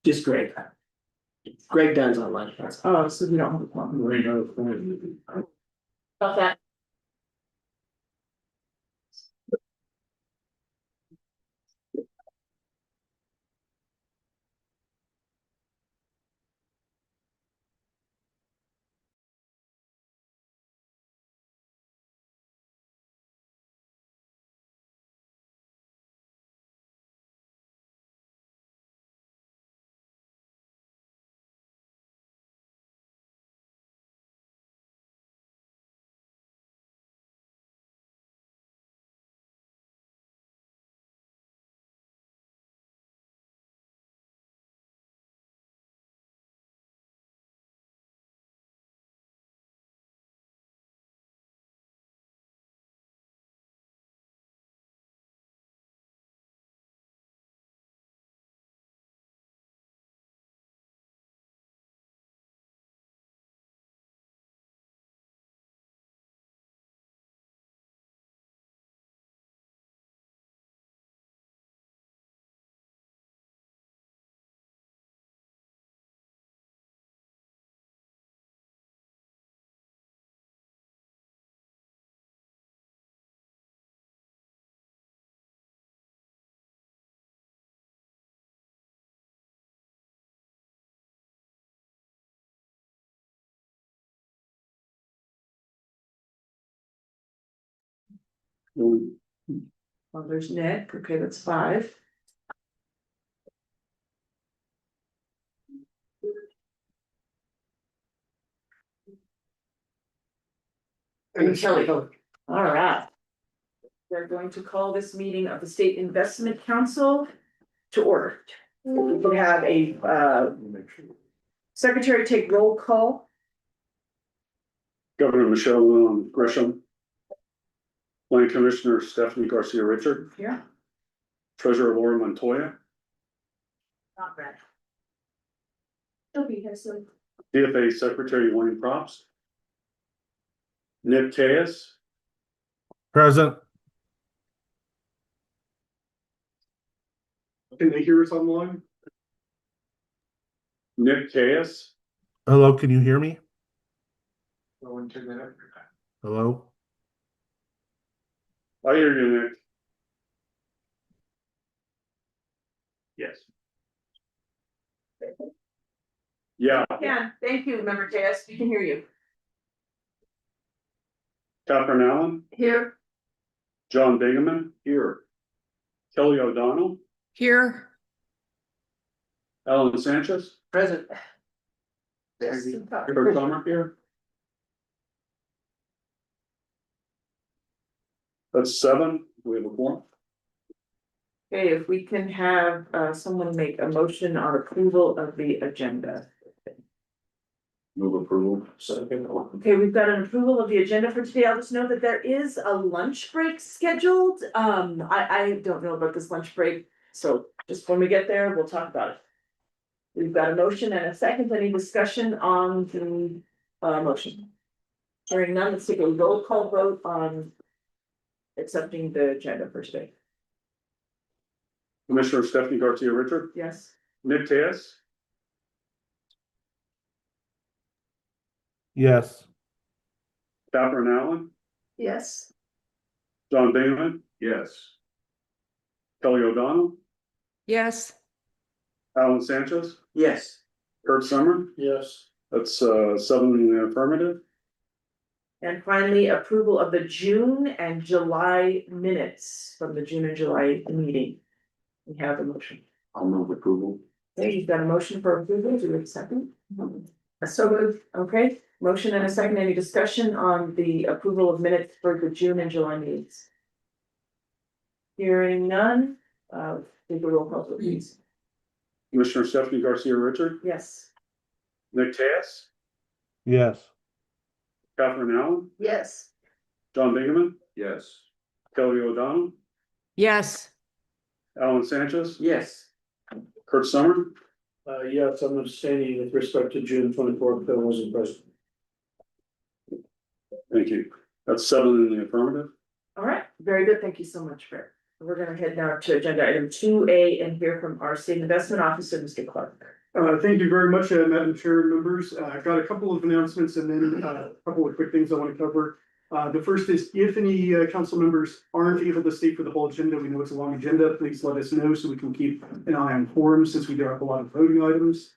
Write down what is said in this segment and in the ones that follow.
Just Greg. Greg Dunn's online. Oh, so we don't have a problem. About that. Well, there's Nick. Okay, that's 5. And Kelly. All right. We're going to call this meeting of the State Investment Council to order. We can have a secretary take roll call. Governor Michelle Grisham. Planning Commissioner Stephanie Garcia Richard. Here. Treasurer Laura Montoya. Not bad. She'll be here soon. DFA Secretary Wayne Props. Nick Caius. Present. Can they hear us online? Nick Caius. Hello, can you hear me? Hello? I hear you, Nick. Yes. Yeah, Yeah, thank you, Member JS. We can hear you. Catherine Allen, Here. John Bingaman. Here. Kelly O'Donnell, Here. Alan Sanchez. Present. Kurt Summer here. That's 7. We have a quorum. Okay, if we can have someone make a motion on approval of the agenda. Move approval. Okay, we've got an approval of the agenda for today. I'll just note that there is a lunch break scheduled. I don't know about this lunch break, so just when we get there, we'll talk about it. We've got a motion and a second. Any discussion on the motion? Hearing none, let's take a roll call vote on accepting the agenda for today. Commissioner Stephanie Garcia Richard. Yes. Nick Caius. Yes. Catherine Allen. Yes. John Bingaman. Yes. Kelly O'Donnell. Yes. Alan Sanchez. Yes. Kurt Summer. Yes. That's 7 in the affirmative. And finally, approval of the June and July minutes from the June and July meeting. We have a motion. I'll move approval. Okay, you've got a motion for approval. Do we have a second? So moved. Okay, motion and a second. Any discussion on the approval of minutes for the June and July meetings? Hearing none, take a roll call, please. Commissioner Stephanie Garcia Richard. Yes. Nick Caius. Yes. Catherine Allen. Yes. John Bingaman. Yes. Kelly O'Donnell. Yes. Alan Sanchez. Yes. Kurt Summer. Yes, I'm abstaining with respect to June 24th, that wasn't present. Thank you. That's 7 in the affirmative. All right, very good. Thank you so much, Fred. We're gonna head now to agenda item 2A and hear from our state investment officer, Mr. Clark. Thank you very much, Madam Chair and members. I've got a couple of announcements and then a couple of quick things I want to cover. The first is if any council members aren't able to stay for the whole agenda, we know it's a long agenda, please let us know so we can keep an eye on forums since we do have a lot of voting items.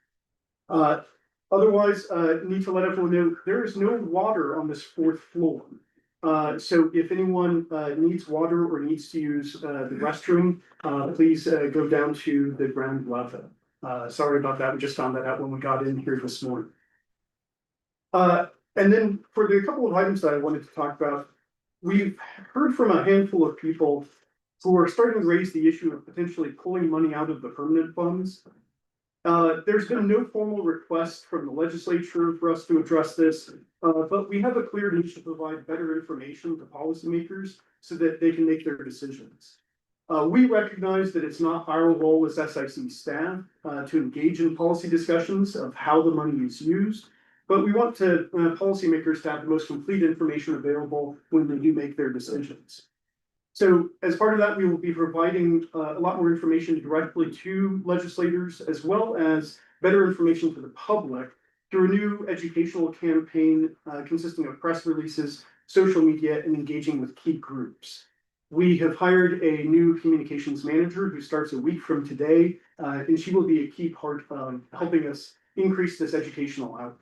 Otherwise, need to let everyone know there is no water on this 4th floor. So if anyone needs water or needs to use the restroom, please go down to the ground level. Sorry about that, we just found that out when we got in here this morning. And then for the couple of items that I wanted to talk about, we've heard from a handful of people who are starting to raise the issue of potentially pulling money out of the permanent funds. There's been no formal request from the legislature for us to address this, but we have a clear need to provide better information to policymakers so that they can make their decisions. We recognize that it's not our role as SIC staff to engage in policy discussions of how the money is used, but we want to policymakers to have the most complete information available when they do make their decisions. So as part of that, we will be providing a lot more information directly to legislators, as well as better information to the public through a new educational campaign consisting of press releases, social media, and engaging with key groups. We have hired a new communications manager who starts a week from today, and she will be a key part of helping us increase this educational outreach.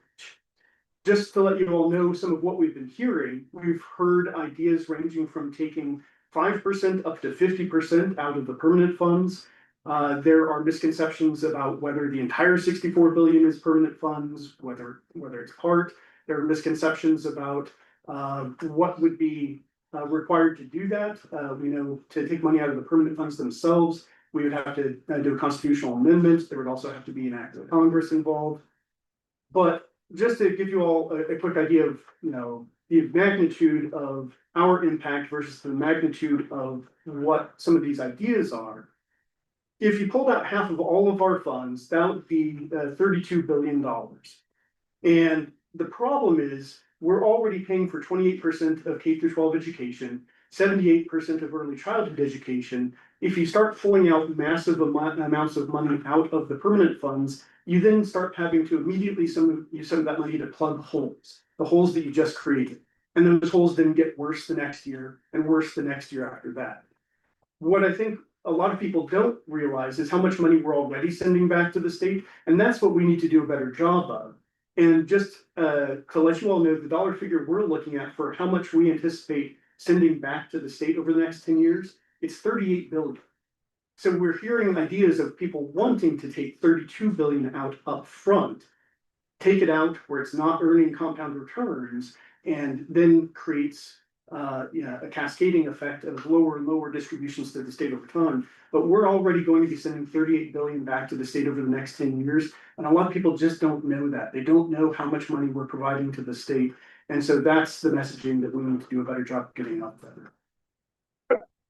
Just to let you all know some of what we've been hearing, we've heard ideas ranging from taking 5% up to 50% out of the permanent funds. There are misconceptions about whether the entire 64 billion is permanent funds, whether it's part. There are misconceptions about what would be required to do that. We know to take money out of the permanent funds themselves, we would have to do a constitutional amendment. There would also have to be an act of Congress involved. But just to give you all a quick idea of, the magnitude of our impact versus the magnitude of what some of these ideas are. If you pulled out half of all of our funds, that would be $32 billion. And the problem is we're already paying for 28% of K through 12 education, 78% of early childhood education. If you start pulling out massive amounts of money out of the permanent funds, you then start having to immediately use some of that money to plug holes, the holes that you just created. And those holes then get worse the next year and worse the next year after that. What I think a lot of people don't realize is how much money we're already sending back to the state. And that's what we need to do a better job of. And just to let you all know, the dollar figure we're looking at for how much we anticipate sending back to the state over the next 10 years, it's 38 billion. So we're hearing ideas of people wanting to take 32 billion out up front, take it out where it's not earning compound returns, and then creates a cascading effect of lower and lower distributions to the state over time. But we're already going to be sending 38 billion back to the state over the next 10 years. And a lot of people just don't know that. They don't know how much money we're providing to the state. And so that's the messaging that we need to do a better job of getting out there.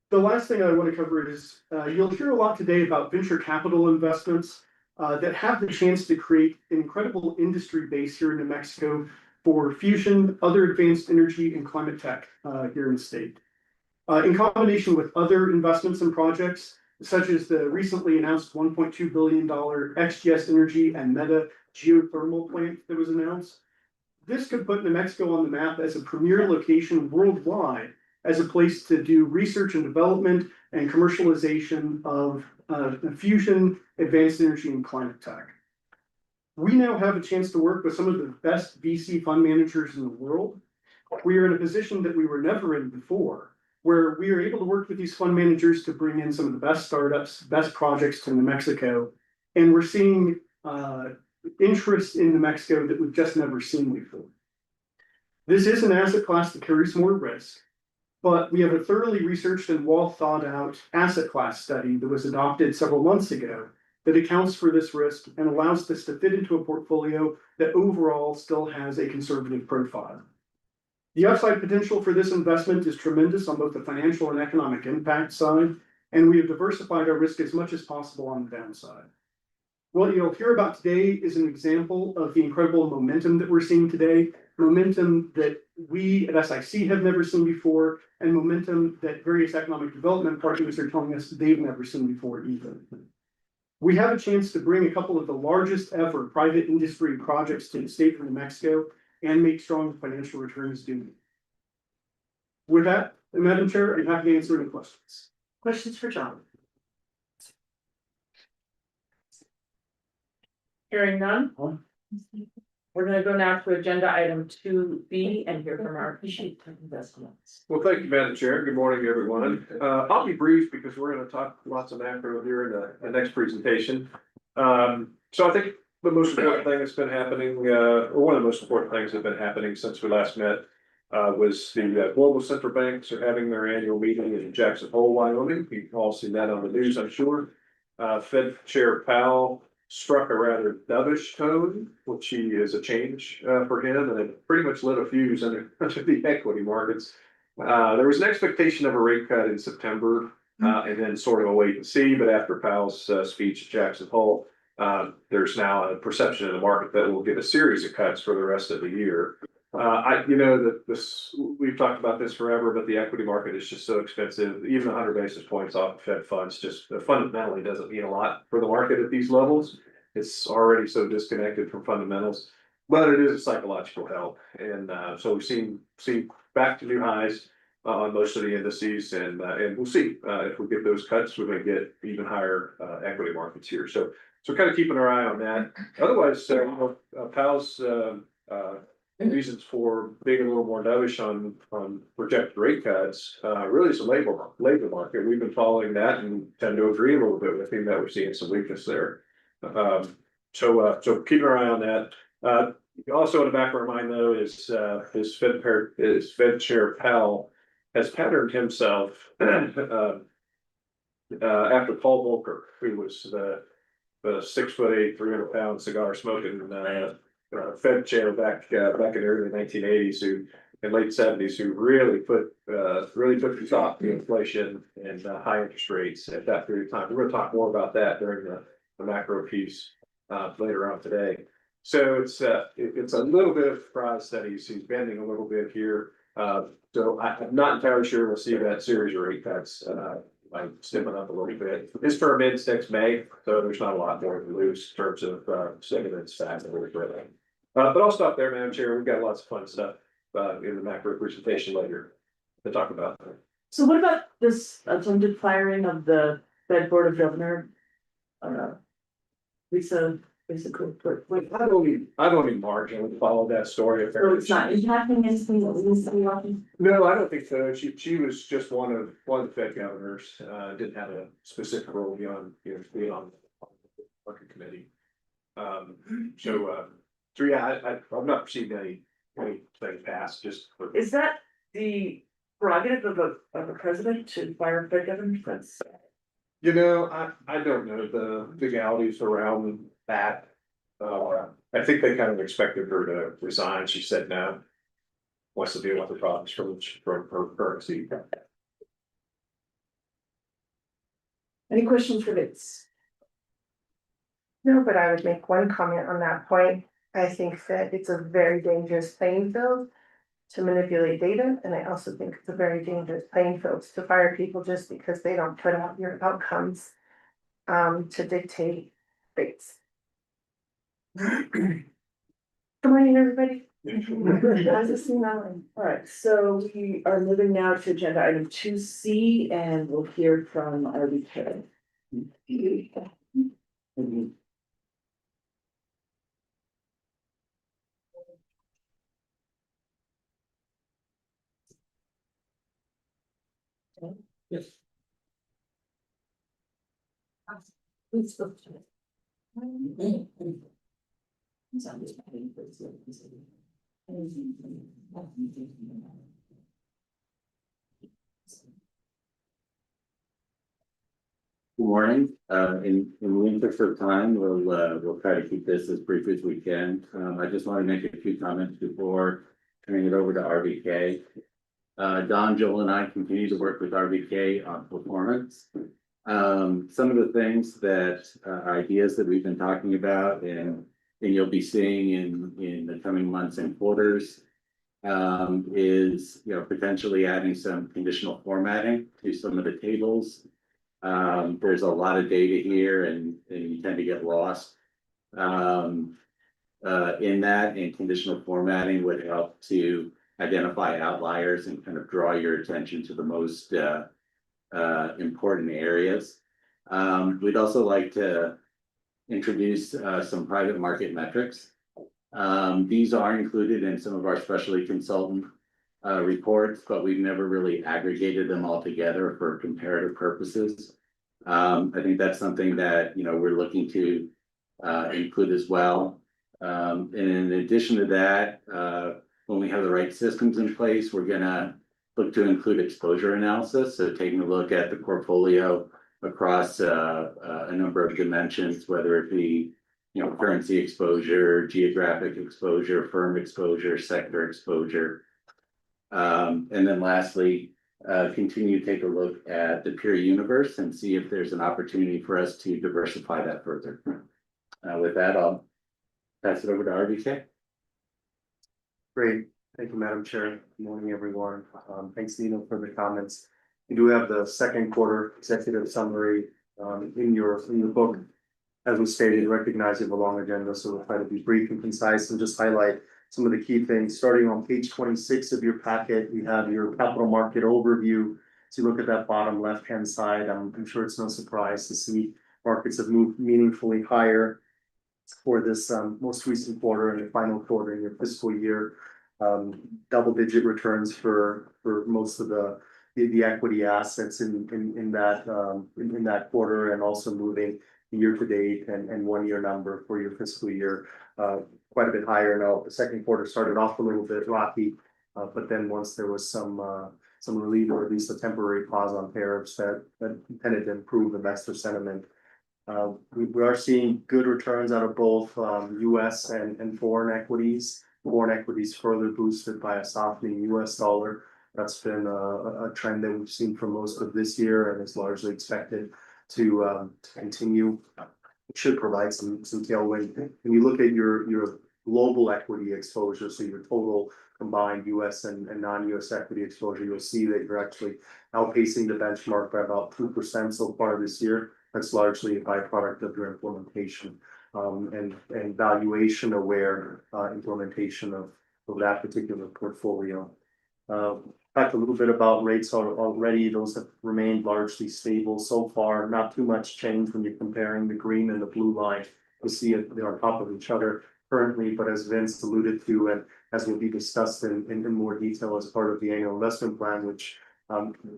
The last thing I want to cover is you'll hear a lot today about venture capital investments that have the chance to create an incredible industry base here in New Mexico for fusion, other advanced energy, and climate tech here in the state. In combination with other investments and projects, such as the recently announced $1.2 billion XGS Energy and Meta geothermal plant that was announced, this could put New Mexico on the map as a premier location worldwide as a place to do research and development and commercialization of fusion, advanced energy, and climate tech. We now have a chance to work with some of the best VC fund managers in the world. We are in a position that we were never in before, where we are able to work with these fund managers to bring in some of the best startups, best projects to New Mexico. And we're seeing interest in New Mexico that we've just never seen before. This is an asset class that carries more risk, but we have a thoroughly researched and well thought out asset class study that was adopted several months ago that accounts for this risk and allows this to fit into a portfolio that overall still has a conservative profile. The upside potential for this investment is tremendous on both the financial and economic impact side, and we have diversified our risk as much as possible on the downside. What you'll hear about today is an example of the incredible momentum that we're seeing today. momentum that we at SIC have never seen before, and momentum that various economic development partners are telling us they've never seen before either. We have a chance to bring a couple of the largest ever private industry projects to the state of New Mexico and make strong financial returns doing it. With that, Madam Chair, I'm happy to answer any questions. Questions for John? Hearing none. We're gonna go now to agenda item 2B and hear from our chief investments. Well, thank you, Madam Chair. Good morning, everyone. I'll be brief because we're gonna talk lots of macro here in the next presentation. So I think the most important thing that's been happening, or one of the most important things that have been happening since we last met, was the global central banks are having their annual meeting in Jackson Hole, Wyoming. You've all seen that on the news, I'm sure. Fed Chair Powell struck a rather dovish tone, which is a change for him, and it pretty much lit a fuse under the equity markets. There was an expectation of a rate cut in September, and then sort of a wait and see, but after Powell's speech at Jackson Hole, there's now a perception in the market that we'll get a series of cuts for the rest of the year. We've talked about this forever, but the equity market is just so expensive. Even 100 basis points off of Fed funds just fundamentally doesn't mean a lot for the market at these levels. It's already so disconnected from fundamentals, but it is a psychological help. And so we've seen back to new highs on most of the indices, and we'll see if we get those cuts, we're going to get even higher equity markets here. So kind of keeping our eye on that. Otherwise, Powell's reasons for being a little more dovish on projected rate cuts, really is the labor market. We've been following that and tend to agree a little bit with him that we're seeing some weakness there. So keeping our eye on that. Also in the back of our mind though is Fed Chair Powell has patterned himself after Paul Volcker, who was the 6'8", 300-pound cigar smoking Fed chair back in the early 1980s, and late 70s, who really took to top the inflation and high interest rates at that period of time. We're going to talk more about that during the macro piece later on today. So it's a little bit of surprise that he's bending a little bit here. So I'm not entirely sure we'll see that series of rate cuts like stepping up a little bit. His term ends next May, so there's not a lot more to lose in terms of stimulus facts that we're spreading. But I'll stop there, Madam Chair. We've got lots of fun stuff in the macro presentation later to talk about. So what about this attempted firing of the Fed Board of Governor? Lisa, basically, wait, I've only marginally followed that story. so it's not impacting anything that we need to be watching? No, I don't think so. She was just one of the Fed governors. Didn't have a specific role beyond being on the market committee. So yeah, I've not received anything passed. Just Is that the prerogative of a president to fire Fed governors? That's I don't know the legalities around that. I think they kind of expected her to resign. She said no. Wants to deal with the problems from her current seat. any questions for Vince? No, but I would make one comment on that point. I think that it's a very dangerous playing field to manipulate data, and I also think it's a very dangerous playing field to fire people just because they don't put out your outcomes to dictate rates. Good morning, everybody. All right, so we are moving now to agenda item 2C, and we'll hear from RBK. Yes. Good morning. In the interest of time, we'll try to keep this as brief as we can. I just want to make a few comments before turning it over to RBK. Don, Joel, and I continue to work with RBK on performance. Some of the things that ideas that we've been talking about and you'll be seeing in the coming months and quarters is, potentially adding some conditional formatting to some of the tables. There's a lot of data here and you tend to get lost. In that, and conditional formatting would help to identify outliers and kind of draw your attention to the most important areas. We'd also like to introduce some private market metrics. These are included in some of our specialty consultant reports, but we've never really aggregated them all together for comparative purposes. I think that's something that, we're looking to include as well. And in addition to that, when we have the right systems in place, we're gonna look to include exposure analysis. So taking a look at the portfolio across a number of dimensions, whether it be, currency exposure, geographic exposure, firm exposure, sector exposure. And then lastly, continue to take a look at the peer universe and see if there's an opportunity for us to diversify that further. With that, I'll pass it over to RBK. Great, thank you, Madam Chair. Good morning, everyone. Thanks, Nino, for the comments. You do have the second quarter executive summary in your book. As we stated, recognize you have a long agenda, so we'll try to be brief and concise and just highlight some of the key things. Starting on page 26 of your packet, you have your capital market overview. So you look at that bottom left-hand side, I'm sure it's no surprise to see markets have moved meaningfully higher for this most recent quarter and the final quarter in your fiscal year. Double-digit returns for most of the equity assets in that quarter, and also moving year to date and 1 year number for your fiscal year quite a bit higher. Now, the second quarter started off a little bit rocky, but then once there was some relief, or at least a temporary pause on tariffs, that tended to improve investor sentiment. We are seeing good returns out of both US and foreign equities. Foreign equities further boosted by a softening US dollar. That's been a trend that we've seen for most of this year and is largely expected to continue. It should provide some tailwind. When you look at your global equity exposure, so your total combined US and non-US equity exposure, you'll see that you're actually outpacing the benchmark by about 2% so far this year. That's largely a byproduct of your implementation and valuation aware implementation of that particular portfolio. Talked a little bit about rates already. Those have remained largely stable so far. Not too much change when you're comparing the green and the blue line. You'll see it, they're on top of each other currently, but as Vince alluded to, and as will be discussed in more detail as part of the annual investment plan, which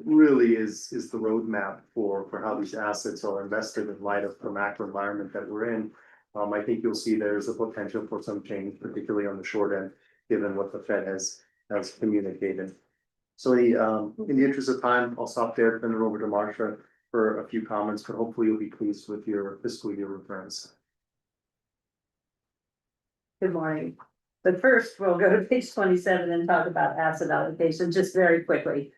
really is the roadmap for how these assets are invested in light of the macro environment that we're in. I think you'll see there's a potential for some change, particularly on the short end, given what the Fed has communicated. So in the interest of time, I'll stop there, turn it over to Marsha for a few comments, but hopefully you'll be pleased with your fiscal year returns. Good morning. But first, we'll go to page 27 and talk about asset allocation just very quickly.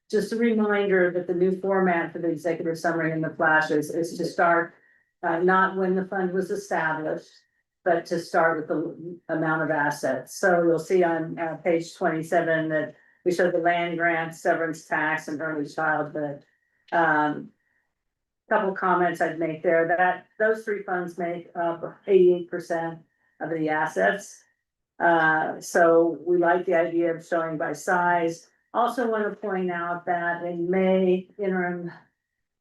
Just a reminder that the new format for the executive summary and the flashes is to start not when the fund was established, but to start with the amount of assets. So you'll see on page 27 that we show the land grant, severance tax, and early childhood. Couple comments I'd make there, that those three funds make up 88% of the assets. So we like the idea of showing by size. Also want to point out that in May, interim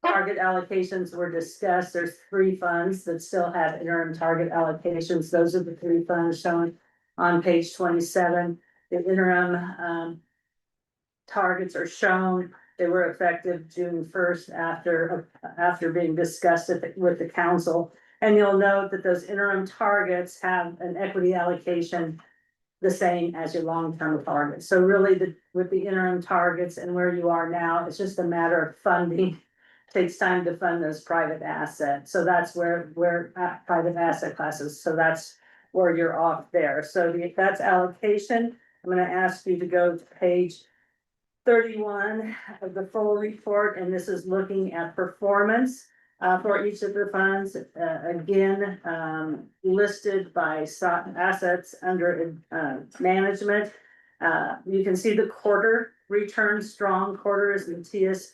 target allocations were discussed. There's three funds that still have interim target allocations. Those are the three funds shown on page 27. The interim targets are shown. They were effective June 1st after being discussed with the council. And you'll note that those interim targets have an equity allocation the same as your long-term targets. So really with the interim targets and where you are now, it's just a matter of funding. It takes time to fund those private assets. So that's where private asset classes. So that's where you're off there. So that's allocation. I'm going to ask you to go to page 31 of the full report, and this is looking at performance for each of the funds. Again, listed by assets under management. You can see the quarter return, strong quarter as Matthias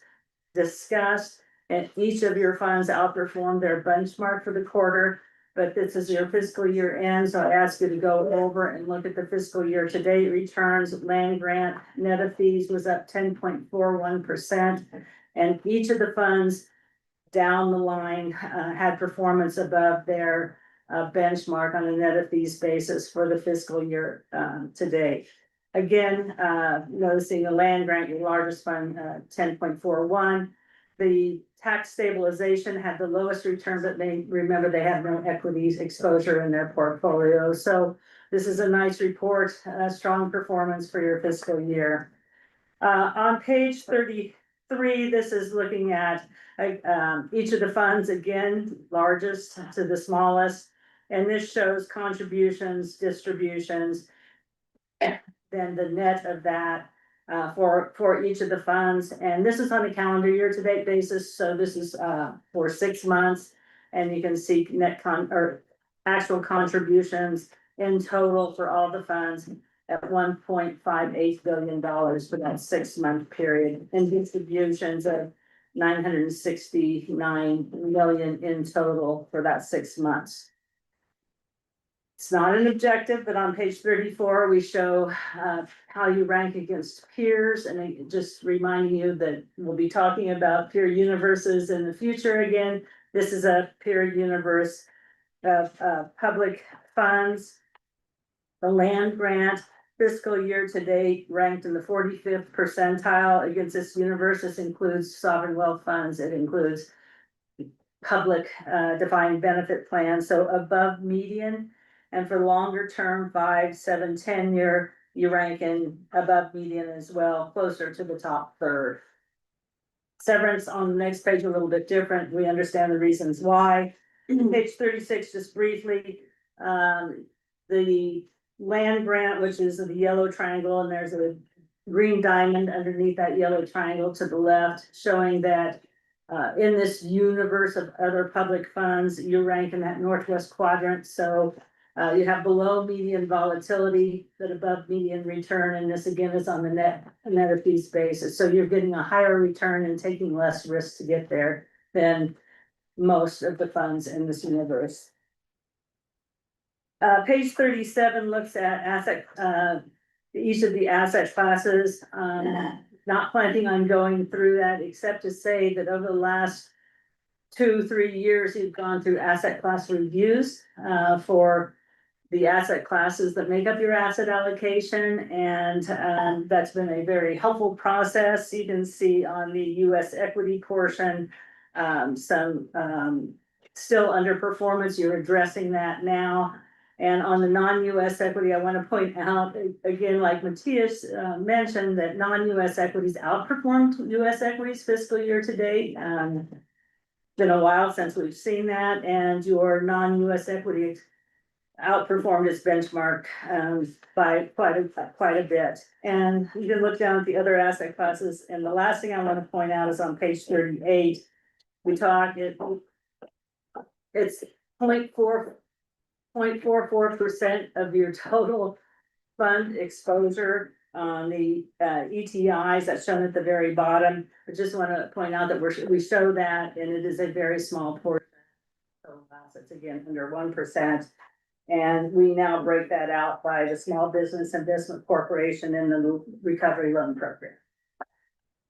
discussed. And each of your funds outperformed their benchmark for the quarter. But this is your fiscal year end, so I ask you to go over and look at the fiscal year to date returns. Land grant net of fees was up 10.41%. And each of the funds down the line had performance above their benchmark on a net of fees basis for the fiscal year to date. Again, noticing the land grant, your largest fund, 10.41. The tax stabilization had the lowest return, but remember they have no equities exposure in their portfolio. So this is a nice report, strong performance for your fiscal year. On page 33, this is looking at each of the funds, again, largest to the smallest. And this shows contributions, distributions, then the net of that for each of the funds. And this is on a calendar year to date basis. So this is for 6 months. And you can see actual contributions in total for all the funds at $1.58 billion for that 6-month period, and distributions of $969 million in total for that 6 months. It's not an objective, but on page 34, we show how you rank against peers, and just reminding you that we'll be talking about peer universes in the future again. This is a peer universe of public funds. The land grant fiscal year to date ranked in the 45th percentile against this universe. This includes sovereign wealth funds. It includes public defined benefit plans, so above median. And for longer term, 5, 7, 10 year, you rank in above median as well, closer to the top third. Severance on the next page, a little bit different. We understand the reasons why. Page 36, just briefly, the land grant, which is the yellow triangle, and there's a green diamond underneath that yellow triangle to the left, showing that in this universe of other public funds, you rank in that northwest quadrant. So you have below median volatility, but above median return, and this again is on the net of fees basis. So you're getting a higher return and taking less risk to get there than most of the funds in this universe. Page 37 looks at each of the asset classes. Not planning on going through that, except to say that over the last 2-3 years, you've gone through asset class reviews for the asset classes that make up your asset allocation, and that's been a very helpful process. You can see on the US equity portion, some still underperformance. You're addressing that now. And on the non-US equity, I want to point out, again, like Matthias mentioned, that non-US equities outperformed US equities fiscal year to date. Been a while since we've seen that, and your non-US equity outperformed its benchmark by quite a bit. And you can look down at the other asset classes. And the last thing I want to point out is on page 38. We talk it's 0.44% of your total fund exposure on the ETIs that's shown at the very bottom. I just want to point out that we show that, and it is a very small portion of total assets, again, under 1%. And we now break that out by the Small Business Investment Corporation and the Recovery Loan Program.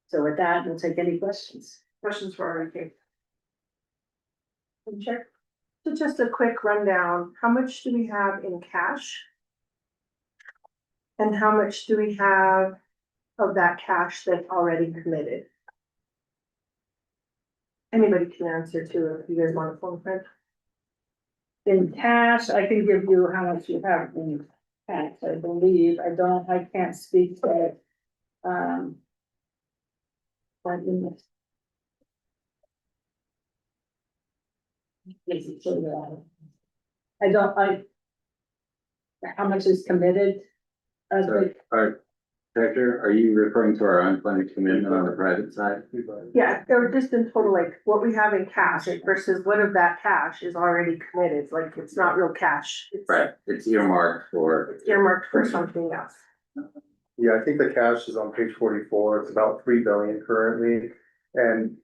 So with that, we'll take any questions. Questions for RK? Sure. So just a quick rundown, how much do we have in cash? And how much do we have of that cash that's already committed? Anybody can answer too, if you guys want to phone friend. In cash, I can give you how much you have in cash, I believe. I can't speak to it. How much is committed? Director, are you referring to our unfunded commitment on the private side? Yeah, or just in total, like what we have in cash versus what of that cash is already committed, like it's not real cash. It's Right, it's earmarked for. earmarked for something else. Yeah, I think the cash is on page 44. It's about 3 billion currently. And,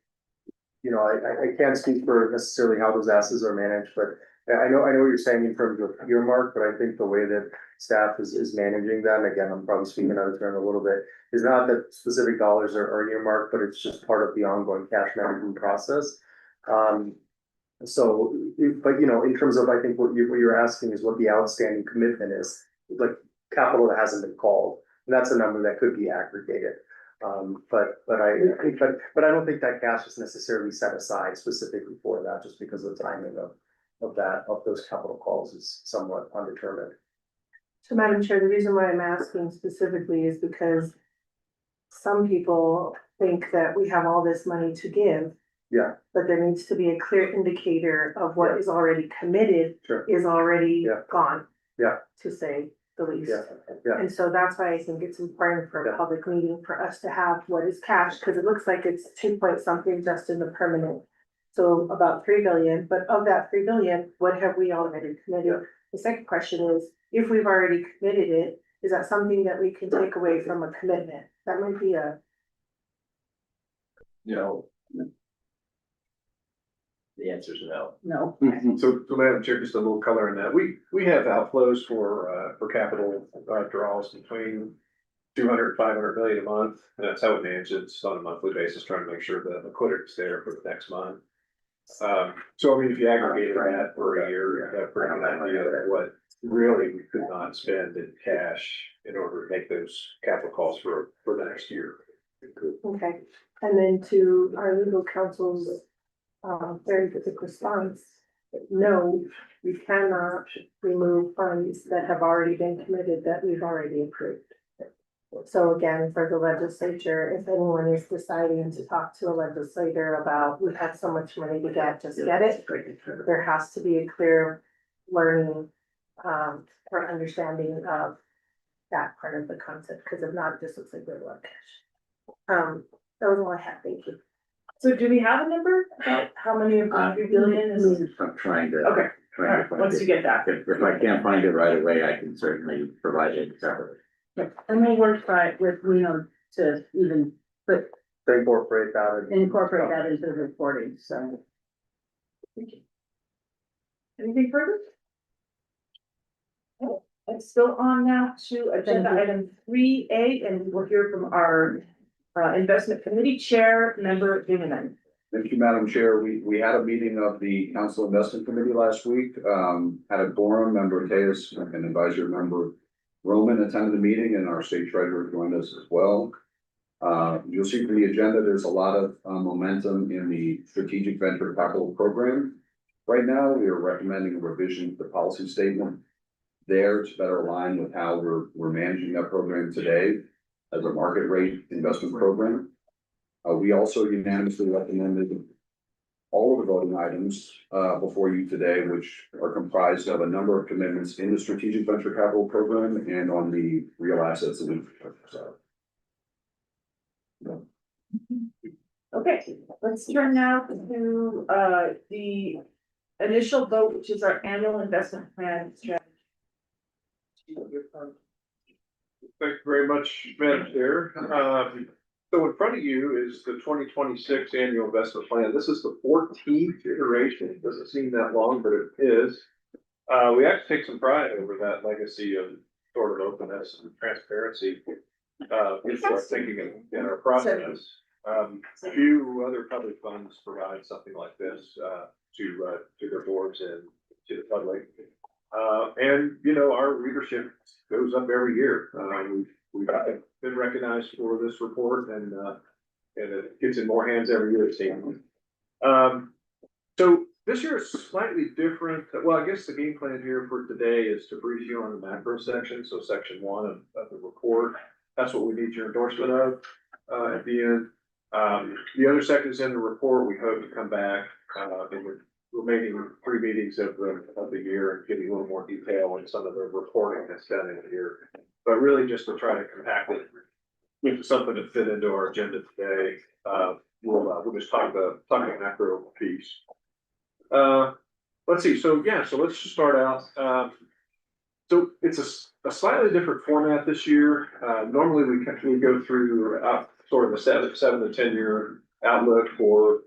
you know, I can't speak for necessarily how those assets are managed, but I know what you're saying in terms of earmark, but I think the way that staff is managing them, again, I'm probably speaking out of turn a little bit, is not that specific dollars are earmarked, but it's just part of the ongoing cash management process. So, but you know, in terms of, I think what you're asking is what the outstanding commitment is, like capital that hasn't been called, and that's a number that could be aggregated. But I don't think that cash is necessarily set aside specifically for that, just because the timing of those capital calls is somewhat undetermined. So Madam Chair, the reason why I'm asking specifically is because some people think that we have all this money to give. Yeah. But there needs to be a clear indicator of what is already committed Sure. is already Yeah. gone. Yeah. To say the least. Yeah. And so that's why I think it's important for a public meeting for us to have what is cash, because it looks like it's 2 point something just in the permanent. So about 3 billion, but of that 3 billion, what have we already committed? The second question is, if we've already committed it, is that something that we can take away from a commitment? That might be a. No. The answer is no. No. So Madam Chair, just a little color in that. We have outflows for capital draws between 200 and 500 million a month. And that's how we manage it on a monthly basis, trying to make sure the liquidity is there for the next month. So I mean, if you aggregate that for a year, you have a pretty good idea of what really we could not spend in cash in order to make those capital calls for the next year. Okay, and then to our legal counsel's very good response. No, we cannot remove funds that have already been committed that we've already approved. So again, for the legislature, if anyone is deciding to talk to a legislator about, we have so much money to get, just get it. There has to be a clear learning or understanding of that part of the concept, because if not, it just looks like we're low cash. That was all I had, thank you. So do we have a number about how many of the 3 billion is? I'm trying to. Okay, trying to alright, find once it. you get that. If I can't find it right away, I can certainly provide it separately. And we'll work with Reno to even They incorporate that. incorporate that into the reporting, so. Anything further? Okay, let's go on now to agenda item 3A, and we'll hear from our investment committee chair, member Newman. Thank you, Madam Chair. We had a meeting of the Council Investment Committee last week. Had a quorum, member Tejas and advisory member Roman attended the meeting, and our state treasurer joined us as well. You'll see from the agenda, there's a lot of momentum in the strategic venture capital program. Right now, we are recommending a revision to the policy statement there to better align with how we're managing that program today as a market rate investment program. We also unanimously recommended all of the voting items before you today, which are comprised of a number of commitments in the strategic venture capital program and on the real assets and infrastructure side. Okay, let's turn now to the initial vote, which is our annual investment plan strategy. Thank you very much, Madam Chair. So in front of you is the 2026 annual investment plan. This is the 14th iteration. It doesn't seem that long, but it is. We have to take some pride over that legacy of sort of openness and transparency into our thinking in our process. Few other public funds provide something like this to their boards and to the public. And you know, our readership goes up every year. We've been recognized for this report, and it gets in more hands every year, it seems. So this year is slightly different. Well, I guess the game plan here for today is to brief you on the macro section, so section 1 of the report. That's what we need your endorsement of at the end. The other sections in the report, we hope to come back in the remaining 3 meetings of the year and give you a little more detail on some of the reporting that's done in the year. But really just to try to compact it into something to fit into our agenda today. We'll just talk the macro piece. Let's see. So let's just start out. So it's a slightly different format this year. Normally we go through sort of a 7 to 10 year outlook for,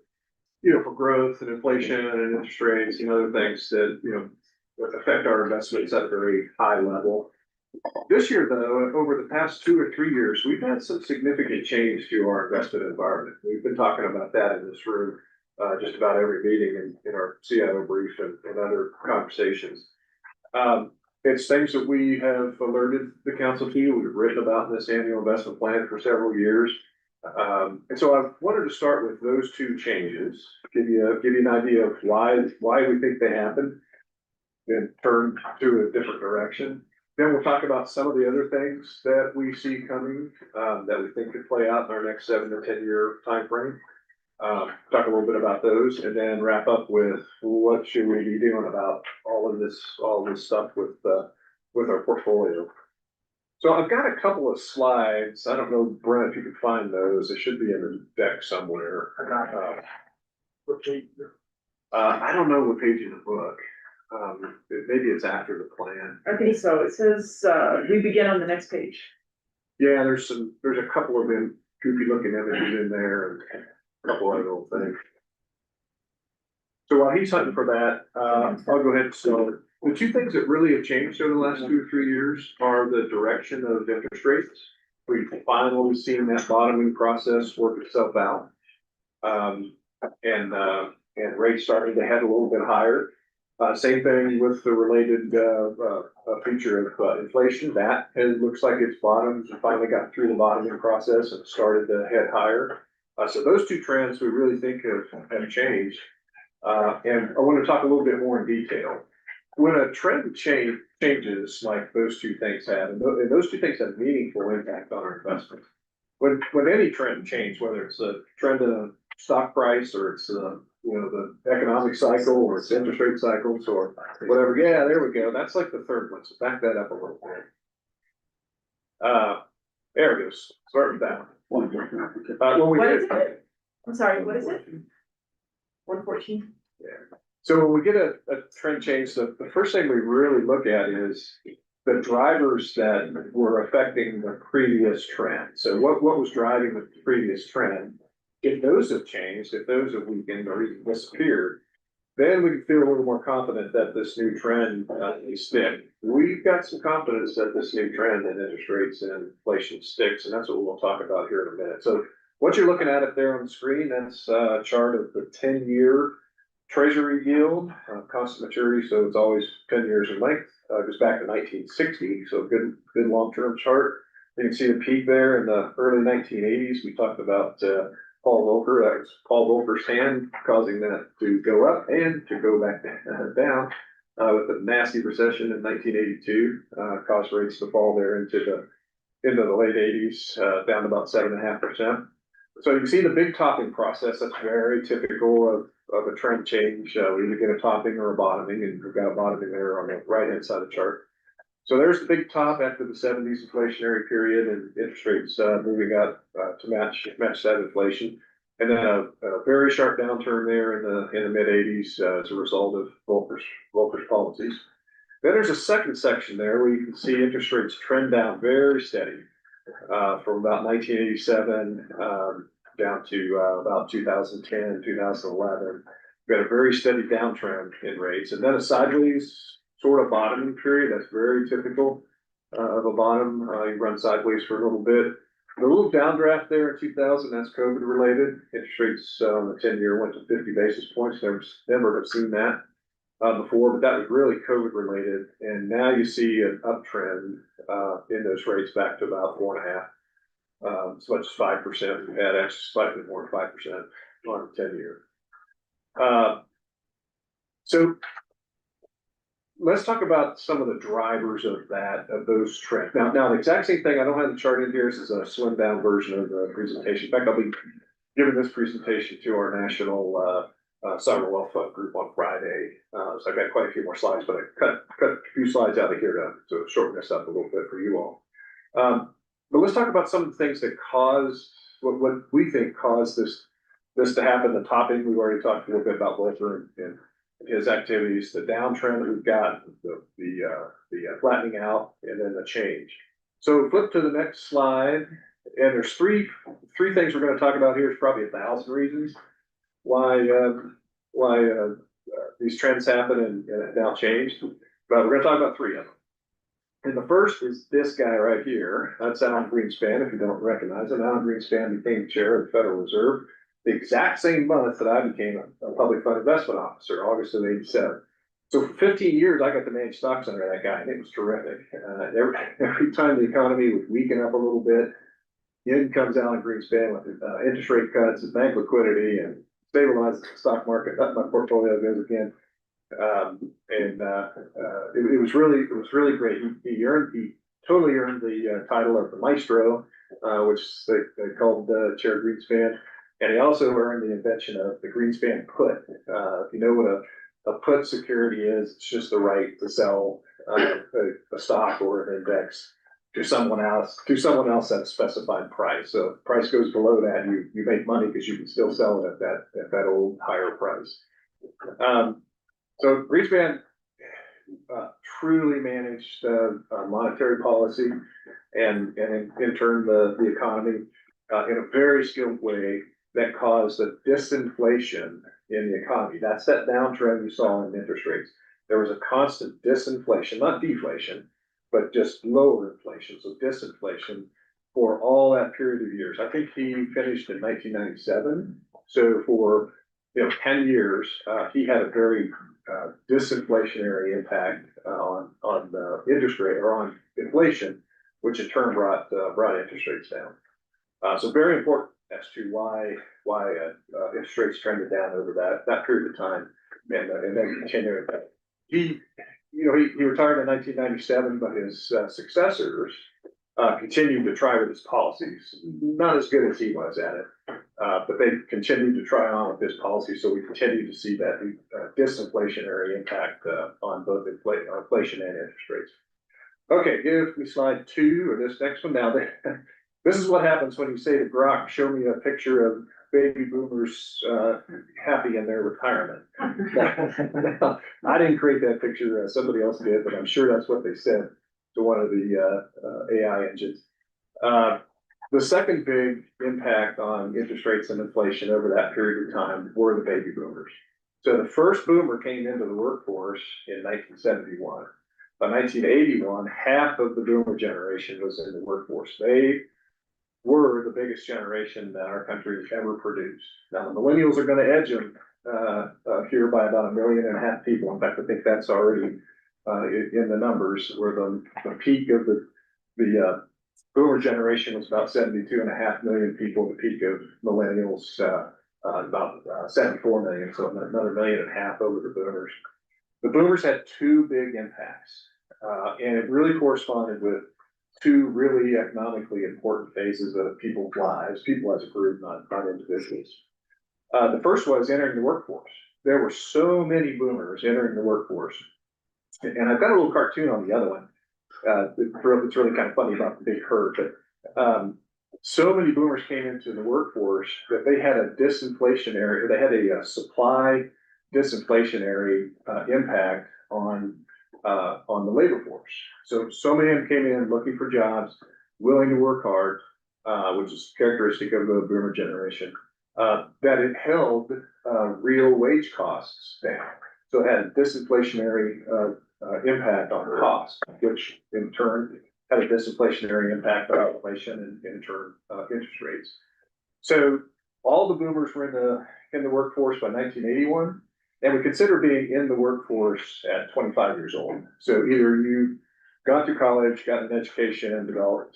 for growth and inflation and interest rates and other things that, affect our investments at a very high level. This year, though, over the past 2 or 3 years, we've had some significant change to our investment environment. We've been talking about that in this room, just about every meeting in our CIO brief and other conversations. It's things that we have alerted the council to, we've written about in this annual investment plan for several years. And so I wanted to start with those two changes, give you an idea of why we think they happened, and turn to a different direction. Then we'll talk about some of the other things that we see coming, that we think could play out in our next 7 to 10 year time frame. Talk a little bit about those, and then wrap up with what should we be doing about all this stuff with our portfolio. So I've got a couple of slides. I don't know, Brent, if you can find those. They should be in the deck somewhere. I don't know what page in the book. Maybe it's after the plan. I think so. It says, we begin on the next page. Yeah, there's a couple of them goofy looking images in there and a couple other little things. So while he's hunting for that, I'll go ahead. So the two things that really have changed over the last 2 or 3 years are the direction of interest rates. We've finally seen that bottoming process work itself out. And rates starting to head a little bit higher. Same thing with the related feature of inflation. That looks like it's bottomed and finally got through the bottoming process and started to head higher. So those two trends we really think have changed. And I want to talk a little bit more in detail. When a trend changes like those two things have, and those two things have meaningful impact on our investment. When any trend change, whether it's a trend in a stock price or it's the economic cycle or it's interest rate cycles or whatever. Yeah, there we go. That's like the third one. So back that up a little bit. There it goes. Start with that. What is it? I'm sorry, what is it? 114? Yeah. So when we get a trend change, the first thing we really look at is the drivers that were affecting the previous trend. So what was driving the previous trend? If those have changed, if those have weakened or even disappeared, then we can feel a little more confident that this new trend is stick. We've got some confidence that this new trend in interest rates and inflation sticks, and that's what we'll talk about here in a minute. So what you're looking at up there on the screen, that's a chart of the 10-year Treasury yield, constant maturity, so it's always 10 years in length. Goes back to 1960, so good long-term chart. You can see the peak there in the early 1980s. We talked about Paul Volcker. That was Paul Volcker's hand causing that to go up and to go back down with the nasty recession in 1982. Caused rates to fall there into the late 80s, down to about 7.5%. So you can see the big topping process. That's very typical of a trend change. We either get a topping or a bottoming, and we've got a bottoming there on the right-hand side of the chart. So there's the big top after the 70s inflationary period and interest rates moving up to match that inflation. And then a very sharp downturn there in the mid 80s as a result of Volcker's policies. Then there's a second section there where you can see interest rates trend down very steady from about 1987 down to about 2010, 2011. We had a very steady downtrend in rates, and then a sideways sort of bottoming period. That's very typical of a bottom. You run sideways for a little bit. The little downdraft there in 2000, that's COVID related. Interest rates on the 10-year went to 50 basis points. Never have seen that before, but that was really COVID related. And now you see an uptrend in those rates back to about 4.5, as much as 5%. We've had actually slightly more than 5% on the 10-year. So let's talk about some of the drivers of those trends. Now the exact same thing, I don't have the chart in here. This is a slimmed down version of the presentation. In fact, I'll be giving this presentation to our national sovereign wealth fund group on Friday. So I've got quite a few more slides, but I cut a few slides out of here to shorten this up a little bit for you all. But let's talk about some of the things that caused what we think caused this to happen. The topping, we've already talked a little bit about Volcker and his activities, the downtrend that we've got, the flattening out and then the change. So flip to the next slide, and there's three things we're gonna talk about here. Is probably 1,000 reasons why these trends happen and now change, but we're gonna talk about three of them. And the first is this guy right here. That's Alan Greenspan. If you don't recognize him, Alan Greenspan became chair of the Federal Reserve the exact same month that I became a public fund investment officer, August of '87. So for 15 years, I got to manage stocks under that guy, and it was terrific. Every time the economy would weaken up a little bit, in comes Alan Greenspan with interest rate cuts and bank liquidity and stabilizes the stock market. That's my portfolio goes again. It was really great. He totally earned the title of the maestro, which they called Chair Greenspan, and he also earned the invention of the Greenspan put. If you know what a put security is, it's just the right to sell a stock or an index to someone else at a specified price. So if price goes below that, you make money because you can still sell it at that old higher price. So Greenspan truly managed monetary policy and in turn the economy in a very skilled way that caused a disinflation in the economy. That's that downtrend you saw in interest rates. There was a constant disinflation, not deflation, but just lower inflation, so disinflation for all that period of years. I think he finished in 1997. So for 10 years, he had a very disinflationary impact on interest rate or on inflation, which in turn brought interest rates down. So very important as to why interest rates trended down over that period of time, and then continuing. He retired in 1997, but his successors continued to try with his policies. Not as good as he was at it, but they continued to try on with his policy. So we continue to see that disinflationary impact on both inflation and interest rates. Okay, give me slide 2 or this next one. Now, this is what happens when you say to Grok, show me a picture of baby boomers happy in their retirement. I didn't create that picture, somebody else did, but I'm sure that's what they said to one of the AI engines. The second big impact on interest rates and inflation over that period of time were the baby boomers. So the first boomer came into the workforce in 1971. By 1981, half of the boomer generation was in the workforce. They were the biggest generation that our country has ever produced. Now the millennials are going to edge them here by about 1.5 million people. In fact, I think that's already in the numbers, where the peak of the boomer generation was about 72.5 million people. The peak of millennials about 74 million, so another 1.5 million over the boomers. The boomers had two big impacts, and it really corresponded with two really economically important phases of people's lives, people as a group, not individuals. The first was entering the workforce. There were so many boomers entering the workforce. And I've got a little cartoon on the other one. It's really kind of funny about the big herd, but so many boomers came into the workforce that they had a supply disinflationary impact on the labor force. So many of them came in looking for jobs, willing to work hard, which is characteristic of the boomer generation, that it held real wage costs down. So it had a disinflationary impact on costs, which in turn had a disinflationary impact on inflation and in turn interest rates. So all the boomers were in the workforce by 1981. And we consider being in the workforce at 25 years old. So either you got through college, got an education, and developed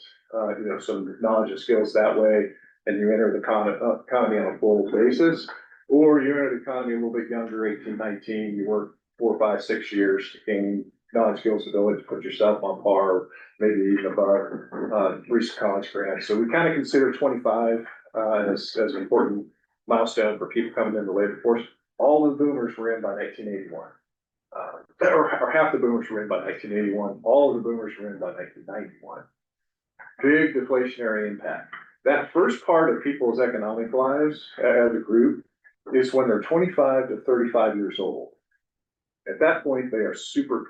some knowledge and skills that way, and you enter the economy on a full basis, or you enter the economy a little bit younger, 18, 19, you work 4, 5, 6 years to gain knowledge, skills, ability to put yourself on par, maybe even above recent college grads. So we kind of consider 25 as an important milestone for people coming into the labor force. All the boomers were in by 1981. Or half the boomers were in by 1981. All of the boomers were in by 1991. Big deflationary impact. That first part of people's economic lives as a group is when they're 25 to 35 years old. At that point, they are super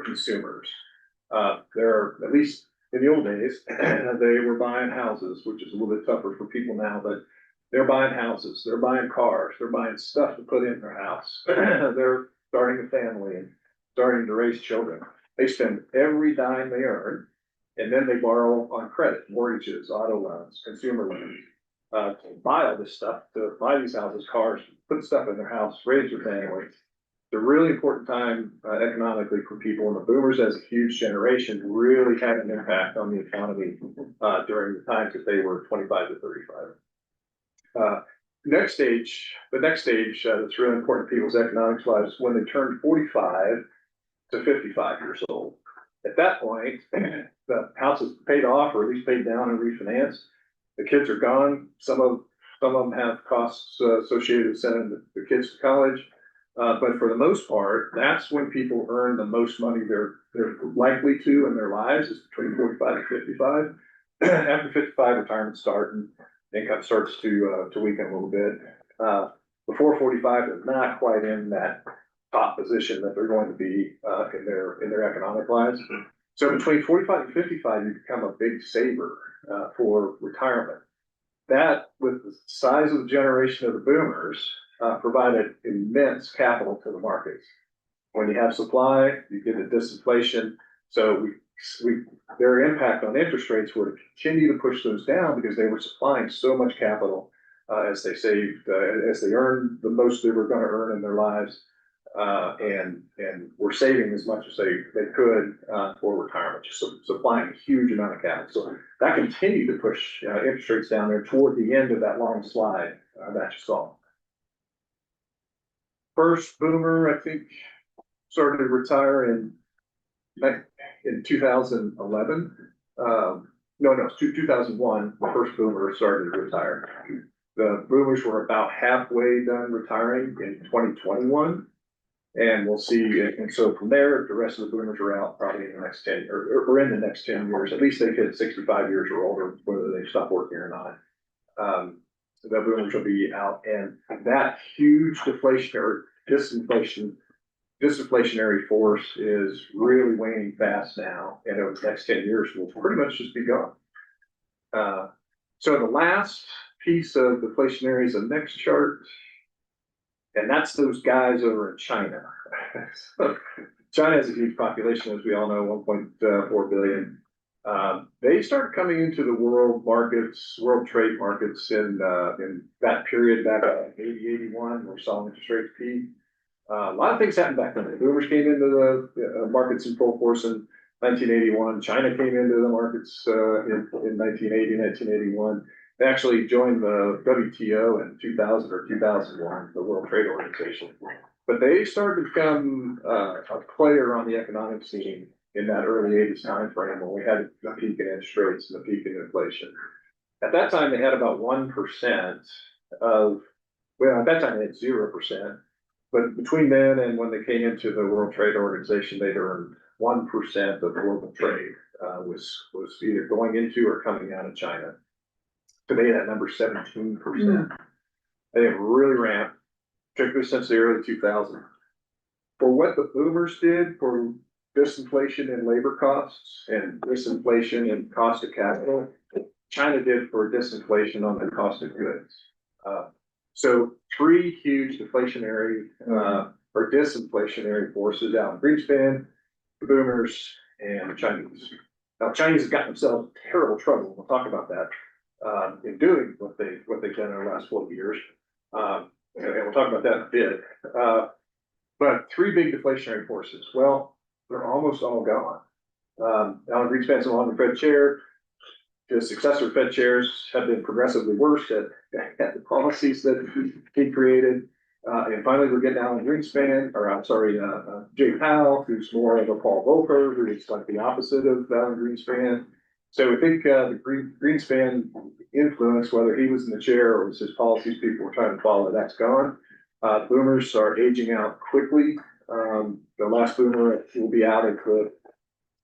consumers. They're, at least in the old days, they were buying houses, which is a little bit tougher for people now, but they're buying houses, they're buying cars, they're buying stuff to put in their house. They're starting a family and starting to raise children. They spend every dime they earn, and then they borrow on credit, mortgages, auto loans, consumer loans. To buy all this stuff, to buy these houses, cars, put stuff in their house, raise their family. It's a really important time economically for people, and the boomers as a huge generation really had an impact on the economy during the times that they were 25 to 35. The next stage that's really important to people's economics lives when they turn 45 to 55 years old. At that point, the house is paid off or at least paid down and refinanced. The kids are gone. Some of them have costs associated with sending the kids to college. But for the most part, that's when people earn the most money they're likely to in their lives, is between 45 and 55. After 55, retirement starts and income starts to weaken a little bit. Before 45, they're not quite in that top position that they're going to be in their economic lives. So between 45 and 55, you become a big saver for retirement. That, with the size of the generation of the boomers, provided immense capital to the markets. When you have supply, you get a disinflation. So their impact on interest rates were to continue to push those down because they were supplying so much capital as they saved, as they earned the most they were going to earn in their lives, and were saving as much as they could for retirement, just supplying a huge amount of capital. So that continued to push interest rates down there toward the end of that long slide that you saw. First boomer, I think, started to retire in 2011. No, 2001, the first boomer started to retire. The boomers were about halfway done retiring in 2021. And we'll see, and so from there, the rest of the boomers are out probably in the next 10, or in the next 10 years. At least they hit 65 years or older, whether they stop working or not. So the boomers will be out, and that huge disinflationary force is really waning fast now, and over the next 10 years will pretty much just be gone. So the last piece of deflationary is the next chart. And that's those guys over in China. China has a huge population, as we all know, 1.4 billion. They started coming into the world trade markets in that period back in 80, 81, where we saw interest rates peak. A lot of things happened back then. The boomers came into the markets in full force in 1981. China came into the markets in 1980, 1981. They actually joined the WTO in 2000 or 2001, the World Trade Organization. But they started to become a player on the economic scene in that early 80s timeframe when we had a peak in interest rates and a peak in inflation. At that time, they had about 1% at that time they had 0%. But between then and when they came into the World Trade Organization, they'd earned 1% of global trade was either going into or coming out of China. Today, that number is 17%. They have really ramped, particularly since the early 2000s. For what the boomers did for disinflation in labor costs and disinflation in cost of capital, China did for disinflation on the cost of goods. So three huge deflationary or disinflationary forces out in Greenspan, the boomers, and the Chinese. Now, Chinese have gotten themselves in terrible trouble. We'll talk about that. In doing what they've done in the last 12 years. And we'll talk about that in a bit. But three big deflationary forces. Well, they're almost all gone. Alan Greenspan's no longer Fed chair. His successor Fed chairs have been progressively worse at the policies that he created. And finally, we're getting Alan Greenspan, Jay Powell, who's more of a Paul Volcker, who's like the opposite of Alan Greenspan. So we think the Greenspan influence, whether he was in the chair or was his policies people were trying to follow, that's gone. Boomers are aging out quickly. The last boomer will be out of the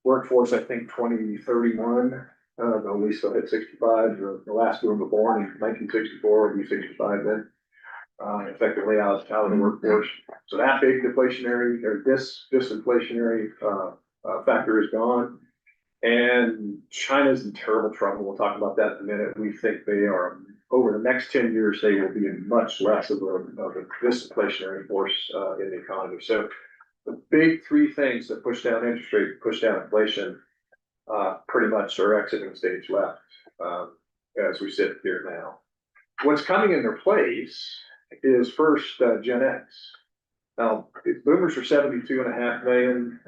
workforce, I think, 2031. At least they'll hit 65. The last boomer born in 1964 will be 65 then. effectively out of the workforce. So that big deflationary or disinflationary factor is gone. And China's in terrible trouble. We'll talk about that in a minute. We think they are, over the next 10 years, they will be in much less of a disinflationary force in the economy. So the big three things that push down interest rate, push down inflation, pretty much are exiting stage left as we sit here now. What's coming in their place is first Gen X. Now, boomers are 72.5 million.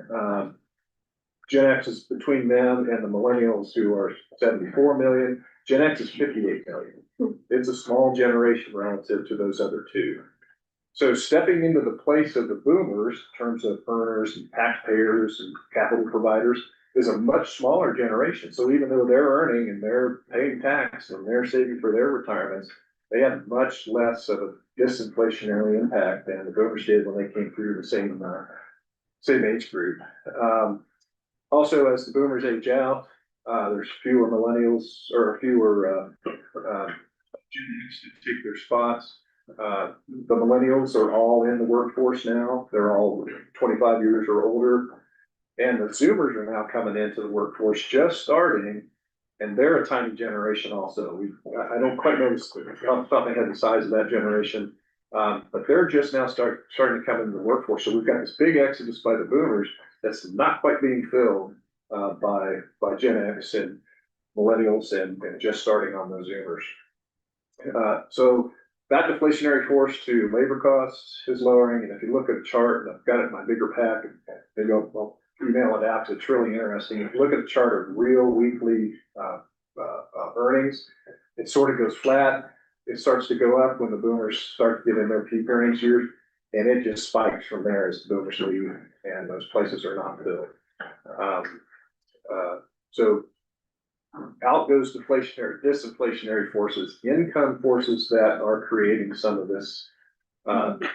Gen X is between them and the millennials who are 74 million. Gen X is 58 million. It's a small generation relative to those other two. So stepping into the place of the boomers in terms of earners and taxpayers and capital providers is a much smaller generation. So even though they're earning and they're paying tax and they're saving for their retirements, they have much less of a disinflationary impact than the boomers did when they came through the same age group. Also, as the boomers age out, there's fewer millennials or fewer Gen X to take their spots. The millennials are all in the workforce now. They're all 25 years or older. And the Zoomers are now coming into the workforce, just starting, and they're a tiny generation also. I don't quite know off the top of my head the size of that generation, but they're just now starting to come into the workforce. So we've got this big exodus by the boomers that's not quite being filled by Gen X and millennials and just starting on those Zoomers. So that deflationary force to labor costs is lowering. And if you look at a chart, and I've got it in my bigger pack, and I'll email it out, it's really interesting. If you look at the chart of real weekly earnings, it sort of goes flat. It starts to go up when the boomers start to get in their peak earnings years, and it just spikes from there as the boomers leave and those places are not filled. So out goes disinflationary forces, income forces that are creating some of this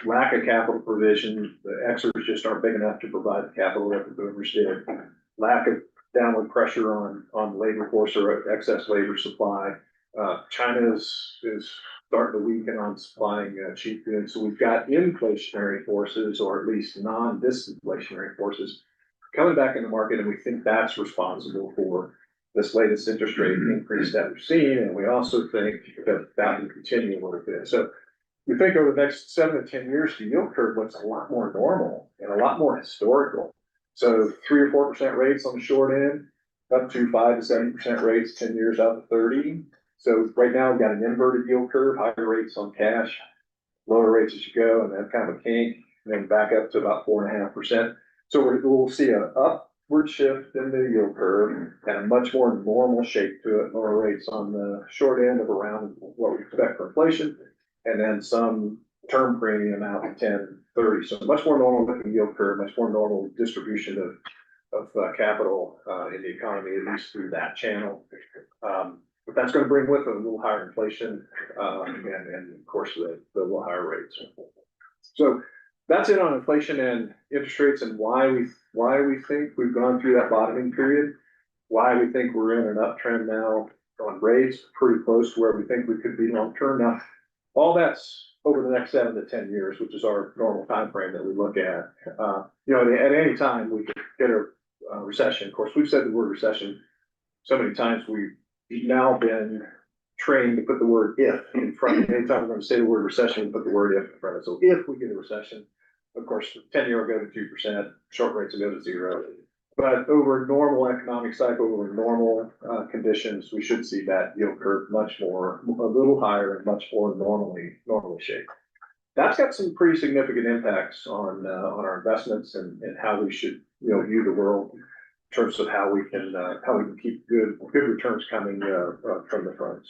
lack of capital provision. The Xers just aren't big enough to provide the capital that the boomers did. Lack of downward pressure on the labor force or excess labor supply. China is starting to weaken on supplying cheap goods. So we've got inflationary forces, or at least non-disinflationary forces, coming back in the market, and we think that's responsible for this latest interest rate increase that we've seen. And we also think that will continue a little bit. So we think over the next 7 to 10 years, the yield curve looks a lot more normal and a lot more historical. So 3 or 4% rates on the short end, up to 5 to 7% rates 10 years out to 30. So right now we've got an inverted yield curve, higher rates on cash, lower rates as you go, and then kind of a kink, and then back up to about 4.5%. So we'll see an upward shift in the yield curve and a much more normal shape to it, lower rates on the short end of around what we expect for inflation, and then some term premium out in 10, 30. So much more normal looking yield curve, much more normal distribution of capital in the economy, at least through that channel. But that's going to bring with it a little higher inflation and of course the little higher rates. So that's it on inflation and interest rates and why we think we've gone through that bottoming period, why we think we're in an uptrend now on rates, pretty close to where we think we could be long term. Now, all that's over the next 7 to 10 years, which is our normal time frame that we look at. At any time we could get a recession. Of course, we've said the word recession so many times. We've now been trained to put the word if in front. Anytime we're going to say the word recession, we put the word if in front of it. So if we get a recession, of course, 10-year will go to 2%, short rates will go to 0. But over a normal economic cycle, over normal conditions, we should see that yield curve a little higher and much more normally shaped. That's got some pretty significant impacts on our investments and how we should view the world in terms of how we can keep good returns coming from the funds.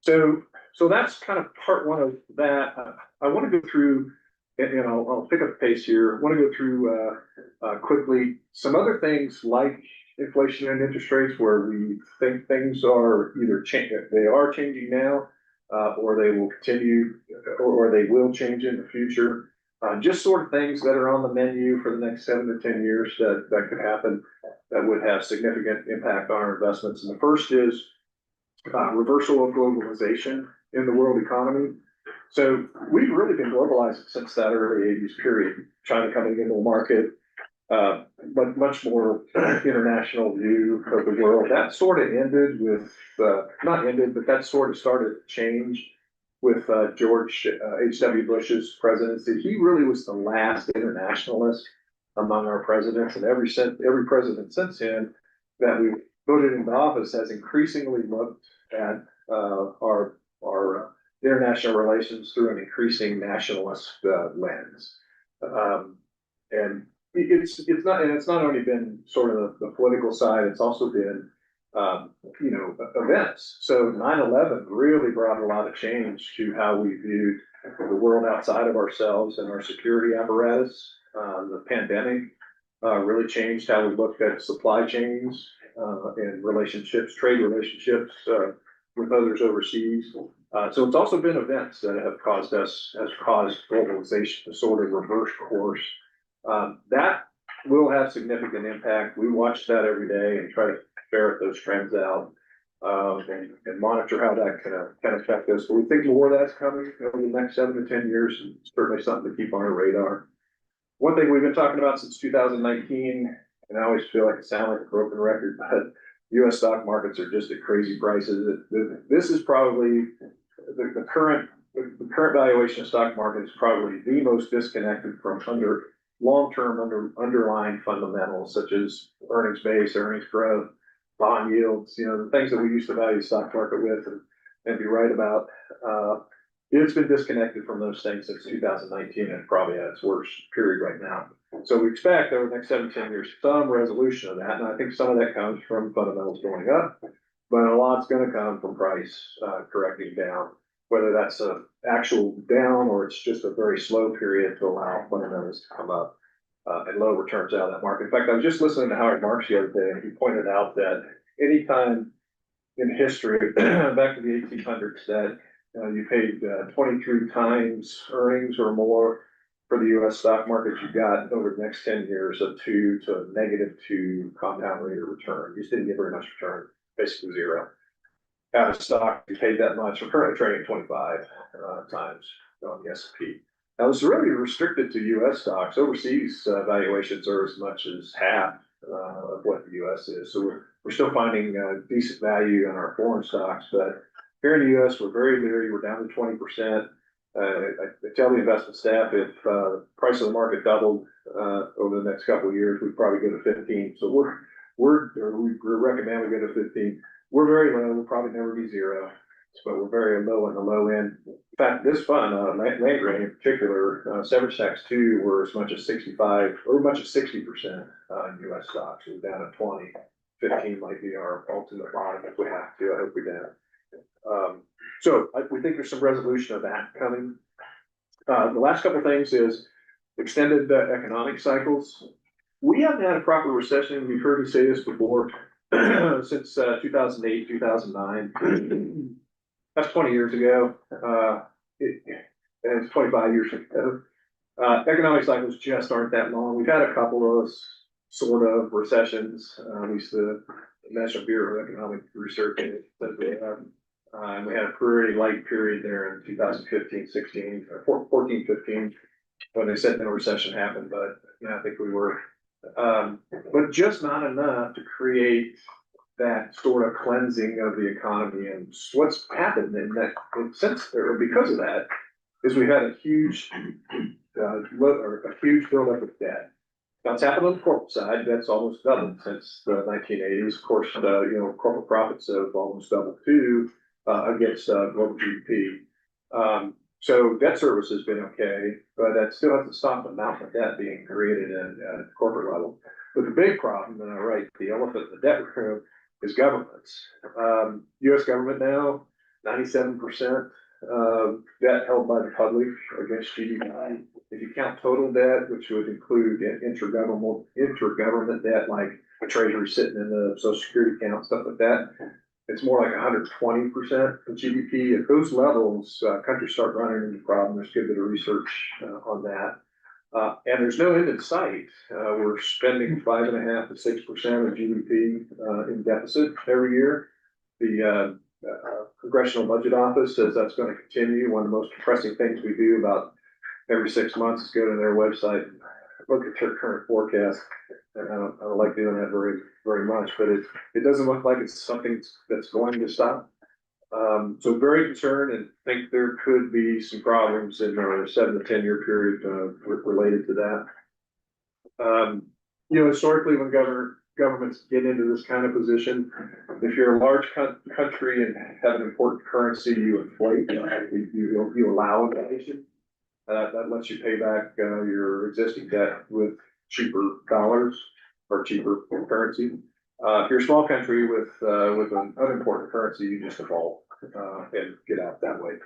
So that's kind of part one of that. I want to go through. And I'll pick up the pace here. I want to go through quickly some other things like inflation and interest rates where we think things are either changing now, or they will continue, or they will change in the future. Just sort of things that are on the menu for the next 7 to 10 years that could happen that would have significant impact on our investments. And the first is reversal of globalization in the world economy. So we've really been globalizing since that early eighties period, China coming into the market. But much more international view of the world. That sort of ended with, not ended, but that sort of started to change with George H.W. Bush's presidency. He really was the last internationalist among our presidents, and every president since him that we voted into office has increasingly looked at our international relations through an increasing nationalist lens. And it's not only been sort of the political side, it's also been events. So 9/11 really brought a lot of change to how we viewed the world outside of ourselves and our security apparatus. The pandemic really changed how we looked at supply chains and relationships, trade relationships with others overseas. So it's also been events that have caused globalization to sort of reverse course. That will have significant impact. We watch that every day and try to ferret those trends out and monitor how that can affect us. But we think more of that's coming over the next 7 to 10 years, and certainly something to keep on our radar. One thing we've been talking about since 2019, and I always feel like it sounds like a broken record, but US stock markets are just at crazy prices. This is probably the current valuation of stock market is probably the most disconnected from long-term underlying fundamentals such as earnings base, earnings growth, bond yields, the things that we used to value the stock market with and be right about. It's been disconnected from those things since 2019 and probably at its worst period right now. So we expect over the next 7 to 10 years some resolution of that, and I think some of that comes from fundamentals going up, but a lot's going to come from price correcting down, whether that's an actual down or it's just a very slow period to allow fundamentals to come up and low returns out of that market. In fact, I was just listening to Howard Marks the other day, and he pointed out that anytime in history, back to the 1800s, that you paid 23 times earnings or more for the US stock market, you got over the next 10 years a 2 to a -2 compound rate of return. You just didn't get very much return, basically zero. Out of stock, you paid that much. We're currently trading 25 times on the S&P. Now, this is really restricted to US stocks. Overseas valuations are as much as half of what the US is. So we're still finding decent value in our foreign stocks, but here in the US, we're very leery. We're down to 20%. I tell the investment staff if price of the market doubled over the next couple of years, we'd probably go to 15. So we recommend we go to 15. We're very low. We'll probably never be zero, but we're very low on the low end. In fact, this fund, land grant in particular, severance tax 2 were as much as 65 or as much as 60% in US stocks. We're down at 20. 15 might be our ultimate bottom if we have to. I hope we don't. So we think there's some resolution of that coming. The last couple of things is extended economic cycles. We haven't had a proper recession. We've heard me say this before since 2008, 2009. That's 20 years ago. It's 25 years ago. Economic cycles just aren't that long. We've had a couple of sort of recessions. At least the National Bureau of Economic Research says we have. And we had a pretty light period there in 2015, 16, or 14, 15, when they said no recession happened, but I think we were. But just not enough to create that sort of cleansing of the economy. And what's happened in that since or because of that is we've had a huge buildup of debt. Now it's happened on the corporate side. That's almost doubled since the 1980s. Of course, corporate profits have almost doubled too. Against global GDP. So debt service has been okay, but that still hasn't stopped the amount of debt being created at the corporate level. But the big problem, and I write the elephant in the debt room, is governments. US government now, 97% debt held by the public against GDP. If you count total debt, which would include intergovernment debt, like a treasury sitting in the Social Security account, stuff like that, it's more like 120% of GDP. At those levels, countries start running into problems. There's a good bit of research on that. And there's no end in sight. We're spending 5.5 to 6% of GDP in deficit every year. The Congressional Budget Office says that's gonna continue. One of the most pressing things we do about every 6 months is go to their website, and look at their current forecast. And I don't like doing that very much, but it doesn't look like it's something that's going to stop. So very concerned and think there could be some problems in our 7 to 10 year period, related to that. Historically, when governments get into this kind of position, if you're a large country and have an important currency, you inflate, you allow inflation. That lets you pay back, your existing debt with cheaper dollars or cheaper currency. If you're a small country with an unimportant currency, you just default, and get out that way.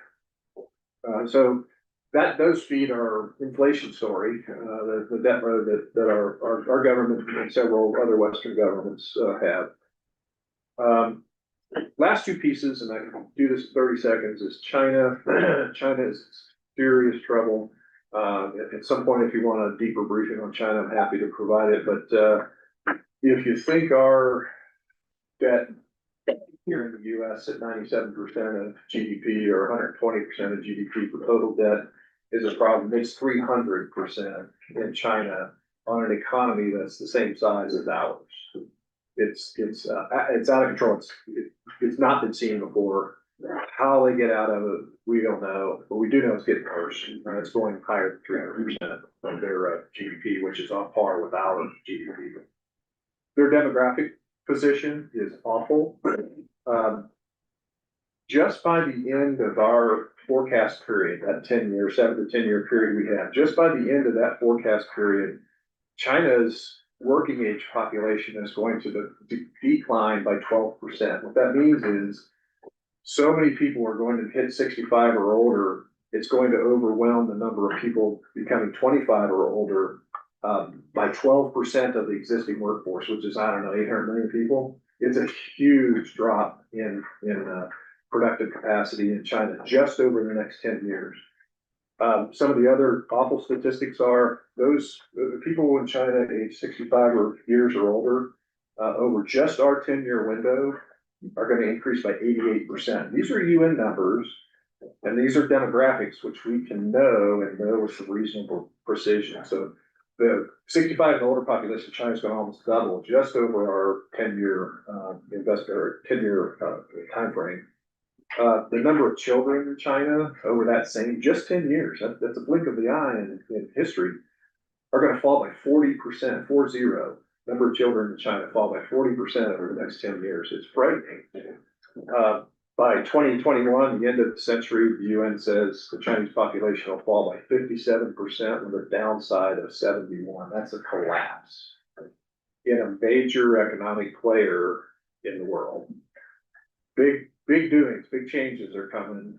So that does feed our inflation story, the debt load that our government and several other Western governments have. Last two pieces, and I can do this in 30 seconds, is China. China is serious trouble. At some point, if you want a deeper briefing on China, I'm happy to provide it. But if you think our debt here in the US at 97% of GDP or 120% of GDP for total debt is a problem, it's 300% in China on an economy that's the same size as ours. It's out of control. It's not been seen before. How they get out of it, we don't know, but we do know it's getting worse. It's going higher than 300% of their GDP, which is on par with our GDP. Their demographic position is awful. Just by the end of our forecast period, that 7 to 10 year period we have, just by the end of that forecast period, China's working age population is going to decline by 12%. What that means is so many people are going to hit 65 or older, it's going to overwhelm the number of people becoming 25 or older by 12% of the existing workforce, which is, 800 million people. It's a huge drop in productive capacity in China just over the next 10 years. Some of the other awful statistics are those people in China age 65 years or older, over just our 10-year window, are going to increase by 88%. These are UN numbers, and these are demographics, which we can know with some reasonable precision. So the 65 and older population of China is going to almost double just over our 10-year time frame. The number of children in China over that same just 10 years, that's a blink of the eye in history, are going to fall by 40%, 40. Number of children in China fall by 40% over the next 10 years. It's frightening. By 2021, the end of the century, the UN says the Chinese population will fall by 57% with a downside of 71. That's a collapse in a major economic player in the world. Big doings, big changes are coming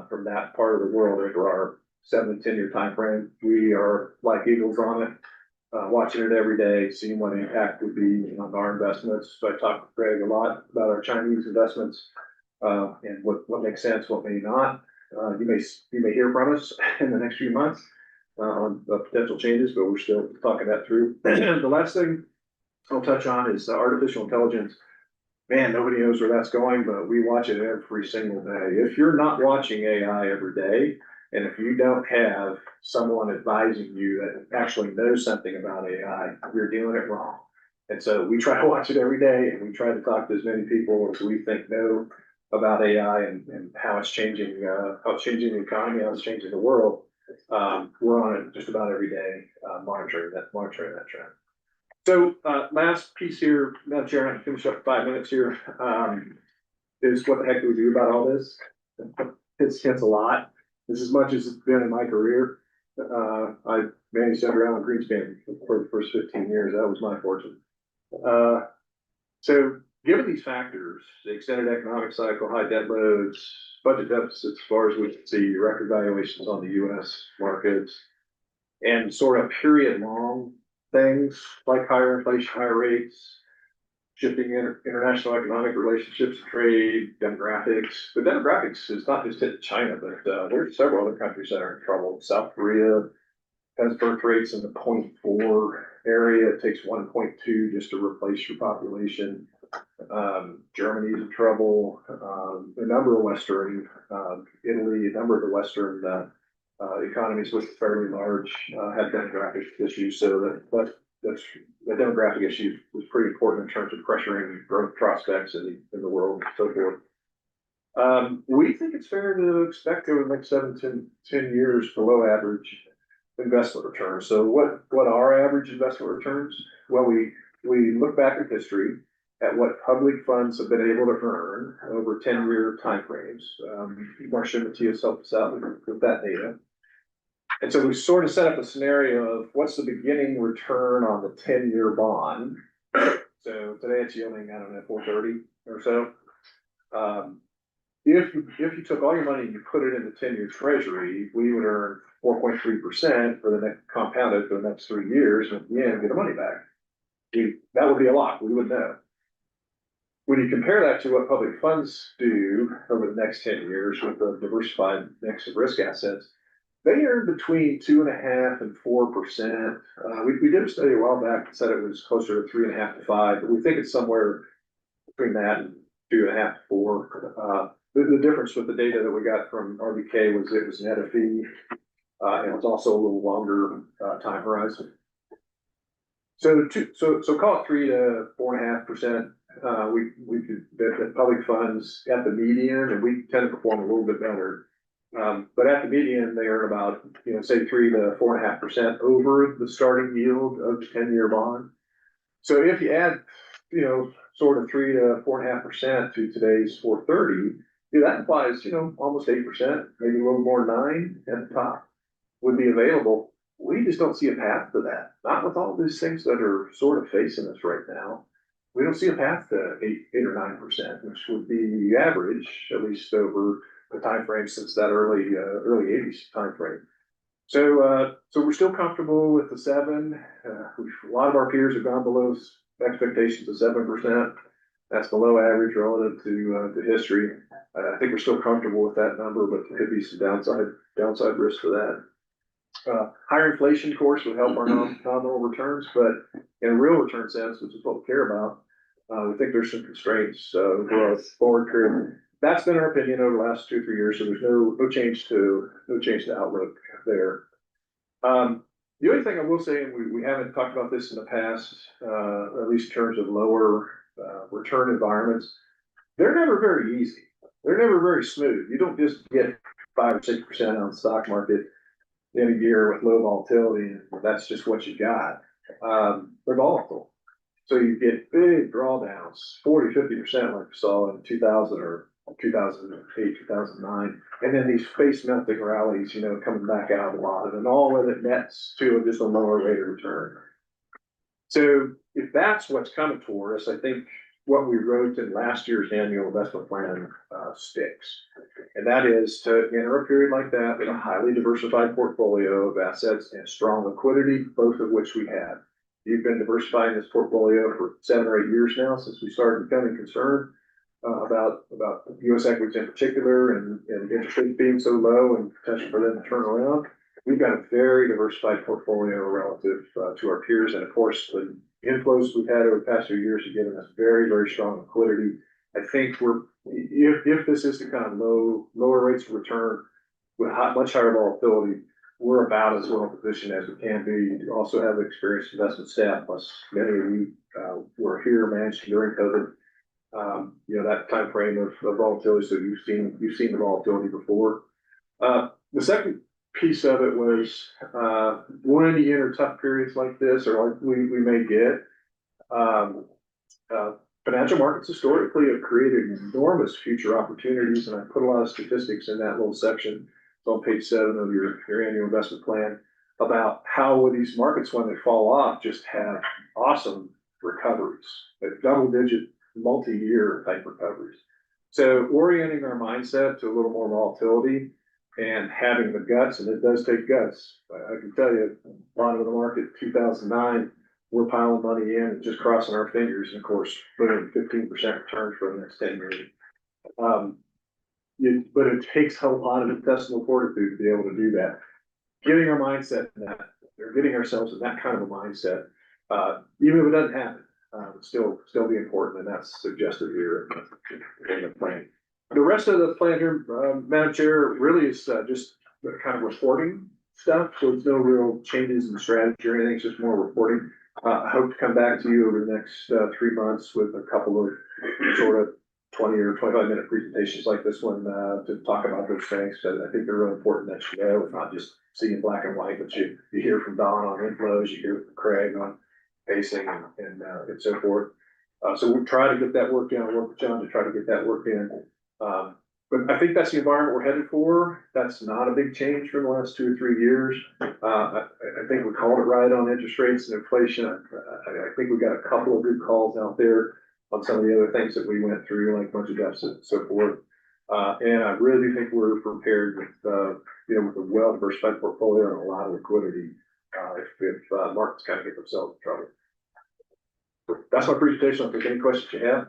from that part of the world into our 7 to 10 year time frame. We are like eagles on it, watching it every day, seeing what impact would be on our investments. So I talked with Greg a lot about our Chinese investments and what makes sense, what may not. You may hear from us in the next few months on potential changes, but we're still talking that through. The last thing I'll touch on is artificial intelligence. Man, nobody knows where that's going, but we watch it every single day. If you're not watching AI every day, and if you don't have someone advising you that actually knows something about AI, you're doing it wrong. And so we try to watch it every day, and we try to talk to as many people as we think know about AI and how it's changing the economy, how it's changing the world. We're on it just about every day, monitoring that trend. So last piece here, Madam Chair, I can finish up in 5 minutes here, is what the heck do we do about all this? It's a lot. This is as much as it's been in my career. I managed underground Greenspan for the first 15 years. That was my fortune. So given these factors, the extended economic cycle, high debt loads, budget deficits as far as we can see, record valuations on the US markets, and sort of period long things like higher inflation, higher rates, shifting international economic relationships, trade, demographics. The demographics is not just hit China, but there's several other countries that are in trouble. South Korea has birth rates in the 0.4 area. It takes 1.2 just to replace your population. Germany's in trouble, a number of Western, Italy, a number of the Western, economies with fairly large, have demographic issues, so that's, the demographic issue was pretty important in terms of pressuring growth prospects in the world and so forth. We think it's fair to expect over the next 7 to 10 years below average investment returns. So what are average investment returns? Well, we look back in history at what public funds have been able to earn over 10-year timeframes. Marcia and Matthias helped us out with that data. And so we sort of set up a scenario of what's the beginning return on the 10-year bond. So today it's yielding, I don't know, 4.30 or so. If you took all your money and you put it in the 10-year treasury, we would earn 4.3% for the next compounded for the next 3 years, and at the end, get the money back. That would be a lot, we would know. When you compare that to what public funds do over the next 10 years with a diversified mix of risk assets, they earn between 2.5% and 4%. We did a study a while back that said it was closer to 3.5 to 5, but we think it's somewhere between that and 2.5 to 4. The difference with the data that we got from RBK was it was net of fee, and it's also a little longer time horizon. So call it 3 to 4.5%. We could the public funds at the median, and we tend to perform a little bit better. But at the median, they earn about, say 3 to 4.5% over the starting yield of the 10-year bond. So if you add, sort of 3 to 4.5% to today's 4.30, that implies, almost 8%, maybe a little more 9 at the top would be available. We just don't see a path to that. Not with all these things that are sort of facing us right now. We don't see a path to 8 or 9%, which would be the average, at least over the time frame since that early 80s time frame. So we're still comfortable with the 7. A lot of our peers have gone below expectations of 7%. That's below average relative to history. I think we're still comfortable with that number, but there could be some downside risk for that. Higher inflation, of course, would help our nominal returns, but in a real return sense, which is what we care about, we think there's some constraints for a forward period. That's been our opinion over the last 2 or 3 years, so there's no change to outlook there. The only thing I will say, and we haven't talked about this in the past, at least in terms of lower return environments, they're never very easy. They're never very smooth. You don't just get 5 or 6% on the stock market in a year with low volatility, and that's just what you got. They're volatile. So you get big drawdowns, 40-50% like we saw in 2000 or 2008, 2009, and then these face melting rallies, coming back out a lot, and all of it nets to just a lower rate of return. So if that's what's coming toward us, I think what we wrote in last year's annual investment plan sticks. And that is to enter a period like that with a highly diversified portfolio of assets and strong liquidity, both of which we have. You've been diversifying this portfolio for 7 or 8 years now since we started becoming concerned about U.S. equities in particular and interest rates being so low and potential for them to turn around. We've got a very diversified portfolio relative to our peers. And of course, the inflows we've had over the past few years have given us very, very strong liquidity. I think if this is the kind of lower rates of return with much higher volatility, we're about as well positioned as we can be. You also have experienced investment staff, plus many of you were here managing during COVID. That time frame of volatility. So you've seen the volatility before. The second piece of it was when you enter tough periods like this, or like we may get, financial markets historically have created enormous future opportunities, and I put a lot of statistics in that little section. It's on page 7 of your annual investment plan about how these markets, when they fall off, just have awesome recoveries, like double-digit, multi-year type recoveries. So orienting our mindset to a little more volatility and having the guts, and it does take guts. I can tell you, bottom of the market, 2009, we're piling money in and just crossing our fingers, and of course, putting 15% return for the next 10 years. But it takes a lot of intestinal fortitude to be able to do that. Getting our mindset in that, or getting ourselves in that kind of a mindset, even if it doesn't happen, still be important, and that's suggested here in the plan. The rest of the plan here, Madam Chair, really is just the kind of reporting stuff, so it's no real changes in strategy or anything, it's just more reporting. I hope to come back to you over the next 3 months with a couple of sort of 20 or 25-minute presentations like this one to talk about those things. So I think they're really important that you know, it's not just seeing black and white, but you hear from Don on inflows, you hear from Craig on pacing and so forth. So we'll try to get that work in, work with John to try to get that work in. But I think that's the environment we're headed for. That's not a big change from the last 2 or 3 years. I think we called it right on interest rates and inflation. I think we got a couple of good calls out there on some of the other things that we went through, like budget deficit and so forth. And I really do think we're prepared with, with a well-diversified portfolio and a lot of liquidity, if markets kind of get themselves in trouble. That's my presentation. If there's any questions you have.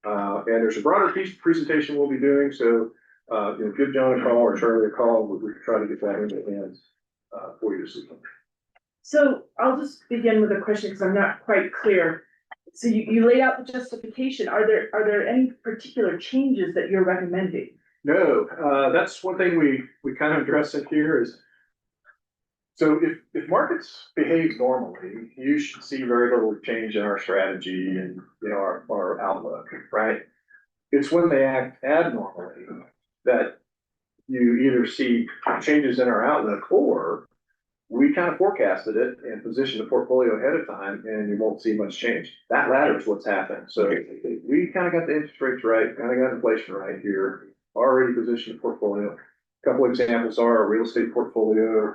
And there's a broader presentation we'll be doing, so, give John a call or Charlie a call, we can try to get that into hands, for you this evening. So I'll just begin with a question because I'm not quite clear. So you laid out the justification. Are there any particular changes that you're recommending? No, that's one thing we kind of address in here is, so if markets behave normally, you should see very little change in our strategy and, our outlook, right? It's when they act abnormally that you either see changes in our outlook, or we kind of forecasted it and positioned the portfolio ahead of time and you won't see much change. That latter is what's happened. So we kind of got the interest rates right, kind of got inflation right here, already positioned the portfolio. A couple examples are our real estate portfolio,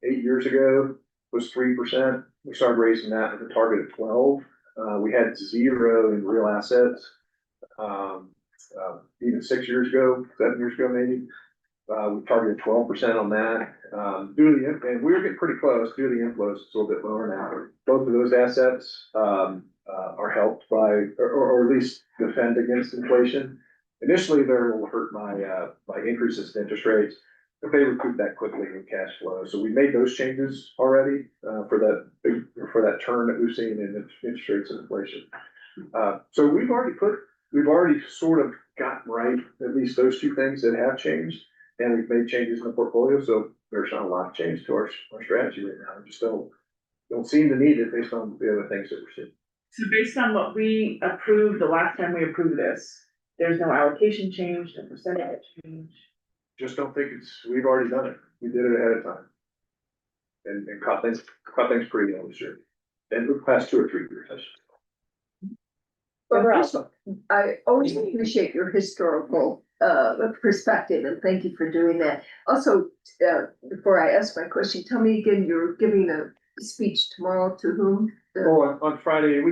8 years ago was 3%. We started raising that with a target of 12. We had 0 in real assets. Even 6 years ago, 7 years ago, maybe. We targeted 12% on that. And we were getting pretty close. Due to the inflows, it's a little bit lower now. Both of those assets are helped by, or at least defend against inflation. Initially, they're a little hurt by increases in interest rates, but they recoup that quickly in cash flow. So we made those changes already for that turn that we've seen in interest rates and inflation. So we've already sort of gotten right at least those 2 things that have changed. And we've made changes in the portfolio, so there's not a lot of change to our strategy right now. We just don't seem to need it based on the other things that we're seeing. So based on what we approved the last time we approved this, there's no allocation change, no percentage change. Just don't think we've already done it. We did it ahead of time. And caught things pretty well this year. And the past 2 or 3 years, I should say. Well, I always appreciate your historical perspective, and thank you for doing that. Also, before I ask my question, tell me again, you're giving a speech tomorrow to whom? Well, on Friday,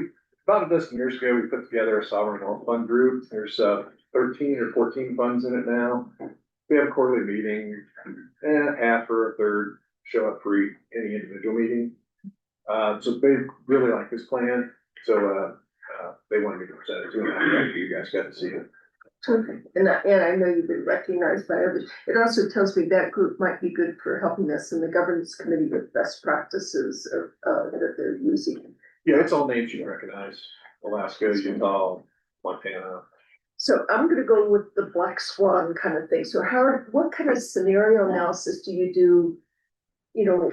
about a dozen years ago, we put together a sovereign wealth fund group. There's 13 or 14 funds in it now. We have a quarterly meeting, and half or a third show up for any individual meeting. So they really like this plan. So they wanted me to present it to them after you guys got to see it. Okay, and I know you've been recognized by others. It also tells me that group might be good for helping us in the governance committee with best practices that they're using. Yeah, it's all names you recognize: Alaska, Utah, Montana. So I'm gonna go with the black swan kind of thing. So what kind of scenario analysis do you do,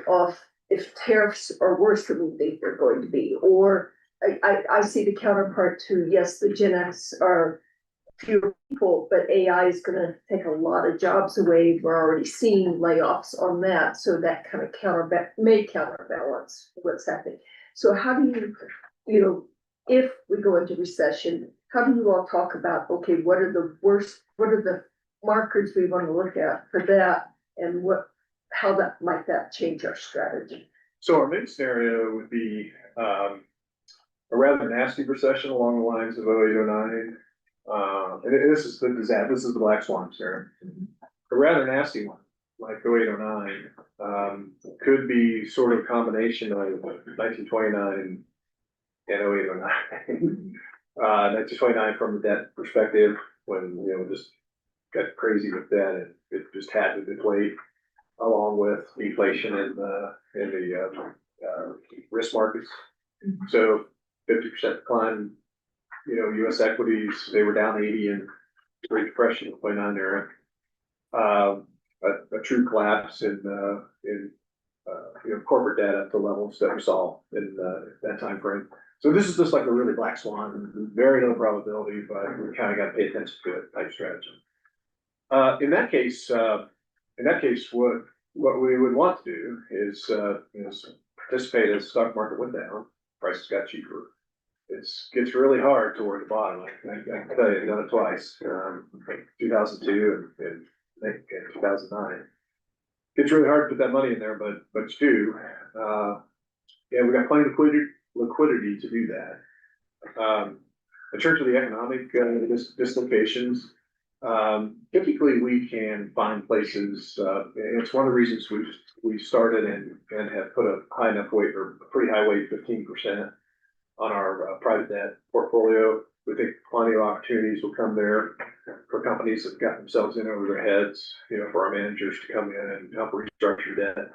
of if tariffs are worse than we think they're going to be? Or I see the counterpart to, yes, the Gen X are fewer people, but AI is gonna take a lot of jobs away. We're already seeing layoffs on that, so that kind of may counterbalance what's happening. So how do you, if we go into recession, how do you all talk about, okay, what are the markers we want to look at for that, and how might that change our strategy? So our main scenario would be a rather nasty recession along the lines of 0809. And this is the black swan scenario. A rather nasty one, like 0809, could be sort of a combination of 1929 and 0809. 1929 from the debt perspective, when just got crazy with debt and it just had to deflate, along with deflation in the risk markets. So 50% decline, US equities, they were down 80 in the Great Depression, 29 era. A true collapse in corporate debt at the levels that we saw in that time frame. So this is just like a really black swan, very low probability, but we kind of got to pay attention to it type strategy. In that case, what we would want to do is participate as the stock market went down, prices got cheaper. Gets really hard toward the bottom. I can tell you, I've done it twice, 2002 and I think in 2009. It's really hard to put that money in there, but you do. Yeah, we got plenty of liquidity to do that. In terms of the economic dislocations, typically we can find places. And it's one of the reasons we started and have put a high enough weight, or a pretty high weight, 15% on our private debt portfolio. We think plenty of opportunities will come there for companies that got themselves in over their heads, for our managers to come in and help restructure debt.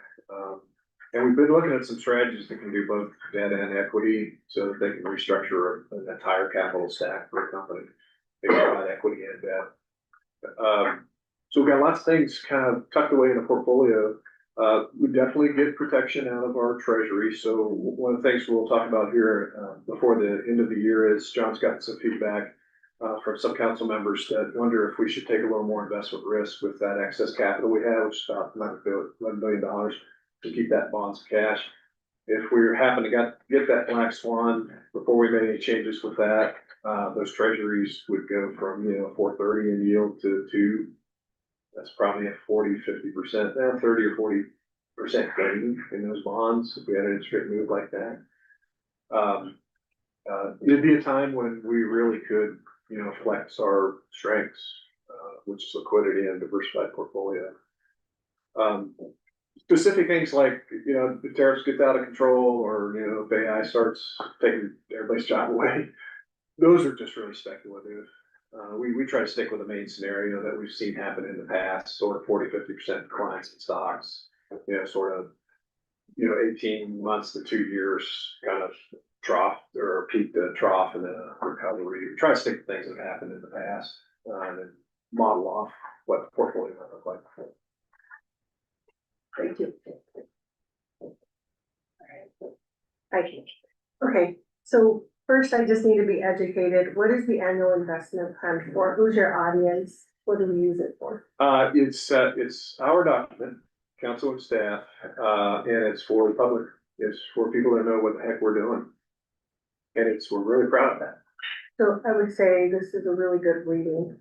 And we've been looking at some strategies that can do both debt and equity so that they can restructure an entire capital stack for a company. They can provide equity and debt. So we've got lots of things kind of tucked away in the portfolio. We definitely get protection out of our treasury. So one of the things we'll talk about here before the end of the year is John's gotten some feedback from some council members that wonder if we should take a little more investment risk with that excess capital we have, which is about $11 billion, to keep that bonds and cash. If we happen to get that black swan before we made any changes with that, those treasuries would go from 4.30 in yield to 2. That's probably a 40-50%, 30 or 40% gain in those bonds if we had an interest rate move like that. It'd be a time when we really could, flex our strengths, which is liquidity and diversified portfolio. Specific things like, the tariffs get out of control, or if AI starts taking everybody's job away, those are just really speculative. We try to stick with the main scenario that we've seen happen in the past, sort of 40-50% declines in stocks, sort of, 18 months to 2 years kind of trough or peak to trough and then a recovery. We try to stick to things that have happened in the past and then model off what the portfolio might look like. Thank you. Okay, so first I just need to be educated. What is the annual investment plan for? Who's your audience? What do we use it for? It's our document, council and staff, and it's for the public. It's for people that know what the heck we're doing. And we're really proud of that. So I would say this is a really good reading.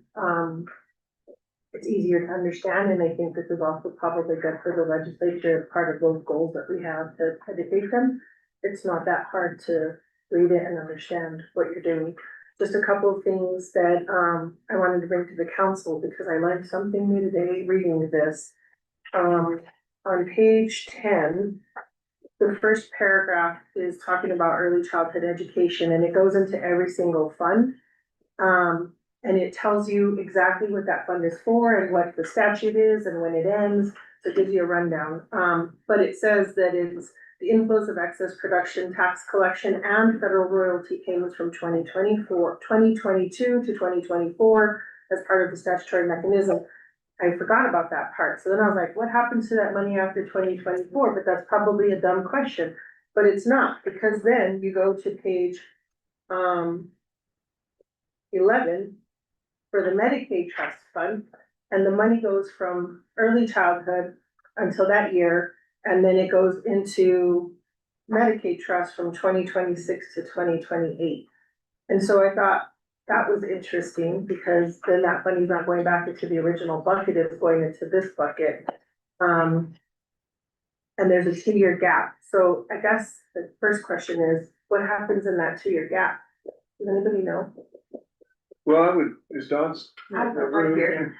It's easier to understand, and I think this is also probably good for the legislature, part of those goals that we have to educate them. It's not that hard to read it and understand what you're doing. Just a couple of things that I wanted to bring to the council because I learned something new today reading this. On page 10, the first paragraph is talking about early childhood education, and it goes into every single fund. And it tells you exactly what that fund is for and what the statute is and when it ends. So it gives you a rundown. But it says that it's the inflows of excess production, tax collection, and federal royalty payments from 2022 to 2024 as part of the statutory mechanism. I forgot about that part. So then I was like, what happens to that money after 2024? But that's probably a dumb question, but it's not, because then you go to page 11 for the Medicaid trust fund, and the money goes from early childhood until that year, and then it goes into Medicaid trust from 2026 to 2028. And so I thought that was interesting because then that money's not going back into the original bucket, it's going into this bucket. And there's a 2-year gap. So I guess the first question is, what happens in that 2-year gap? Does anybody know? Well, is Dawn's Right here.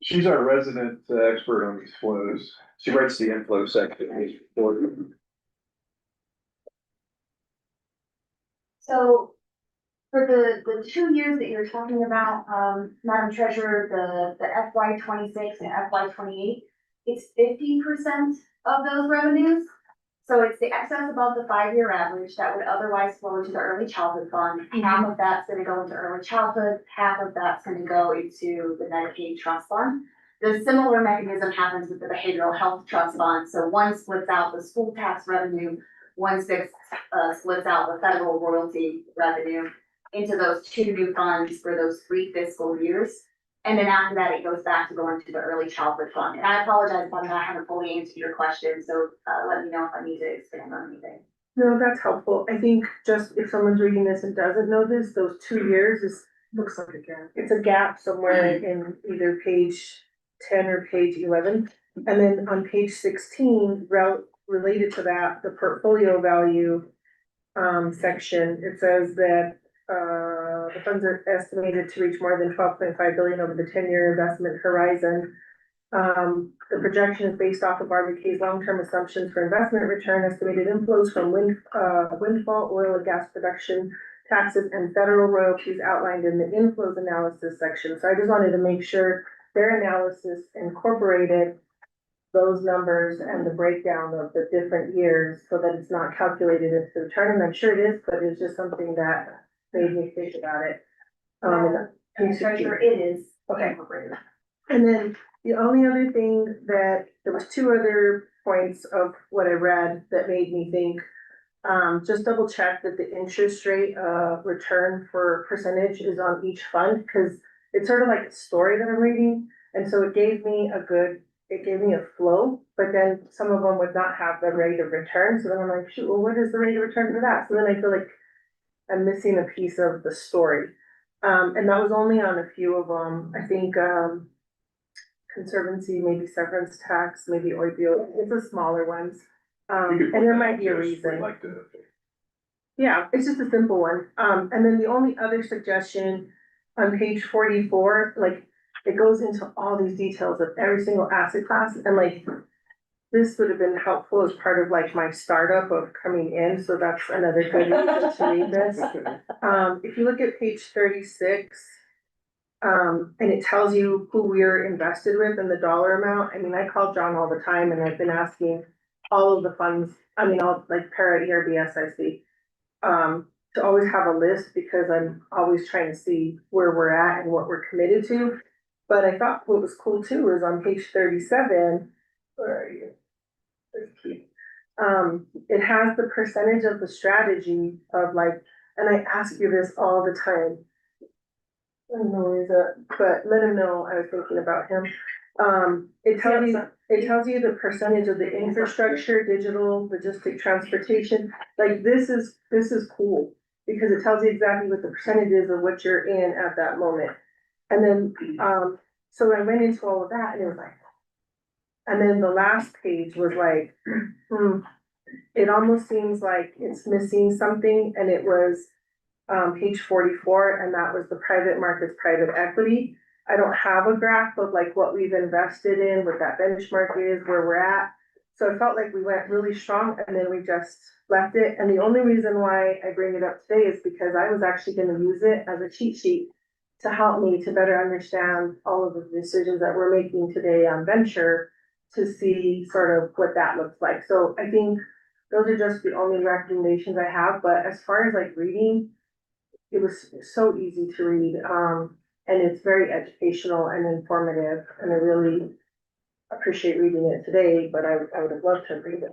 She's our resident expert on these flows. She writes the inflow section of these reports. So for the 2 years that you're talking about, Madam Treasurer, the FY 26 and FY 28, it's 50% of those revenues. So it's the excess above the 5-year average that would otherwise flow into the early childhood fund. Half of that's gonna go into early childhood, half of that's gonna go into the Medicaid trust fund. The similar mechanism happens with the behavioral health trust fund. So one splits out the school tax revenue, one splits out the federal royalty revenue into those 2 new funds for those 3 fiscal years. And then after that, it goes back to going to the early childhood fund. And I apologize if I haven't fully answered your question, so let me know if I need to expand on anything. No, that's helpful. I think just if someone's reading this and doesn't know this, those 2 years looks like a gap. It's a gap somewhere in either page 10 or page 11. And then on page 16, related to that, the portfolio value section, it says that the funds are estimated to reach more than 12.5 billion over the 10-year investment horizon. The projection is based off of RBK's long-term assumptions for investment return, estimated inflows from windfall oil and gas production taxes and federal royalties outlined in the inflows analysis section. So I just wanted to make sure their analysis incorporated those numbers and the breakdown of the different years so that it's not calculated into the chart. And I'm sure it is, but it's just something that made me think about it. Treasurer, it is. Okay. And then the only other thing that, there was 2 other points of what I read that made me think, just double check that the interest rate, return for percentage is on each fund, because it's sort of like a story that I'm reading. And so it gave me a flow, but then some of them would not have the rate of return. So then I'm like, shoot, well, what is the rate of return for that? So then I feel like I'm missing a piece of the story. And that was only on a few of them. I think, conservancy, maybe severance tax, maybe opioid, it's the smaller ones. And there might be a reason. Yeah, it's just a simple one. And then the only other suggestion on page 44, like, it goes into all these details of every single asset class, and like, this would have been helpful as part of like my startup of coming in, so that's another good reason to read this. If you look at page 36, and it tells you who we're invested with and the dollar amount. I mean, I call John all the time and I've been asking all of the funds, all like para, ERB, SIC, to always have a list, because I'm always trying to see where we're at and what we're committed to. But I thought what was cool too is on page 37, where are you? It has the percentage of the strategy of like, and I ask you this all the time. I don't know where he's at, but let him know I was thinking about him. It tells you the percentage of the infrastructure, digital, logistic, transportation. Like, this is cool, because it tells you exactly what the percentage is of what you're in at that moment. And then, so I went into all of that and it was like, and then the last page was like, it almost seems like it's missing something, and it was page 44, and that was the private markets, private equity. I don't have a graph of like what we've invested in, what that benchmark is, where we're at. So I felt like we went really strong and then we just left it. And the only reason why I bring it up today is because I was actually gonna use it as a cheat sheet to help me to better understand all of the decisions that we're making today on venture, to see sort of what that looks like. So I think those are just the only recommendations I have, but as far as like reading, it was so easy to read, and it's very educational and informative, and I really appreciate reading it today, but I would have loved to read it.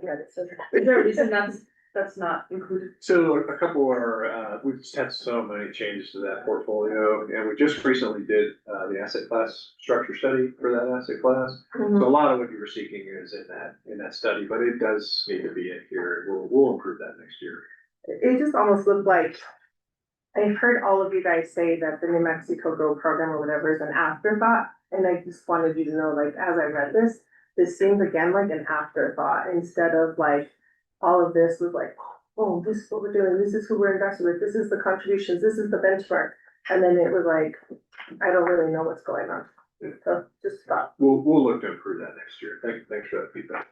Is there a reason that's not included? So a couple are, we've just had so many changes to that portfolio, and we just recently did the asset class structure study for that asset class. So a lot of what you were seeking is in that study, but it does need to be in here. We'll improve that next year. It just almost looked like, I've heard all of you guys say that the New Mexico Go program or whatever is an afterthought, and I just wanted you to know, like, as I read this seems again like an afterthought, instead of like, all of this was like, oh, this is what we're doing, this is who we're invested with, this is the contributions, this is the benchmark, and then it was like, I don't really know what's going on. So just stop. We'll look to improve that next year. Thanks for that feedback.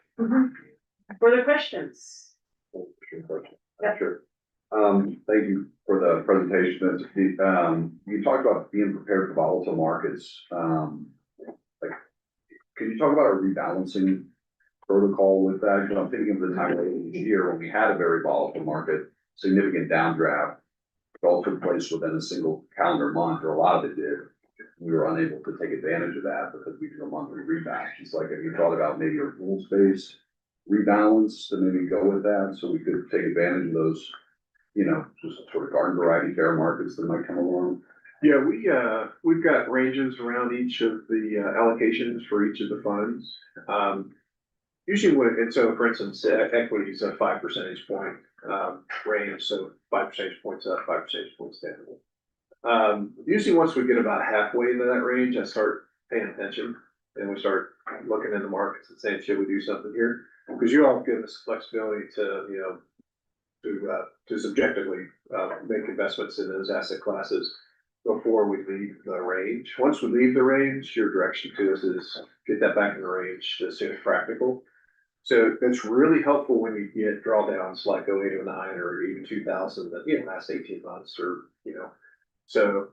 Further questions? Yeah, sure. Thank you for the presentation. You talked about being prepared for volatile markets. Like, can you talk about a rebalancing protocol with that, because I'm thinking of the time earlier this year when we had a very volatile market, significant downdraft. It all took place within a single calendar month, or a lot of it did. We were unable to take advantage of that because we do a monthly rebalance. It's like, have you thought about maybe a rules-based rebalance to maybe go with that, so we could take advantage of those, you know, just sort of garden variety fair markets that might come along? Yeah, we've got ranges around each of the allocations for each of the funds. Usually and so for instance, equity is a 5 percentage point range, so 5 percentage points up, 5 percentage points down. Usually once we get about halfway into that range, I start paying attention and we start looking in the markets and saying, should we do something here? Because you all give us flexibility to, you know, to subjectively make investments in those asset classes before we leave the range. Once we leave the range, your direction to us is get that back in the range as soon as practical. So that's really helpful when you get drawdowns like 08, 09, or even 2000, that, you know, last 18 months, or, you know. So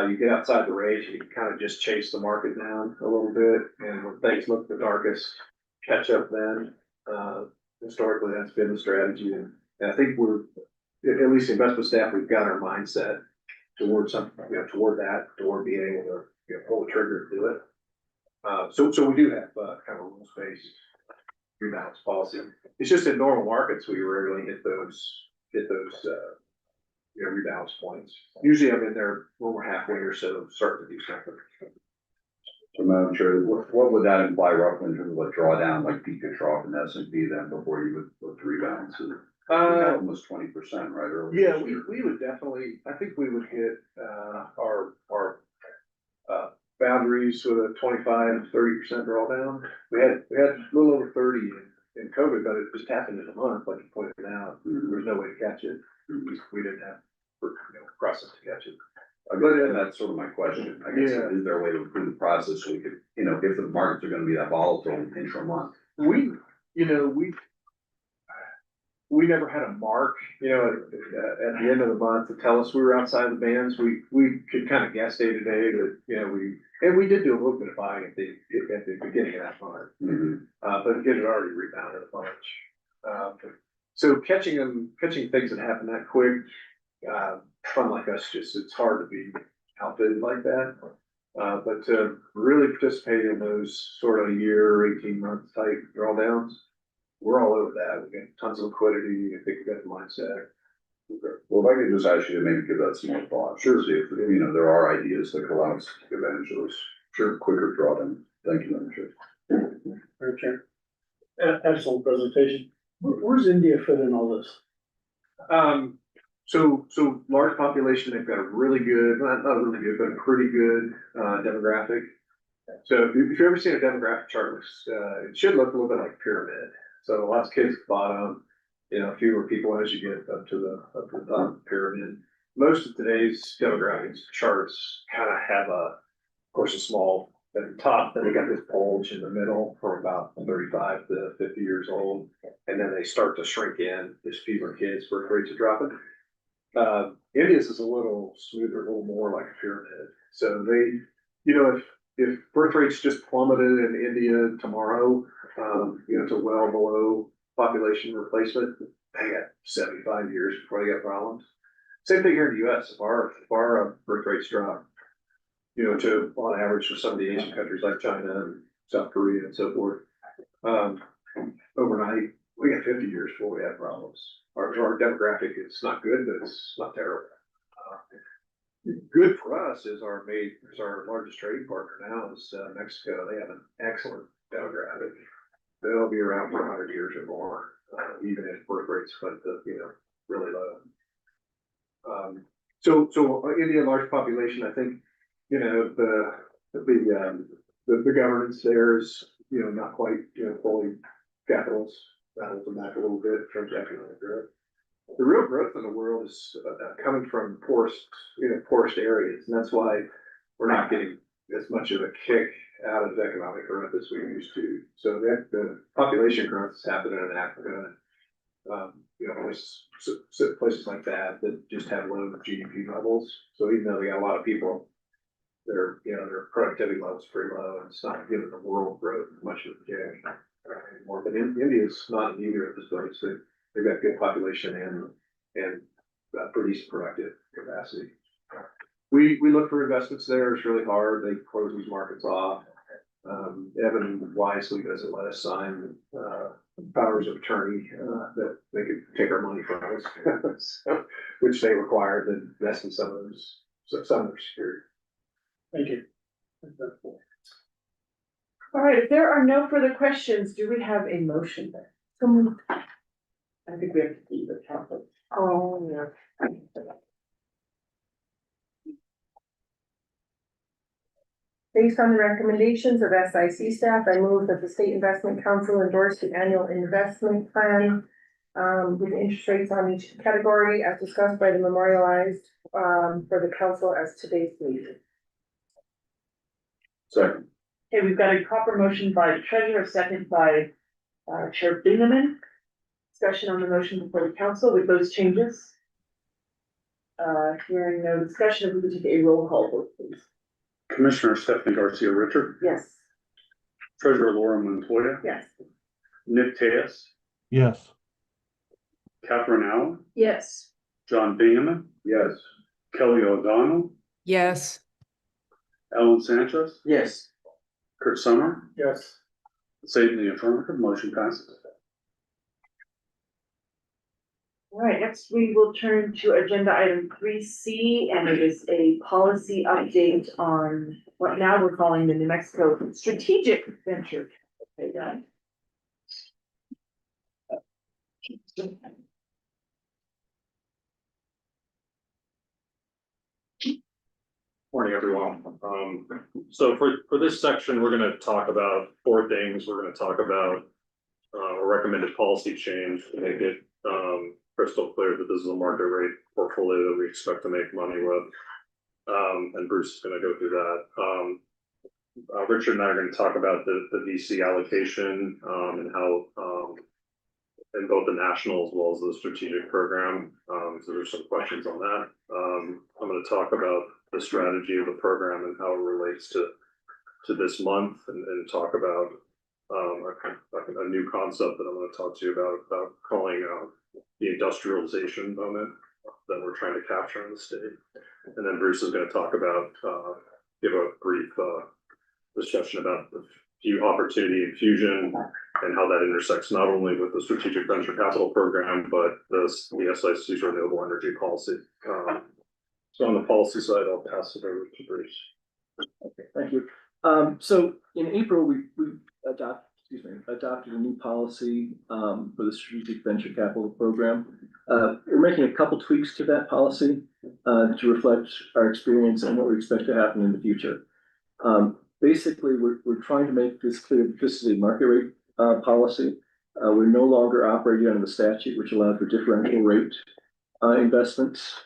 you get outside the range and you can kind of just chase the market down a little bit. And when things look the darkest, catch up then. Historically, that's been the strategy. And I think we're, at least the investment staff, we've got our mindset towards something, you know, toward being able to, you know, pull the trigger and do it. So we do have kind of a rules-based rebalance policy. It's just in normal markets, we rarely hit those, you know, rebalance points. Usually I'm in there when we're halfway or so, starting to do something. So Madam Chair, what would that imply roughly in terms of a drawdown, like peak to trough in S&P then, before you would look to rebalance it? Almost 20%, right? Earlier Yeah, this year. we would definitely, I think we would hit our boundaries with a 25-30% drawdown. We had a little over 30 in COVID, but it just happened in a month, like you pointed out. There's no way to catch it. We didn't have, you know, process to catch it. And that's sort of my question. I guess, Yeah. is there a way to improve the process so we could, you know, if the markets are gonna be that volatile intra-month? We never had a mark, you know, at the end of the month to tell us we were outside the bands. We could kind of guess day to day that, you know, we did do a little bit of buying at the beginning of that month. But it had already rebounded a bunch. So catching things that happen that quick, fund like us, it's hard to be outfitted like that. But to really participate in those sort of year, 18-month type drawdowns, we're all over that. We got tons of liquidity. I think we got the mindset. Okay. Well, if I could just ask you to maybe give that some more thought. Sure. See if, you know, there are ideas that allow us to take advantage of those. Sure. Quicker drawdown. Thank you, Madam Chair. Madam Chair. Excellent presentation. Where's India fit in all this? So large population, they've got a really good, not really good, but a pretty good demographic. So if you've ever seen a demographic chart, it should look a little bit like a pyramid. So lots of kids at the bottom, you know, fewer people as you get up to the top of the pyramid. Most of today's demographics charts kind of have of course, a small at the top, then we got this bulge in the middle for about 35 to 50 years old. And then they start to shrink in, there's fewer kids, birth rates are dropping. India's is a little smoother, a little more like a pyramid. So they, you know, if birth rates just plummeted in India tomorrow, you know, to well below population replacement, they got 75 years before they got problems. Same thing here in the US, if our birth rates drop, you know, to on average for some of the Asian countries like China and South Korea and so forth, overnight, we got 50 years before we have problems. Our demographic is not good, but it's not terrible. Good for us is our largest trading partner now is Mexico. They have an excellent demographic. They'll be around for 100 years or more, even if birth rates went to, you know, really low. So India, large population, I think, you know, the governance there is, you know, not quite, you know, fully capitalist. That'll come back a little bit in terms of economic growth. The real growth in the world is coming from poorest areas, and that's why we're not getting as much of a kick out of economic growth as we used to. So the population growth is happening in Africa, you know, places like that just have low GDP levels. So even though they got a lot of people, their productivity levels pretty low, and it's not giving the world growth much of a kick. more, but India's not either of those places. They've got good population and pretty productive capacity. We look for investments there. It's really hard. They close these markets off. Evan wisely doesn't let us sign powers of attorney that they could take our money from us, so, which they require to invest in some of their security. Thank you. All right, if there are no further questions, do we have a motion there? I think we have to keep the topic. Oh, yeah. Based on the recommendations of SIC staff, I move that the State Investment Council endorse the annual investment plan with interest rates on each category as discussed by the memorialized for the council as today's meeting. Second. Okay, we've got a proper motion by the treasurer, second by Chair Bingaman. Discussion on the motion before the council with those changes. Hearing no discussion, if we could take a roll call vote, please. Commissioner Stephanie Garcia Richard, Yes. Treasurer Laura Montoya, Yes. Nick Tejas, yes, Catherine Allen, Yes. John Bingaman, Yes. Kelly O'Donnell, Yes. Ellen Sanchez, Yes. Kurt Summer, Yes. save in the affirmative, motion passes. All right, next we will turn to agenda item 3C, and it is a policy update on what now we're calling the New Mexico Strategic Venture. Okay, done. Morning, everyone. So for this section, we're gonna talk about four things. We're gonna talk about a recommended policy change to make it crystal clear that this is a market rate portfolio that we expect to make money with. And Bruce is gonna go through that. Richard and I are gonna talk about the VC allocation and how in both the national as well as the strategic program. So there's some questions on that. I'm gonna talk about the strategy of the program and how it relates to this month and talk about a new concept that I'm gonna talk to you about calling the industrialization moment that we're trying to capture in the state. And then Bruce is gonna talk about, give a brief discussion about the few opportunity infusion and how that intersects not only with the strategic venture capital program, but the SIC's renewable energy policy. So on the policy side, I'll pass it over to Bruce. Okay, thank you. So in April, we adopted a new policy for the Strategic Venture Capital Program. We're making a couple tweaks to that policy to reflect our experience and what we expect to happen in the future. Basically, we're trying to make this clear that this is a market rate policy. We're no longer operating under the statute, which allowed for differential rate investments.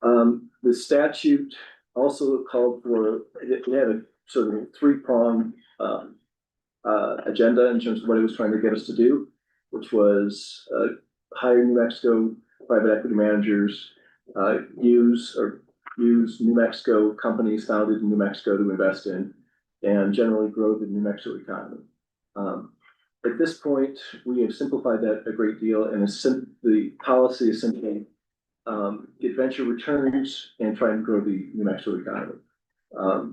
The statute also called for, it had a sort of three-pronged agenda in terms of what it was trying to get us to do, which was hire New Mexico private equity managers, use New Mexico companies founded in New Mexico to invest in, and generally grow the New Mexico economy. At this point, we have simplified that a great deal, and the policy is simply get venture returns and try and grow the New Mexico economy.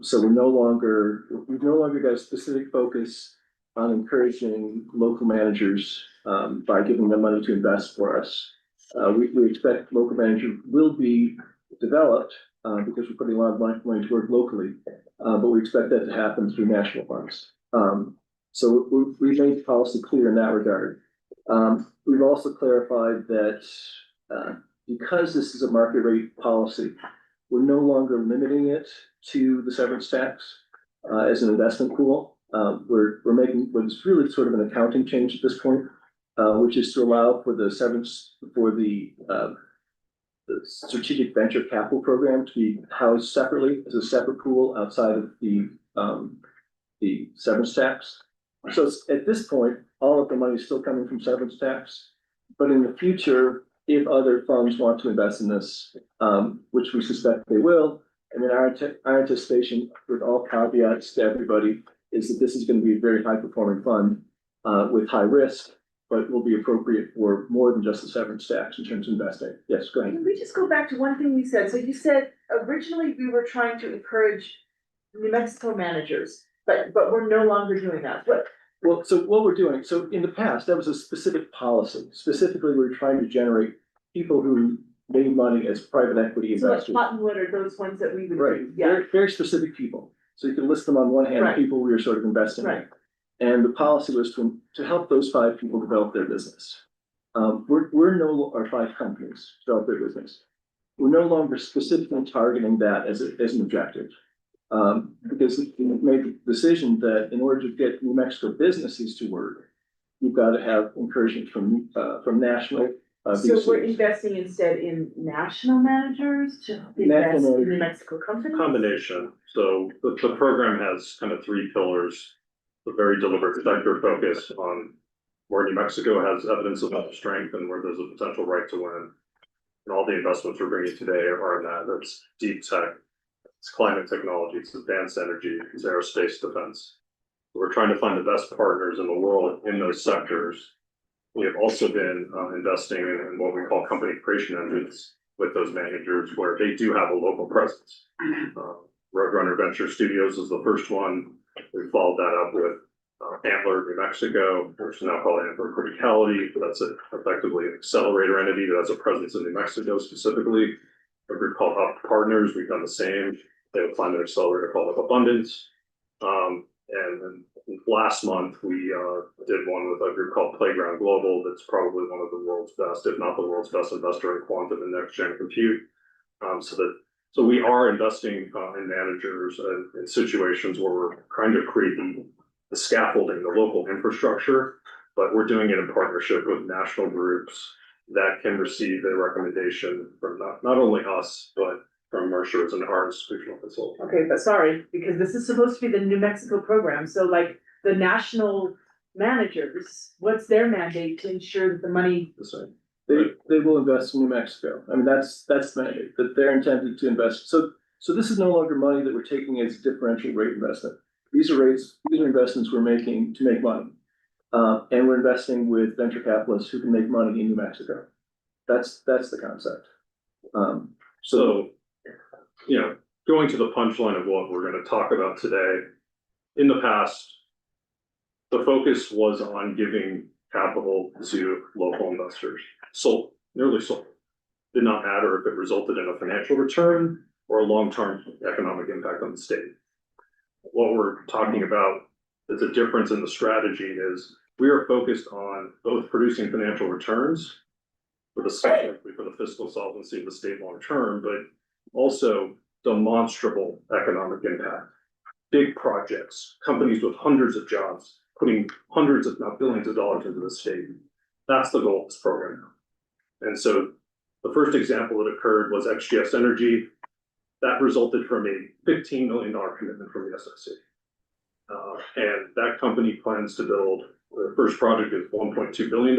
So we've no longer got a specific focus on encouraging local managers by giving them money to invest for us. We expect local managers will be developed because we're putting a lot of money to work locally, but we expect that to happen through national funds. So we've made the policy clear in that regard. We've also clarified that because this is a market rate policy, we're no longer limiting it to the severance tax as an investment pool. We're making what's really sort of an accounting change at this point, which is to allow for the severance for the strategic venture capital program to be housed separately as a separate pool outside of the severance tax. So at this point, all of the money is still coming from severance tax, but in the future, if other funds want to invest in this, which we suspect they will, I mean, our anticipation with all caveats to everybody is that this is going to be a very high performing fund. with high risk, but will be appropriate for more than just the severance tax in terms of investing. Yes, go ahead. Can we just go back to one thing you said? So you said originally we were trying to encourage New Mexico managers, but we're no longer doing that. What? Well, so what we're doing, so in the past, that was a specific policy. Specifically, we were trying to generate people who made money as private equity So like investors. Cottonwood are those ones that we would Right, do, yeah, very, very specific people. So you can list them on one hand, Right. people we were sort of investing in. right. And the policy was to help those 5 people develop their business. We're no, or 5 companies develop their business. We're no longer specifically targeting that as an objective. Because we made the decision that in order to get New Mexico businesses to work, you've got to have encouragement from national So we're VCs. investing instead in national managers to invest in managers. New Mexico companies? Combination, so the program has kind of 3 pillars. A very deliberate sector focus on where New Mexico has evidence of strength and where there's a potential right to win. And all the investments we're bringing today are in that. That's deep tech, it's climate technology, it's advanced energy, it's aerospace defense. We're trying to find the best partners in the world in those sectors. We have also been investing in what we call company creation engines with those managers where they do have a local presence. Roadrunner Venture Studios is the first one. We followed that up with Antler, New Mexico, which is now called Antler Criticality. That's effectively an accelerator entity that has a presence in New Mexico specifically. A group called Up Partners, we've done the same. They have found an accelerator called Abundance. And then last month, we did one with a group called Playground Global. That's probably one of the world's best, if not the world's best investor in quantum and next gen compute. So we are investing in managers in situations where we're trying to create the scaffolding, the local infrastructure, but we're doing it in partnership with national groups that can receive a recommendation from not only us, but from Mercer as an our institutional consultant. Okay, but sorry, because this is supposed to be the New Mexico program, so like the national managers, what's their mandate to ensure that the money? The same. They will invest in New Mexico. I mean, that's the mandate, that they're intended to invest. So this is no longer money that we're taking as differential rate investment. These are investments we're making to make money. And we're investing with venture capitalists who can make money in New Mexico. That's the concept. So, going to the punchline of what we're going to talk about today, in the past, the focus was on giving capital to local investors. Nearly sold. Did not matter if it resulted in a financial return or a long-term economic impact on the state. What we're talking about is a difference in the strategy is we are focused on both producing financial returns for the fiscal solvency of the state long term, but also demonstrable economic impact. Big projects, companies with hundreds of jobs, putting hundreds if not billions of dollars into the state. That's the goal of this program. And so the first example that occurred was XGS Energy. That resulted from a $15 million commitment from the SIC. And that company plans to build, the first project is $1.2 billion.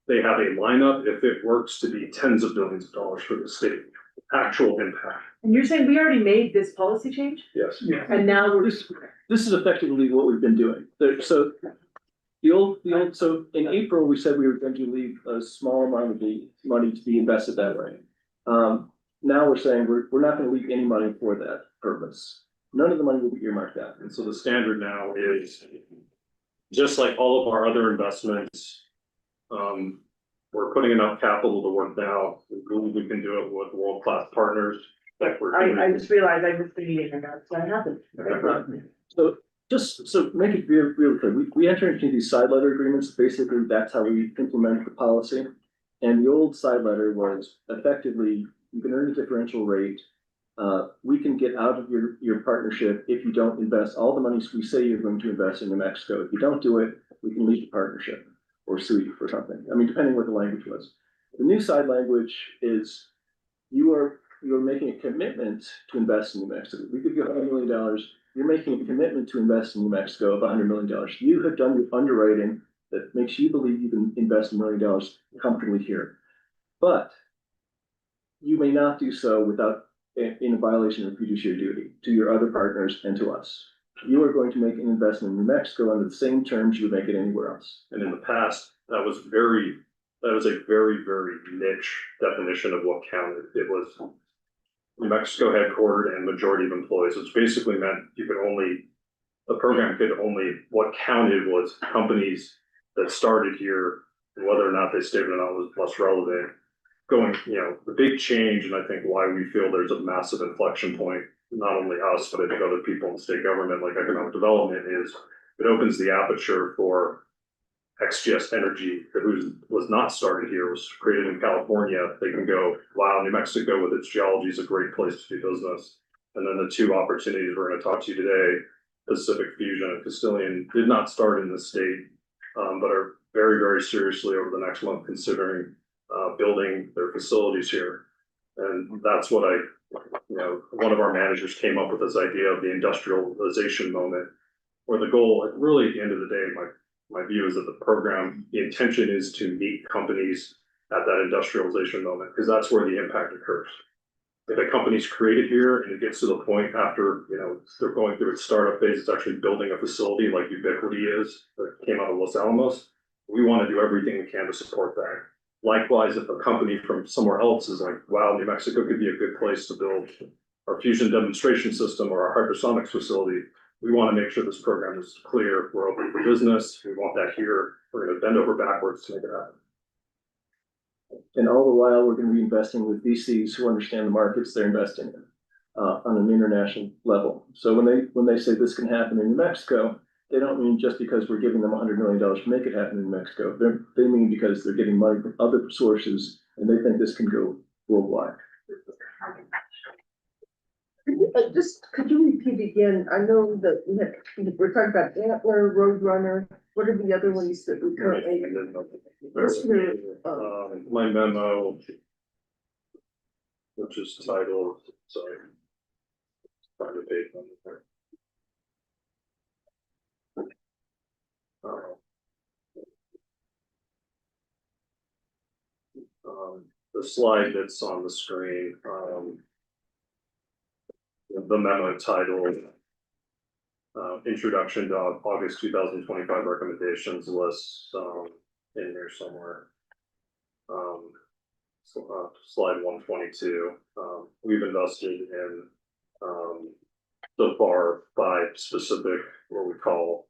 They have a lineup, if it works, to be tens of billions of dollars for the state. Actual impact. And you're saying we already made this policy change? Yes. Yeah. And now we're. This is effectively what we've been doing. So so in April, we said we were going to leave a small amount of the money to be invested that way. Now we're saying we're not going to leave any money for that purpose. None of the money will be earmarked out. And so the standard now is, just like all of our other investments, we're putting enough capital to work now. We believe we can do it with world-class partners. I just realized I missed the meeting and that's what happened. So make it real clear, we enter into these side letter agreements. Basically, that's how we implement the policy. And the old side letter was effectively, you can earn a differential rate. We can get out of your partnership if you don't invest all the money we say you're going to invest in New Mexico. If you don't do it, we can leave the partnership or sue you for something. I mean, depending what the language was. The new side language is you're making a commitment to invest in New Mexico. We could give $100 million. You're making a commitment to invest in New Mexico of $100 million. You have done your underwriting that makes you believe you can invest $1 million comfortably here. But you may not do so without in a violation of fiduciary duty to your other partners and to us. you are going to make an investment in New Mexico under the same terms you would make it anywhere else. And in the past, that was a very, very niche definition of what counted. It was New Mexico headquartered and majority of employees, which basically meant the program could only, what counted was companies that started here, and whether or not they stayed or not was less relevant. Going, the big change, and I think why we feel there's a massive inflection point, not only us, but I think other people in state government, like economic development, is it opens the aperture for XGS Energy, that was not started here, was created in California. They can go, wow, New Mexico with its geology is a great place to do business. And then the two opportunities we're going to talk to you today, Pacific Fusion and Castilian, did not start in the state, but are very, very seriously over the next month considering building their facilities here. And that's what one of our managers came up with this idea of the industrialization moment, where the goal, really at the end of the day, my view is that the intention is to meet companies at that industrialization moment, because that's where the impact occurs. If a company's created here and it gets to the point after, they're going through its startup phase, it's actually building a facility like Ubiquity is, that came out of Los Alamos, we want to do everything we can to support that. Likewise, if a company from somewhere else is like, wow, New Mexico could be a good place to build our fusion demonstration system or our hypersonics facility, we want to make sure this program is clear. We're open for business. We want that here. We're going to bend over backwards to make it happen. And all the while, we're going to be investing with VCs who understand the markets they're investing in on an international level. So when they say this can happen in New Mexico, they don't mean just because we're giving them $100 million to make it happen in New Mexico. They mean because they're getting money from other sources and they think this can go worldwide. Could you repeat again? I know that we're talking about Antler, Roadrunner. What are the other ones that we currently? My memo, which is titled, sorry, find the page number there. The slide that's on the screen, the memo titled Introduction to August 2025 Recommendations lists in there somewhere. Slide 122. We've invested in so far 5 specific, what we call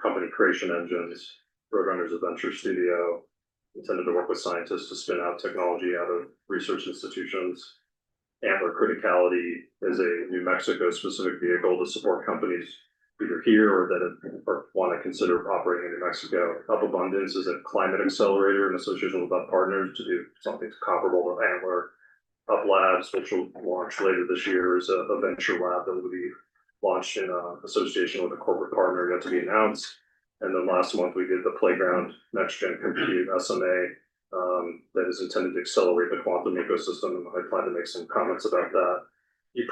company creation engines. Roadrunner's a venture studio intended to work with scientists to spin out technology out of research institutions. Antler Criticality is a New Mexico specific vehicle to support companies either here or that want to consider operating in New Mexico. Up Abundance is a climate accelerator in association with Up Partners to do something comparable to Antler. Up Labs, which will launch later this year, is a venture lab that will be launched in association with a corporate partner yet to be announced. And then last month we did the Playground Next Gen Compute SMA that is intended to accelerate the quantum ecosystem, and I plan to make some comments about that. We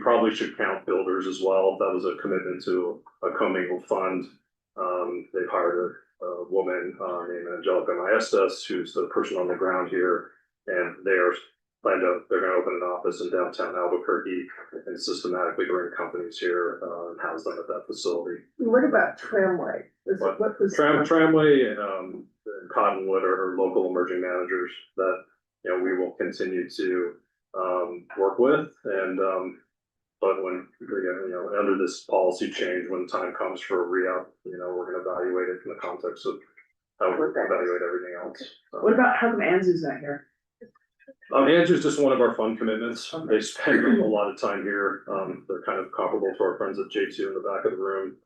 probably should count builders as well. That was a commitment to a commingled fund. They've hired a woman named Angelica Maestas, who's the person on the ground here, and they're going to open an office in downtown Albuquerque and systematically bring companies here and house them at that facility. What about Tramway? Tramway and Cottonwood are local emerging managers that we will continue to work with, and but when under this policy change, when time comes for a re-up, we're going to evaluate it in the context of how we evaluate everything else. What about how come Anzu's not here? Andrew's just one of our fund commitments. They spend a lot of time here. They're kind of comparable to our friends at J2 in the back of the room.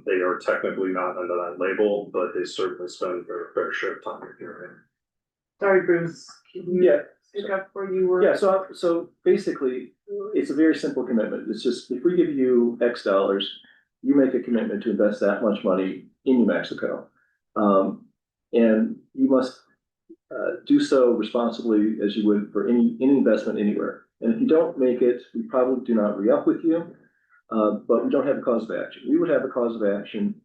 They are technically not under that label, but they certainly spend their fair share of time here. Sorry, Bruce. Can you pick up where you were? Yeah, so basically, it's a very simple commitment. It's just, if we give you X dollars, you make a commitment to invest that much money in New Mexico. And you must do so responsibly as you would for any investment anywhere. And if you don't make it, we probably do not re-up with you, but we don't have a cause of action. We would have a cause of action.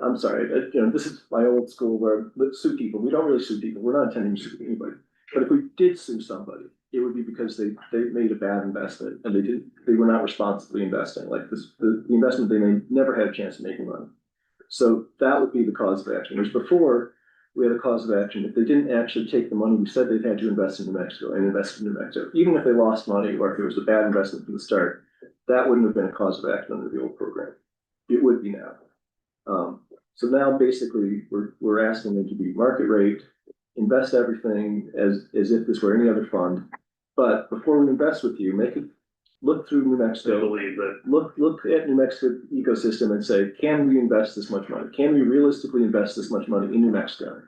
I'm sorry, this is my old school where let's sue people. We don't really sue people. We're not intending to sue anybody. But if we did sue somebody, it would be because they made a bad investment and they were not responsibly investing, like this, the investment they made never had a chance of making money. So that would be the cause of action, whereas before, we had a cause of action, if they didn't actually take the money we said they'd had to invest in New Mexico and invest in New Mexico, even if they lost money or if it was a bad investment from the start, that wouldn't have been a cause of action under the old program. It would be now. So now basically, we're asking them to be market rate, invest everything as if this were any other fund. But before we invest with you, make it, look through New I Mexico, believe that look at New Mexico ecosystem and say, can we invest this much money? Can we realistically invest this much money in New Mexico?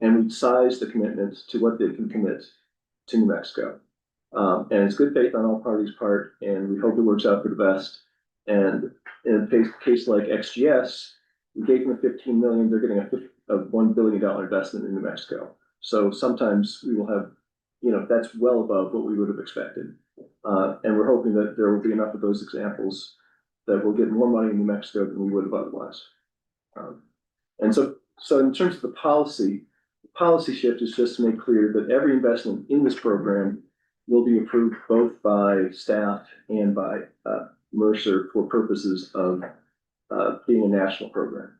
And we size the commitment to what they can commit to New Mexico. And it's good faith on all parties' part, and we hope it works out for the best. And in a case like XGS, we gave them 15 million, they're getting a $1 billion investment in New Mexico. So sometimes we will have, that's well above what we would have expected. And we're hoping that there will be enough of those examples that we'll get more money in New Mexico than we would have otherwise. And so in terms of the policy shift is just to make clear that every investment in this program will be approved both by staff and by Mercer for purposes of being a national program.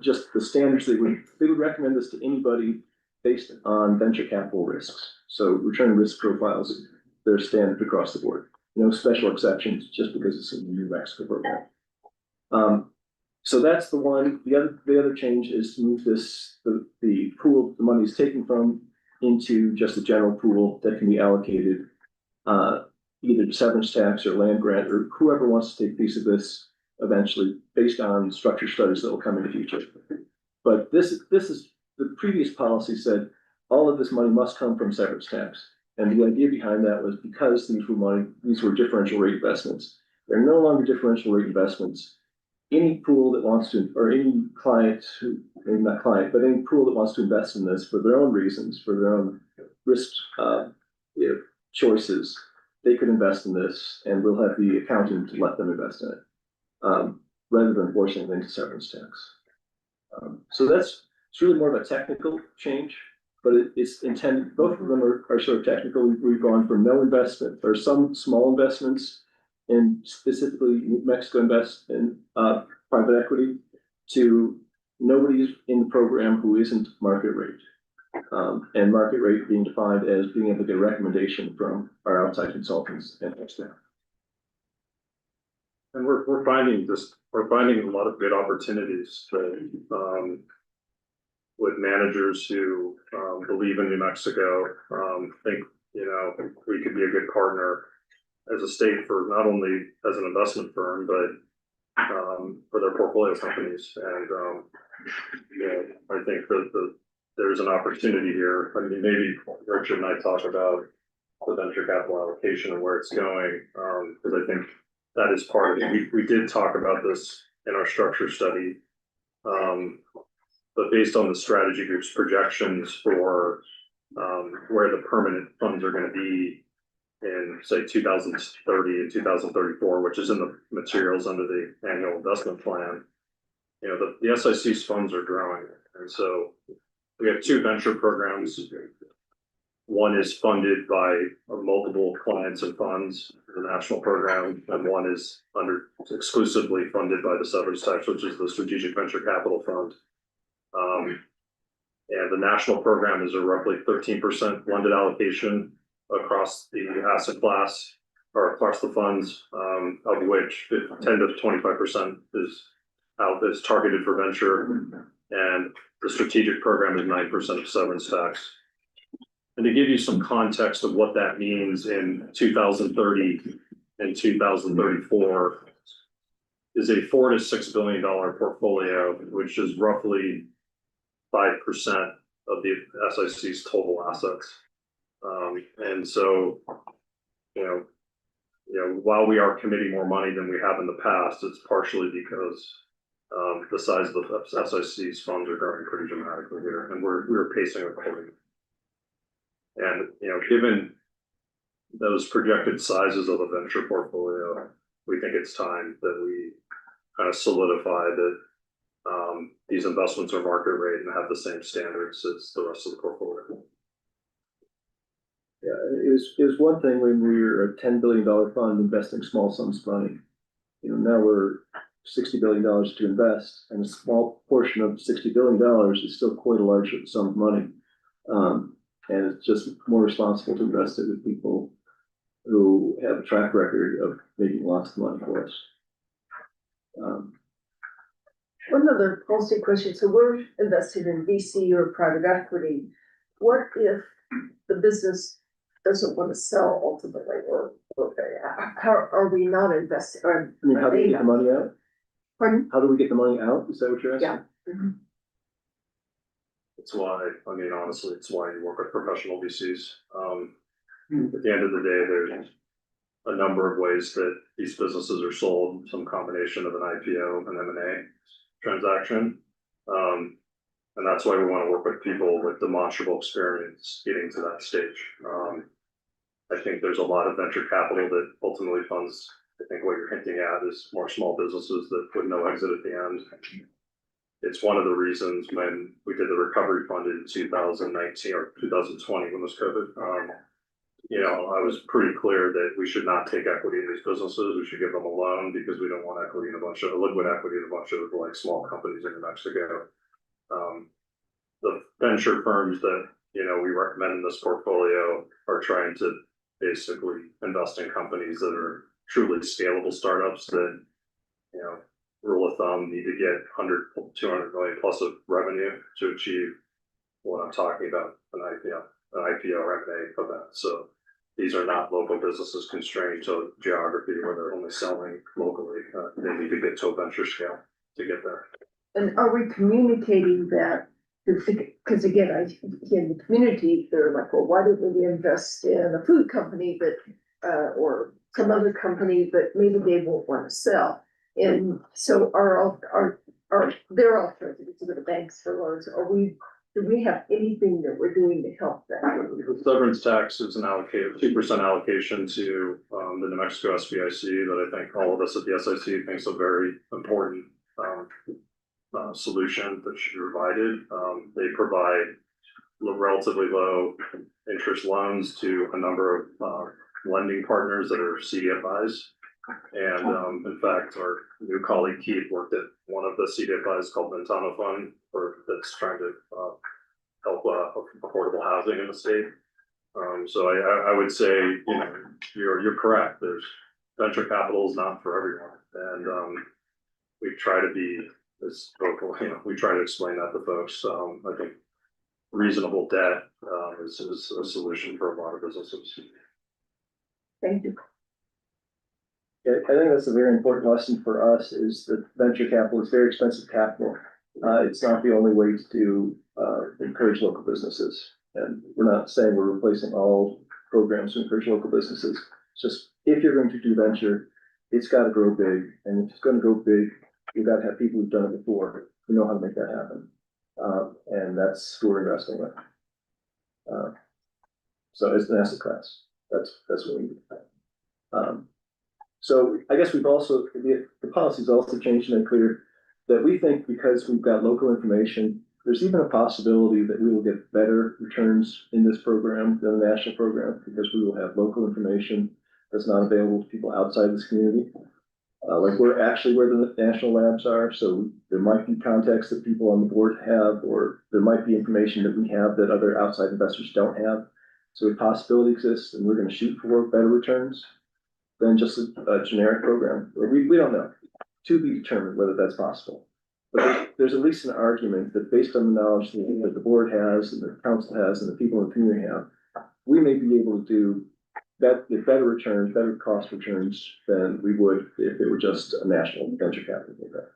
Just the standards they would recommend this to anybody based on venture capital risks. So return risk profiles, they're standard across the board. No special exceptions just because it's a New Mexico program. So that's the one. The other change is to move the pool the money is taken from into just a general pool that can be allocated either to severance tax or land grant or whoever wants to take a piece of this eventually based on structure studies that will come in the future. But this is the previous policy said all of this money must come from severance tax. And the idea behind that was because these were differential rate investments. They're no longer differential rate investments. Any pool that wants to, or any client who, maybe not client, but any pool that wants to invest in this for their own reasons, for their own risk choices, they could invest in this and we'll have the accountant to let them invest in it, rather than forcing them into severance tax. So it's really more of a technical change, but it's intended, both of them are sort of technical. We've gone from no investment or some small investments and specifically New Mexico invest in private equity to nobody in the program who isn't market rate. And market rate being defined as being able to get a recommendation from our outside consultants and their staff. And we're finding a lot of good opportunities with managers who believe in New Mexico, think we could be a good partner as a state for not only as an investment firm, but for their portfolio companies. And I think that there's an opportunity here. I mean, maybe Richard and I talk about the venture capital allocation and where it's going, because I think that is part of it. We did talk about this in our structure study, but based on the strategy group's projections for where the permanent funds are going to be in say 2030 and 2034, which is in the materials under the annual investment plan, the SIC's funds are growing. And so we have two venture programs. One is funded by multiple clients and funds, the national program, and one is exclusively funded by the severance tax, which is the Strategic Venture Capital Fund. And the national program is a roughly 13% blended allocation across the asset class or across the funds, of which 10 to 25% is targeted for venture, and the strategic program is 9% of severance tax. And to give you some context of what that means in 2030 and 2034 is a $4 to $6 billion portfolio, which is roughly 5% of the SIC's total assets. And so, while we are committing more money than we have in the past, it's partially because the size of the SIC's funds are growing pretty dramatically here, and we're pacing accordingly. And given those projected sizes of the venture portfolio, we think it's time that we kind of solidify that these investments are market rate and have the same standards as the rest of the portfolio. Yeah, is one thing when we're a $10 billion fund investing small sums of money. Now we're $60 billion to invest, and a small portion of $60 billion is still quite a large sum of money. And it's just more responsible to invest it with people who have a track record of making lots of money for us. One other policy question, so we're invested in VC or private equity. What if the business doesn't want to sell ultimately, or how are we not investing? Or I mean, how do we get the money out? Pardon? How do we get the money out? Is that what you're asking? Yeah. Mhm. It's why, I mean, honestly, it's why you work with professional VCs. At the end of the day, there's a number of ways that these businesses are sold, some combination of an IPO and M&A transaction. And that's why we want to work with people with demonstrable experience getting to that stage. I think there's a lot of venture capital that ultimately funds, I think what you're hinting at is more small businesses that with no exit at the end. It's one of the reasons when we did the recovery fund in 2019 or 2020 when it was COVID. I was pretty clear that we should not take equity in these businesses. We should give them a loan because we don't want equity in liquid equity in a bunch of like small companies in New Mexico. The venture firms that, we recommend in this portfolio are trying to basically invest in companies that are truly scalable startups that, rule of thumb, need to get 100, 200 million plus of revenue to achieve what I'm talking about, an IPO or M&A event. So these are not local businesses constrained to geography where they're only selling locally. They need to get to a venture scale to get there. And are we communicating that? Because again, in the community, they're like, well, why didn't we invest in a food company, but or some other company, but maybe they won't want to sell. And so are their alternatives to go to banks for loans? Do we have anything that we're doing to help them? The severance tax is an 2% allocation to the New Mexico SBIC that I think all of us at the SIC thinks a very important solution that should be provided. They provide relatively low interest loans to a number of lending partners that are CDFIs. And in fact, our new colleague Keith worked at one of the CDFIs called Ventana Fund, that's trying to help affordable housing in the state. So I would say, you're correct. There's venture capital is not for everyone, and we try to be as vocal. We try to explain that to folks. I think reasonable debt is a solution for a lot of businesses. Thank you. Yeah, I think that's a very important lesson for us is that venture capital is very expensive capital. It's not the only way to encourage local businesses. And we're not saying we're replacing all programs to encourage local businesses. It's just, if you're going to do venture, it's got to grow big. And if it's going to grow big, you've got to have people who've done it before who know how to make that happen. And that's who we're investing with. So it's an asset class. That's what we do. So I guess we've also, the policy's also changed and made clear that we think because we've got local information, there's even a possibility that we will get better returns in this program than the national program because we will have local information that's not available to people outside this community. Like we're actually where the national labs are, so there might be contacts that people on the board have, or there might be information that we have that other outside investors don't have. So a possibility exists, and we're going to shoot for better returns than just a generic program. We don't know. To be determined whether that's possible. But there's at least an argument that based on the knowledge that the board has, and the council has, and the people in the community have, we may be able to do that with better returns, better cost returns than we would if it were just a national venture capital program.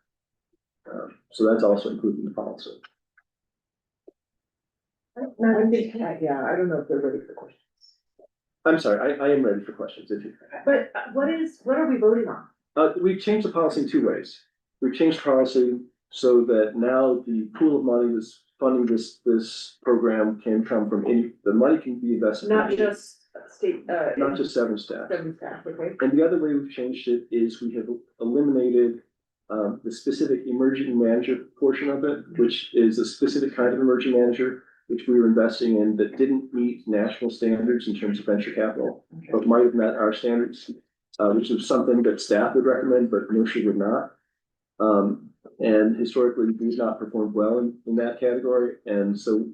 So that's also included in the policy. Yeah, I don't know if they're ready for questions. I'm sorry, I am ready for questions if you. But what are we voting on? We've changed the policy in two ways. We've changed policy so that now the pool of money that's funding this program can come from the money can be invested. Not just state, not just severance staff. seven staff, okay? And the other way we've changed it is we have eliminated the specific emerging manager portion of it, which is a specific kind of emerging manager which we were investing in that didn't meet national standards in terms of venture capital, but might have met our standards, which is something that staff would recommend, but Moshi would not. And historically, we've not performed well in that category, and so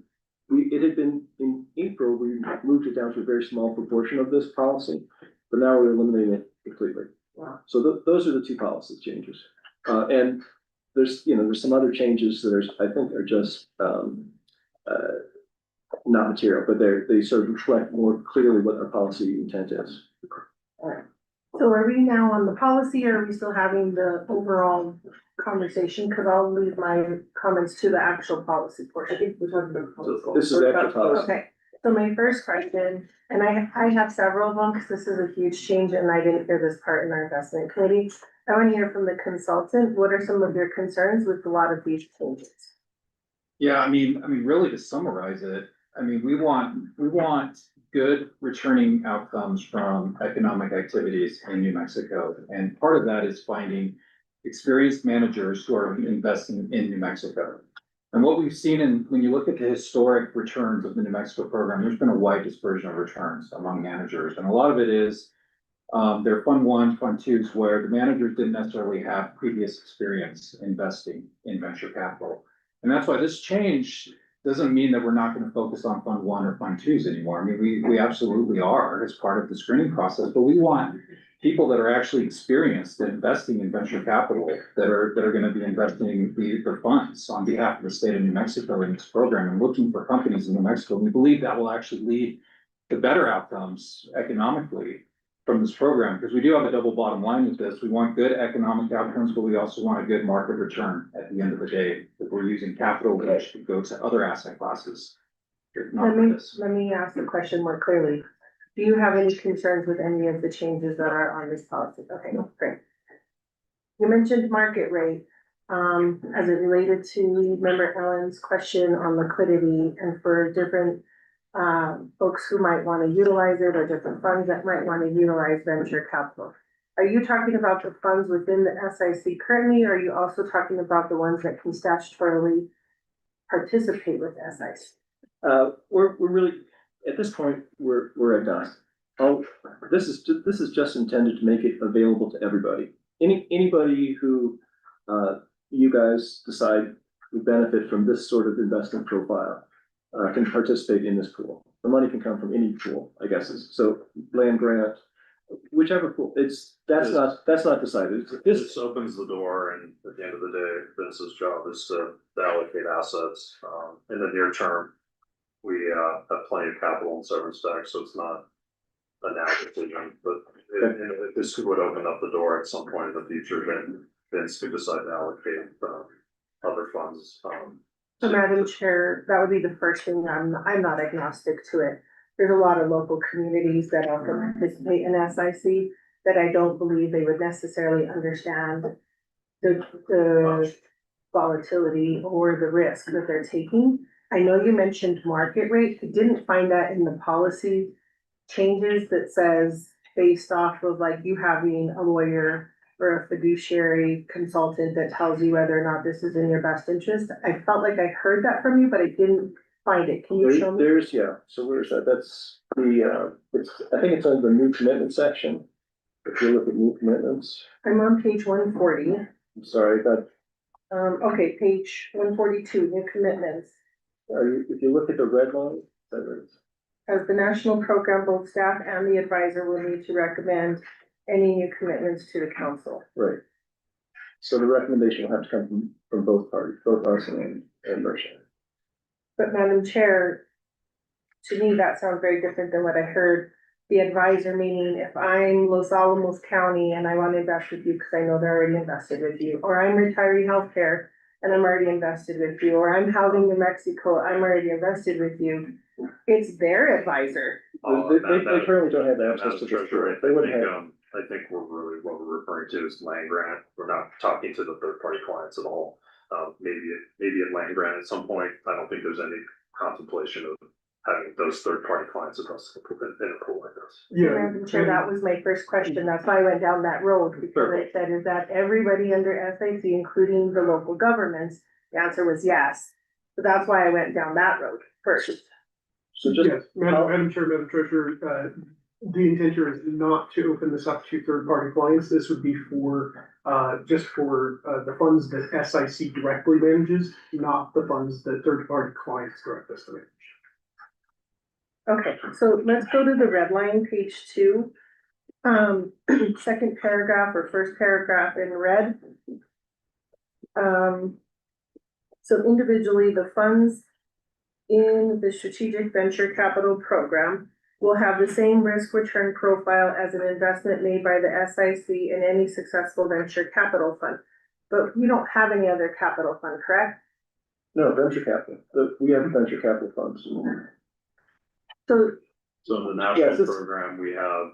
it had been, in April, we moved it down to a very small proportion of this policy, but now we're eliminating it completely. Wow. So those are the two policy changes. And there's some other changes that I think are just, not material, but they sort of reflect more clearly what our policy intent is. So are we now on the policy or are we still having the overall conversation? Cause I'll leave my comments to the actual policy portion. We're talking about policy. This is the actual policy. Okay, so my first question, and I have several of them, because this is a huge change and I didn't hear this part in our investment committee. I want to hear from the consultant, what are some of your concerns with a lot of these changes? Yeah, I mean, really to summarize it, we want good returning outcomes from economic activities in New Mexico. And part of that is finding experienced managers who are investing in New Mexico. And what we've seen when you look at the historic returns of the New Mexico program, there's been a wide dispersion of returns among managers. And a lot of it is they're fund one, fund twos, where the managers didn't necessarily have previous experience investing in venture capital. And that's why this change doesn't mean that we're not going to focus on fund one or fund twos anymore. We absolutely are as part of the screening process, but we want people that are actually experienced in investing in venture capital that are going to be investing their funds on behalf of the state of New Mexico in this program and looking for companies in New Mexico. We believe that will actually lead to better outcomes economically from this program, because we do have a double bottom line with this. We want good economic outcomes, but we also want a good market return at the end of the day. If we're using capital, which should go to other asset classes. Let me ask the question more clearly. Do you have any concerns with any of the changes that are on this policy? Okay, great. You mentioned market rate, as it related to member Ellen's question on liquidity and for different folks who might want to utilize it or different funds that might want to utilize venture capital. Are you talking about the funds within the SIC currently, or are you also talking about the ones that can statutorily participate with SIC? We're really, at this point, we're agnostic. This is just intended to make it available to everybody. Anybody who you guys decide would benefit from this sort of investment profile can participate in this pool. The money can come from any pool, I guess. So land grant, whichever pool. That's not decided. This opens the door, and at the end of the day, Vince's job is to allocate assets. In the near term, we have plenty of capital and severance tax, so it's not a now decision. But if this would open up the door at some point in the future, then Vince could decide to allocate other funds. So Madam Chair, that would be the first thing. I'm not agnostic to it. There's a lot of local communities that also participate in SIC that I don't believe they would necessarily understand the volatility or the risk that they're taking. I know you mentioned market rate. I didn't find that in the policy changes that says based off of like you having a lawyer or a fiduciary consultant that tells you whether or not this is in your best interest. I felt like I heard that from you, but I didn't find it. Can you show me? So where's that? That's I think it's under the new commitment section. If you look at new commitments. I'm on page 140. I'm sorry, Okay, page 142, new commitments. if you look at the red line, As the national program, both staff and the advisor will need to recommend any new commitments to the council. right. So the recommendation will have to come from both parties, both us and Mercer. But Madam Chair, to me, that sounds very different than what I heard. The advisor, meaning if I'm Los Alamos County and I want to invest with you because I know they're already invested with you, or I'm retiree healthcare and I'm already invested with you, or I'm Housing New Mexico, I'm already invested with you. It's their advisor. They currently don't have access to the treasurer. They wouldn't have. I think what we're referring to is land grant. We're not talking to the third party clients at all. Maybe at land grant at some point. I don't think there's any contemplation of having those third party clients across in a pool like this. Madam Chair, that was my first question. That's why I went down that road, because I said, is that everybody under SIC, including the local governments? The answer was yes. So that's why I went down that road. first. So just, Yes, Madam Chair, Madam Treasurer, the intent here is not to open this up to third-party clients. This would be for, just for, the funds that SIC directly manages, not the funds that third-party clients direct us to manage. Okay, so let's go to the red line, page 2. Second paragraph or first paragraph in red. So individually, the funds in the Strategic Venture Capital Program will have the same risk return profile as an investment made by the SIC in any successful venture capital fund. But we don't have any other capital fund, correct? no, venture capital, we have venture capital funds. So, So in the Yes, national it's- program, we have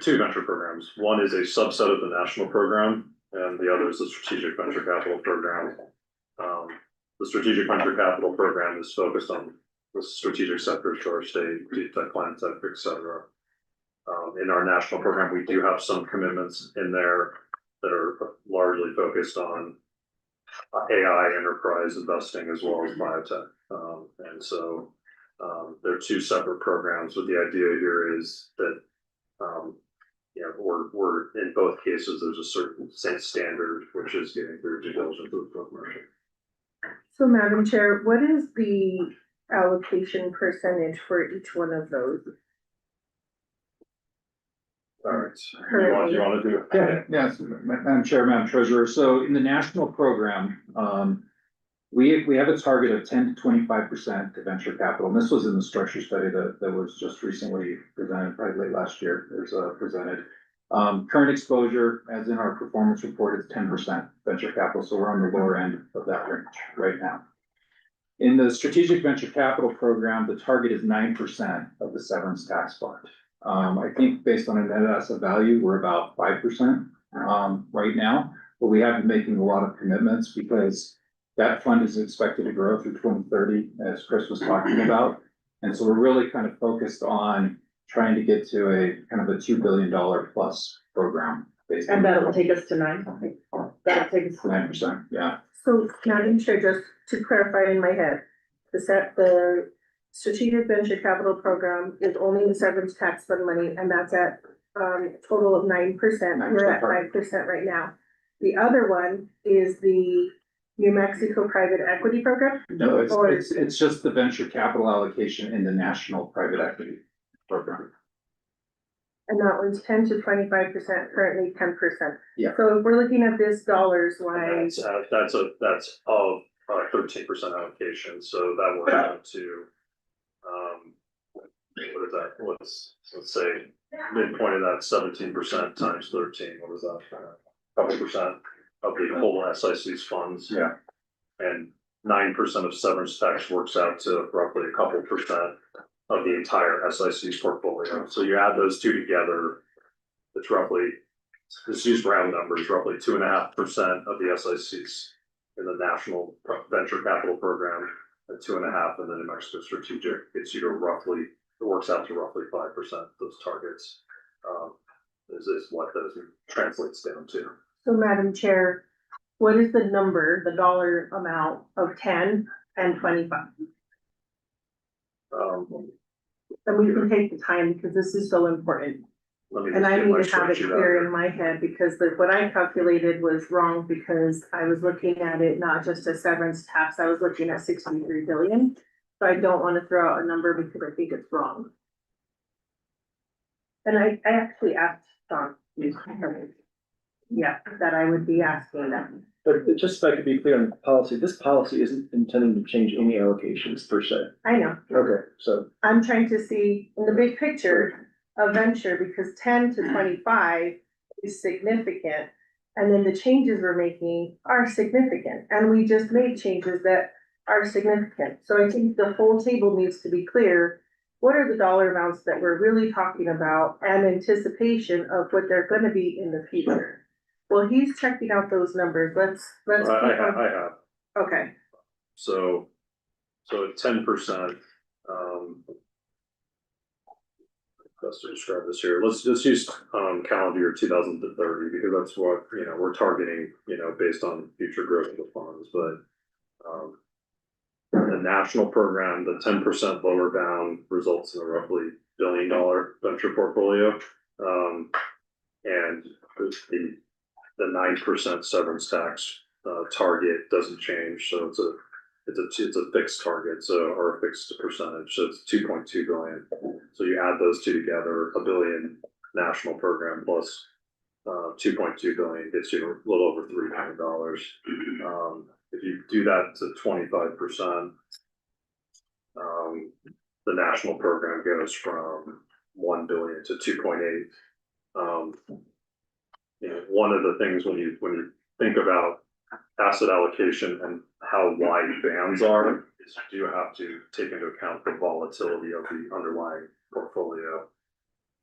two venture programs. One is a subset of the national program, and the other is the strategic venture capital program. The strategic venture capital program is focused on the strategic sectors to our state, deep tech, climate tech, et cetera. In our national program, we do have some commitments in there that are largely focused on AI enterprise investing as well as biotech. And so they're two separate programs, but the idea here is that we're in both cases, there's a certain same standard, which is getting through due diligence of the commercial. so Madam Chair, what is the allocation percentage for each one of those? All right, you want to do it? Yes, Madam Chair, Madam Treasurer, so in the national program, we have a target of 10 to 25% to venture capital, and this was in the structure study that was just recently presented, probably late last year, it was presented. Current exposure, as in our performance report, is 10% venture capital, so we're on the lower end of that range right now. In the strategic venture capital program, the target is 9% of the severance tax fund. I think based on a net asset value, we're about 5% right now, but we have been making a lot of commitments because that fund is expected to grow through 2030, as Chris was talking about. And so we're really kind of focused on trying to get to a kind of a $2 billion plus program. And that'll take us to 9. That'll take us to 9%, yeah. So Madam Chair, just to clarify in my head, the Strategic Venture Capital Program is only the severance tax fund money, and that's at a total of 9%. We're at 5% right now. The other one is the New Mexico Private Equity Program? No, Or- it's just the venture capital allocation in the national private equity program. And that one's 10 to 25%, currently 10%. Yeah. So if we're looking at this dollars wise, That's of 13% allocation, so that works out to, what is that, let's say, midpoint of that 17% times 13, what is that? Couple percent of the whole SIC's funds. Yeah. And 9% of severance tax works out to roughly a couple percent of the entire SIC's portfolio. So you add those two together, it's roughly, let's use round numbers, roughly 2.5% of the SIC's in the national venture capital program, and 2.5% in the New Mexico strategic. It's roughly, it works out to roughly 5% of those targets. Is what those translates down to. so Madam Chair, what is the number, the dollar amount of 10 and 25? And we can take the time because this is so important. Let me And just I get need my to have it spreadsheet out clear here. in my head because what I calculated was wrong because I was looking at it not just as severance tax, I was looking at 63 billion. So I don't want to throw out a number because I think it's wrong. And I actually asked Don, yeah, that I would be asking them. But just so I could be clear on the policy, this policy isn't intending to change any allocations per se. I know, Okay, so I'm trying to see in the big picture of venture because 10 to 25 is significant. And then the changes we're making are significant and we just made changes that are significant. So I think the whole table needs to be clear. What are the dollar amounts that we're really talking about and anticipation of what they're gonna be in the future? Well, he's checking out those numbers. Let's. I have. Okay, So at 10%, best to describe this here, let's just use, calendar year 2030, because that's what, we're targeting, based on future growth of the funds, but, the national program, the 10% lower bound results in a roughly $1 billion venture portfolio. And the 9% severance tax target doesn't change, so it's a fixed target, so, or a fixed percentage, so it's 2.2 billion. So you add those two together, $1 billion national program plus 2.2 billion gets you a little over $3 million. If you do that to 25%, the national program goes from 1 billion to 2.8. You know, one of the things when you think about asset allocation and how wide bands are, is you do have to take into account the volatility of the underlying portfolio.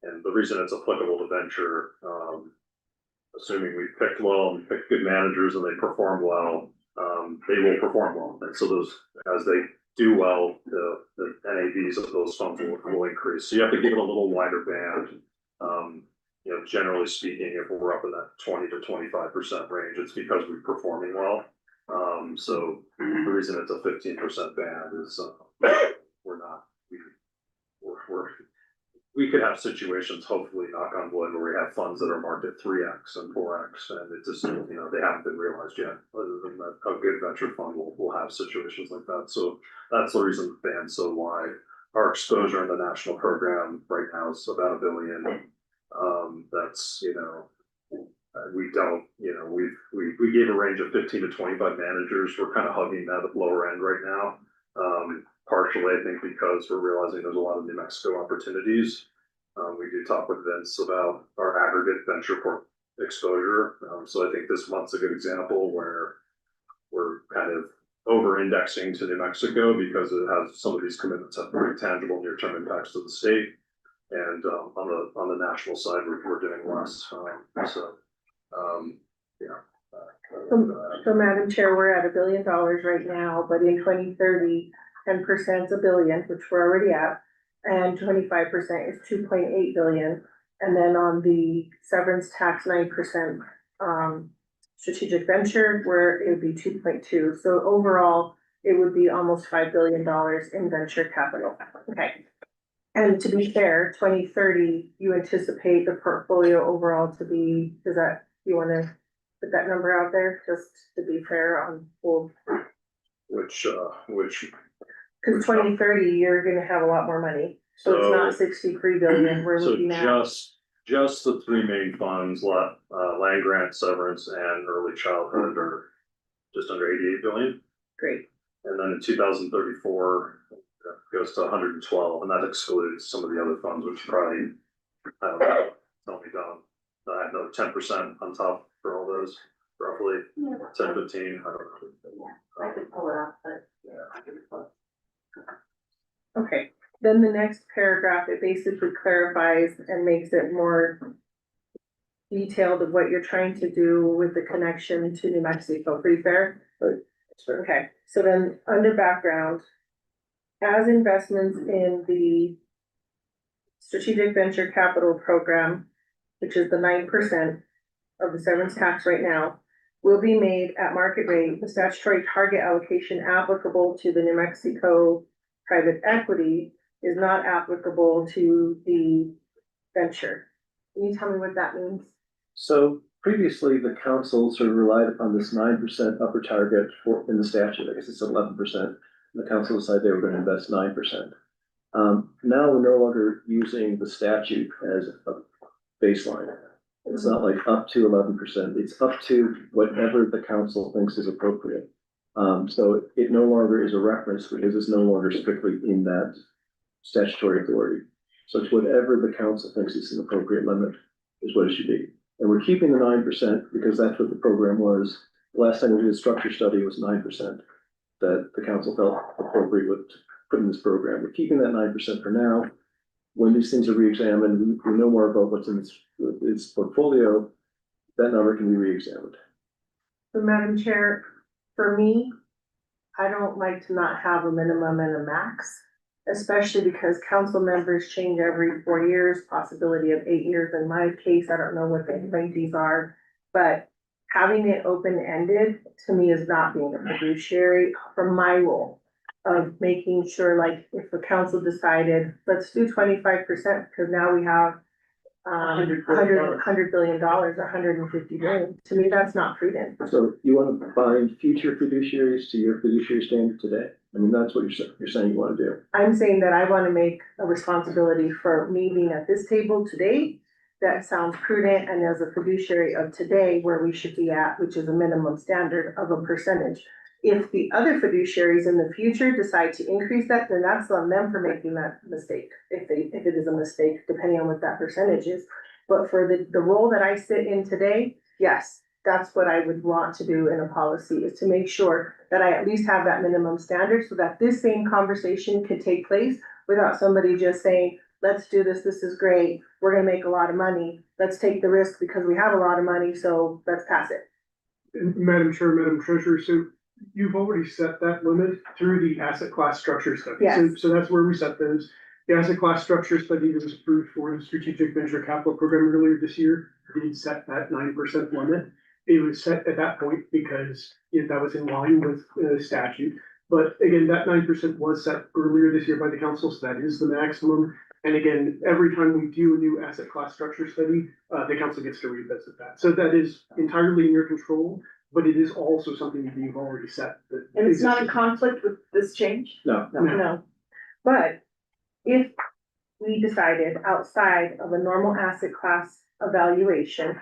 And the reason it's applicable to venture, assuming we picked well and picked good managers and they perform well, they will perform well. And so those, as they do well, the NAVs of those funds will increase. So you have to give it a little wider band. You know, generally speaking, if we're up in that 20 to 25% range, it's because we're performing well. So the reason it's a 15% band is we're not, we could have situations, hopefully knock on wood, where we have funds that are marked at 3x and 4x, and it just, you know, they haven't been realized yet. Other than that, a good venture fund will have situations like that. So that's the reason the band's so wide. Our exposure in the national program right now is about $1 billion. That's, you know, we don't, you know, we gave a range of 15 to 25 managers. We're kind of hugging that at the lower end right now. Partially, I think, because we're realizing there's a lot of New Mexico opportunities. We do talk with Vince about our aggregate venture exposure. So I think this month's a good example where we're kind of over-indexing to New Mexico because it has some of these commitments have very tangible near-term impacts to the state. And on the national side, we're doing less. So Madam Chair, we're at $1 billion right now, but in 2030, 10% is $1 billion, which we're already at, and 25% is 2.8 billion. And then on the severance tax, 9%, strategic venture, where it would be 2.2. So overall, it would be almost $5 billion in venture capital. Okay. And to be fair, 2030, you anticipate the portfolio overall to be, does that, you wanna put that number out there, just to be fair on full? Which Cause 2030, you're gonna have a lot more money, so it's not 63 billion, we're so looking at. just the three main funds, land grant, severance, and early childhood are just under 88 billion. Great. And then in 2034, goes to 112, and that excludes some of the other funds, which probably, I don't know, tell me down. I have another 10% on top for all those, roughly 10, 15, I don't know. I could pull it up, but. Yeah. Okay, then the next paragraph, it basically clarifies and makes it more detailed of what you're trying to do with the connection to New Mexico. Pretty fair? Right. That's fair. Okay, so then under background, as investments in the strategic venture capital program, which is the 9% of the severance tax right now, will be made at market rate, the statutory target allocation applicable to the New Mexico private equity is not applicable to the venture. Can you tell me what that means? So previously, the council sort of relied upon this 9% upper target in the statute. I guess it's 11%. The council decided they were going to invest 9%. Now we're no longer using the statute as a baseline. It's not like up to 11%. It's up to whatever the council thinks is appropriate. So it no longer is a reference because it's no longer strictly in that statutory authority. So it's whatever the council thinks is an appropriate limit is what it should be. And we're keeping the 9% because that's what the program was. The last time we did a structure study was 9% that the council felt appropriate with putting this program. We're keeping that 9% for now. When these things are re-examined, we know more about what's in its portfolio, that number can be re-examined. So Madam Chair, for me, I don't like to not have a minimum and a max, especially because council members change every 4 years, possibility of 8 years in my case. I don't know what the appointees are, but having it open-ended to me is not being a fiduciary from my role. of making sure, like, if the council decided, let's do 25%, because now we have $100 billion, $150 billion. To me, that's not prudent. So you want to bind future fiduciaries to your fiduciary standard today? I mean, that's what you're saying you want to do. I'm saying that I want to make a responsibility for me being at this table today. That sounds prudent, and as a fiduciary of today, where we should be at, which is a minimum standard of a percentage. If the other fiduciaries in the future decide to increase that, then that's on them for making that mistake. If it is a mistake, depending on what that percentage is. But for the role that I sit in today, yes, that's what I would want to do in a policy, is to make sure that I at least have that minimum standard, so that this same conversation could take place without somebody just saying, let's do this, this is great, we're gonna make a lot of money, let's take the risk because we have a lot of money, so let's pass it. Madam Chair, Madam Treasurer, so you've already set that limit through the asset class structure study. Yes. So that's where we set those. The asset class structure study that was approved for the Strategic Venture Capital Program earlier this year did set that 9% limit. It was set at that point because that was in line with the statute. But again, that 9% was set earlier this year by the council, so that is the maximum. And again, every time we do a new asset class structure study, the council gets to revisit that. So that is entirely in your control, but it is also something that you've already set. And it's not in conflict with this change? No. No. But if we decided outside of a normal asset class evaluation,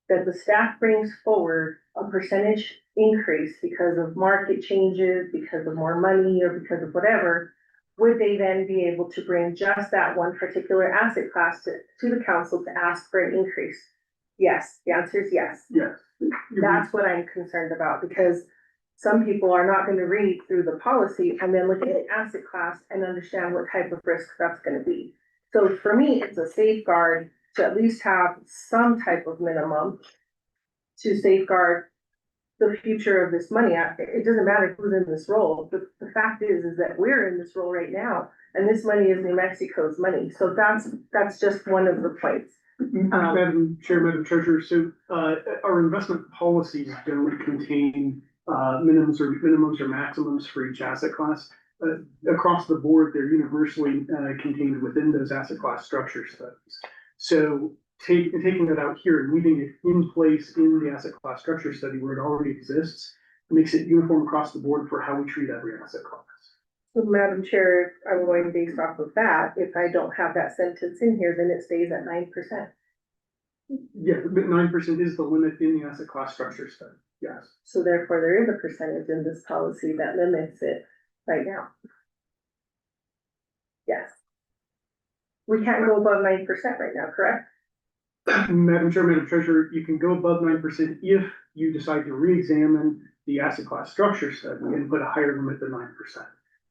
that the staff brings forward a percentage increase because of market changes, because of more money, or because of whatever, would they then be able to bring just that one particular asset class to the council to ask for an increase? Yes, the answer is yes. Yes. That's what I'm concerned about, because some people are not gonna read through the policy and then look at the asset class and understand what type of risk that's gonna be. So for me, it's a safeguard to at least have some type of minimum to safeguard the future of this money. It doesn't matter who's in this role, but the fact is that we're in this role right now, and this money is New Mexico's money. So that's just one of the points. Madam Chair, Madam Treasurer, so our investment policies don't contain minimums or maximums for each asset class. Across the board, they're universally contained within those asset class structure studies. So taking that out here and leaving it in place in the asset class structure study where it already exists makes it uniform across the board for how we treat every asset class. So Madam Chair, I'm going based off of that. If I don't have that sentence in here, then it stays at 9%. Yeah, but 9% is the limit in the asset class structure study, yes. So therefore, there is a percentage in this policy that limits it right now. Yes. We can't go above 9% right now, correct? Madam Chair, Madam Treasurer, you can go above 9% if you decide to re-examine the asset class structure study and put a higher limit than 9%.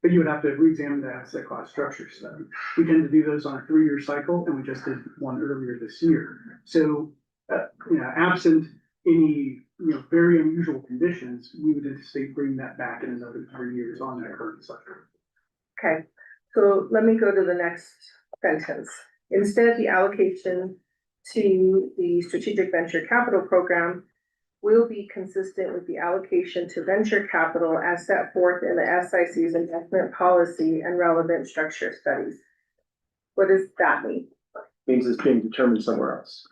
But you would have to re-examine the asset class structure study. We tend to do those on a 3-year cycle, and we just did one earlier this year. So, absent any very unusual conditions, we would anticipate bringing that back in another 3 years on that current cycle. Okay, so let me go to the next sentence. Instead, the allocation to the Strategic Venture Capital Program will be consistent with the allocation to venture capital as set forth in the SIC's investment policy and relevant structure studies. What does that mean? Means it's being determined somewhere else.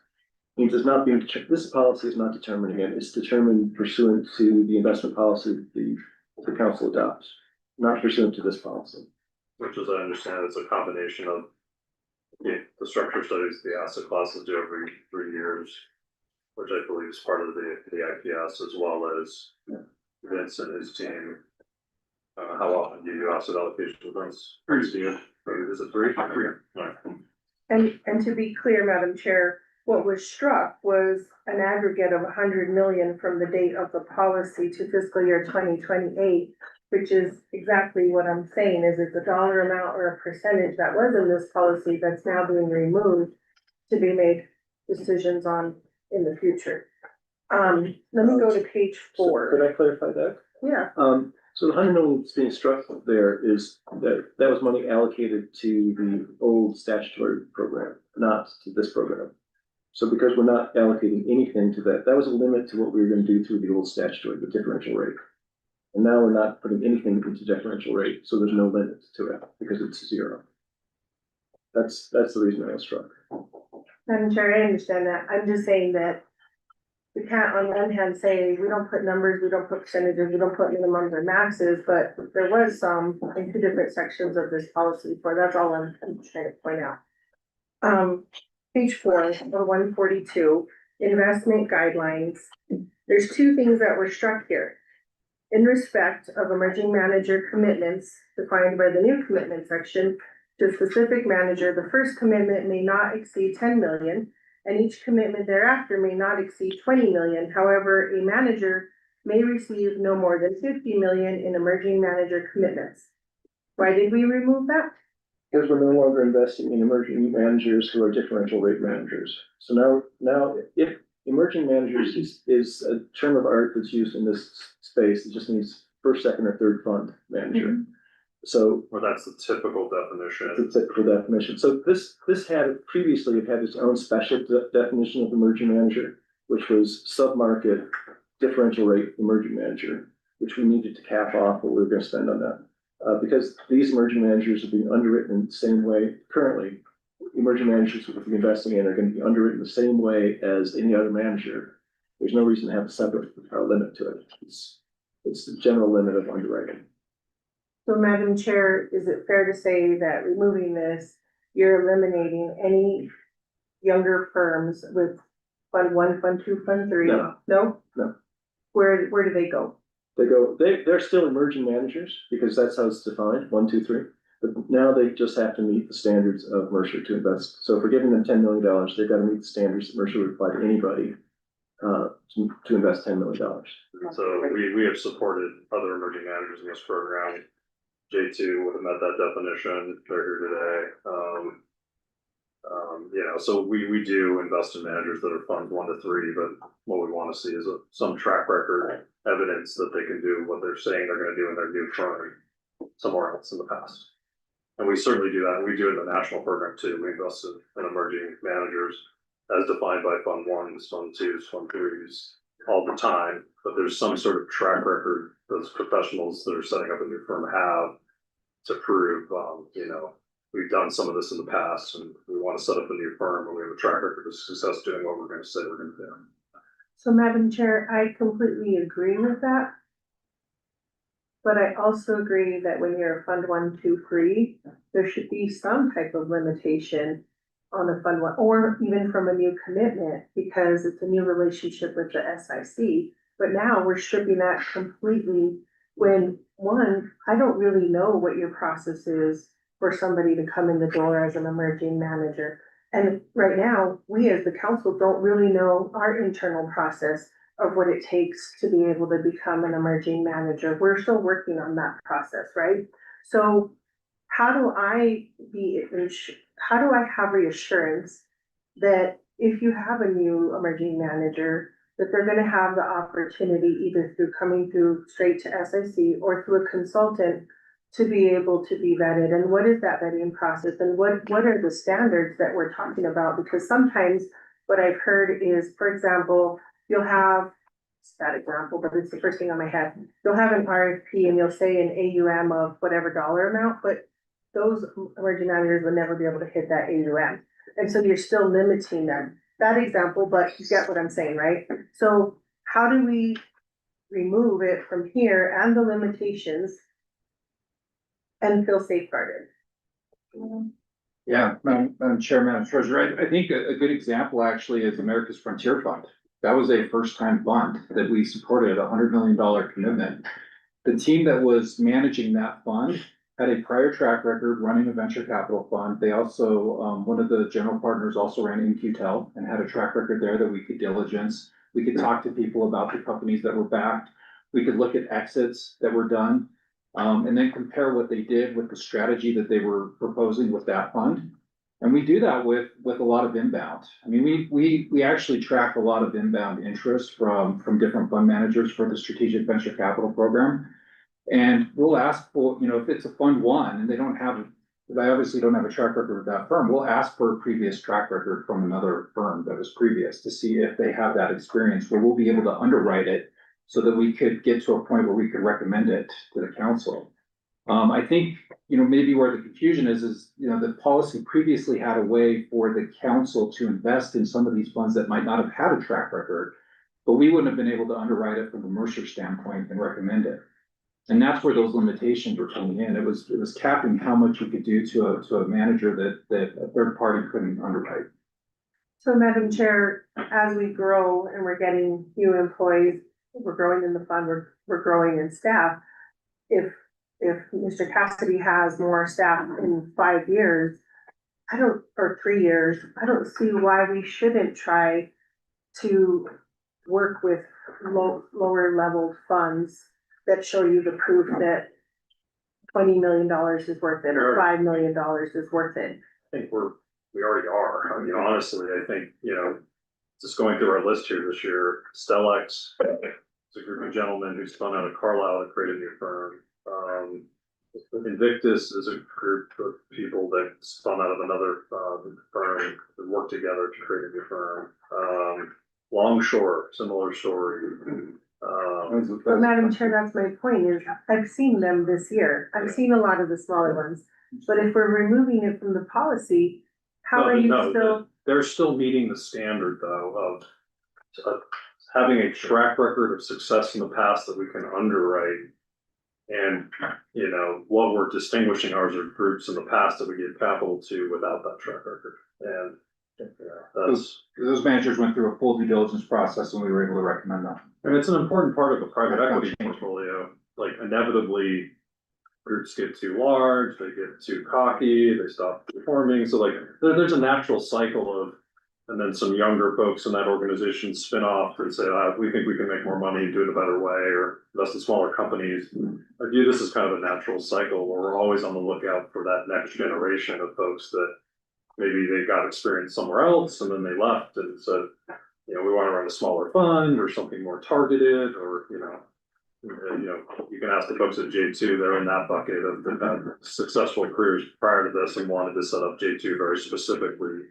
Means it's not being, this policy is not determining it, it's determined pursuant to the investment policy the council adopts, not pursuant to this policy. Which, as I understand, is a combination of the structure studies the asset classes do every 3 years, which I believe is part of the IPS, as well as Vince and his team. How often do you do asset allocation events? Is it 3? Right. And to be clear, Madam Chair, what was struck was an aggregate of 100 million from the date of the policy to fiscal year 2028, which is exactly what I'm saying, is it's a dollar amount or a percentage that was in this policy that's now being removed to be made decisions on in the future. Let me go to page 4. So could I clarify that? Yeah. So the 100 million that's being struck there is that was money allocated to the old statutory program, not to this program. So because we're not allocating anything to that, that was a limit to what we were going to do through the old statutory, the differential rate. And now we're not putting anything into differential rate, so there's no limit to it because it's zero. That's the reason I was struck. I'm sure I understand that. I'm just saying that we can't on one hand say, we don't put numbers, we don't put percentages, we don't put minimums or maxes, but there was some in two different sections of this policy for, that's all I'm trying to point out. Page 4, or 142, investment guidelines. There's two things that were struck here. In respect of emerging manager commitments defined by the new commitment section to a specific manager, the first commitment may not exceed 10 million, and each commitment thereafter may not exceed 20 million. However, a manager may receive no more than 50 million in emerging manager commitments. Why did we remove that? Because we're no longer investing in emerging managers who are differential rate managers. So now if emerging managers is a term of art that's used in this space, it just means first, second, or third fund manager. So Or that's the typical definition. it's a typical definition. So this had previously it had its own special definition of emerging manager, which was submarket differential rate emerging manager, which we needed to cap off what we were going to spend on that. Because these emerging managers are being underwritten in the same way currently. Emerging managers we're investing in are going to be underwritten the same way as any other manager. There's no reason to have a separate limit to it. It's the general limit of underwriting. So Madam Chair, is it fair to say that removing this, you're eliminating any younger firms with Fund 1, Fund 2, Fund 3? No. No? No. Where do they go? They're still emerging managers because that's how it's defined, 1, 2, 3. But now they just have to meet the standards of Mercer to invest. So if we're giving them $10 million, they've got to meet the standards that Mercer would apply to anybody to invest $10 million. So we have supported other emerging managers in this program. J2 would have met that definition. They're here today. So we do invest in managers that are funds 1 to 3, but what we want to see is some track record evidence that they can do what they're saying they're going to do in their new firm somewhere else in the past. And we certainly do that. We do it in the national program too. We invest in emerging managers as defined by Fund 1s, Fund 2s, Fund 3s all the time. But there's some sort of track record those professionals that are setting up a new firm have to prove, we've done some of this in the past and we want to set up a new firm and we have a track record of success doing what we're going to say we're going to do. So Madam Chair, I completely agree with that. But I also agree that when you're a Fund 1, 2, 3, there should be some type of limitation on the Fund 1, or even from a new commitment, because it's a new relationship with the SIC. But now we're stripping that completely when, one, I don't really know what your process is for somebody to come in the door as an emerging manager. And right now, we as the council don't really know our internal process of what it takes to be able to become an emerging manager. We're still working on that process, right? So how do I have reassurance that if you have a new emerging manager, that they're gonna have the opportunity either through coming through straight to SIC or through a consultant to be able to be vetted? And what is that vetting process? And what are the standards that we're talking about? Because sometimes what I've heard is, for example, you'll have, it's that example, but it's the first thing on my head. You'll have an RFP and you'll say an AUM of whatever dollar amount, but those emerging managers would never be able to hit that AUM. And so you're still limiting them. That example, but you get what I'm saying, right? So how do we remove it from here and the limitations and feel safeguarded? Yeah, Madam Chair, Madam Treasurer, I think a good example actually is America's Frontier Fund. That was a first-time fund that we supported, $100 million commitment. The team that was managing that fund had a prior track record running a venture capital fund. They also, one of the general partners also ran InQtel and had a track record there that we could diligence. We could talk to people about the companies that were backed. We could look at exits that were done, and then compare what they did with the strategy that they were proposing with that fund. And we do that with a lot of inbound. I mean, we actually track a lot of inbound interest from different fund managers for the Strategic Venture Capital Program. And we'll ask for, if it's a Fund 1 and they obviously don't have a track record with that firm, we'll ask for a previous track record from another firm that was previous to see if they have that experience where we'll be able to underwrite it so that we could get to a point where we could recommend it to the council. I think, maybe where the confusion is, the policy previously had a way for the council to invest in some of these funds that might not have had a track record, but we wouldn't have been able to underwrite it from a Mercer standpoint and recommend it. And that's where those limitations were coming in. It was capping how much you could do to a manager that a third party couldn't underwrite. So Madam Chair, as we grow and we're getting new employees, we're growing in the fund, we're growing in staff. If Mr. Cassidy has more staff in 5 years, or 3 years, I don't see why we shouldn't try to work with lower level funds that show you the proof that $20 million is worth it, or $5 million is worth it. I think we already are. I mean, honestly, I think, just going through our list here this year, Stellex, it's a group of gentlemen who spun out of Carlisle and created a new firm. Invictus is a group of people that spun out of another firm that worked together to create a new firm. Longshore, similar story. But Madam Chair, that's my point, is I've seen them this year. I've seen a lot of the smaller ones. But if we're removing it from the policy, how are you still? They're still meeting the standard though of having a track record of success in the past that we can underwrite. And, what we're distinguishing ours are groups in the past that we give capital to without that track record. And those managers went through a full due diligence process and we were able to recommend them. And it's an important part of the private equity portfolio. Like inevitably, groups get too large, they get too cocky, they stop performing. So like there's a natural cycle of, and then some younger folks in that organization spin off and say, we think we can make more money and do it a better way, or invest in smaller companies. I view this as kind of a natural cycle where we're always on the lookout for that next generation of folks that maybe they got experience somewhere else and then they left and said, we want to run a smaller fund or something more targeted, or, you can ask the folks at J2, they're in that bucket of they've had successful careers prior to this and wanted to set up J2 very specifically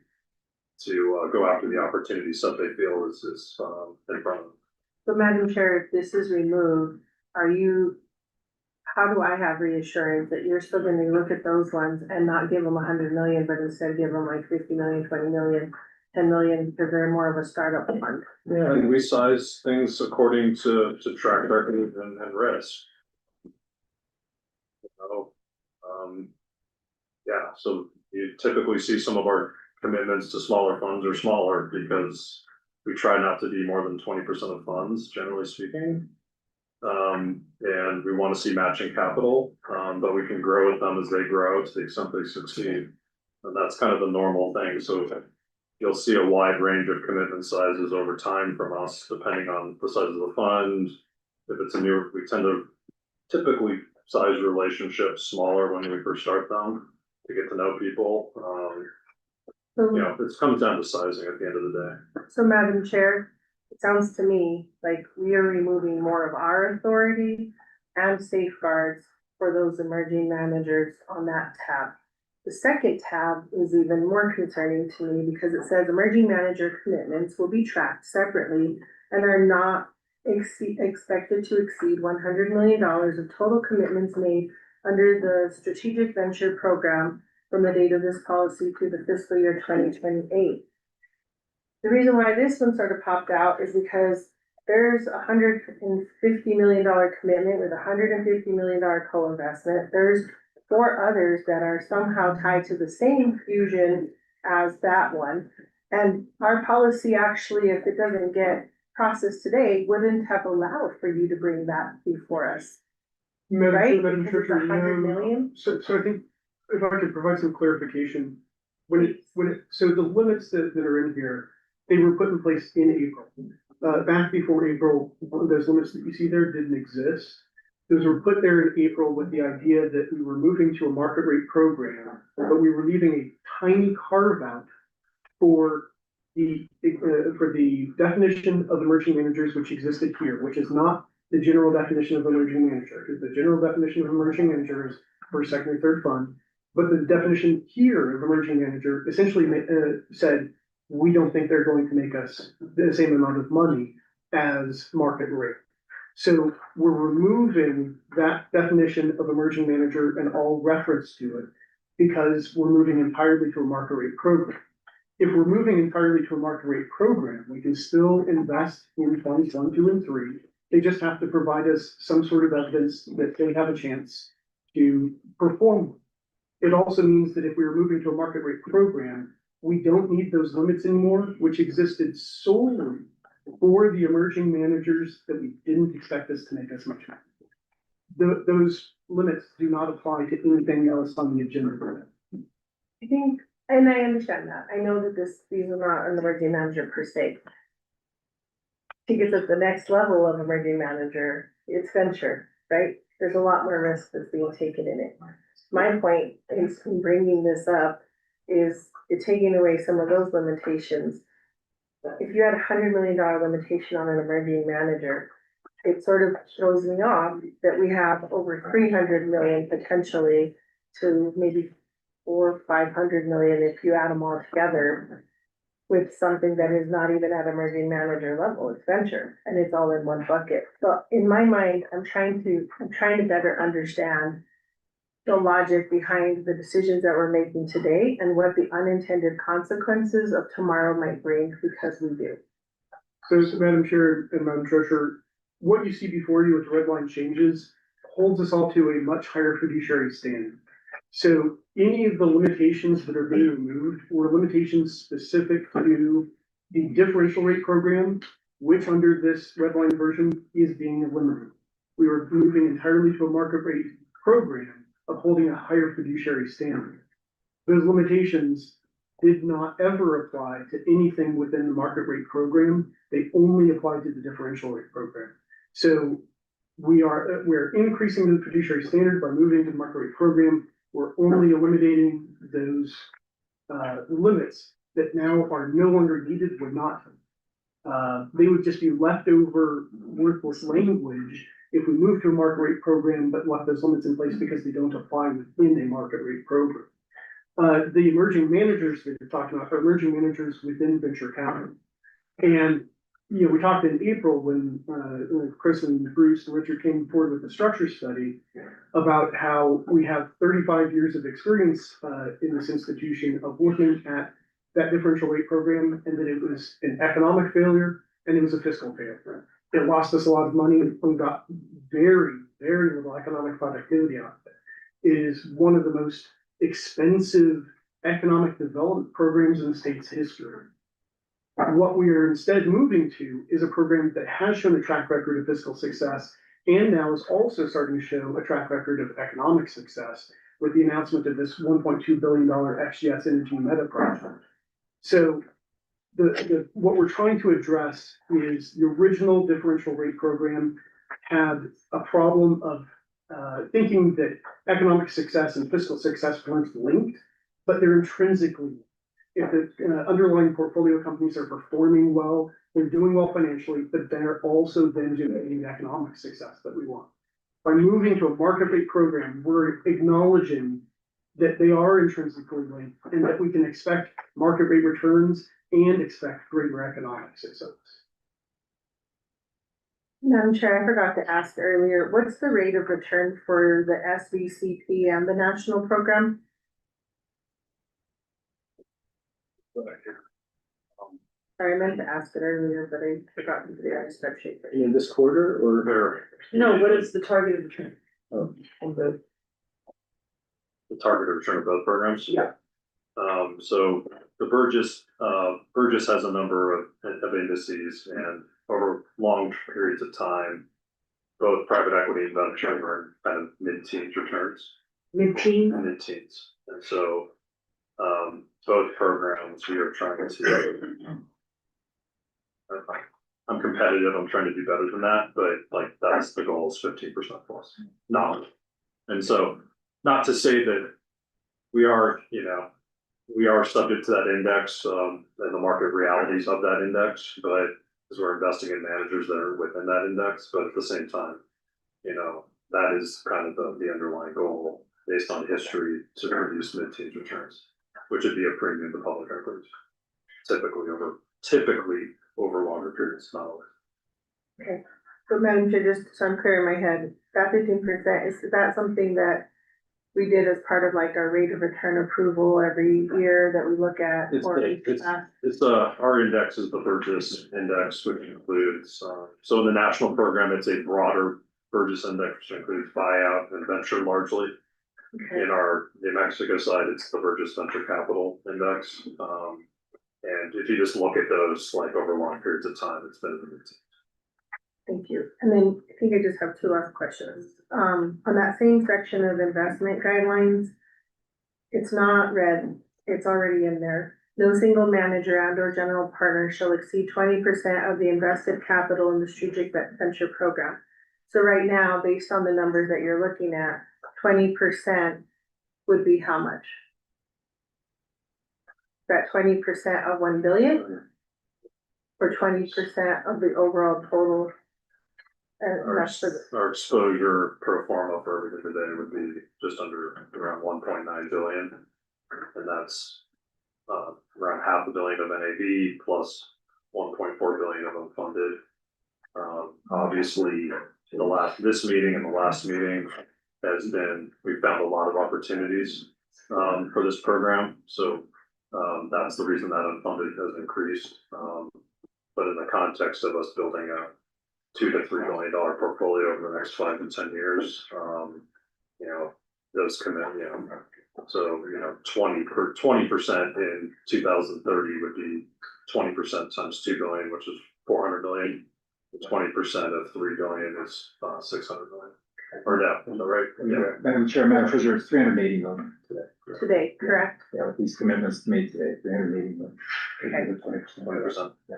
to go after the opportunity set they feel is in front of them. So Madam Chair, if this is removed, how do I have reassurance that you're still gonna look at those ones and not give them 100 million, but instead give them like 50 million, 20 million, 10 million, because they're more of a startup fund? Yeah, and we size things according to track record and risk. So you typically see some of our commitments to smaller funds are smaller because we try not to be more than 20% of funds, generally speaking. And we want to see matching capital, but we can grow with them as they grow to the extent they succeed. And that's kind of the normal thing. So you'll see a wide range of commitment sizes over time from us, depending on the size of the fund. If it's a new, we tend to typically size relationships smaller when we first start them to get to know people. It comes down to sizing at the end of the day. So Madam Chair, it sounds to me like we are removing more of our authority and safeguards for those emerging managers on that tab. The second tab is even more concerning to me because it says emerging manager commitments will be tracked separately and are not expected to exceed $100 million of total commitments made under the strategic venture program from the date of this policy to the fiscal year 2028. The reason why this one sort of popped out is because there's $150 million commitment with $150 million co-investment. There's 4 others that are somehow tied to the same fusion as that one. And our policy actually, if it doesn't get processed today, wouldn't have allowed for you to bring that before us. Right? Madam Because Chair, it's 100 million. So I think if I could provide some clarification, so the limits that are in here, they were put in place in April. Back before April, those limits that you see there didn't exist. Those were put there in April with the idea that we were moving to a market rate program, but we were leaving a tiny carve out for the definition of emerging managers, which existed here, which is not the general definition of emerging manager, because the general definition of emerging manager is first, second, or third fund. But the definition here of emerging manager essentially said, we don't think they're going to make us the same amount of money as market rate. So we're removing that definition of emerging manager and all reference to it because we're moving entirely to a market rate program. If we're moving entirely to a market rate program, we can still invest in funds 1, 2, and 3. They just have to provide us some sort of evidence that they have a chance to perform. It also means that if we were moving to a market rate program, we don't need those limits anymore, which existed solely for the emerging managers that we didn't expect us to make as much money. Those limits do not apply to anything else on the agenda. I think, and I understand that, I know that these are not an emerging manager per se. To get to the next level of emerging manager, it's venture, right? There's a lot more risk that's being taken in it. My point is in bringing this up is it taking away some of those limitations. If you had $100 million limitation on an emerging manager, it sort of throws me off that we have over 300 million potentially to maybe 400 or 500 million if you add them all together with something that is not even at emerging manager level, it's venture, and it's all in one bucket. So in my mind, I'm trying to better understand the logic behind the decisions that we're making today and what the unintended consequences of tomorrow might bring because we do. So, Madam Chair and Madam Treasurer, what you see before you with red line changes holds us all to a much higher fiduciary standard. So any of the limitations that are being removed were limitations specific to the differential rate program, which under this red line version is being eliminated. We were moving entirely to a market rate program upholding a higher fiduciary standard. Those limitations did not ever apply to anything within the market rate program. They only apply to the differential rate program. So we're increasing the fiduciary standard by moving to the market rate program. We're only eliminating those limits that now are no longer needed, they would just be leftover worthless language if we move to a market rate program, but left those limits in place because they don't apply within a market rate program. The emerging managers that you're talking about are emerging managers within venture capital. And, you know, we talked in April when Chris and Bruce and Richard came forward with the structure study about how we have 35 years of experience in this institution of looking at that differential rate program and that it was an economic failure and it was a fiscal failure. It lost us a lot of money and got very, very little economic productivity out of it. It is one of the most expensive economic development programs in the state's history. What we are instead moving to is a program that has shown a track record of fiscal success and now is also starting to show a track record of economic success with the announcement of this $1.2 billion XGS Energy Meta project. So what we're trying to address is the original differential rate program had a problem of thinking that economic success and fiscal success weren't linked, but they're intrinsically linked. If the underlying portfolio companies are performing well, they're doing well financially, but they're also then generating the economic success that we want. By moving to a market rate program, we're acknowledging that they are intrinsically linked and that we can expect market rate returns and expect greater economic success. Madam Chair, I forgot to ask earlier, what's the rate of return for the SVCP and the national program? Sorry, I meant to ask it earlier, but I forgot to do it on a spreadsheet. In this quarter or? No, what is the targeted return? Oh, The targeted return of both programs? Yeah. So the Burgess has a number of indices, and over long periods of time, both private equity and venture are kind of mid-teens returns. Mid-teen? Mid-teens. And so both programs, we are trying to, I'm competitive, I'm trying to do better than that, but like that's the goal is 15% plus. Not. And so not to say that we are, we are subject to that index and the market realities of that index, but as we're investing in managers that are within that index, but at the same time, that is kind of the underlying goal based on history to produce mid-teens returns, which would be a premium to public equities, typically over longer periods, not always. Okay, But Madam Chair, just so I'm clear in my head, that 15%, is that something that we did as part of like our rate of return approval every year that we look at? It's, or our index is the purchase index, which includes, so in the national program, it's a broader purchase index, which includes buyout and venture largely. Okay. In our New Mexico side, it's the purchase venture capital index. And if you just look at those like over long periods of time, it's been. Thank you. And then I think I just have two last questions. On that same section of investment guidelines, it's not red, it's already in there. No single manager and or general partner shall exceed 20% of the invested capital in the strategic venture program. So right now, based on the numbers that you're looking at, 20% would be how much? That 20% of 1 billion? Or 20% of the overall total? Our exposure pro forma for everything today would be just under around 1.9 billion. And that's around $500 million of NAV plus 1.4 billion of unfunded. Obviously, this meeting and the last meeting has been, we found a lot of opportunities for this program. So that's the reason that unfunded has increased. But in the context of us building a $2 to $3 billion portfolio over the next 5 to 10 years, you know, those commit, you know, so, you know, 20% in 2030 would be 20% times 2 billion, which is 400 million. 20% of 3 billion is 600 million. Or no, is that right? Yeah. Madam Chair, Madam Treasurer, it's 380 million today. Today, correct? Yeah, with these commitments made today, 380 million. 20%. Yeah.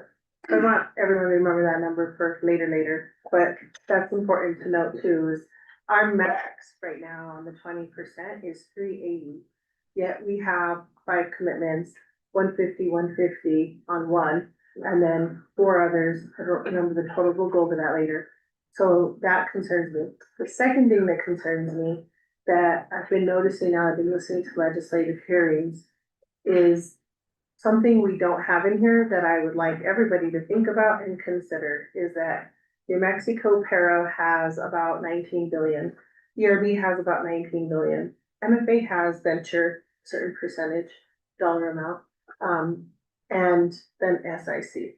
I want everyone to remember that number for later, but that's important to note too, is our max right now on the 20% is 380. Yet we have 5 commitments, 150 on one, and then 4 others. I don't remember the total, we'll go over that later. So that concerns me. The second thing that concerns me that I've been noticing now, I've been listening to legislative hearings, is something we don't have in here that I would like everybody to think about and consider is that New Mexico Para has about 19 billion. ERB has about 19 billion. MFA has venture, certain percentage dollar amount, and then SIC.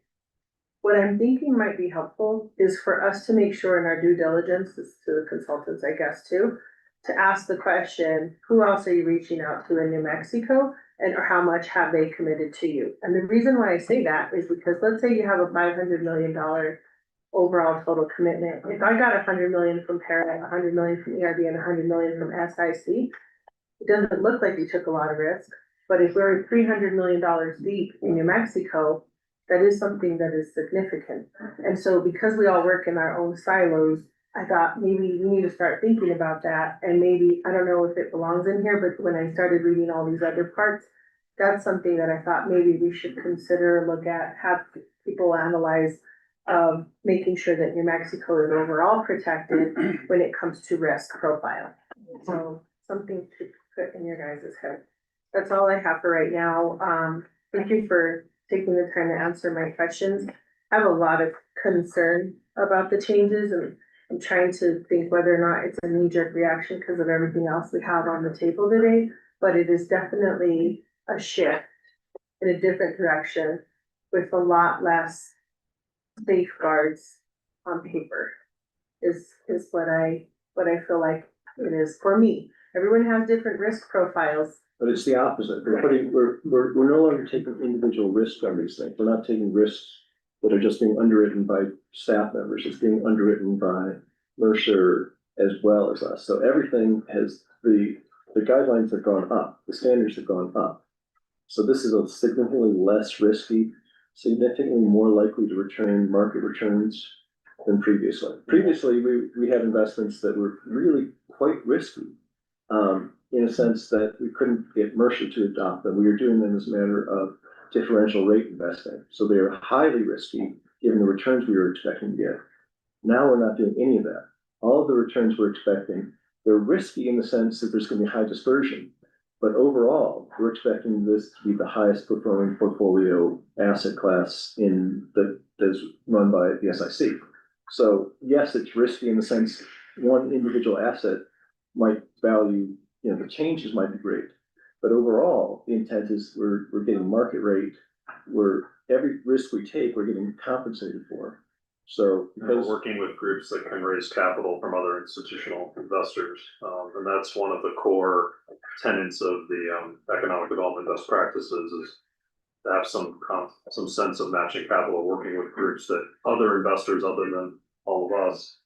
What I'm thinking might be helpful is for us to make sure in our due diligence, this is to the consultants, I guess, too, to ask the question, who else are you reaching out to in New Mexico? And or how much have they committed to you? And the reason why I say that is because let's say you have a $500 million overall total commitment. If I got 100 million from Para, 100 million from ERB, and 100 million from SIC, it doesn't look like we took a lot of risk. But if we're $300 million deep in New Mexico, that is something that is significant. And so because we all work in our own silos, I thought maybe we need to start thinking about that. And maybe, I don't know if it belongs in here, but when I started reading all these other parts, that's something that I thought maybe we should consider, look at, have people analyze, making sure that New Mexico is overall protected when it comes to risk profile. So something to put in your guys' head. That's all I have for right now. Thank you for taking the time to answer my questions. I have a lot of concern about the changes, and I'm trying to think whether or not it's a knee-jerk reaction because of everything else we have on the table today, but it is definitely a shift in a different direction with a lot less safeguards on paper is what I feel like it is for me. Everyone has different risk profiles. But it's the opposite. We're no longer taking individual risks on these things. We're not taking risks that are just being underwritten by staff members. It's being underwritten by Mercer as well as us. So everything has, the guidelines have gone up, the standards have gone up. So this is a significantly less risky, significantly more likely to return market returns than previously. Previously, we had investments that were really quite risky. In a sense that we couldn't get Mercer to adopt them. We were doing them as a matter of differential rate investing. So they are highly risky given the returns we were expecting to get. Now we're not doing any of that. All of the returns we're expecting, they're risky in the sense that there's going to be high dispersion. But overall, we're expecting this to be the highest performing portfolio asset class that's run by the SIC. So yes, it's risky in the sense one individual asset might value, the changes might be great. But overall, the intent is we're getting market rate, every risk we take, we're getting compensated for. So We're because working with groups that can raise capital from other institutional investors. And that's one of the core tenets of the economic development best practices is to have some sense of matching capital, working with groups that other investors other than all of us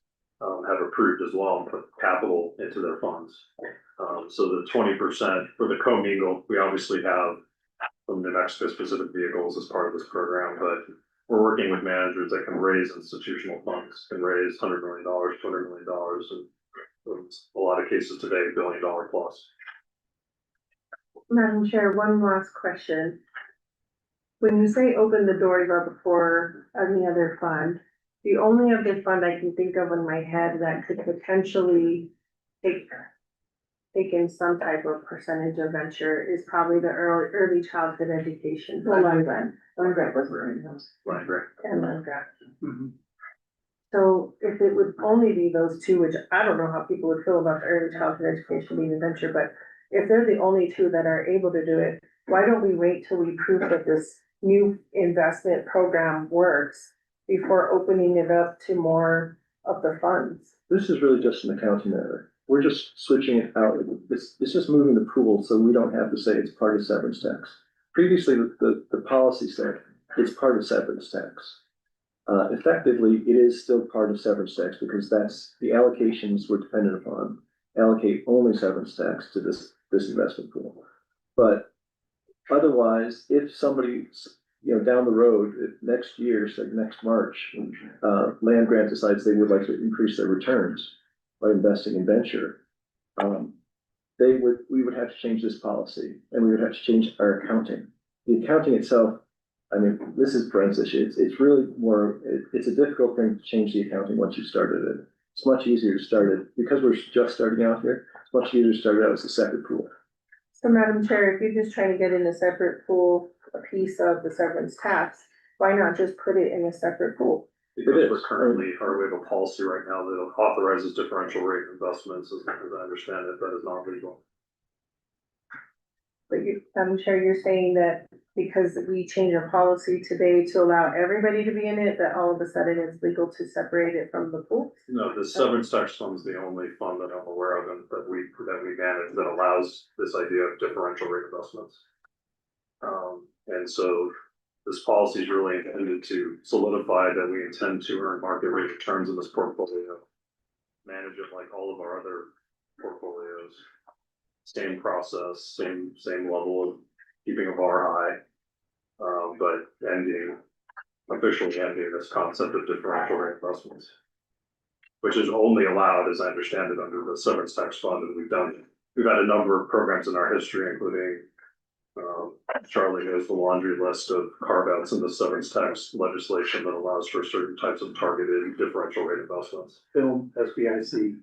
have approved as well and put capital into their funds. So the 20% for the commingled, we obviously have some New Mexico specific vehicles as part of this program, but we're working with managers that can raise institutional funds, can raise $100 million, $200 million, and in a lot of cases today, $1 billion plus. Madam Chair, one last question. When you say open the doors up before any other fund, the only other fund I can think of in my head that could potentially take in some type of percentage of venture is probably the early childhood education. Well, land grant was Right, right. And land grant. So if it would only be those two, which I don't know how people would feel about the early childhood education being a venture, but if they're the only two that are able to do it, why don't we wait till we prove that this new investment program works before opening it up to more of the funds? this is really just an accounting error. We're just switching it out. It's just moving the pool so we don't have to say it's part of severance tax. Previously, the policy said it's part of severance tax. Effectively, it is still part of severance tax because that's the allocations we're dependent upon. Allocate only severance tax to this investment pool. But otherwise, if somebody, down the road, next year, say next March, land grant decides they would like to increase their returns by investing in venture, we would have to change this policy and we would have to change our accounting. The accounting itself, this is Brent's issue. It's really more, it's a difficult thing to change the accounting once you've started it. It's much easier to start it, because we're just starting out here, it's much easier to start it out as a separate pool. So Madam Chair, if you're just trying to get in a separate pool, a piece of the severance tax, why not just put it in a separate pool? Because we're currently, we have a policy right now that authorizes differential rate investments, as I understand it, that is not legal. But I'm sure you're saying that because we change our policy today to allow everybody to be in it, that all of a sudden it's legal to separate it from the pool? No, the severance tax fund is the only fund that I'm aware of and that we manage that allows this idea of differential rate investments. And so this policy is really intended to solidify that we intend to earn market rate returns in this portfolio, manage it like all of our other portfolios. Same process, same level of keeping a bar high, but officially ending this concept of differential rate investments, which is only allowed, as I understand it, under the severance tax fund. And we've had a number of programs in our history, including Charlie knows the laundry list of carve-outs in the severance tax legislation that allows for certain types of targeted differential rate investments. Film SBIC.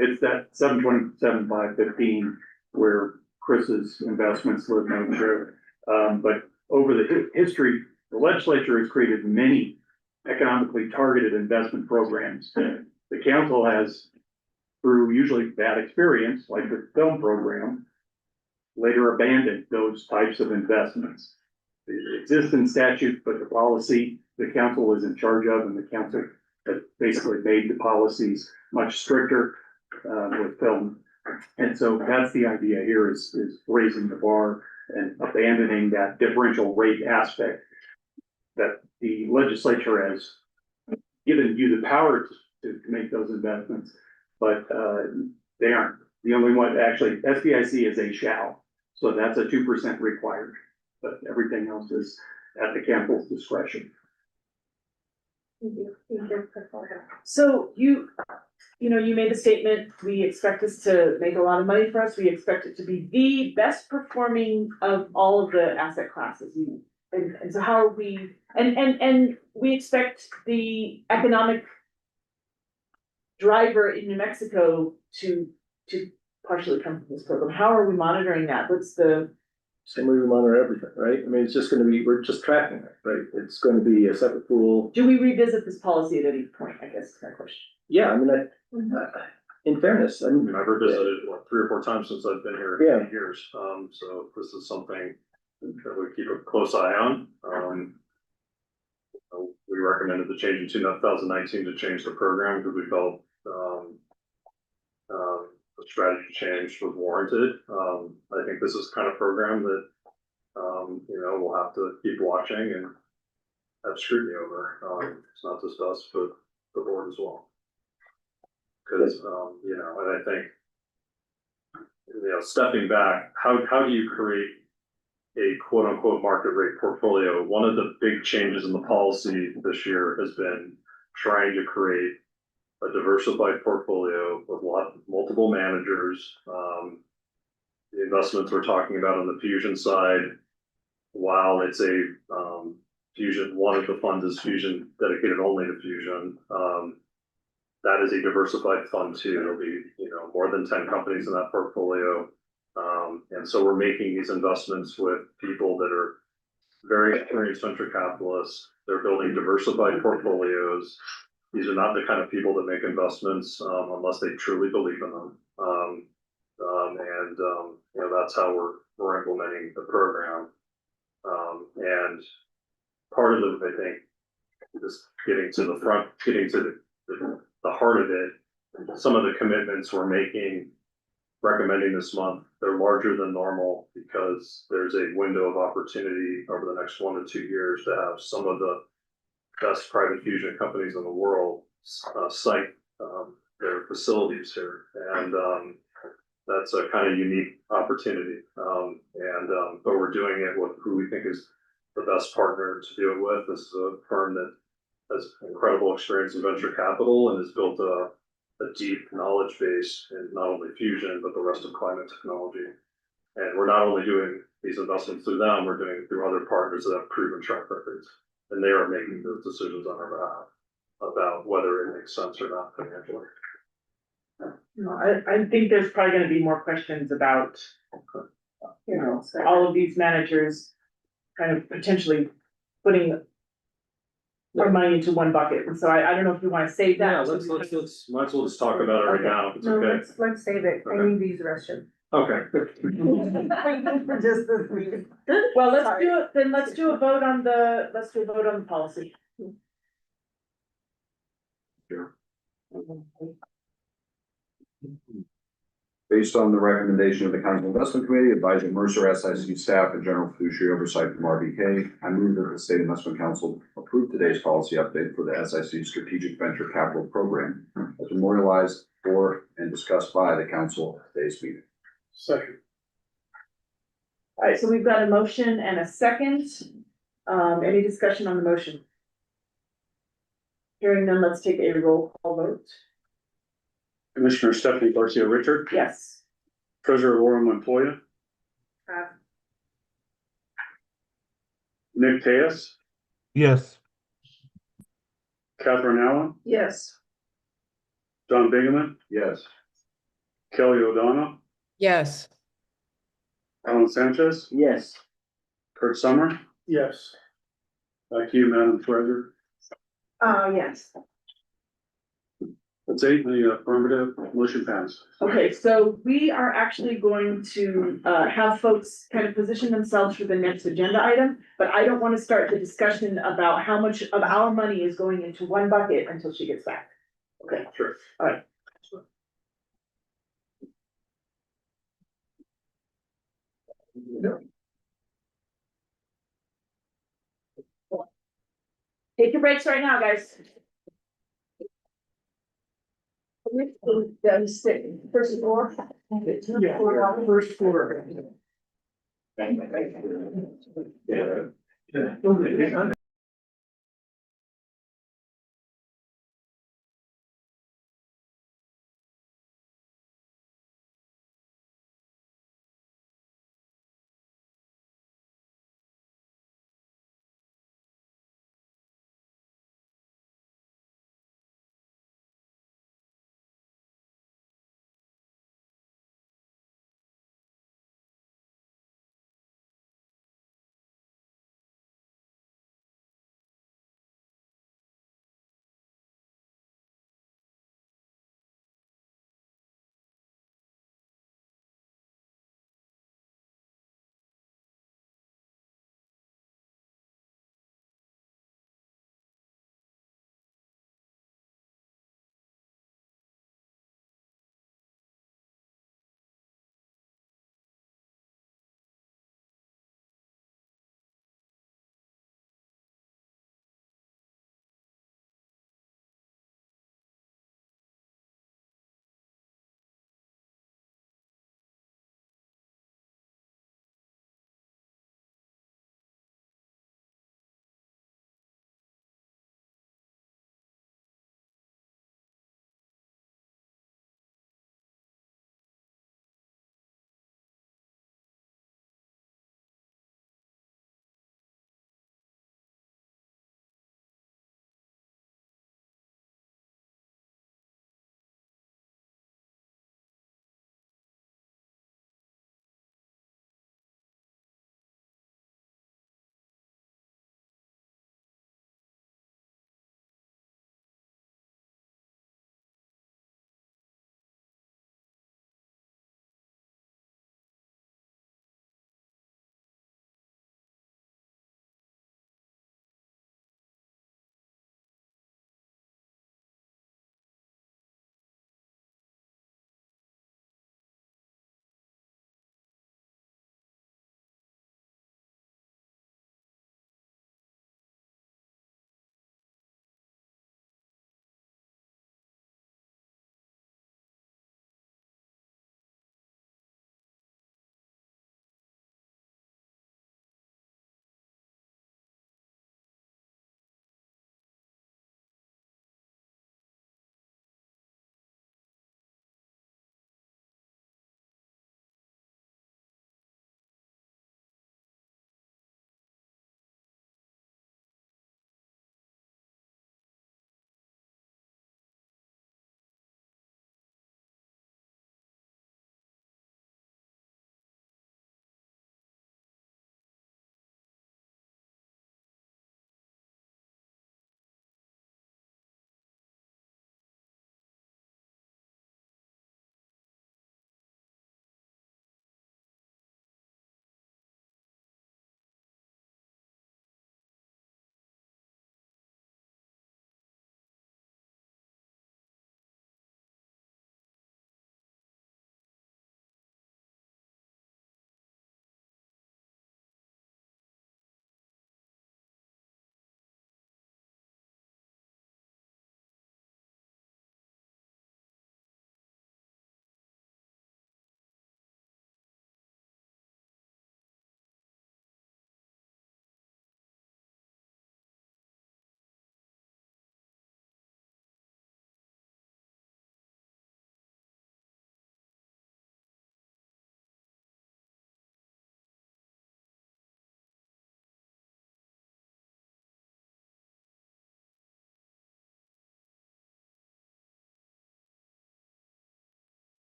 It's that 727,515 where Chris's investments live no true. But over the history, the legislature has created many economically targeted investment programs. The council has, through usually bad experience, like the film program, later abandoned those types of investments. It exists in statute, but the policy the council is in charge of, and the council has basically made the policies much stricter with film. And so that's the idea here is raising the bar and abandoning that differential rate aspect that the legislature has given you the power to make those investments, but they aren't the only one. Actually, SBIC is a shall, so that's a 2% required, but everything else is at the council's discretion. So you made the statement, we expect this to make a lot of money for us, we expect it to be the best performing of all of the asset classes. And so how are we, and we expect the economic driver in New Mexico to partially come from this program. How are we monitoring that? What's the same way we monitor everything, right? I mean, it's just gonna be, we're just tracking it, right? It's gonna be a separate pool. Do we revisit this policy at any point, I guess is my question. Yeah, I mean, in fairness, I I mean, mean, I've revisited it, what, 3 or 4 times since I've been here Yeah. in 8 years, so this is something that we keep a close eye on. We recommended the change in 2019 to change the program because we felt, the strategy change was warranted. I think this is kind of program that, we'll have to keep watching and have scrutiny over. It's not just us, but the board as well. Cause, and I think, stepping back, how do you create a quote unquote market rate portfolio? One of the big changes in the policy this year has been trying to create a diversified portfolio with multiple managers. The investments we're talking about on the Fusion side, while it's a Fusion, one of the funds is Fusion dedicated only to Fusion. That is a diversified fund too. There'll be, more than 10 companies in that portfolio. And so we're making these investments with people that are very experienced venture capitalists. They're building diversified portfolios. These are not the kind of people that make investments unless they truly believe in them. That's how we're implementing the program. And part of it, I think, just getting to the heart of it, some of the commitments we're making, recommending this month, they're larger than normal because there's a window of opportunity over the next 1 to 2 years to have some of the best private fusion companies in the world site their facilities here. And that's a kind of unique opportunity. But we're doing it with who we think is the best partner to do it with. This is a firm that has incredible experience in venture capital and has built a deep knowledge base in not only fusion, but the rest of climate technology. And we're not only doing these investments through them, we're doing it through other partners that have proven track records. And they are making those decisions on our behalf about whether it makes sense or not financially. No, I think there's probably gonna be more questions about, all of these managers kind of potentially putting more money into one bucket. And so I don't know if you wanna save that. Yeah, let's might as well just talk about it right now, if it's No, okay. let's save it. I Okay. need these restroom. Okay. For just this meeting. Well, let's Sorry. do it, then let's do a vote on the policy. Sure. Based on the recommendation of the Council Investment Committee, advising Mercer, SIC staff, and general fiduciary oversight from RBK, I move that the State Investment Council approve today's policy update for the SIC Strategic Venture Capital Program as memorialized for and discussed by the council at today's meeting. Second. All right, so we've got a motion and a second. Any discussion on the motion? Hearing none, let's take a roll call vote. Commissioner Stephanie Garcia Richard, Yes. Treasurer Laura Montoya, Nick Teas, Yes. Catherine Allen, Yes. John Bingaman, Yes. Kelly O'Donnell, Yes. Alan Sanchez, yes. Kurt Summer. Yes. Back to you, Madam Treasurer. Yes. That's 8, the affirmative motion passed. Okay, so we are actually going to have folks kind of position themselves for the next agenda item, but I don't want to start the discussion about how much of our money is going into one bucket until she gets back. Okay, Sure. all right. Take your breaks right now, guys. First floor. Yeah, first floor. Yeah.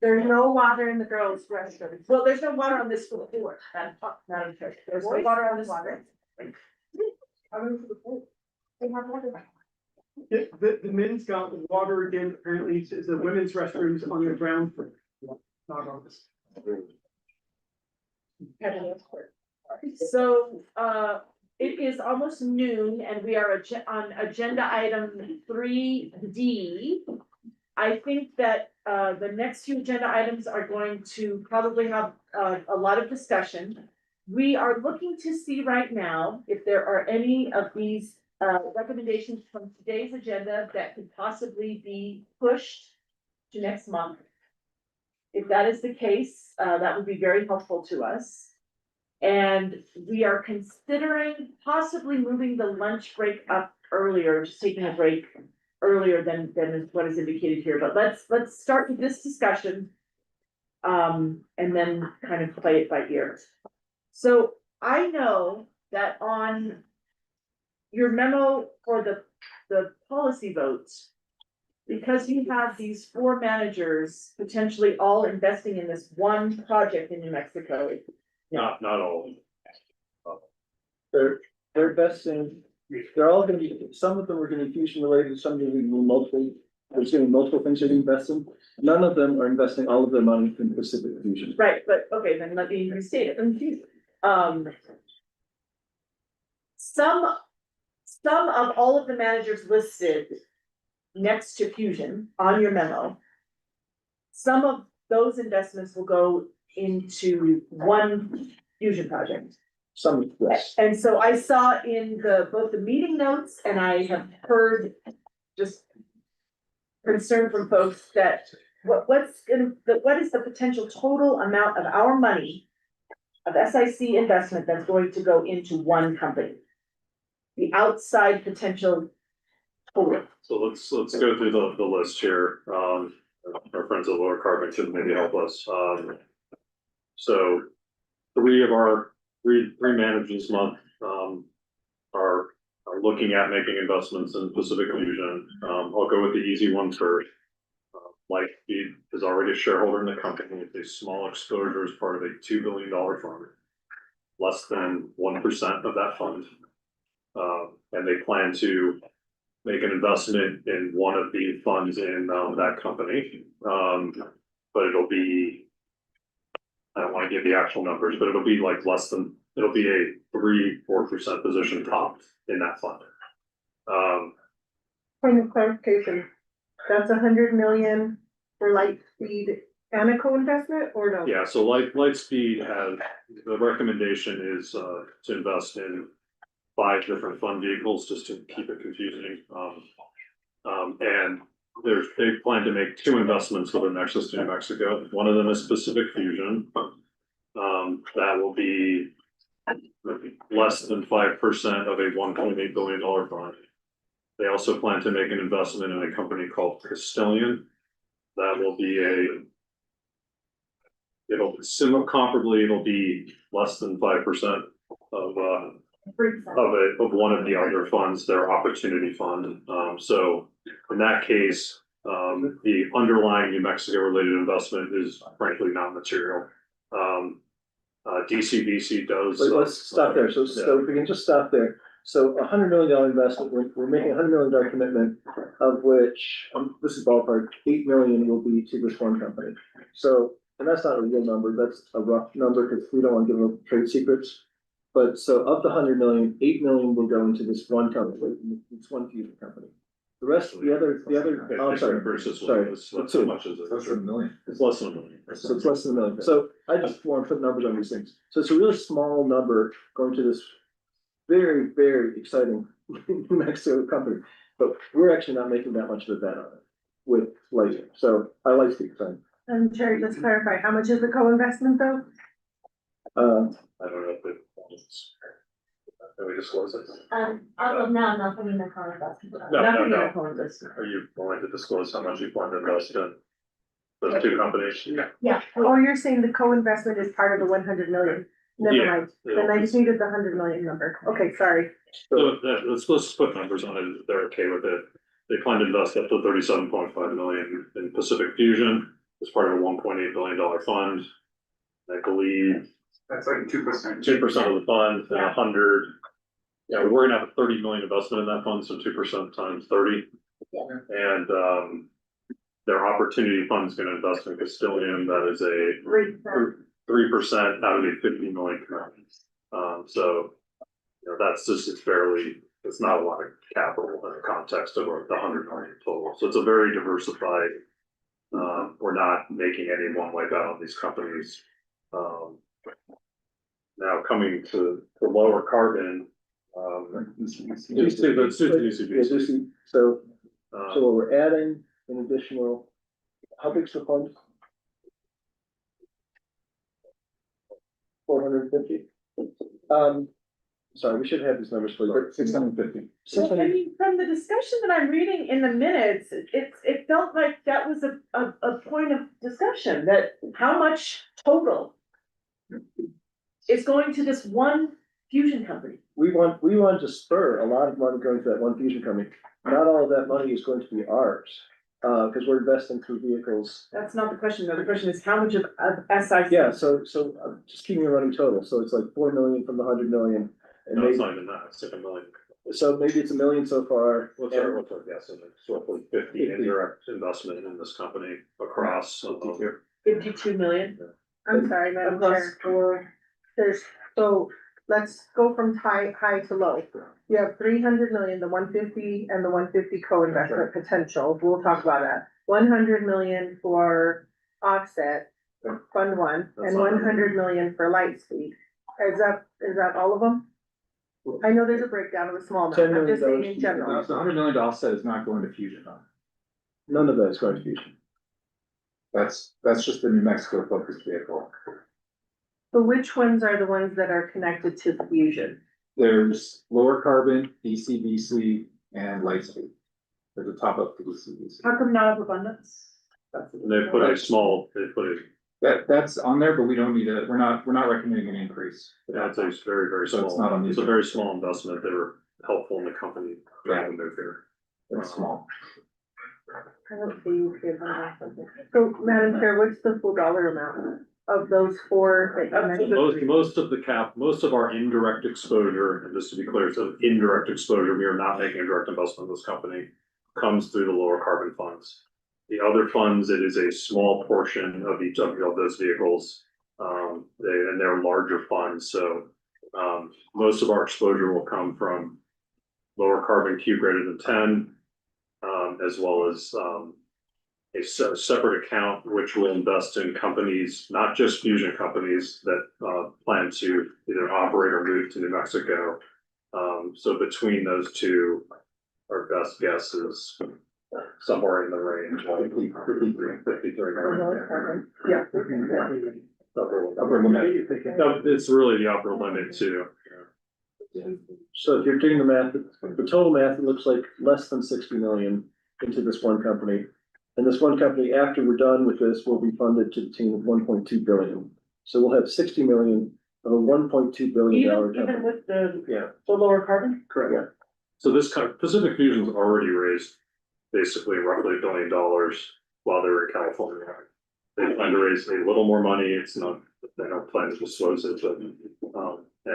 There's no water in the girls' restroom. Well, there's no water on this floor, Madam Chair, there's no water on this floor. They have water. Yeah, the men's got water again, apparently, it's the women's restrooms on the ground floor. Not on this. So, it is almost noon and we are on agenda item 3D. I think that, the next few agenda items are going to probably have, a lot of discussion. We are looking to see right now if there are any of these, recommendations from today's agenda that could possibly be pushed to next month. If that is the case, that would be very helpful to us. And we are considering possibly moving the lunch break up earlier, just taking a break earlier than what is indicated here, but let's start with this discussion. And then kind of play it by ear. So I know that on your memo for the policy votes, because you have these 4 managers potentially all investing in this one project in New Mexico. Not all. They're investing, they're all gonna be, some of them are gonna be fusion related, some are gonna be multiple, there's gonna be multiple things they're investing. None of them are investing all of their money in Pacific Fusion. Right, but okay, then let me restate it. Some of all of the managers listed next to Fusion on your memo. Some of those investments will go into one Fusion project. Some, yes. And so I saw in both the meeting notes and I have heard just concern from folks that what is the potential total amount of our money of SIC investment that's going to go into one company? The outside potential total. So let's go through the list here. Our friends at Lower Carbon should maybe help us. So three managers this month, are looking at making investments in Pacific Fusion. I'll go with the easy one first. Lightspeed is already a shareholder in the company with a small exposure as part of a $2 billion fund. Less than 1% of that fund. And they plan to make an investment in one of the funds in that company. But it'll be, I don't want to give the actual numbers, but it'll be like it'll be a 3-4% position top in that fund. Point of clarification, that's 100 million for Lightspeed and a co-investment or no? Yeah, so Lightspeed has, the recommendation is to invest in 5 different fund vehicles, just to keep it confusing. And they plan to make 2 investments with an access to New Mexico. One of them is Pacific Fusion. That will be less than 5% of a $1.8 billion fund. They also plan to make an investment in a company called Castellian. That will be comparably, it'll be less than 5% of one of the other funds, their opportunity fund. So in that case, the underlying New Mexico related investment is frankly not material. DCBC does. Let's stop there. So if we can just stop there. So $100 million investment, we're making $100 million commitment, of which, this is ballpark, 8 million will be to this one company. So, and that's not a real number, that's a rough number, because we don't want to give them trade secrets. But so of the 100 million, 8 million will go into this one company, it's one fusion company. The rest, the other, oh, I'm sorry. Sorry. What's so much is it? Less than $1 million. It's less than $1 million. So it's less than $1 million. So I just want to put numbers on these things. So it's a really small number going to this very, very exciting New Mexico company. But we're actually not making that much of a bet on it with Laser. So I like the exciting. Terry, just clarify, how much is the co-investment though? I don't know if it's. Can we disclose it? As of now, nothing in the current investment. Nothing in the co-investment. Are you willing to disclose how much you plan to invest in those 2 companies? Yeah. Oh, you're saying the co-investment is part of the 100 million? Never Yeah. mind, then I just needed the 100 million number. Okay, sorry. So let's put numbers on it, if they're okay with it. They plan to invest up to 37.5 million in Pacific Fusion. as part of a $1.8 billion fund. I believe That's like 2%. 2% of the fund and 100. Yeah, we're gonna have a 30 million investment in that fund, so 2% times 30. And their opportunity fund's gonna invest in Castilian, that is a 3% out of a 50 million commitment. So, you know, that's just, it's not a lot of capital in the context of the 100 million total. So it's a very diversified. We're not making any one way bet on these companies. Now coming to the lower carbon, So we're adding an additional, how big's the fund? 450. Sorry, we should have these numbers for you. 650. Well, I mean, from the discussion that I'm reading in the minutes, it felt like that was a point of discussion, that how much total is going to this one fusion company. We want to spur a lot of money going to that one fusion company. Not all of that money is going to be ours, because we're investing through vehicles. That's not the question, though. The question is how much of SIC? Yeah, so just keeping a running total, so it's like 4 million from the 100 million. And no, it's maybe, not even that, it's like $1 million. so maybe it's $1 million so far. What's our guess? It's roughly 50 indirect investment in this company across. 52 million. I'm sorry, Madam Plus Chair. for, So let's go from high to low. You have 300 million, the 150 and the 150 co-investment potential. We'll talk about that. 100 million for offset, fund one, and 100 million for Lightspeed. Is that all of them? I know there's a breakdown of a small $10 amount. I'm just saying million in general. The $100 million offset is not going to fusion. None of that is going to fusion. That's just the New Mexico focused vehicle. So which ones are the ones that are connected to fusion? There's lower carbon, DCVC, and Lightspeed. There's a top up to DCVC. how come not of abundance? That's on there, but we don't need it. We're not recommending an increase. That's a very, very So small. it's not on It's these. a very small investment. They were helpful in the company trying to move here. It's small. I don't see you here, something. So Madam Chair, what's the full dollar amount of those four that you mentioned? Most of our indirect exposure, and just to be clear, so indirect exposure, we are not making a direct investment in this company, comes through the lower carbon funds. The other funds, it is a small portion of each of those vehicles. They're larger funds, so most of our exposure will come from lower carbon Q greater than 10, as well as a separate account which will invest in companies, not just fusion companies that plan to either operate or move to New Mexico. So between those two, our best guess is somewhere in the range of 53. Yeah. Upper limit. No, it's really the upper limit too. So if you're doing the math, the total math, it looks like less than 60 million into this one company. And this one company, after we're done with this, will be funded to the tune of 1.2 billion. So we'll have 60 million of a 1.2 billion dollar Even company. with the Yeah, lower carbon? correct. So this kind of Pacific Fusion's already raised basically roughly $1 billion while they were in California. They plan to raise a little more money. It's not, they don't plan to disclose it, but, and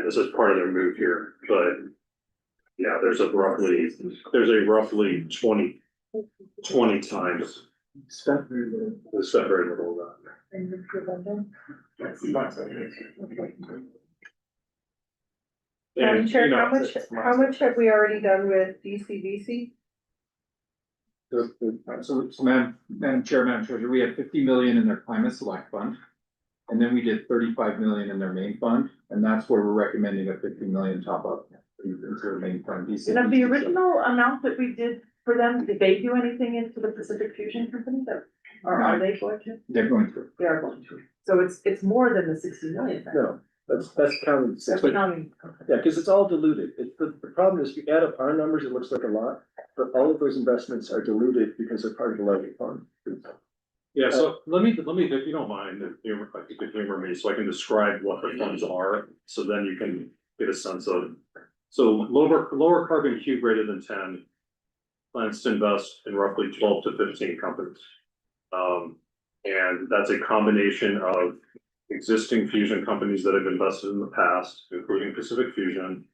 this is part of their move here, but yeah, there's a roughly 20 times. Spent very little. The spent very little of that. Madam And, Chair, you know, how much have we already done with DCVC? So Madam Chair, Madam Treasurer, we have 50 million in their climate select fund. And then we did 35 million in their main fund, and that's where we're recommending a 50 million top up into their main fund. And of the original amount that we did for them, did they do anything into the Pacific Fusion company that, or are they going to? They're going to. They are going to. So it's more than the 60 million then. No, that's counting. That's counting. Yeah, because it's all diluted. The problem is, if you add up our numbers, it looks like a lot, but all of those investments are diluted because they're part of the levy fund. Yeah, so let me, if you don't mind, if you could humor me, so I can describe what the funds are, so then you can get a sense of. So lower carbon Q greater than 10 plans to invest in roughly 12 to 15 companies. And that's a combination of existing fusion companies that have invested in the past, including Pacific Fusion,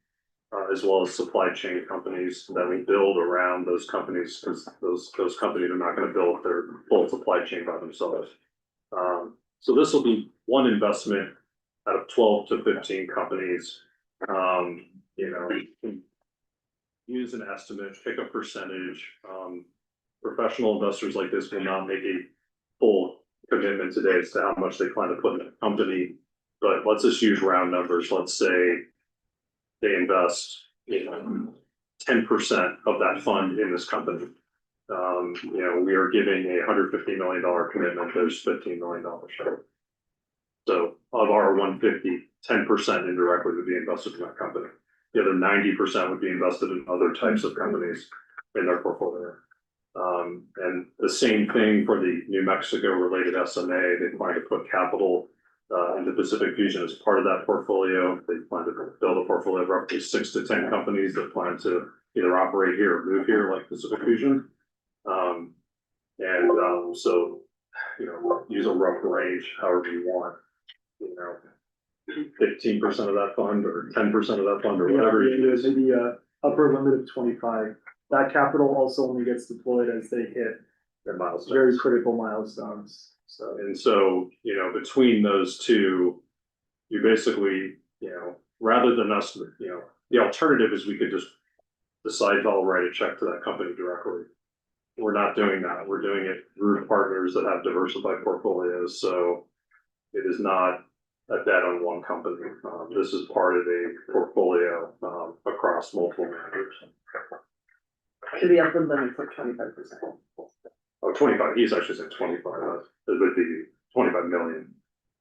as well as supply chain companies that we build around those companies, because those companies are not going to build their full supply chain by themselves. So this will be one investment out of 12 to 15 companies. You know, use an estimate, pick a percentage. Professional investors like this will not make a full commitment today as to how much they plan to put in a company. But let's just use round numbers. Let's say they invest, 10% of that fund in this company. We are giving a $150 million commitment. There's $15 million. So of our 150, 10% indirectly would be invested in that company. The other 90% would be invested in other types of companies in their portfolio. And the same thing for the New Mexico related SMA. They plan to put capital into Pacific Fusion as part of that portfolio. They plan to build a portfolio of roughly 6 to 10 companies that plan to either operate here or move here, like Pacific Fusion. So, use a rough range, however you want. 15% of that fund or 10% of that fund or whatever. Maybe upper limit of 25. That capital also only gets deployed as they hit Their milestones. very critical milestones. So, between those two, you basically, rather than us, the alternative is we could just decide to all write a check to that company directly. We're not doing that. We're doing it through partners that have diversified portfolios. So it is not a bet on one company. This is part of a portfolio across multiple managers. To the upper limit for 25%. Oh, 25, he's actually said 25, it would be 25 million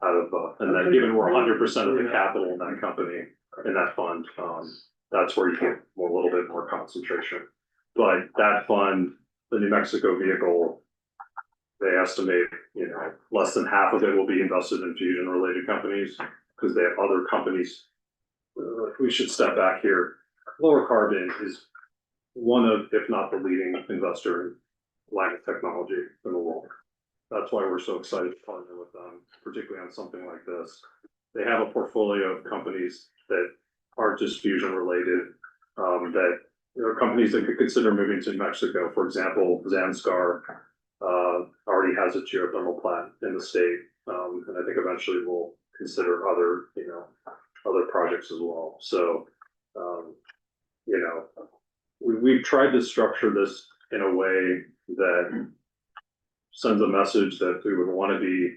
out of, and then given we're 100% of the capital in that company, in that fund, that's where you get a little bit more concentration. But that fund, the New Mexico vehicle, they estimate, less than half of it will be invested in fusion related companies, because they have other companies. We should step back here. Lower Carbon is one of, if not the leading investor in climate technology in the world. That's why we're so excited to partner with them, particularly on something like this. They have a portfolio of companies that aren't just fusion related, that there are companies that could consider moving to New Mexico. For example, Zanscar already has a geothermal plant in the state, and I think eventually we'll consider other, other projects as well. So, we've tried to structure this in a way that sends a message that we would want to be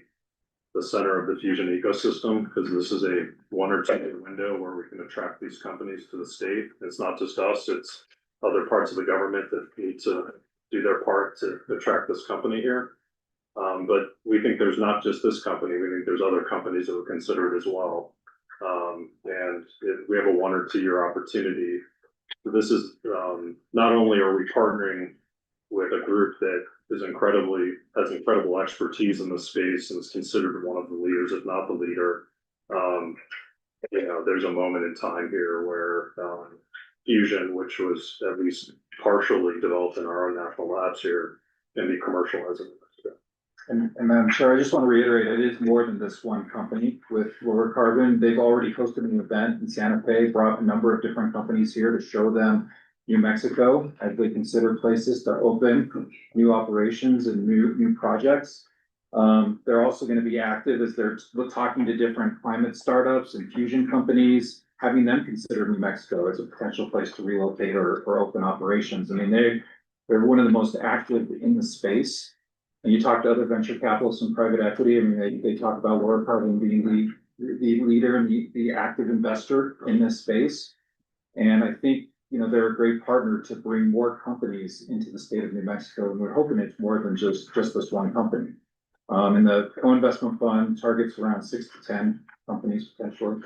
the center of the fusion ecosystem, because this is a 1 or 2 year window where we can attract these companies to the state. It's not just us, it's other parts of the government that need to do their part to attract this company here. But we think there's not just this company, we think there's other companies that would consider it as well. We have a 1 or 2 year opportunity. This is, not only are we partnering with a group that has incredible expertise in the space and is considered one of the leaders, if not the leader. There's a moment in time here where fusion, which was at least partially developed in our own national labs here, can be commercialized. And Madam Chair, I just want to reiterate, it is more than this one company with Lower Carbon. They've already hosted an event in Santa Fe, brought a number of different companies here to show them New Mexico as they consider places to open new operations and new projects. They're also going to be active as they're talking to different climate startups and fusion companies, having them consider New Mexico as a potential place to relocate or open operations. I mean, they're one of the most active in the space. And you talk to other venture capitalists and private equity, I mean, they talk about Lower Carbon being the leader and the active investor in this space. And I think, they're a great partner to bring more companies into the state of New Mexico. And we're hoping it's more than just this one company. And the co-investment fund targets around 6 to 10 companies potentially.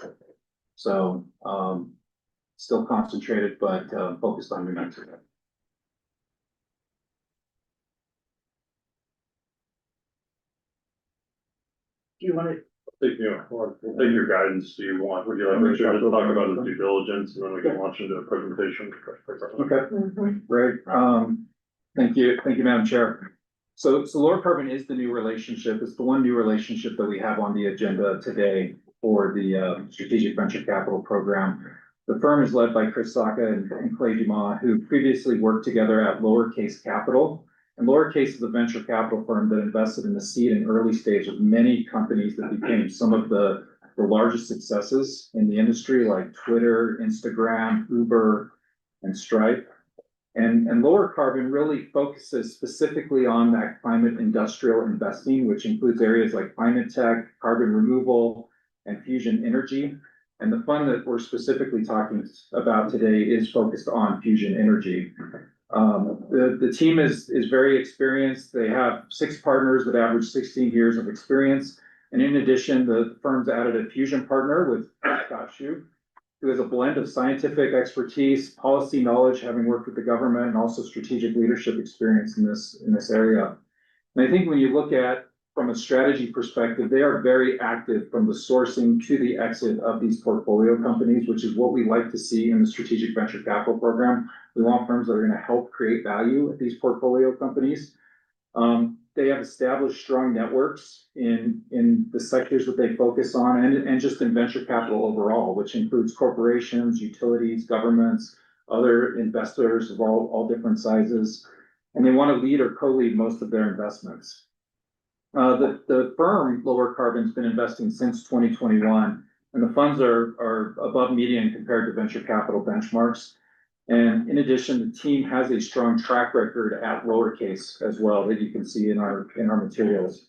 So, still concentrated, but focused on New Mexico. Do you want to? Take your guidance. Would you like Richard to talk about the due diligence and then we can launch into a presentation? Okay, great. Thank you, Madam Chair. So lower carbon is the new relationship. It's the one new relationship that we have on the agenda today for the Strategic Venture Capital Program. The firm is led by Chris Saka and Clay Dumas, who previously worked together at Lowercase Capital. And Lowercase is a venture capital firm that invested in the seed and early stage of many companies that became some of the largest successes in the industry, like Twitter, Instagram, Uber, and Stripe. And lower carbon really focuses specifically on that climate industrial investing, which includes areas like climate tech, carbon removal, and fusion energy. And the fund that we're specifically talking about today is focused on fusion energy. The team is very experienced. They have 6 partners that average 16 years of experience. And in addition, the firm's added a fusion partner with Scott Shue, who has a blend of scientific expertise, policy knowledge, having worked with the government, and also strategic leadership experience in this area. And I think when you look at from a strategy perspective, they are very active from the sourcing to the exit of these portfolio companies, which is what we like to see in the Strategic Venture Capital Program. We want firms that are going to help create value at these portfolio companies. They have established strong networks in the sectors that they focus on and just in venture capital overall, which includes corporations, utilities, governments, other investors of all different sizes. And they want to lead or co-lead most of their investments. The firm Lower Carbon's been investing since 2021, and the funds are above median compared to venture capital benchmarks. And in addition, the team has a strong track record at Lowercase as well that you can see in our materials.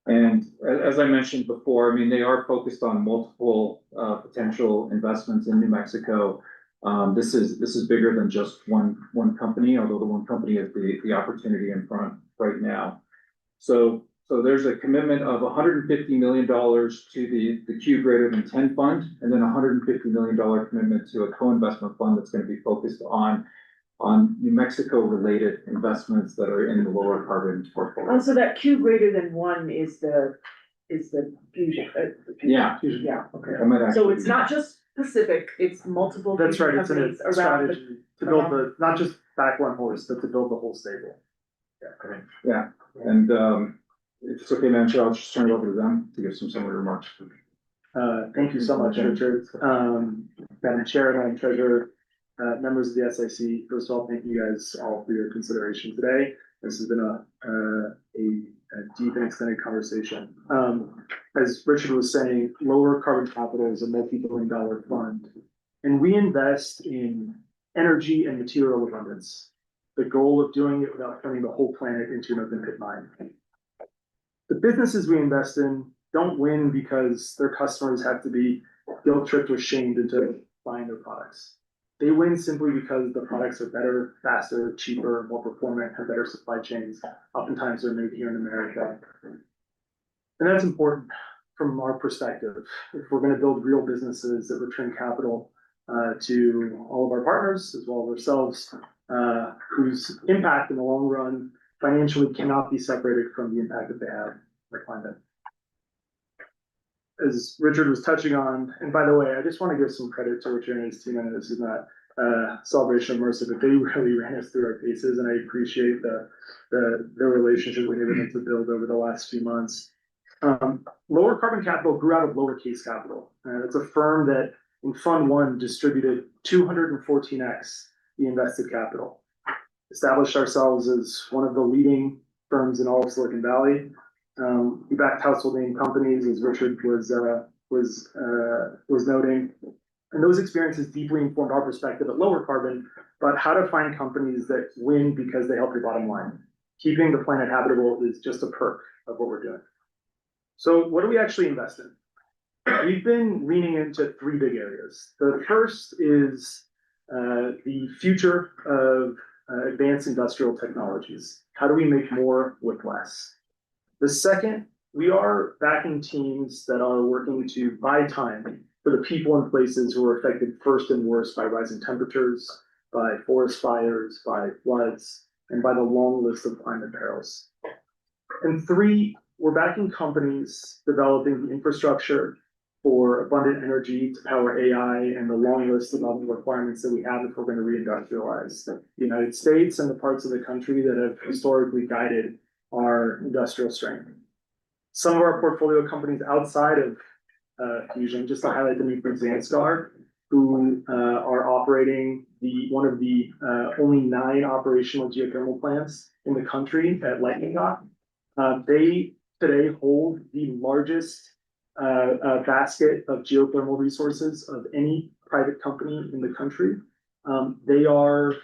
And as I mentioned before, I mean, they are focused on multiple potential investments in New Mexico. This is bigger than just one company, although the one company is the opportunity in front right now. So there's a commitment of $150 million to the Q greater than 10 fund, and then $150 million commitment to a co-investment fund that's going to be focused on New Mexico related investments that are in the lower carbon portfolio. So that Q greater than 1 is the fusion. Yeah. Yeah. Okay. So it's not just Pacific, it's multiple. That's right, it's in a companies around strategy to build not just back one horse, but to build the whole stable. Yeah, great. Yeah, and if it's okay, Madam Chair, I'll just turn it over to them to give some summary remarks. Thank you so much, Richard. Madam Chair, Madam Treasurer, members of the SIC, first of all, thank you guys all for your consideration today. This has been a deep and extended conversation. As Richard was saying, Lower Carbon Capital is a multi-billion-dollar fund, and we invest in energy and material abundance. The goal of doing it without turning the whole planet into an open pit mine. The businesses we invest in don't win because their customers have to be guilt-tripped or shamed into buying their products. They win simply because the products are better, faster, cheaper, more performant, have better supply chains. Oftentimes they're made here in America. And that's important from our perspective. If we're going to build real businesses that return capital to all of our partners, as well as ourselves, whose impact in the long run financially cannot be separated from the impact that they have on the climate. As Richard was touching on, and by the way, I just want to give some credit to Richard and his team. And this is not celebration of mercy, but they really ran us through our cases, and I appreciate the relationship we were able to build over the last few months. Lower Carbon Capital grew out of Lowercase Capital. It's a firm that in Fund 1 distributed 214x the invested capital. Established ourselves as one of the leading firms in all of Silicon Valley. We backed household name companies, as Richard was noting, and those experiences deeply informed our perspective at Lower Carbon about how to find companies that win because they help your bottom line. Keeping the planet habitable is just a perk of what we're doing. So what do we actually invest in? We've been leaning into 3 big areas. The first is the future of advanced industrial technologies. How do we make more with less? The second, we are backing teams that are working to buy time for the people and places who are affected first and worst by rising temperatures, by forest fires, by floods, and by the long list of climate perils. And 3, we're backing companies developing the infrastructure for abundant energy to power AI and the long list of other requirements that we have if we're going to reindustrialize the United States and the parts of the country that have historically guided our industrial strength. Some of our portfolio companies outside of fusion, just to highlight the for Zanstar, who are operating one of the only 9 operational geothermal plants in the country at Lightning Dock. They today hold the largest basket of geothermal resources of any private company in the country. They are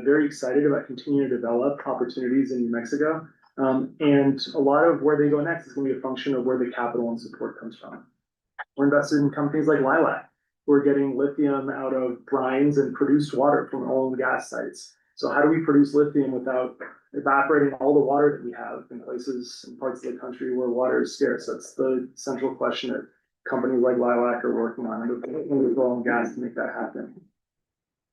very excited about continuing to develop opportunities in New Mexico. And a lot of where they go next is going to be a function of where the capital and support comes from. We're invested in companies like Lilac. We're getting lithium out of brines and produced water from oil and gas sites. So how do we produce lithium without evaporating all the water that we have in places and parts of the country where water is scarce? That's the central question that companies like Lilac are working on with oil and gas to make that happen.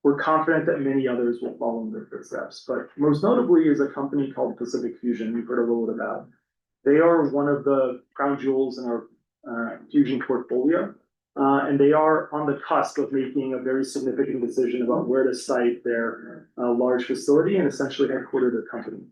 We're confident that many others will follow in their footsteps, but most notably is a company called Pacific Fusion we've heard a little bit about. They are one of the crown jewels in our fusion portfolio, and they are on the cusp of making a very significant decision about where to site their large facility and essentially headquarter their company.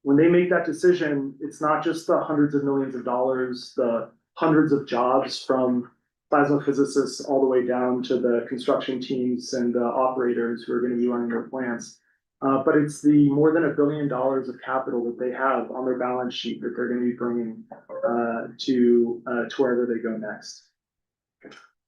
When they make that decision, it's not just the hundreds of millions of dollars, the hundreds of jobs from plasma physicists all the way down to the construction teams and the operators who are going to be running their plants. But it's the more than $1 billion of capital that they have on their balance sheet that they're going to be bringing to wherever they go next.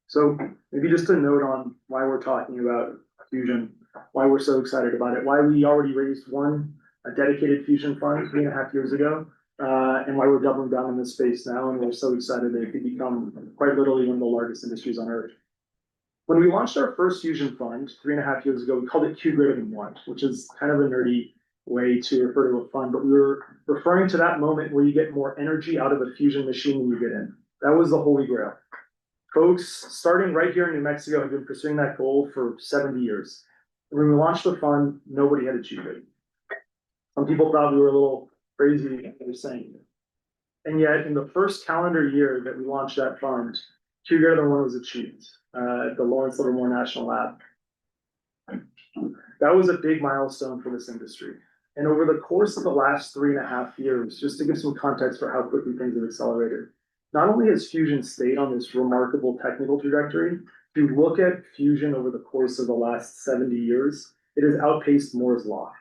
So maybe just a note on why we're talking about fusion, why we're so excited about it, why we already raised a dedicated fusion fund 3.5 years ago, and why we're doubling down in this space now, and we're so excited that it could become quite literally one of the largest industries on earth. When we launched our first fusion fund 3.5 years ago, we called it Q greater than 1, which is kind of a nerdy way to refer to a fund, but we were referring to that moment where you get more energy out of a fusion machine than you get in. That was the holy grail. Folks starting right here in New Mexico have been pursuing that goal for 70 years. When we launched the fund, nobody had achieved it. Some people thought we were a little crazy when we were saying it. And yet, in the first calendar year that we launched that fund, Q greater than 1 was achieved at the Lawrence Livermore National Lab. That was a big milestone for this industry. And over the course of the last 3.5 years, just to give some context for how quickly things have accelerated, not only has fusion stayed on this remarkable technical trajectory, if you look at fusion over the course of the last 70 years, it has outpaced Moore's Law.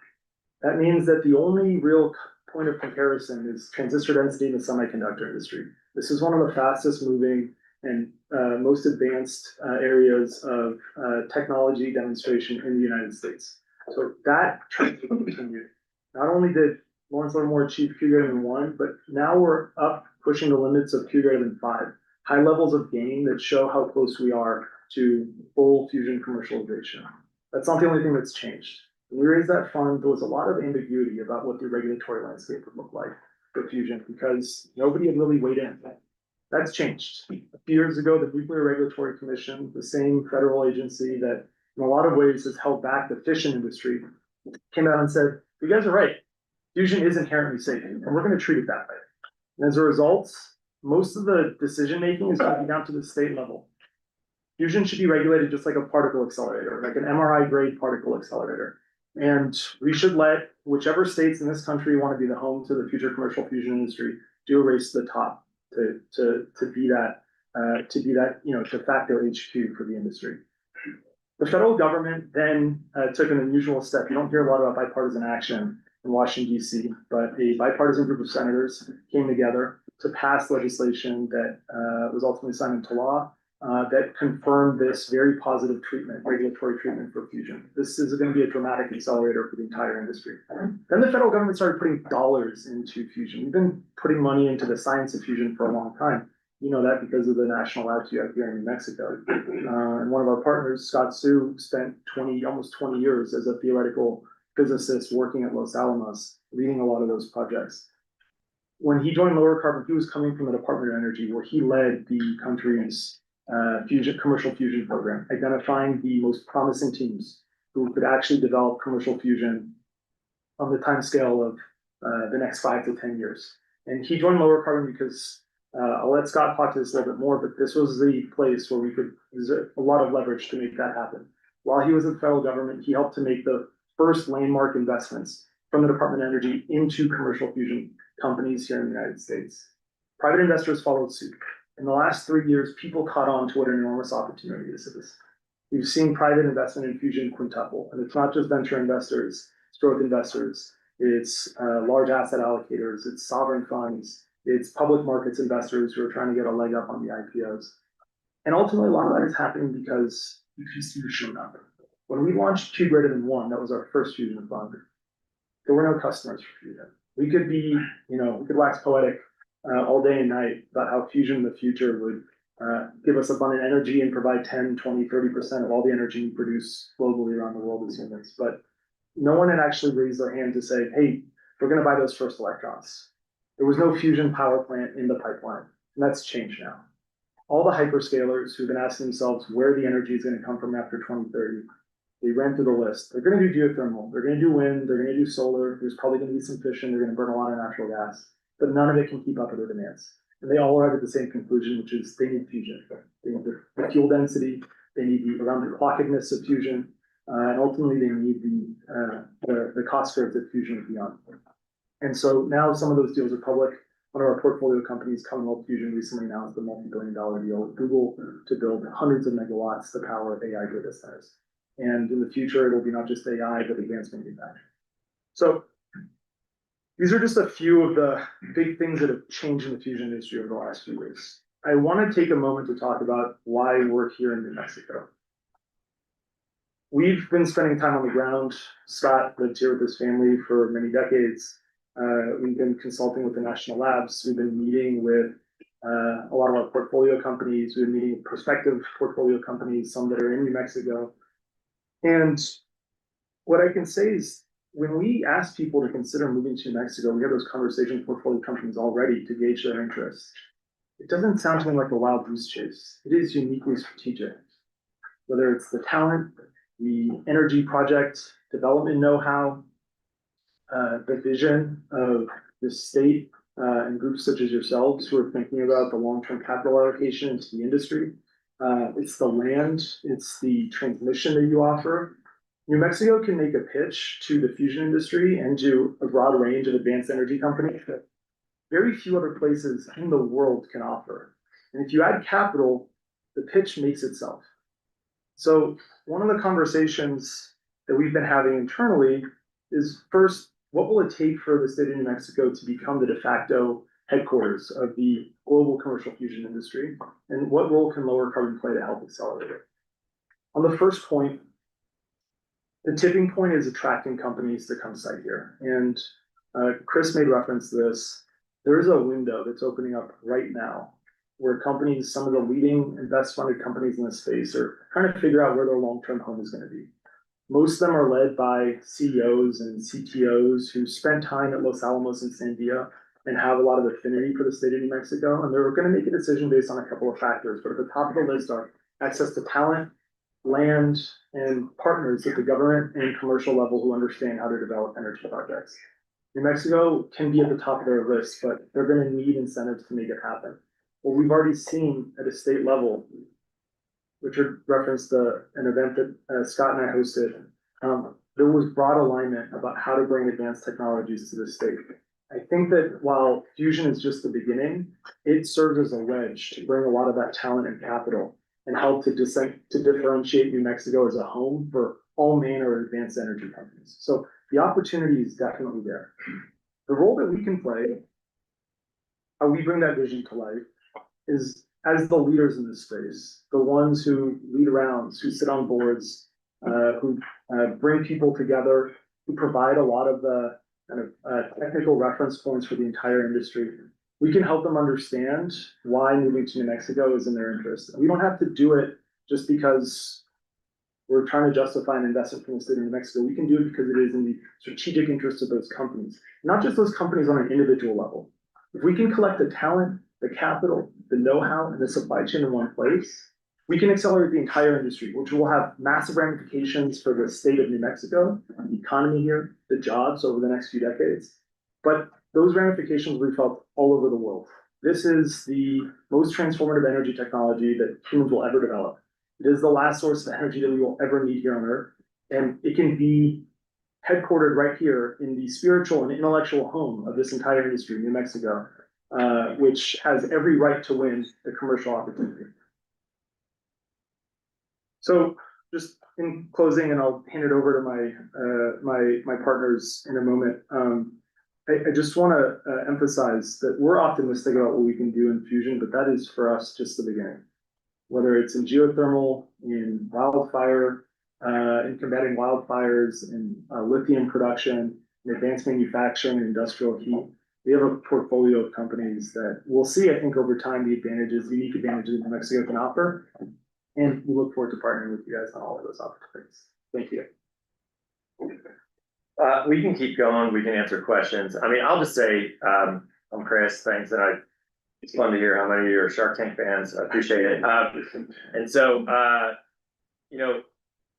That means that the only real point of comparison is transistor density in the semiconductor industry. This is one of the fastest moving and most advanced areas of technology demonstration in the United States. So that trend continued. Not only did Lawrence Livermore achieve Q greater than 1, but now we're up pushing the limits of Q greater than 5. High levels of gain that show how close we are to full fusion commercialization. That's not the only thing that's changed. When we raised that fund, there was a lot of ambiguity about what the regulatory landscape would look like for fusion because nobody had really weighed in. That's changed. A few years ago, the Nuclear Regulatory Commission, the same federal agency that in a lot of ways has held back the fission industry, came out and said, you guys are right. Fusion is inherently safe, and we're going to treat it that way. And as a result, most of the decision-making is going down to the state level. Fusion should be regulated just like a particle accelerator, like an MRI-grade particle accelerator. And we should let whichever states in this country want to be the home to the future commercial fusion industry do a race to the top to be that de facto HQ for the industry. The federal government then took an unusual step. You don't hear a lot about bipartisan action in Washington, D.C., but a bipartisan group of senators came together to pass legislation that was ultimately signed into law that confirmed this very positive regulatory treatment for fusion. This is going to be a dramatic accelerator for the entire industry. Then the federal government started putting dollars into fusion. We've been putting money into the science of fusion for a long time. You know that because of the national labs you have here in New Mexico. And one of our partners, Scott Sue, spent almost 20 years as a theoretical physicist working at Los Alamos, leading a lot of those projects. When he joined Lower Carbon, he was coming from the Department of Energy, where he led the country's commercial fusion program, identifying the most promising teams who could actually develop commercial fusion on the time scale of the next 5 to 10 years. And he joined Lower Carbon because I'll let Scott talk to this a little bit more, but this was the place where we could exert a lot of leverage to make that happen. While he was in the federal government, he helped to make the first landmark investments from the Department of Energy into commercial fusion companies here in the United States. Private investors followed suit. In the last 3 years, people caught on to what an enormous opportunity this is. We've seen private investment in fusion quintuple, and it's not just venture investors, it's growth investors, it's large asset allocators, it's sovereign funds, it's public markets investors who are trying to get a leg up on the IPOs. And ultimately, a lot of that is happening because EPC was showing up. When we launched 2 greater than 1, that was our first fusion fund. There were no customers for fusion. We could be, we could wax poetic all day and night about how fusion in the future would give us abundant energy and provide 10, 20, 30% of all the energy we produce globally around the world as humans. But no one had actually raised their hand to say, hey, we're going to buy those first electrons. There was no fusion power plant in the pipeline, and that's changed now. All the hyperscalers who've been asking themselves where the energy is going to come from after 2030, they ran through the list. They're going to do geothermal, they're going to do wind, they're going to do solar, there's probably going to be some fission, they're going to burn a lot of natural gas, but none of it can keep up with their demands. And they all arrive at the same conclusion, which is they need fusion. They need the fuel density, they need the around-the-clockedness of fusion, and ultimately they need the cost curve that fusion would be on. And so now some of those deals are public. One of our portfolio companies, Commonwealth Fusion, recently announced a multi-billion-dollar deal with Google to build hundreds of megawatts to power AI data centers. And in the future, it will be not just AI, but advanced manufacturing. So these are just a few of the big things that have changed in the fusion industry over the last few years. I want to take a moment to talk about why we're here in New Mexico. We've been spending time on the ground. Scott lived here with his family for many decades. We've been consulting with the national labs. We've been meeting with a lot of our portfolio companies. We've been meeting with prospective portfolio companies, some that are in New Mexico. And what I can say is when we ask people to consider moving to New Mexico, we have those conversations with portfolio companies already to gauge their interest. It doesn't sound to me like a wild goose chase. It is uniquely strategic. Whether it's the talent, the energy project development know-how, the vision of the state and groups such as yourselves who are thinking about the long-term capital allocation into the industry. It's the land, it's the transmission that you offer. New Mexico can make a pitch to the fusion industry and to a broad range of advanced energy companies that very few other places in the world can offer. And if you add capital, the pitch makes itself. So one of the conversations that we've been having internally is first, what will it take for the state of New Mexico to become the de facto headquarters of the global commercial fusion industry? And what role can lower carbon play to help accelerate it? On the first point, the tipping point is attracting companies to come site here. And Chris made reference to this. There is a window that's opening up right now where companies, some of the leading and best funded companies in this space are trying to figure out where their long-term home is going to be. Most of them are led by CEOs and CTOs who spent time at Los Alamos and Sandia and have a lot of affinity for the state of New Mexico. And they're going to make a decision based on a couple of factors. But at the top of the list are access to talent, land, and partners at the government and commercial level who understand how to develop energy projects. New Mexico can be at the top of their list, but they're going to need incentives to make it happen. Well, we've already seen at a state level, Richard referenced an event that Scott and I hosted. There was broad alignment about how to bring advanced technologies to the state. I think that while fusion is just the beginning, it serves as a wedge to bring a lot of that talent and capital and help to differentiate New Mexico as a home for all manner of advanced energy companies. So the opportunity is definitely there. The role that we can play, how we bring that vision to life, is as the leaders in this space, the ones who lead rounds, who sit on boards, who bring people together, who provide a lot of the kind of technical reference points for the entire industry. We can help them understand why moving to New Mexico is in their interest. We don't have to do it just because we're trying to justify an investment from the state of New Mexico. We can do it because it is in the strategic interest of those companies, not just those companies on an individual level. If we can collect the talent, the capital, the know-how, and the supply chain in one place, we can accelerate the entire industry, which will have massive ramifications for the state of New Mexico, the economy here, the jobs over the next few decades. But those ramifications will be felt all over the world. This is the most transformative energy technology that humans will ever develop. It is the last source of energy that we will ever need here on Earth. And it can be headquartered right here in the spiritual and intellectual home of this entire industry, New Mexico, which has every right to win the commercial opportunity. So just in closing, and I'll hand it over to my partners in a moment. I just want to emphasize that we're optimistic about what we can do in fusion, but that is for us just the beginning. Whether it's in geothermal, in wildfire, in combating wildfires, in lithium production, in advanced manufacturing, and industrial heat, we have a portfolio of companies that we'll see, I think, over time, the unique advantages New Mexico can offer. And we look forward to partnering with you guys on all of those opportunities. Thank you. We can keep going. We can answer questions. I mean, I'll just say, I'm Chris. Thanks. And it's fun to hear how many of you are Shark Tank fans. I appreciate it. And so, you know,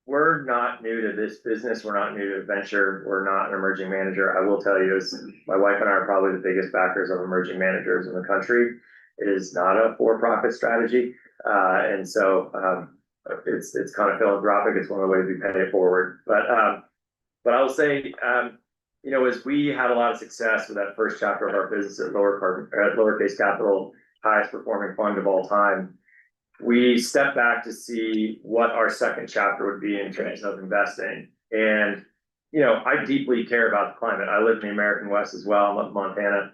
we're not new to this business. We're not new to venture. We're not an emerging manager. I will tell you, as my wife and I are probably the biggest backers of emerging managers in the country. It is not a for-profit strategy. And so it's kind of philanthropic. It's one of the ways we pay it forward. But I will say, you know, as we had a lot of success with that first chapter of our business at lowercase capital, highest performing fund of all time, we stepped back to see what our second chapter would be in terms of investing. And, you know, I deeply care about the climate. I live in the American West as well. I'm up in Montana.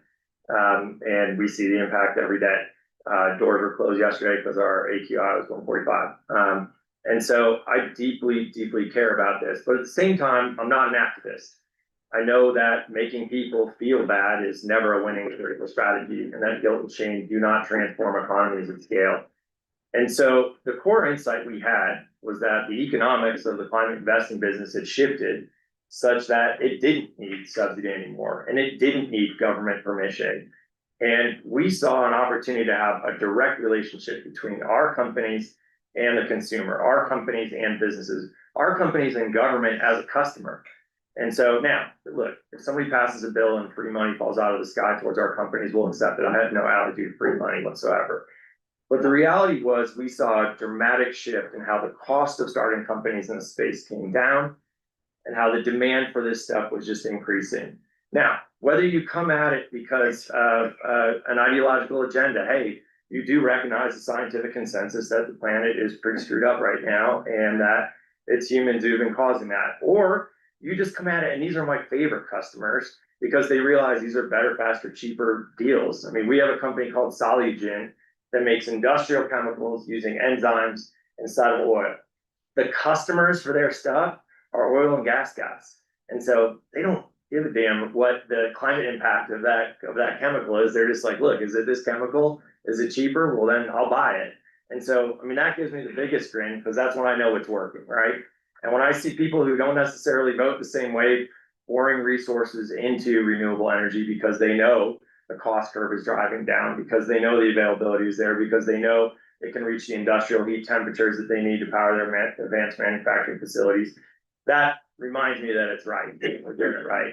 And we see the impact every day. Doors were closed yesterday because our AQI was 145. And so I deeply, deeply care about this. But at the same time, I'm not an activist. I know that making people feel bad is never a winning political strategy, and that guilt and shame do not transform economies at scale. And so the core insight we had was that the economics of the climate investing business had shifted such that it didn't need subsidy anymore, and it didn't need government permission. And we saw an opportunity to have a direct relationship between our companies and the consumer, our companies and businesses, our companies and government as a customer. And so now, look, if somebody passes a bill and free money falls out of the sky towards our companies, we'll accept it. I have no allergy to free money whatsoever. But the reality was we saw a dramatic shift in how the cost of starting companies in the space came down and how the demand for this stuff was just increasing. Now, whether you come at it because of an ideological agenda, hey, you do recognize the scientific consensus that the planet is pretty screwed up right now and that it's humans who've been causing that. Or you just come at it, and these are my favorite customers because they realize these are better, faster, cheaper deals. I mean, we have a company called Solugen that makes industrial chemicals using enzymes inside of oil. The customers for their stuff are oil and gas guys. And so they don't give a damn what the climate impact of that chemical is. They're just like, look, is it this chemical? Is it cheaper? Well, then I'll buy it. And so, I mean, that gives me the biggest grin because that's when I know it's working, right? And when I see people who don't necessarily vote the same way, pouring resources into renewable energy because they know the cost curve is driving down, because they know the availability is there, because they know it can reach the industrial heat temperatures that they need to power their advanced manufacturing facilities, that reminds me that it's right. We're doing it right.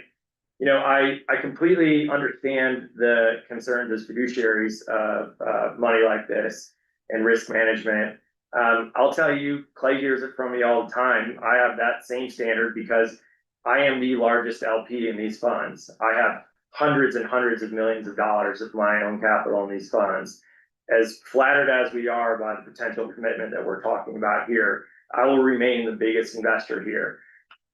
You know, I completely understand the concerns as fiduciaries of money like this and risk management. I'll tell you, Clay hears it from me all the time. I have that same standard because I am the largest LP in these funds. I have hundreds and hundreds of millions of dollars of my own capital in these funds. As flattered as we are by the potential commitment that we're talking about here, I will remain the biggest investor here.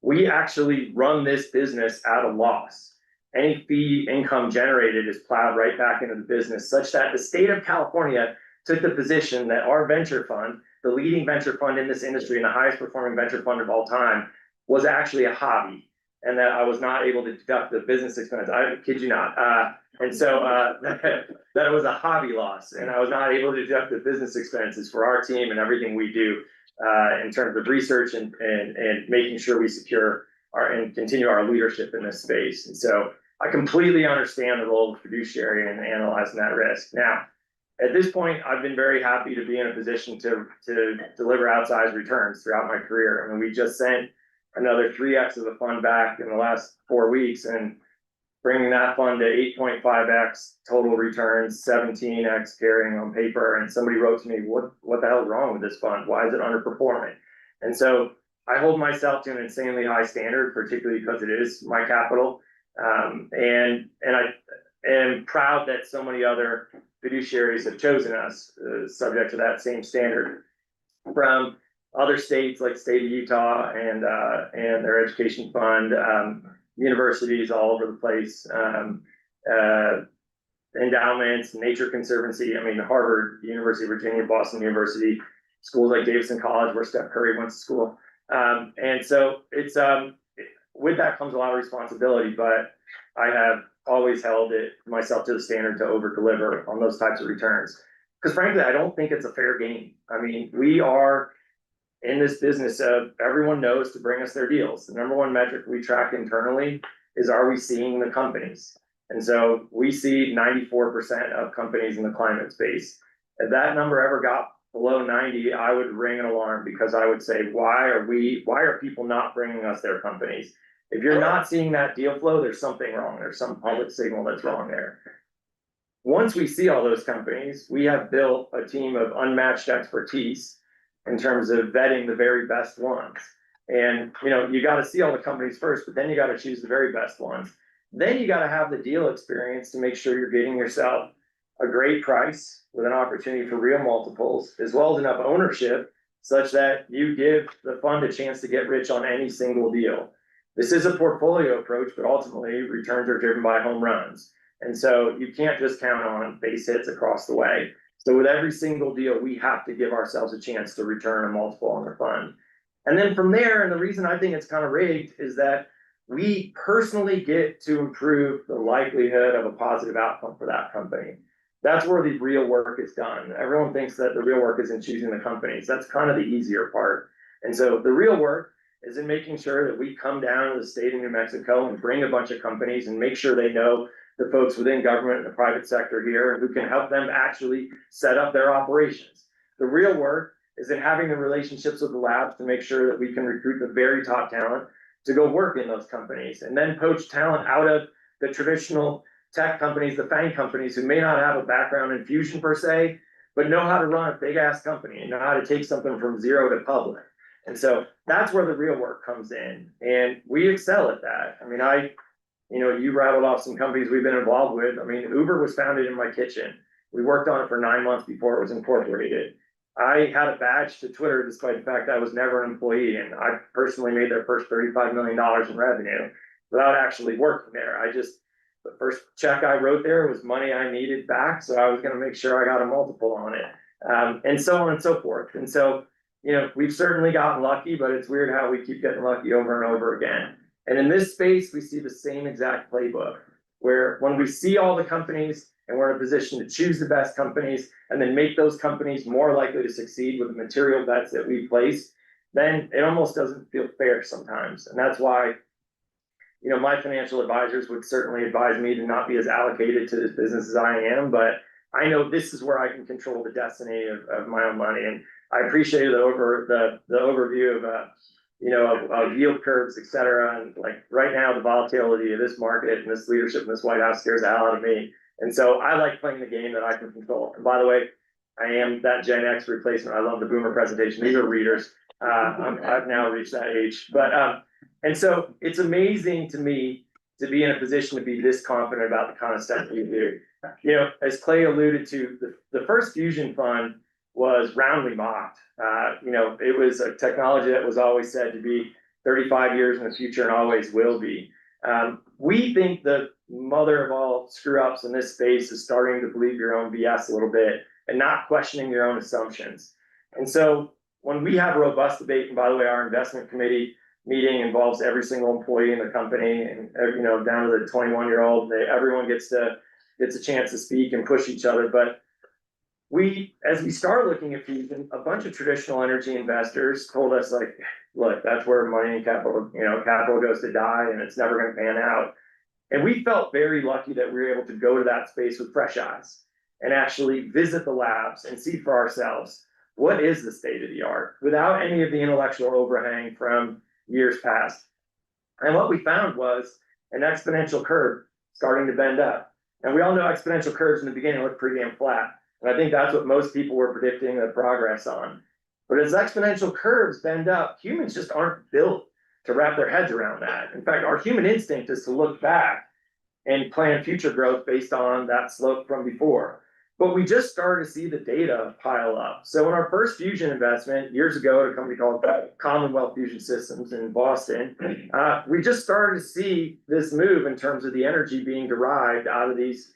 We actually run this business at a loss. Any fee income generated is plowed right back into the business, such that the state of California took the position that our venture fund, the leading venture fund in this industry and the highest performing venture fund of all time, was actually a hobby, and that I was not able to deduct the business expense. I kid you not. And so that it was a hobby loss, and I was not able to deduct the business expenses for our team and everything we do in terms of research and making sure we secure and continue our leadership in this space. And so I completely understand the role of fiduciary in analyzing that risk. Now, at this point, I've been very happy to be in a position to deliver outsized returns throughout my career. I mean, we just sent another 3x of the fund back in the last 4 weeks, and bringing that fund to 8.5x total returns, 17x carrying on paper. And somebody wrote to me, what the hell is wrong with this fund? Why is it underperforming? And so I hold myself to an insanely high standard, particularly because it is my capital. And I am proud that so many other fiduciaries have chosen us, subject to that same standard. From other states like the state of Utah and their education fund, universities all over the place, endowments, Nature Conservancy, I mean, Harvard, University of Virginia, Boston University, schools like Davidson College where Steph Curry went to school. And so it's, with that comes a lot of responsibility, but I have always held it myself to the standard to over deliver on those types of returns. Because frankly, I don't think it's a fair game. I mean, we are in this business of everyone knows to bring us their deals. The number one metric we track internally is, are we seeing the companies? And so we see 94% of companies in the climate space. If that number ever got below 90, I would ring an alarm, because I would say, why are people not bringing us their companies? If you're not seeing that deal flow, there's something wrong. There's some public signal that's wrong there. Once we see all those companies, we have built a team of unmatched expertise in terms of vetting the very best ones. And, you know, you got to see all the companies first, but then you got to choose the very best ones. Then you got to have the deal experience to make sure you're getting yourself a great price with an opportunity for real multiples, as well as enough ownership such that you give the fund a chance to get rich on any single deal. This is a portfolio approach, but ultimately returns are driven by home runs. And so you can't just count on base hits across the way. So with every single deal, we have to give ourselves a chance to return a multiple on the fund. And then from there, and the reason I think it's kind of rigged is that we personally get to improve the likelihood of a positive outcome for that company. That's where the real work is done. Everyone thinks that the real work is in choosing the companies. That's kind of the easier part. And so the real work is in making sure that we come down to the state of New Mexico and bring a bunch of companies and make sure they know the folks within government and the private sector here who can help them actually set up their operations. The real work is in having the relationships with the labs to make sure that we can recruit the very top talent to go work in those companies, and then poach talent out of the traditional tech companies, the FANG companies, who may not have a background in fusion per se, but know how to run a big ass company and know how to take something from zero to public. And so that's where the real work comes in, and we excel at that. I mean, you rattled off some companies we've been involved with. I mean, Uber was founded in my kitchen. We worked on it for 9 months before it was incorporated. I had a badge to Twitter despite the fact I was never an employee, and I personally made their first $35 million in revenue without actually working there. The first check I wrote there was money I needed back, so I was gonna make sure I got a multiple on it, and so on and so forth. And so, we've certainly gotten lucky, but it's weird how we keep getting lucky over and over again. And in this space, we see the same exact playbook, where when we see all the companies and we're in a position to choose the best companies and then make those companies more likely to succeed with the material bets that we place, then it almost doesn't feel fair sometimes. And that's why, my financial advisors would certainly advise me to not be as allocated to this business as I am, but I know this is where I can control the destiny of my own money. And I appreciate the overview of yield curves, et cetera. And like right now, the volatility of this market and this leadership in this White House scares the hell out of me. And so I like playing the game that I can control. And by the way, I am that Gen X replacement. I love the boomer presentation. These are readers. I've now reached that age. But and so it's amazing to me to be in a position to be this confident about the kind of stuff we do. As Clay alluded to, the first fusion fund was roundly mocked. It was a technology that was always said to be 35 years in the future and always will be. We think the mother of all screw ups in this space is starting to believe your own BS a little bit and not questioning your own assumptions. And so when we have robust debate, and by the way, our investment committee meeting involves every single employee in the company, and down to the 21-year-old, everyone gets a chance to speak and push each other. But as we start looking at fusion, a bunch of traditional energy investors told us, like, look, that's where money and capital goes to die, and it's never going to pan out. And we felt very lucky that we were able to go to that space with fresh eyes and actually visit the labs and see for ourselves what is the state of the art without any of the intellectual overhang from years past. And what we found was an exponential curve starting to bend up. And we all know exponential curves in the beginning look pretty damn flat. And I think that's what most people were predicting the progress on. But as exponential curves bend up, humans just aren't built to wrap their heads around that. In fact, our human instinct is to look back and plan future growth based on that slope from before. But we just started to see the data pile up. So in our first fusion investment years ago at a company called Commonwealth Fusion Systems in Boston, we just started to see this move in terms of the energy being derived out of these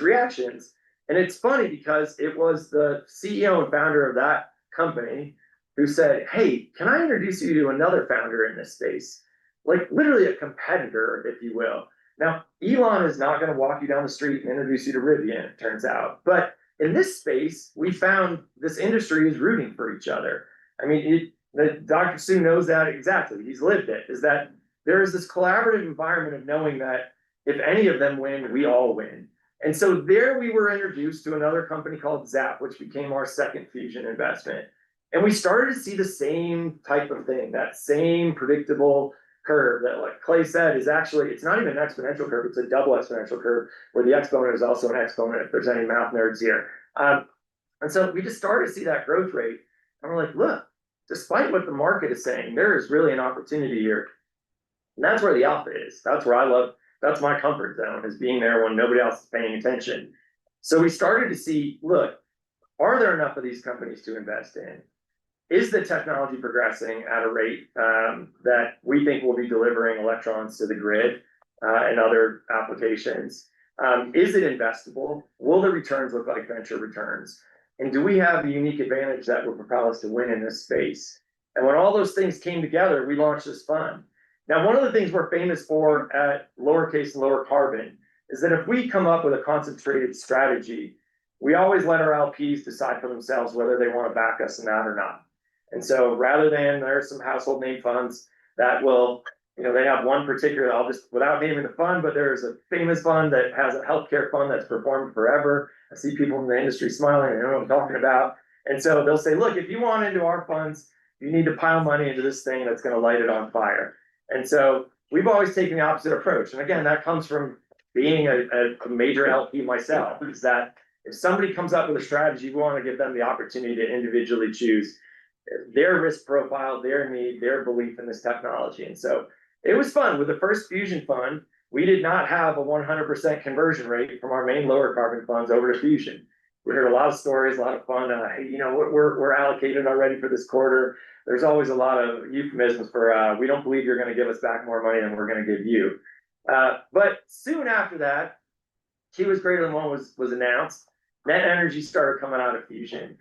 reactions. And it's funny because it was the CEO and founder of that company who said, "Hey, can I introduce you to another founder in this space?" Like literally a competitor, if you will. Now, Elon is not going to walk you down the street and introduce you to Rivian, it turns out. But in this space, we found this industry is rooting for each other. I mean, Dr. Su knows that exactly. He's lived it, is that there is this collaborative environment of knowing that if any of them win, we all win. And so there we were introduced to another company called Zap, which became our second fusion investment. And we started to see the same type of thing, that same predictable curve that, like Clay said, is actually, it's not even an exponential curve, it's a double exponential curve where the exponent is also an exponent, if there's any math nerds here. And so we just started to see that growth rate. And we're like, look, despite what the market is saying, there is really an opportunity here. And that's where the alpha is. That's where I love, that's my comfort zone, is being there when nobody else is paying attention. So we started to see, look, are there enough of these companies to invest in? Is the technology progressing at a rate that we think will be delivering electrons to the grid and other applications? Is it investable? Will the returns look like venture returns? And do we have a unique advantage that will propel us to win in this space? And when all those things came together, we launched this fund. Now, one of the things we're famous for at Lowercase and Lower Carbon is that if we come up with a concentrated strategy, we always let our LPs decide for themselves whether they want to back us in that or not. And so rather than, there are some household name funds that will, you know, they have one particular, I'll just, without naming the fund, but there's a famous fund that has a healthcare fund that's performed forever. I see people in the industry smiling, they know what I'm talking about. And so they'll say, look, if you want into our funds, you need to pile money into this thing that's going to light it on fire. And so we've always taken the opposite approach. And again, that comes from being a major LP myself, is that if somebody comes up with a strategy, we want to give them the opportunity to individually choose their risk profile, their need, their belief in this technology. And so it was fun. With the first fusion fund, we did not have a 100% conversion rate from our main lower carbon funds over to fusion. We heard a lot of stories, a lot of fun. Hey, you know, we're allocated already for this quarter. There's always a lot of euphemisms for we don't believe you're going to give us back more money than we're going to give you. But soon after that, Q is greater than one was announced. Net energy started coming out of fusion.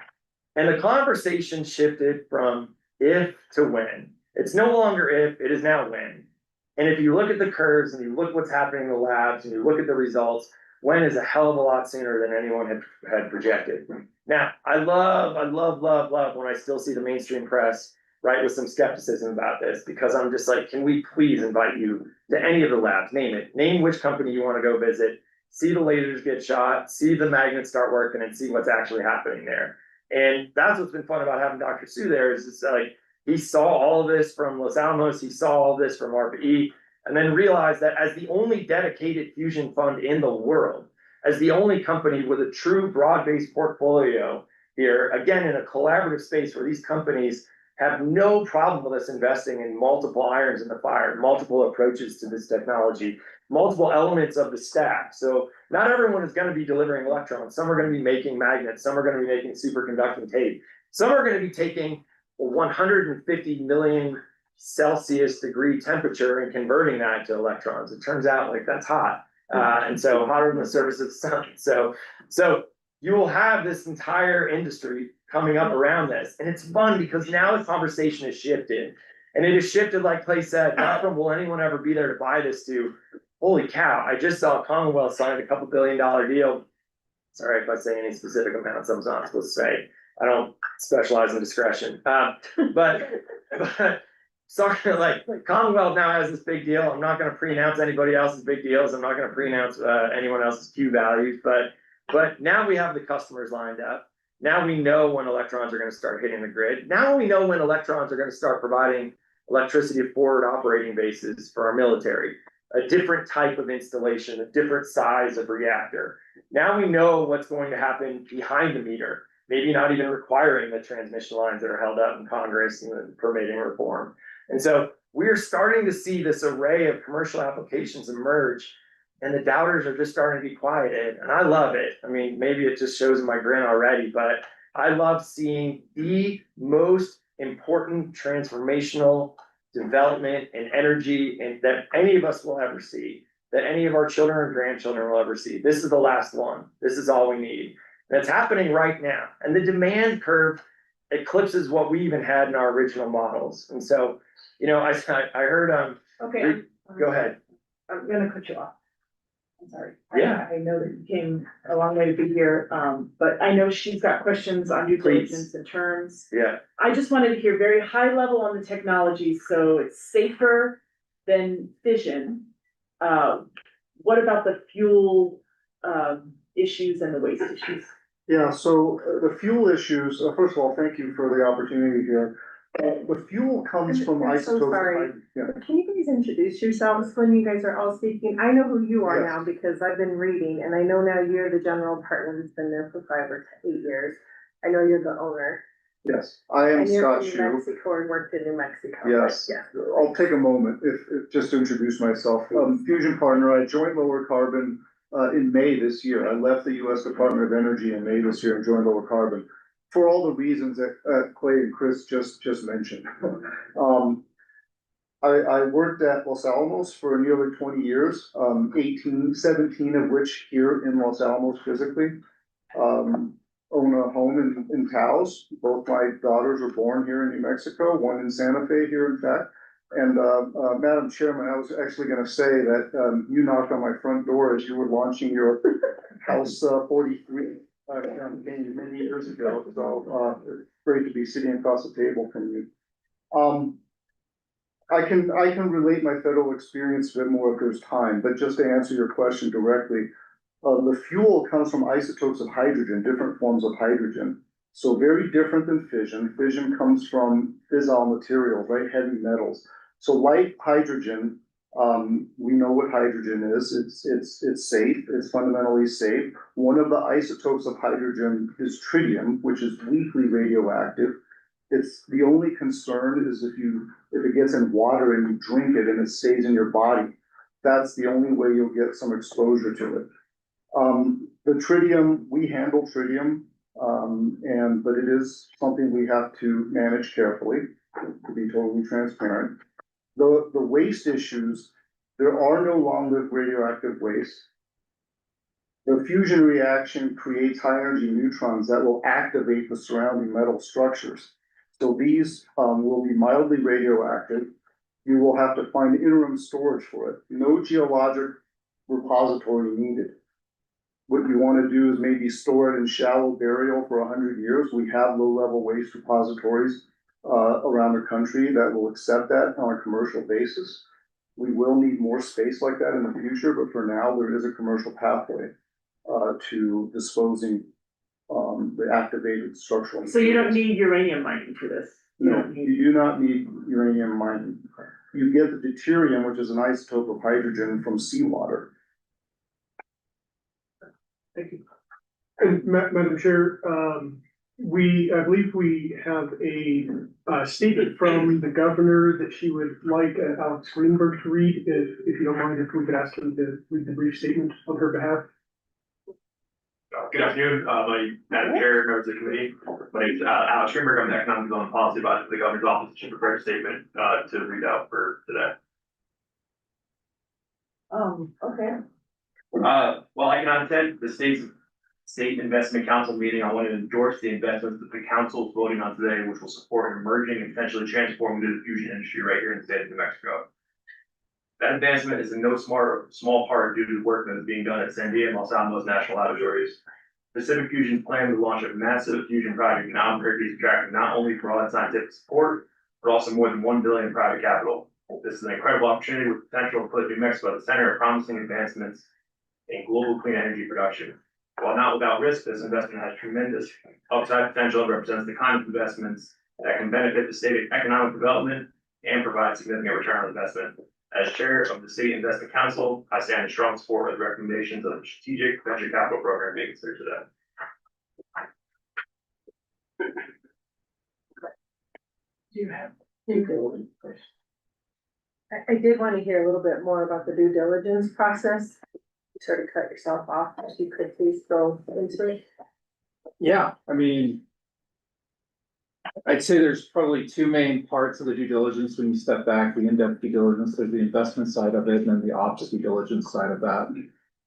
And the conversation shifted from if to when. It's no longer if, it is now when. And if you look at the curves and you look what's happening in the labs and you look at the results, when is a hell of a lot sooner than anyone had projected. Now, I love when I still see the mainstream press write with some skepticism about this, because I'm just like, can we please invite you to any of the labs? Name it. Name which company you want to go visit. See the lasers get shot, see the magnets start working, and see what's actually happening there. And that's what's been fun about having Dr. Su there, is it's like, he saw all of this from Los Alamos, he saw all of this from RPE, and then realized that as the only dedicated fusion fund in the world, as the only company with a true broad-based portfolio here, again, in a collaborative space where these companies have no problem with us investing in multiple irons in the fire, multiple approaches to this technology, multiple elements of the stack. So not everyone is going to be delivering electrons. Some are going to be making magnets. Some are going to be making superconducting tape. Some are going to be taking 150 million Celsius degree temperature and converting that to electrons. It turns out like that's hot. And so hotter than the surface of the sun. So you will have this entire industry coming up around this. And it's fun because now the conversation has shifted. And it has shifted, like Clay said, not from will anyone ever be there to buy this to, holy cow, I just saw Commonwealth signed a $2 billion deal. Sorry if I say any specific amounts I'm not supposed to say. I don't specialize in discretion. But sorry, like Commonwealth now has this big deal. I'm not going to pre-announce anybody else's big deals. I'm not going to pre-announce anyone else's Q values. But now we have the customers lined up. Now we know when electrons are going to start hitting the grid. Now we know when electrons are going to start providing electricity at forward operating bases for our military. A different type of installation, a different size of reactor. Now we know what's going to happen behind the meter. maybe not even requiring the transmission lines that are held up in Congress and the permitting reform. And so we're starting to see this array of commercial applications emerge, and the doubters are just starting to be quieted, and I love it. I mean, maybe it just shows in my grin already, but I love seeing the most important transformational development and energy and that any of us will ever see, that any of our children or grandchildren will ever see. This is the last one. This is all we need. And it's happening right now. And the demand curve eclipses what we even had in our original models. And so, you know, I heard, Okay, go ahead. I'm gonna cut you off. I'm sorry. Yeah. I know that you came a long way to be here, but I know she's got questions on due Please. diligence and terms. Yeah. I just wanted to hear very high level on the technology, so it's safer than fission. What about the fuel, issues and the waste issues? Yeah, so the fuel issues, first of all, thank you for the opportunity here. The fuel comes from I'm so isotopes. sorry. Yeah. Can you guys introduce yourselves when you guys are all speaking? I know who you are Yes. now because I've been reading and I know now you're the general partner that's been there for 5 or 8 years. I know you're the owner. Yes, I am And you're Scott from New Shue. Mexico and worked in New Mexico. Yes, Yeah. I'll take a moment if just to introduce myself. Fusion Partner, I joined Lower Carbon in May this year. I left the US Department of Energy in May this year and joined Lower Carbon for all the reasons that Clay and Chris just mentioned. I worked at Los Alamos for nearly 20 years, 17 of which here in Los Alamos physically. Own a home in Taos. Both my daughters were born here in New Mexico, one in Santa Fe here, in fact. And Madam Chairman, I was actually gonna say that you knocked on my front door as you were launching your House 43 campaign many years ago. So it's great to be sitting across the table from you. I can relate my federal experience a bit more if there's time, but just to answer your question directly, the fuel comes from isotopes of hydrogen, different forms of hydrogen. So very different than fission. Fission comes from fissile materials, right? Heavy metals. So like hydrogen, we know what hydrogen is. It's safe. It's fundamentally safe. One of the isotopes of hydrogen is tritium, which is weakly radioactive. It's the only concern is if it gets in water and you drink it and it stays in your body, that's the only way you'll get some exposure to it. The tritium, we handle tritium, but it is something we have to manage carefully, to be totally transparent. The waste issues, there are no long-lived radioactive waste. The fusion reaction creates high-energy neutrons that will activate the surrounding metal structures. So these will be mildly radioactive. You will have to find interim storage for it. No geologic repository needed. What you want to do is maybe store it in shallow burial for 100 years. We have low-level waste repositories around the country that will accept that on a commercial basis. We will need more space like that in the future, but for now, there is a commercial pathway to disposing the activated structural. So you don't need uranium mining for this? No, you do not need uranium mining. You get the deuterium, which is an isotope of hydrogen from seawater. Thank you. And Madam Chair, I believe we have a statement from the governor that she would like Alex Greenberg to read, if you don't mind, if we could ask him to read the brief statement on her behalf. Good afternoon, Madam Chair, members of the committee. My name is Alex Greenberg. I'm the Economic Development Policy Advisor for the Governor's Office. She prepared a statement to read out for today. Okay. Well, I cannot attend the State Investment Council meeting. I want to endorse the investments that the council is voting on today, which will support an emerging and potentially transformative the fusion industry right here in the state of New Mexico. That advancement is in no small part due to the work that is being done at Sandia and Los Alamos National Laboratories. Pacific Fusion's plan to launch a massive fusion project in Albuquerque is attracting not only broad scientific support, but also more than $1 billion in private capital. This is an incredible opportunity with potential to put New Mexico at the center of promising advancements in global clean energy production. While not without risk, this investment has tremendous upside potential and represents the kind of investments that can benefit the state economic development and provide significant return on investment. As chair of the State Investment Council, I stand in strong support of the recommendations of the strategic venture capital program being considered today. Do you have? I did want to hear a little bit more about the due diligence process. You sort of cut yourself off, if you could please go into it. Yeah, I mean. I'd say there's probably two main parts of the due diligence when you step back, the in-depth due diligence, there's the investment side of it, and then the ops due diligence side of that.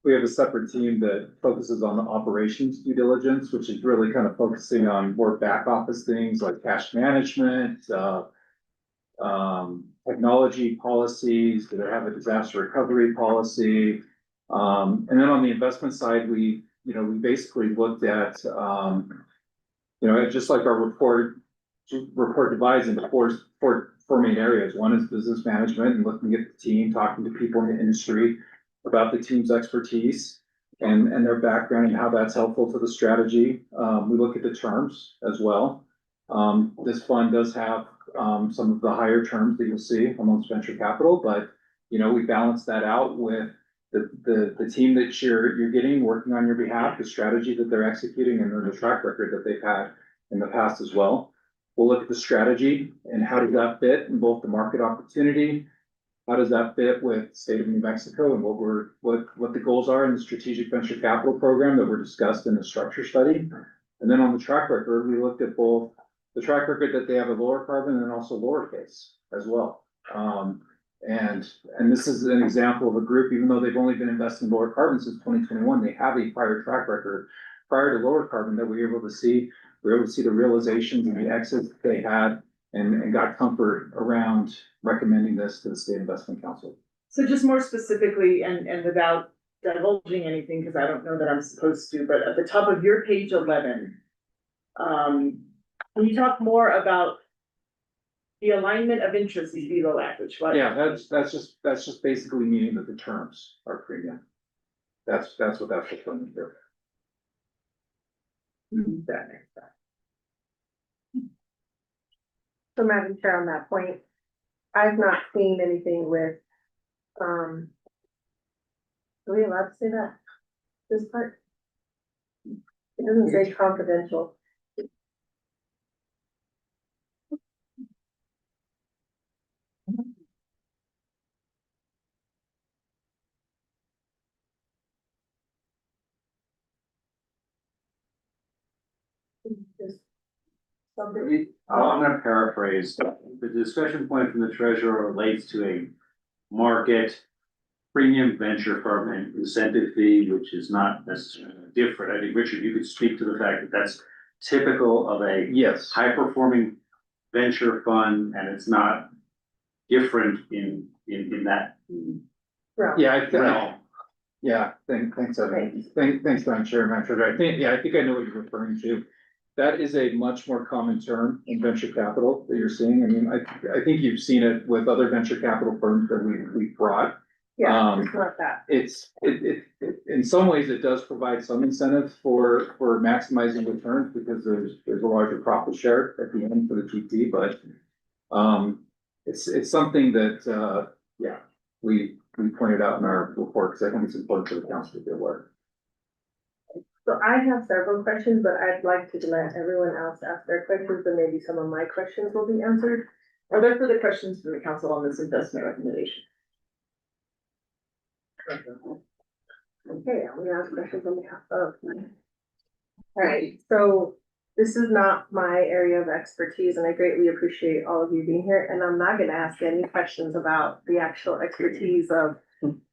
We have a separate team that focuses on the operations due diligence, which is really kind of focusing on more back office things like cash management, technology policies, do they have a disaster recovery policy? And then on the investment side, we basically looked at, just like our report divides into four main areas. One is business management and looking at the team, talking to people in the industry about the team's expertise and their background and how that's helpful to the strategy. We look at the terms as well. This fund does have some of the higher terms that you'll see amongst venture capital, but we balance that out with the team that you're getting working on your behalf, the strategy that they're executing, and then the track record that they've had in the past as well. We'll look at the strategy and how does that fit in both the market opportunity, how does that fit with the state of New Mexico and what the goals are in the strategic venture capital program that were discussed in the structure study. And then on the track record, we looked at both the track record that they have a lower carbon and also lowercase as well. And this is an example of a group, even though they've only been investing in lower carbon since 2021, they have a prior track record prior to lower carbon that we were able to see. We were able to see the realizations and the exits that they had and got comfort around recommending this to the State Investment Council. So just more specifically and without divulging anything, because I don't know that I'm supposed to, but at the top of your page 11, can you talk more about the alignment of interests is below average? Yeah, that's just basically meaning that the terms are premium. That's what that's referring to. That makes sense. So Madam Chair, on that point, I've not seen anything with, are we allowed to say that? This part? It doesn't say confidential. I'm gonna paraphrase. The discussion point from the treasurer relates to a market premium venture firm and incentive fee, which is not necessarily different. I think, Richard, you could speak to the fact that that's typical of a high performing venture fund, and it's not different in that. Yeah, thanks, Evan. Thanks, Madam Chair, Madam Treasurer. I think I know what you're referring to. That is a much more common term in venture capital that you're seeing. I mean, I think you've seen it with other venture capital firms that we've brought. Yeah, it's not that. It in some ways, it does provide some incentive for maximizing returns because there's a larger profit share at the end for the GP, but it's something that we pointed out in our report because I think it's important for the council to be aware. So I have several questions, but I'd like to let everyone else ask their questions, and maybe some of my questions will be answered. Are there further questions from the council on this investment recommendation? Okay, I'm gonna ask questions on behalf of. Alright, so this is not my area of expertise, and I greatly appreciate all of you being here, and I'm not gonna ask any questions about the actual expertise of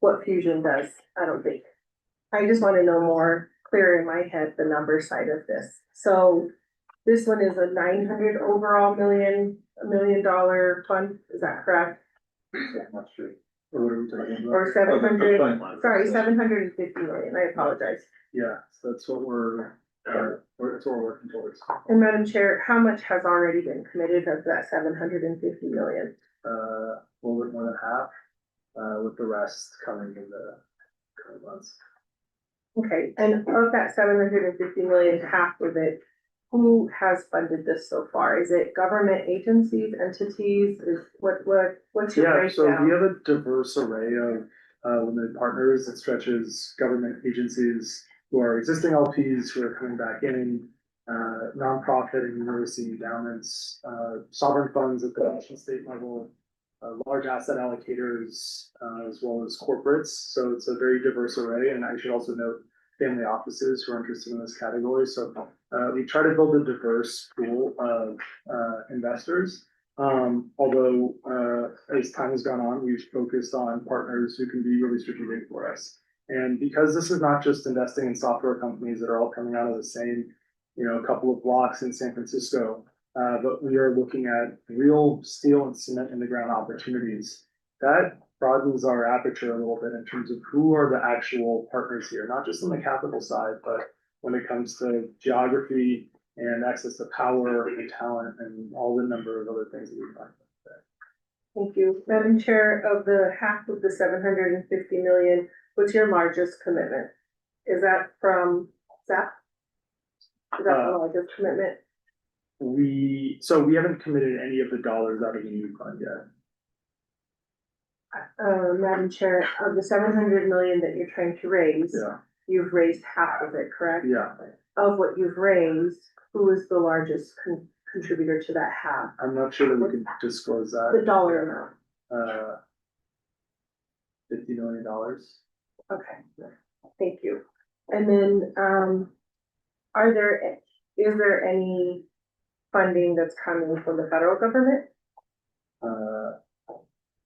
what Fusion does, I don't think. I just wanna know more clear in my head the number side of this. So this one is a 900 overall $1 million fund, is that correct? Yeah, that's true. Or 700, sorry, 750 million, I apologize. Yeah, so that's what we're working towards. And Madam Chair, how much has already been committed of that 750 million? A little bit more than half, with the rest coming in the coming months. Okay, and of that 750 million, half of it, who has funded this so far? Is it government agencies, entities, what's your Yeah, so breakdown? we have a diverse array of limited partners that stretches government agencies who are existing LPs who are coming back in, nonprofit and university endowments, sovereign funds at the national state level, large asset allocators, as well as corporates. So it's a very diverse array. And I should also note family offices who are interested in this category. So we try to build a diverse pool of investors. Although as time has gone on, we've focused on partners who can be really strategic for us. And because this is not just investing in software companies that are all coming out of the same, couple of blocks in San Francisco, but we are looking at real steel and cement in the ground opportunities. That broadens our aperture a little bit in terms of who are the actual partners here, not just on the capital side, but when it comes to geography and access to power and talent and all the number of other things that we've talked about. Thank you. Madam Chair, of the half of the 750 million, what's your largest commitment? Is that from SAP? Is that the largest commitment? We haven't committed any of the dollars out of the new fund yet. Madam Chair, of the 700 million that you're trying to raise, Yeah. you've raised half of it, correct? Yeah. Of what you've raised, who is the largest contributor to that half? I'm not sure that we can disclose that. The dollar amount. $50 million. Okay, thank you. And then, is there any funding that's coming from the federal government?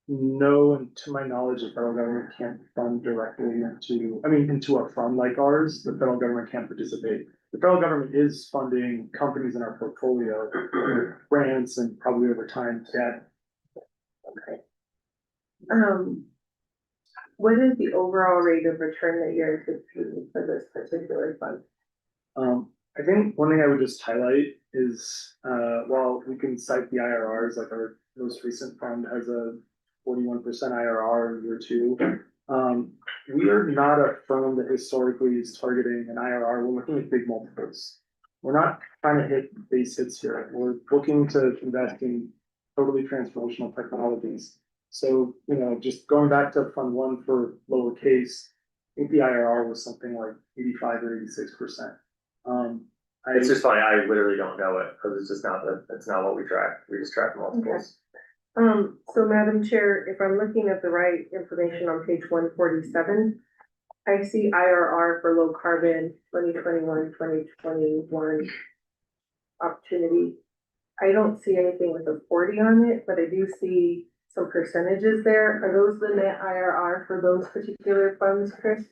No, and to my knowledge, the federal government can't fund directly into a fund like ours. The federal government can't participate. The federal government is funding companies in our portfolio, grants, and probably over time debt. Okay. What is the overall rate of return that you're anticipating for this particular fund? I think one thing I would just highlight is, while we can cite the IRRs, like our most recent fund has a 41% IRR in year 2. We are not a firm that historically is targeting an IRR. We're looking at big multiples. We're not trying to hit base hits here. We're looking to invest in totally transformational technologies. So, just going back to Fund 1 for lowercase, I think the IRR was something like 85 or 86%. It's just funny, I literally don't know it, because it's just it's not what we track, we just track multiples. So Madam Chair, if I'm looking at the right information on page 147, I see IRR for low carbon 2021, 2021 opportunity. I don't see anything with a 40 on it, but I do see some percentages there. Are those the net IRR for those particular funds, Chris?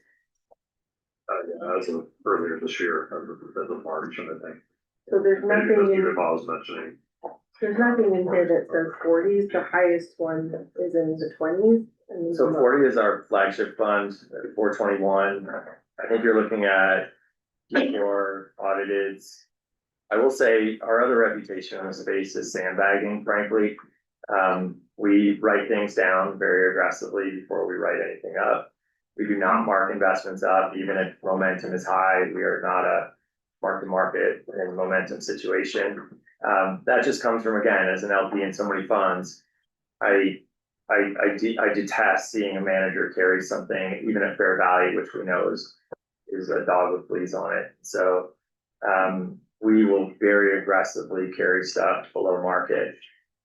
Yeah, as of earlier this year, as of March, I think. So there's nothing in, I was mentioning. there's nothing in here that says 40s. The highest one is in the 20s. So 40 is our flagship fund, 421. I think you're looking at Q4 audited. I will say our other reputation in the space is sandbagging, frankly. We write things down very aggressively before we write anything up. We do not mark investments up, even if momentum is high. We are not a mark-to-market and momentum situation. That just comes from, again, as an LP in so many funds, I detest seeing a manager carry something, even at fair value, which we know is a dog with fleas on it. So we will very aggressively carry stuff below market.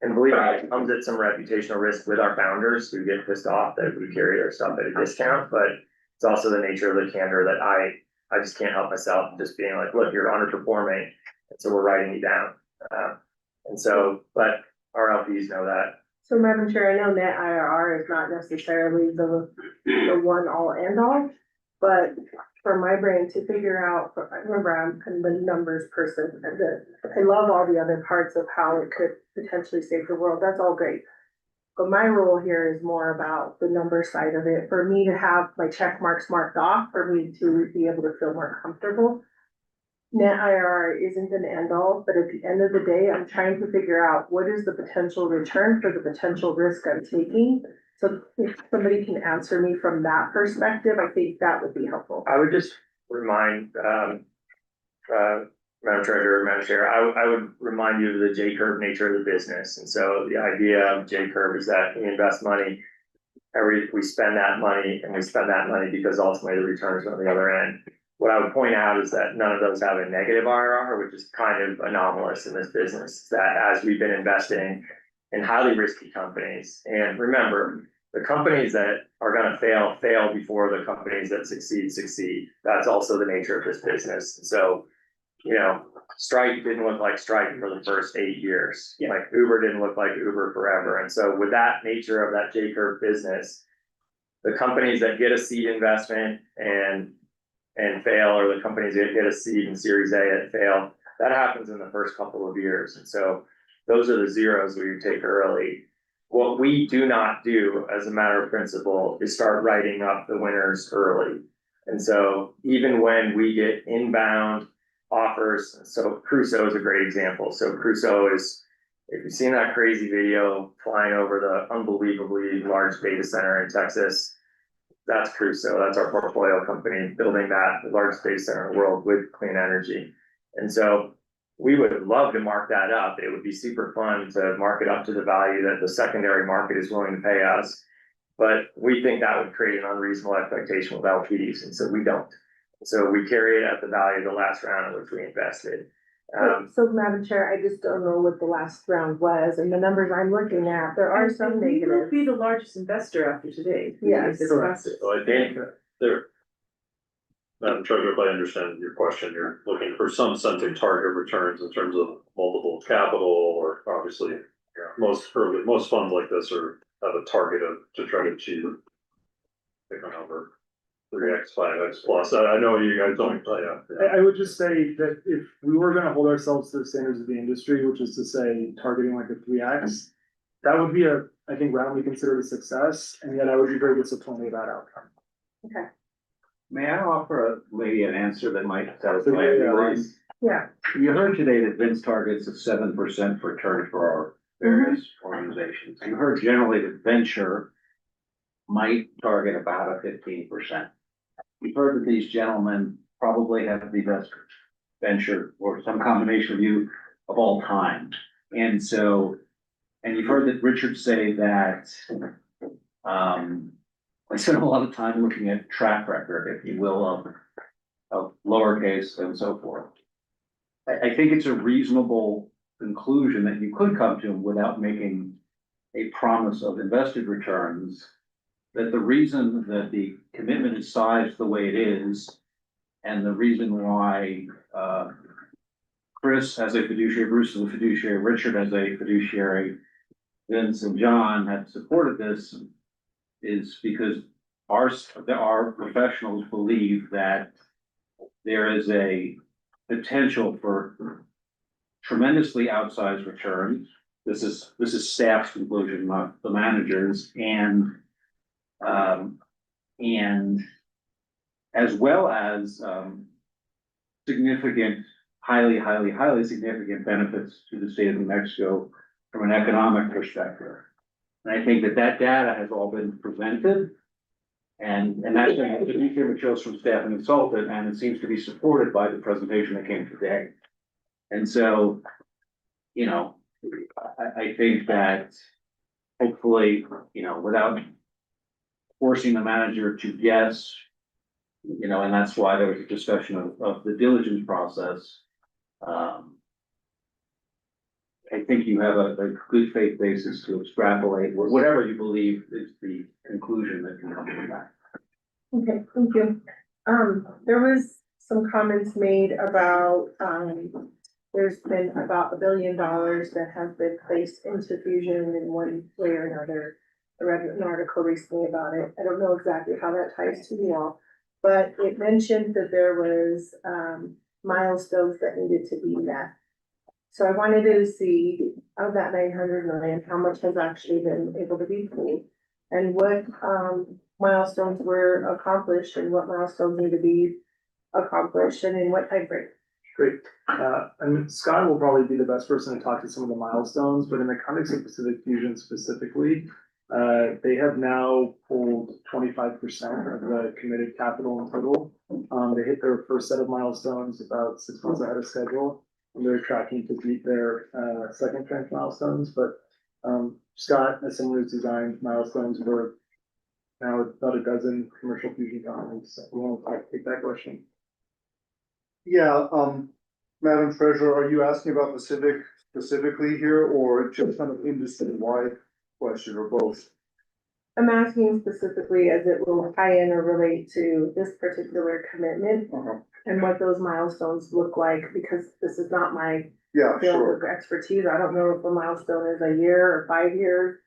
And believe me, it comes at some reputational risk with our founders who get pissed off that we carry their stuff at a discount, but it's also the nature of the candor that I just can't help myself just being like, look, you're underperforming, and so we're writing you down. But our LPs know that. So Madam Chair, I know net IRR is not necessarily the one all end all, but for my brain to figure out, remember, I'm kind of the numbers person, and I love all the other parts of how it could potentially save the world. That's all great. But my role here is more about the number side of it. For me to have my check marks marked off, for me to be able to feel more comfortable. Net IRR isn't an end all, but at the end of the day, I'm trying to figure out what is the potential return for the potential risk I'm taking. So if somebody can answer me from that perspective, I think that would be helpful. I would just remind, Madam Treasurer, Madam Chair, I would remind you of the J-curve nature of the business. And so the idea of J-curve is that we invest money, we spend that money, and we spend that money because ultimately the return is on the other end. What I would point out is that none of those have a negative IRR, which is kind of anomalous in this business, that as we've been investing in highly risky companies, and remember, the companies that are gonna fail before the companies that succeed. That's also the nature of this business. So, you know, Stripe didn't look like Stripe for the first 8 years. Yeah. Like Uber didn't look like Uber forever. And so with that nature of that J-curve business, the companies that get a seed investment and fail, or the companies that get a seed in Series A and fail, that happens in the first couple of years. And so those are the zeros we take early. What we do not do as a matter of principle is start writing up the winners early. And so even when we get inbound offers, so Crusoe is a great example. So Crusoe is, if you've seen that crazy video flying over the unbelievably large data center in Texas, that's Crusoe. That's our portfolio company building that, the largest data center in the world with clean energy. And so we would love to mark that up. It would be super fun to mark it up to the value that the secondary market is willing to pay us. But we think that would create an unreasonable expectation with LPs, and so we don't. So we carry it at the value of the last round in which we invested. So Madam Chair, I just don't know what the last round was, and the numbers I'm looking at, there are some And we will negative. be the largest investor after today. Yes. Discuss it. So I think there. Madam Treasurer, if I understand your question, you're looking for some sense of target returns in terms of multiple of capital, or obviously, most funds like this have a target to try to achieve. Pick a number, 3x, 5x plus. I know you guys don't, yeah. I would just say that if we were gonna hold ourselves to the standards of the industry, which is to say targeting like a 3x, that would be I think roundly considered a success, and yet I would be very disappointed with that outcome. Okay, May I offer a lady an answer that might satisfy Yeah, everyone? yeah, You heard today that Vince targets a 7% return for our various organizations. You heard generally that venture might target about a 15%. You've heard that these gentlemen probably have the best venture or some combination of you of all time. And so, and you've heard that Richard say that, I spent a lot of time looking at track record, if you will, of lowercase and so forth. I think it's a reasonable conclusion that you could come to without making a promise of invested returns, that the reason that the commitment is sized the way it is, and the reason why Chris as a fiduciary, Bruce as a fiduciary, Richard as a fiduciary, Vince and John have supported this, is because our professionals believe that there is a potential for tremendously outsized returns. This is staff's conclusion, not the managers, and as well as significant, highly significant benefits to the state of New Mexico from an economic perspective. And I think that data has all been presented. And that's the fiduciary materials from staff and consultant, and it seems to be supported by the presentation that came today. And so, you know, I think that hopefully, you know, without forcing the manager to guess, you know, and that's why there was a discussion of the diligence process. I think you have a good faith basis to extrapolate whatever you believe is the conclusion that can come from that. okay, thank you. There was some comments made about, there's been about $1 billion that have been placed into Fusion in one way or another. I read an article recently about it. I don't know exactly how that ties to you all, but it mentioned that there was, milestones that needed to be met. So I wanted to see of that 900 million, how much has actually been able to be paid? And what milestones were accomplished and what milestones need to be accomplished and in what time frame? Great. And Scott will probably be the best person to talk to some of the milestones, but in the context of Pacific Fusion specifically, they have now pulled 25% of the committed capital in total. They hit their first set of milestones about 6 months ahead of schedule, and they're tracking to beat their second tranche milestones. But Scott, as someone who's designed milestones for now about a dozen commercial fusion companies, so we want to take that question. Yeah, Madam Treasurer, are you asking about the civic specifically here, or just kind of industry-wide question, or both? I'm asking specifically as it will tie in or relate to this particular commitment and what those milestones look like, because this is not my Yeah, field sure. of expertise. I don't know if a milestone is a year or 5 years.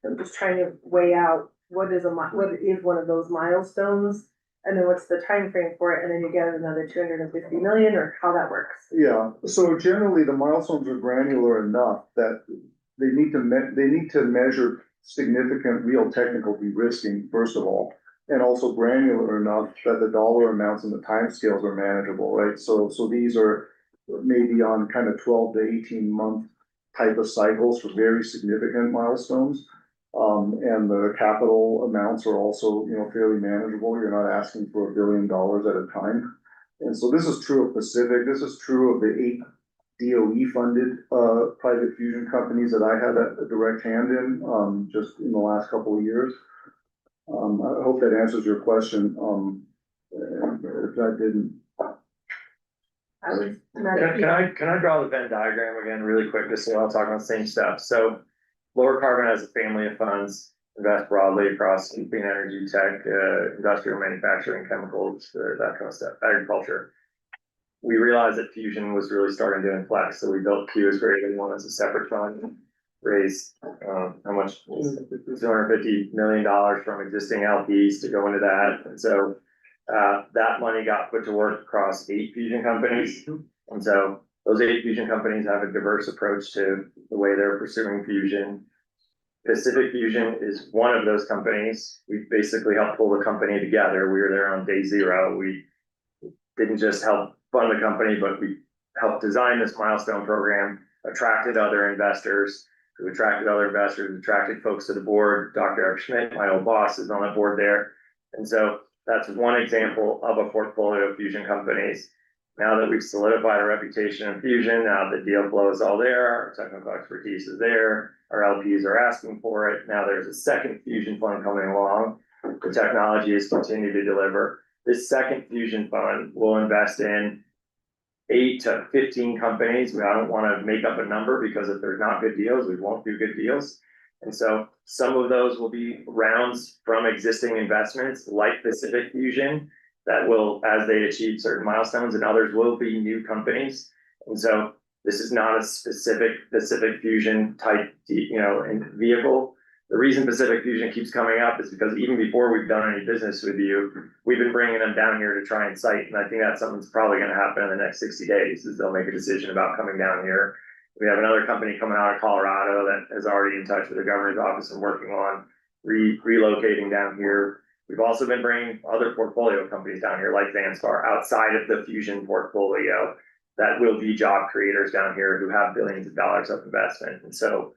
I'm just trying to weigh out what is one of those milestones, and then what's the time frame for it, and then you get another 250 million, or how that works. Yeah, so generally the milestones are granular enough that they need to measure significant real technical de-risking, first of all. And also granular enough that the dollar amounts and the timescales are manageable, right? So these are maybe on kind of 12 to 18 month type of cycles for very significant milestones. And the capital amounts are also, fairly manageable. You're not asking for $1 billion at a time. And so this is true of Pacific. This is true of the 8 DOE funded private fusion companies that I had a direct hand in just in the last couple of years. I hope that answers your question. If that didn't. Can I draw the Venn diagram again really quick, just so we're all talking about the same stuff? So Lower Carbon has a family of funds, invest broadly across clean energy, tech, industrial manufacturing, chemicals, that kind of stuff, agriculture. We realized that fusion was really starting to inflect, so we built Q as greater than one as a separate fund, raised, how much? $250 million from existing LPs to go into that, and so that money got put to work across 8 fusion companies. And so those 8 fusion companies have a diverse approach to the way they're pursuing fusion. Pacific Fusion is one of those companies. We basically helped pull the company together. We were there on day 0. We didn't just help fund the company, but we helped design this milestone program, attracted other investors, attracted folks to the board. Dr. Eric Schmidt, my old boss, is on the board there. And so that's one example of a portfolio of fusion companies. Now that we've solidified our reputation in fusion, now the deal flow is all there, our technical expertise is there, our LPs are asking for it. Now there's a second fusion fund coming along. The technology has continued to deliver. This second fusion fund will invest in 8 to 15 companies. I don't want to make up a number, because if there's not good deals, we won't do good deals. And so some of those will be rounds from existing investments like Pacific Fusion that will, as they achieve certain milestones, and others will be new companies. And so this is not a specific Pacific Fusion type, vehicle. The reason Pacific Fusion keeps coming up is because even before we've done any business with you, we've been bringing them down here to try and cite. And I think that's something that's probably going to happen in the next 60 days, is they'll make a decision about coming down here. We have another company coming out of Colorado that is already in touch with the governor's office and working on relocating down here. We've also been bringing other portfolio companies down here, like Vanstar, outside of the fusion portfolio, that will be job creators down here who have billions of dollars of investment. And so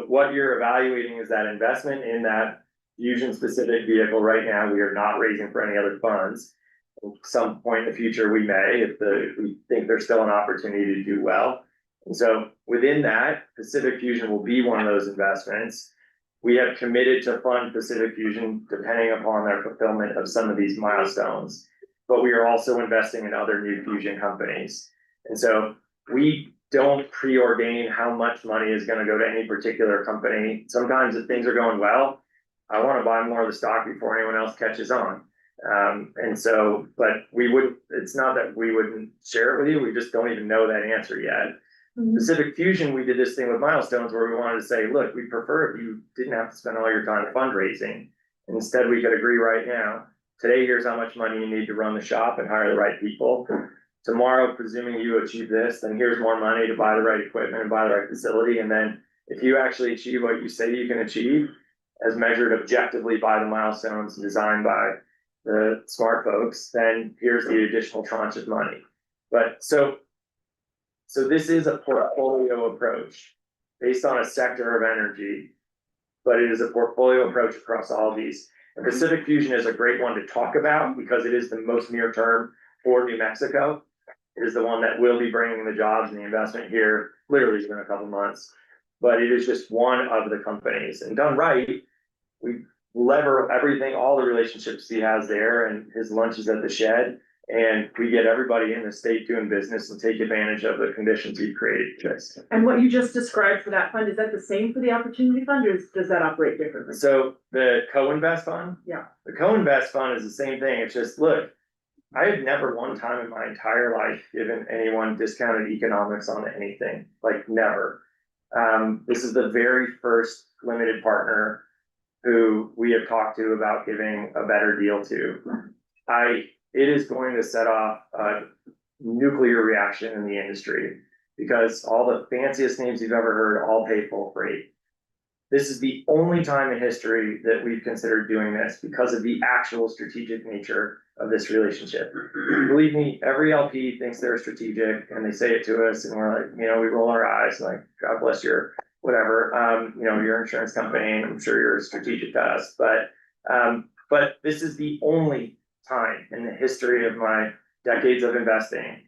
what you're evaluating is that investment in that fusion specific vehicle. Right now, we are not raising for any other funds. At some point in the future, we may, if we think there's still an opportunity to do well. And so within that, Pacific Fusion will be one of those investments. We have committed to fund Pacific Fusion depending upon their fulfillment of some of these milestones, but we are also investing in other new fusion companies. And so we don't preordain how much money is going to go to any particular company. Sometimes if things are going well, I want to buy more of the stock before anyone else catches on. But it's not that we wouldn't share it with you, we just don't even know that answer yet. Pacific Fusion, we did this thing with milestones where we wanted to say, look, we prefer if you didn't have to spend all your time fundraising. And instead, we could agree right now, today, here's how much money you need to run the shop and hire the right people. Tomorrow, presuming you achieve this, then here's more money to buy the right equipment and buy the right facility. And then if you actually achieve what you say you can achieve, as measured objectively by the milestones designed by the smart folks, then here's the additional tranche of money. But so this is a portfolio approach based on a sector of energy, but it is a portfolio approach across all of these. And Pacific Fusion is a great one to talk about because it is the most near term for New Mexico. It is the one that will be bringing the jobs and the investment here literally within a couple months. But it is just one of the companies, and done right, we lever everything, all the relationships he has there, and his lunches at the shed. And we get everybody in the state doing business and take advantage of the conditions you've created, Chris. And what you just described for that fund, is that the same for the opportunity fund, or does that operate differently? So the co-invest fund? Yeah. The co-invest fund is the same thing. It's just, look, I have never one time in my entire life given anyone discounted economics on anything, like never. This is the very first limited partner who we have talked to about giving a better deal to. It is going to set off a nuclear reaction in the industry because all the fanciest names you've ever heard all pay full freight. This is the only time in history that we've considered doing this because of the actual strategic nature of this relationship. Believe me, every LP thinks they're strategic and they say it to us and we're like, we roll our eyes like, God bless your whatever, your insurance company, and I'm sure you're strategic to us, but this is the only time in the history of my decades of investing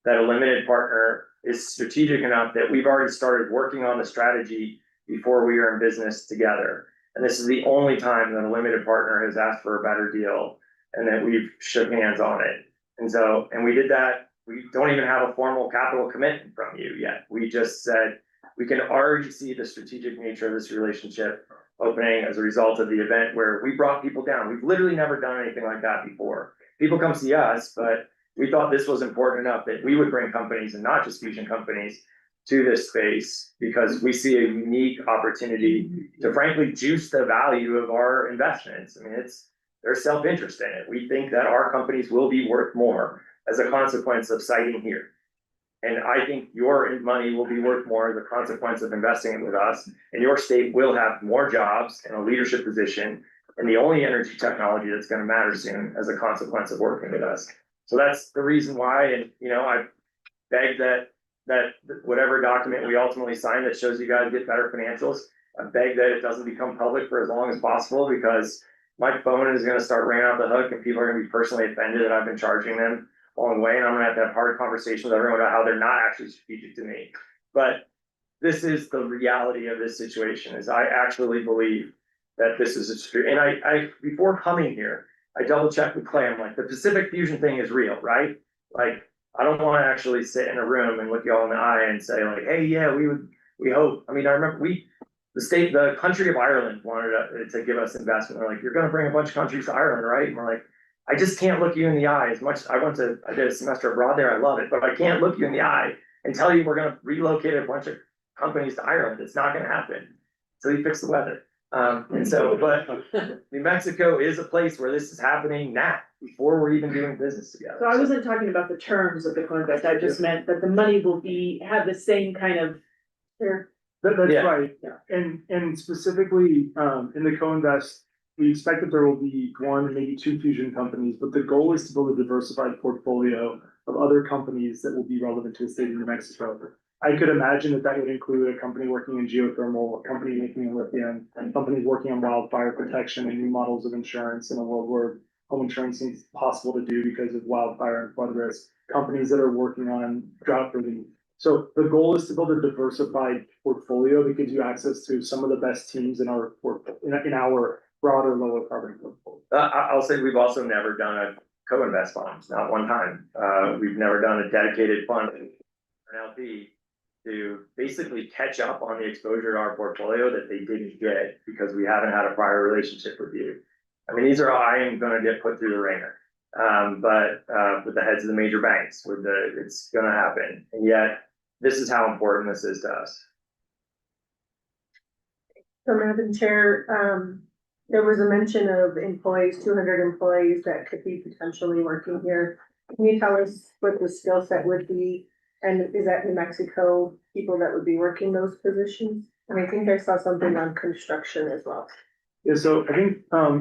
that a limited partner is strategic enough that we've already started working on the strategy before we are in business together. And this is the only time that a limited partner has asked for a better deal and that we've shook hands on it. And we did that. We don't even have a formal capital commitment from you yet. We just said, we can already see the strategic nature of this relationship opening as a result of the event where we brought people down. We've literally never done anything like that before. People come see us, but we thought this was important enough that we would bring companies, and not just fusion companies, to this space because we see a unique opportunity to frankly juice the value of our investments. I mean, there's self-interest in it. We think that our companies will be worth more as a consequence of siting here. And I think your money will be worth more as a consequence of investing it with us. And your state will have more jobs and a leadership position and the only energy technology that's going to matter soon as a consequence of working with us. So that's the reason why. And, I beg that whatever document we ultimately sign that shows you guys get better financials, I beg that it doesn't become public for as long as possible because my phone is going to start ringing off the hook and people are going to be personally offended that I've been charging them along the way, and I'm gonna have to have hard conversations with everyone about how they're not actually strategic to me. But this is the reality of this situation, is I actually believe that this is and I before coming here, I double checked with Clay. I'm like, the Pacific Fusion thing is real, right? Like, I don't want to actually sit in a room and look y'all in the eye and say like, hey, yeah, we hope. I mean, I remember the country of Ireland wanted to give us investment. They're like, you're gonna bring a bunch of countries to Ireland, right? And we're like, I just can't look you in the eye as much. I did a semester abroad there. I love it, but I can't look you in the eye and tell you we're going to relocate a bunch of companies to Ireland. It's not going to happen. So you fix the weather. But New Mexico is a place where this is happening now before we're even doing business together. So I wasn't talking about the terms of the co-invest. I just meant that the money will have the same kind of. That's Yeah. right. Yeah. And specifically, in the co-invest, we expect that there will be one, maybe two fusion companies, but the goal is to build a diversified portfolio of other companies that will be relevant to the state of New Mexico. I could imagine that would include a company working in geothermal, a company working in lithium, and companies working on wildfire protection and new models of insurance in a world where home insurance seems possible to do because of wildfire and flood risk, companies that are working on drought relief. So the goal is to build a diversified portfolio that gives you access to some of the best teams in our broader lower carbon portfolio. I'll say we've also never done a co-invest fund, not one time. We've never done a dedicated fund for an LP to basically catch up on the exposure to our portfolio that they didn't get because we haven't had a prior relationship with you. I mean, I am gonna get put through the ringer. But with the heads of the major banks, it's gonna happen. And yet, this is how important this is to us. So Madam Chair, there was a mention of employees, 200 employees that could be potentially working here. Can you tell us what the skill set would be? And is that New Mexico people that would be working those positions? And I think I saw something on construction as well. Yeah, so I think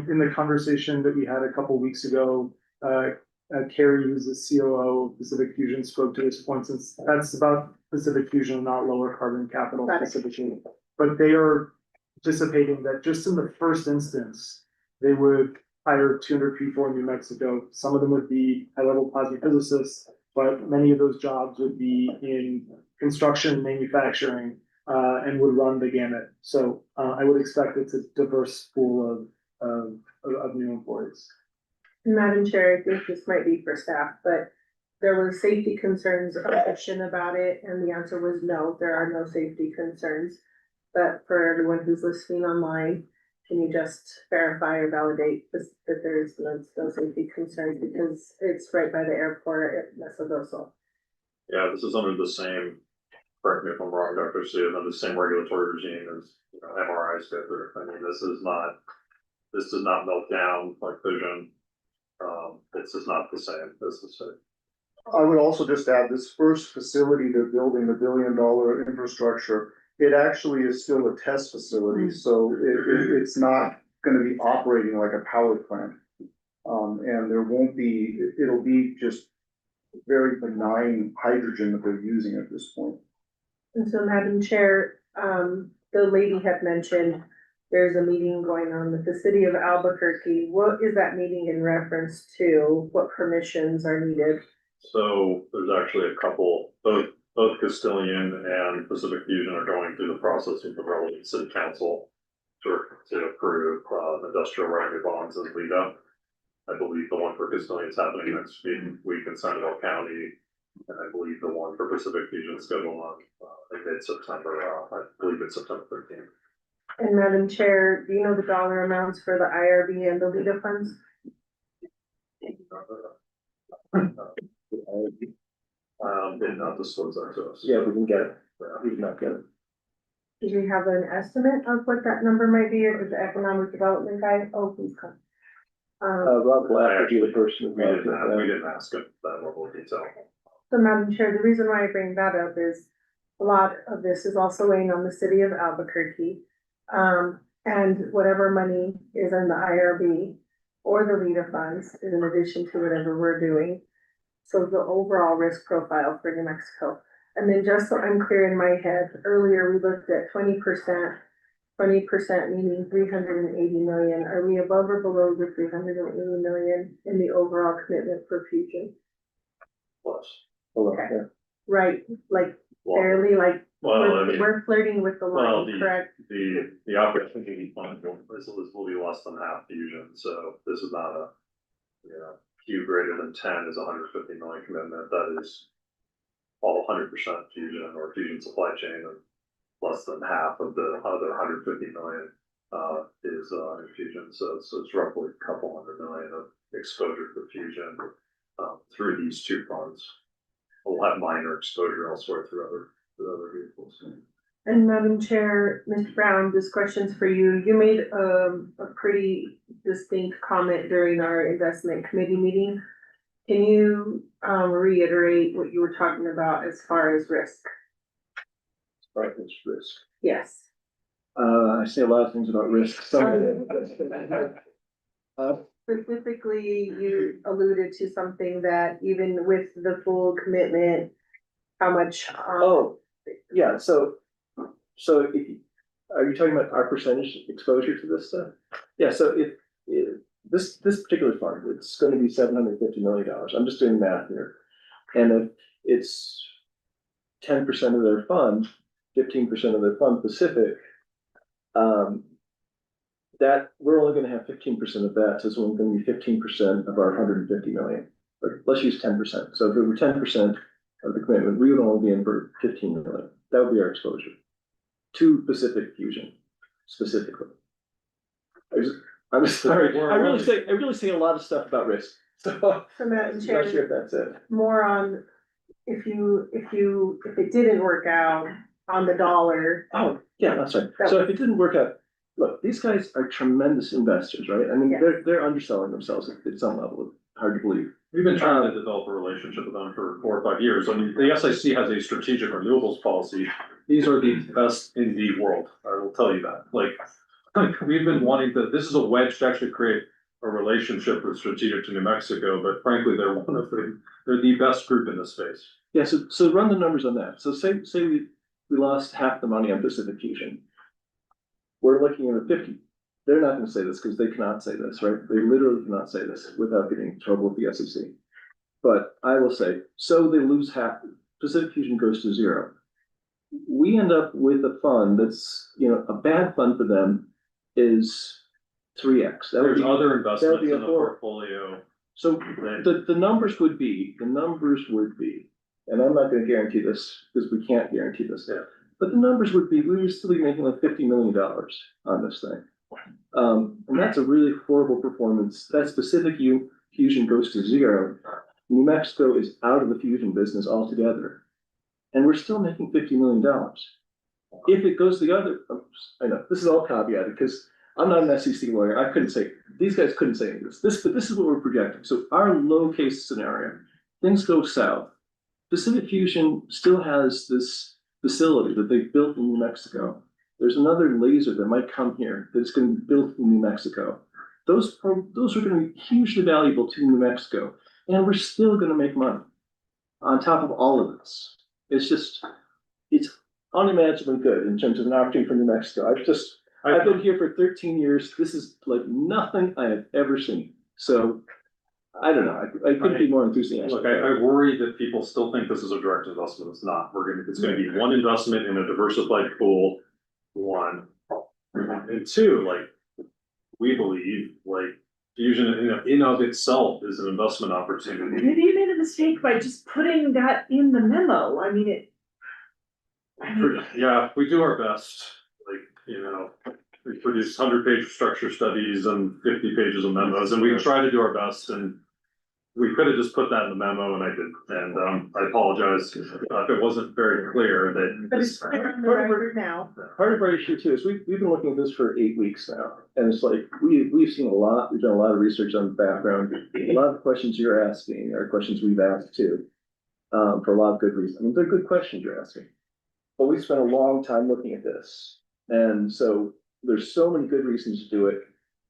in the conversation that we had a couple weeks ago, Carrie, who's the COO of Pacific Fusion, spoke to this point, since that's about Pacific Fusion, not lower carbon capital specifically. But they are anticipating that just in the first instance, they would hire 200 people in New Mexico. Some of them would be high-level plasma physicists, but many of those jobs would be in construction, manufacturing, and would run the gamut. So I would expect it's a diverse pool of new employees. Madam Chair, I think this might be for staff, but there was safety concerns or question about it, and the answer was no, there are no safety concerns. But for everyone who's listening online, can you just verify or validate this, that there's no safety concerns, because it's right by the airport at Mesodoso. Yeah, this is under the same, correct me if I'm wrong, Dr. Sue, under the same regulatory regime as, you know, MRIs go through. I mean, this does not melt down like vision. This is not the same. This is I would also just add, this first facility they're building, the $1 billion infrastructure, it actually is still a test facility, so it's not gonna be operating like a power plant. And there won't be, it'll be just very benign hydrogen that they're using at this point. And so, Madam Chair, the lady had mentioned there's a meeting going on with the city of Albuquerque. What is that meeting in reference to? What permissions are needed? So there's actually a couple, both Castilian and Pacific Fusion are going through the process with the relevant city council to approve industrial revenue bonds in Lido. I believe the one for Castilian is happening next week in Seminole County, and I believe the one for Pacific Fusion is scheduled on mid-September. I believe it's September 13th. And Madam Chair, do you know the dollar amounts for the IRB and the LIDA funds? Did not disclose that to us. Yeah, we can get it. We did not get it. Do we have an estimate of what that number might be, or the economic development guy? Oh, please come. Rob Black would be the person. We didn't ask him that level of detail. So, Madam Chair, the reason why I bring that up is a lot of this is also weighing on the city of Albuquerque. And whatever money is in the IRB or the LIDA funds is in addition to whatever we're doing. So the overall risk profile for New Mexico. And then just so I'm clear in my head, earlier we looked at 20%, meaning 380 million. Are we above or below the 380 million in the overall commitment for fusion? Plus. Okay. Right, like Well, barely, like I mean, we're flirting with the well, line, correct? the opportunity fund will be less than half fusion, so this is not a, you know, Q greater than 10 is 150 million commitment. That is all 100% fusion or fusion supply chain, and less than half of the other 150 million is in fusion. So it's roughly a couple $100 million of exposure for fusion through these two funds. We'll have minor exposure elsewhere through other vehicles. And Madam Chair, Mr. Brown, this question's for you. You made a pretty distinct comment during our investment committee meeting. Can you reiterate what you were talking about as far as risk? Right, it's risk. Yes. I say a lot of things about risk. Specifically, you alluded to something that even with the full commitment, how much? Yeah, so are you talking about our percentage exposure to this stuff? Yeah, so if this particular fund, it's gonna be $750 million. I'm just doing math here. And if it's 10% of their fund, 15% of their fund Pacific, that we're only gonna have 15% of that, so it's only gonna be 15% of our 150 million. Or let's use 10%. So if it were 10% of the commitment, we would only be in for 15 million. That would be our exposure to Pacific Fusion specifically. I'm sorry. I really say a lot of stuff about risk. So Madam I'm Chair, not sure if that's it. more on if it didn't work out on the dollar. Oh, yeah, that's right. So if it didn't work out, look, these guys are tremendous investors, right? I mean, they're underselling themselves at some level. Hard to believe. We've been trying to develop a relationship with them for 4 or 5 years. I mean, the SIC has a strategic renewables policy. These are the best in the world. I will tell you that. Like we've been wanting to, this is a wedge to actually create a relationship with Strategic to New Mexico, but frankly, they're the best group in this space. Yeah, so run the numbers on that. So say we lost half the money on Pacific Fusion. We're looking at a 50. They're not gonna say this because they cannot say this, right? They literally cannot say this without getting in trouble with the SEC. But I will say, so they lose half, Pacific Fusion goes to zero. We end up with a fund that's, you know, a bad fund for them is 3x. There's other investments in the portfolio So the numbers would be, and I'm not gonna guarantee this, because we can't guarantee this. Yeah. But the numbers would be, we would still be making like $50 million on this thing. And that's a really horrible performance. That specific fusion goes to zero. New Mexico is out of the fusion business altogether. And we're still making $50 million. If it goes the other, I know, this is all caveated, because I'm not an SEC lawyer. I couldn't say, these guys couldn't say any of this. But this is what we're projecting. So our low case scenario, things go south. Pacific Fusion still has this facility that they built in New Mexico. There's another laser that might come here that's going to be built in New Mexico. Those are going to be hugely valuable to New Mexico, and we're still going to make money on top of all of this. It's unimaginably good in terms of an opportunity for New Mexico. I've been here for 13 years. This is like nothing I have ever seen. So I don't know. I couldn't be more enthusiastic. Look, I worry that people still think this is a direct investment. It's not. It's gonna be one investment in a diversified pool, one. And two, like, we believe, like, fusion in of itself is an investment opportunity. Maybe you made a mistake by just putting that in the memo. I mean, Yeah, we do our best, like, we produce 100-page structure studies and 50 pages of memos, and we try to do our best, and we could have just put that in the memo, and I didn't, and I apologize if it wasn't very clear that. But it's clear on the record now. Part of our issue too is we've been looking at this for 8 weeks now, and it's like, we've seen a lot, we've done a lot of research on the background. A lot of the questions you're asking are questions we've asked too, for a lot of good reasons. I mean, they're good questions you're asking. But we spent a long time looking at this, and so there's so many good reasons to do it.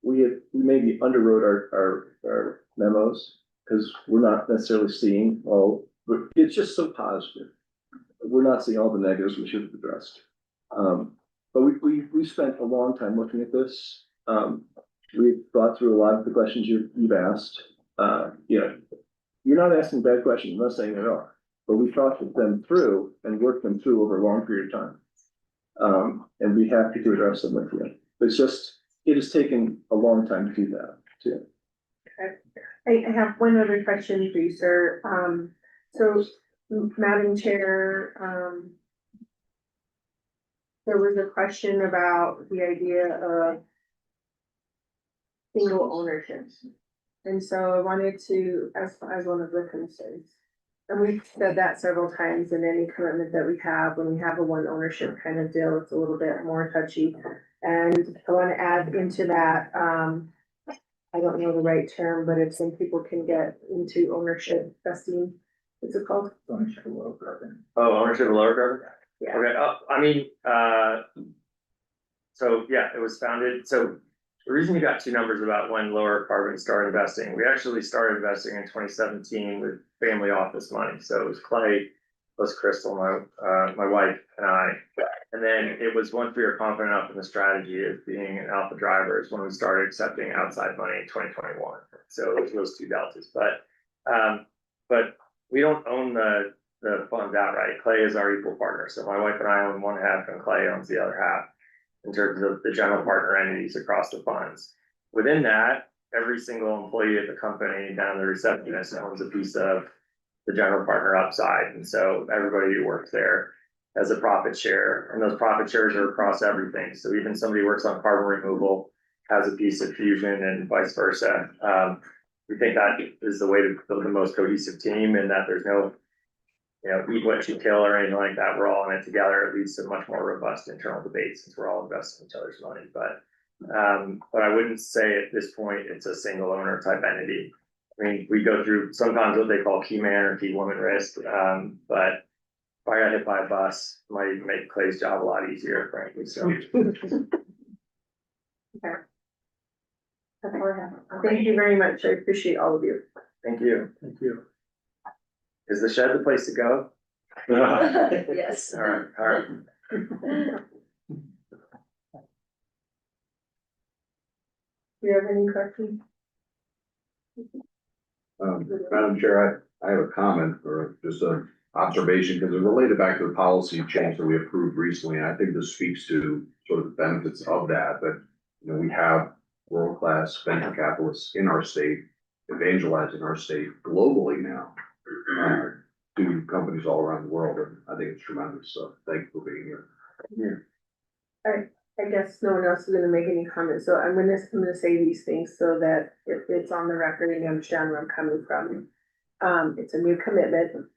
We maybe underwrote our memos, because we're not necessarily seeing but it's just so positive. We're not seeing all the negatives we should have addressed. But we spent a long time looking at this. We've thought through a lot of the questions you've asked. You're not asking bad questions, I'm not saying they are, but we thought them through and worked them through over a long period of time. And be happy to address them with you. It has taken a long time to do that too. Okay. I have one other question for you, sir. So, Madam Chair, there was a question about the idea of single ownership. And so I wanted to, as one of the concerns, and we've said that several times in any commitment that we have, when we have a one ownership kind of deal, it's a little bit more touchy. And I want to add into that, I don't know the right term, but if some people can get into ownership vesting, what's it called? Ownership of low carbon. Oh, ownership of lower carbon? Yeah. Okay, so yeah, it was founded, so the reason you got two numbers about when lower carbon started investing, we actually started investing in 2017 with family office money. So it was Clay, plus Crystal, my wife and I. And then it was once we were confident enough in the strategy of being an alpha driver is when we started accepting outside money in 2021. So it was those two deltas, but we don't own the funds outright. Clay is our equal partner. So my wife and I own one half and Clay owns the other half in terms of the general partner entities across the funds. Within that, every single employee at the company down to the receptionist owns a piece of the general partner upside. And so everybody who works there has a profit share, and those profit shares are across everything. So even somebody who works on carbon removal has a piece of fusion and vice versa. We think that is the way to build the most cohesive team, and that there's no, eat what you kill or anything like that. We're all in it together. It leads to much more robust internal debates since we're all investing in each other's money. But I wouldn't say at this point it's a single owner type entity. I mean, we go through sometimes what they call key man or key woman risk, but if I got hit by a bus, it might make Clay's job a lot easier, frankly, so. Okay. That's all I have. Thank you very much. I appreciate all of you. Thank you. Thank you. Is the shed the place to go? yes. All right. Do you have any questions? Madam Chair, I have a comment or just an observation, because it related back to the policy change that we approved recently, and I think this speaks to sort of the benefits of that, we have world-class venture capitalists in our state. evangelizing our state globally now. To companies all around the world, and I think it's tremendous, so thank you for being here. I guess no one else is gonna make any comments, so I'm gonna say these things so that if it's on the record and you understand where I'm coming from. It's a new commitment.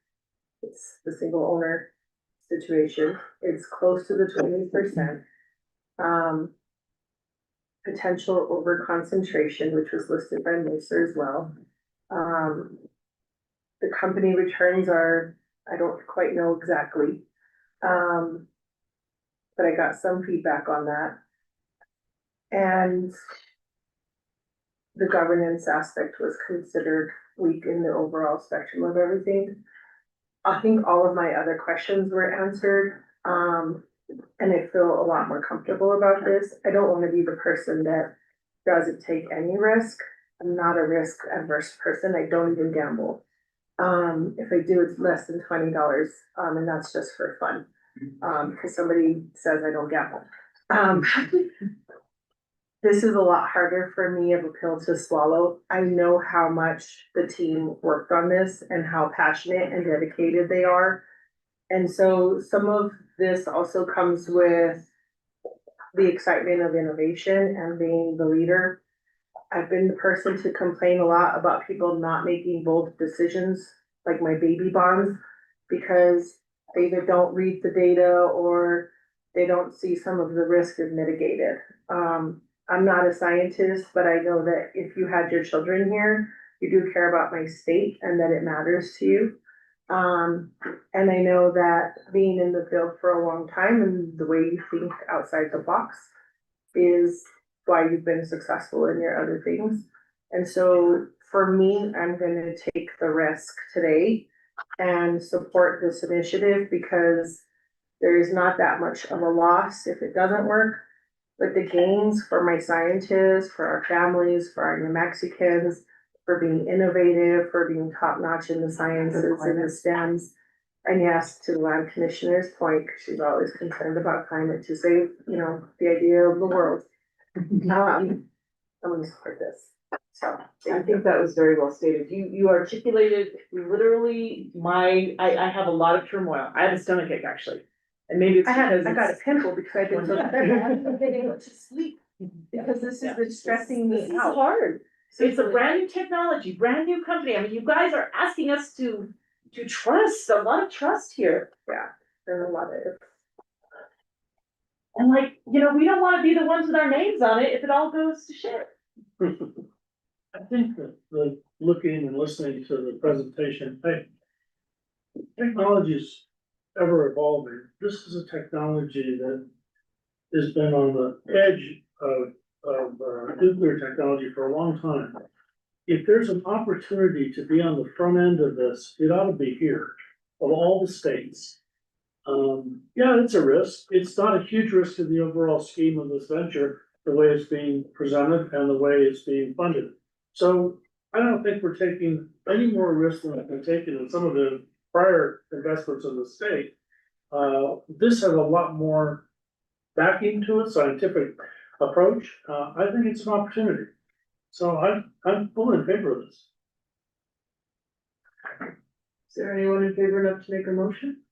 It's the single owner situation. It's close to the 20%. Potential over concentration, which was listed by Mercer as well. The company returns are, I don't quite know exactly. But I got some feedback on that. And the governance aspect was considered weak in the overall spectrum of everything. I think all of my other questions were answered, and I feel a lot more comfortable about this. I don't wanna be the person that doesn't take any risk. I'm not a risk adverse person, I don't even gamble. If I do, it's less than $20, and that's just for fun. Cause somebody says I don't gamble. This is a lot harder for me of a pill to swallow. I know how much the team worked on this and how passionate and dedicated they are. And so some of this also comes with the excitement of innovation and being the leader. I've been the person to complain a lot about people not making bold decisions, like my baby bonds, because they either don't read the data or they don't see some of the risk is mitigated. I'm not a scientist, but I know that if you had your children here, you do care about my state and that it matters to you. And I know that being in the field for a long time and the way you think outside the box is why you've been successful in your other things. And so for me, I'm gonna take the risk today and support this initiative because there is not that much of a loss if it doesn't work. But the gains for my scientists, for our families, for our New Mexicans, for being innovative, for being top notch in the sciences and the STEMs. And yes, to the land commissioner's point, 'cause she's always concerned about climate to save, you know, the idea of the world. I'm gonna support this. So I think that was very well stated. You articulated literally I have a lot of turmoil. I have a stomachache actually. And maybe it's because I got a it's. pimple because I've been so I've been able to sleep because this has been stressing This me is out. hard. It's a brand new technology, brand new company. I mean, you guys are asking us to trust, a lot of trust here. Yeah, there's a lot of. And like, you know, we don't wanna be the ones with our names on it if it all goes to shit. I think that the looking and listening to the presentation, hey, technology is ever evolving. This is a technology that has been on the edge of nuclear technology for a long time. If there's an opportunity to be on the front end of this, it ought to be here, of all the states. Yeah, it's a risk. It's not a huge risk in the overall scheme of this venture, the way it's being presented and the way it's being funded. So I don't think we're taking any more risk than we've been taking in some of the prior investments in the state. This has a lot more backing to it, scientific approach. I think it's an opportunity. So I'm fully in favor of this. Is there anyone in favor enough to make a motion?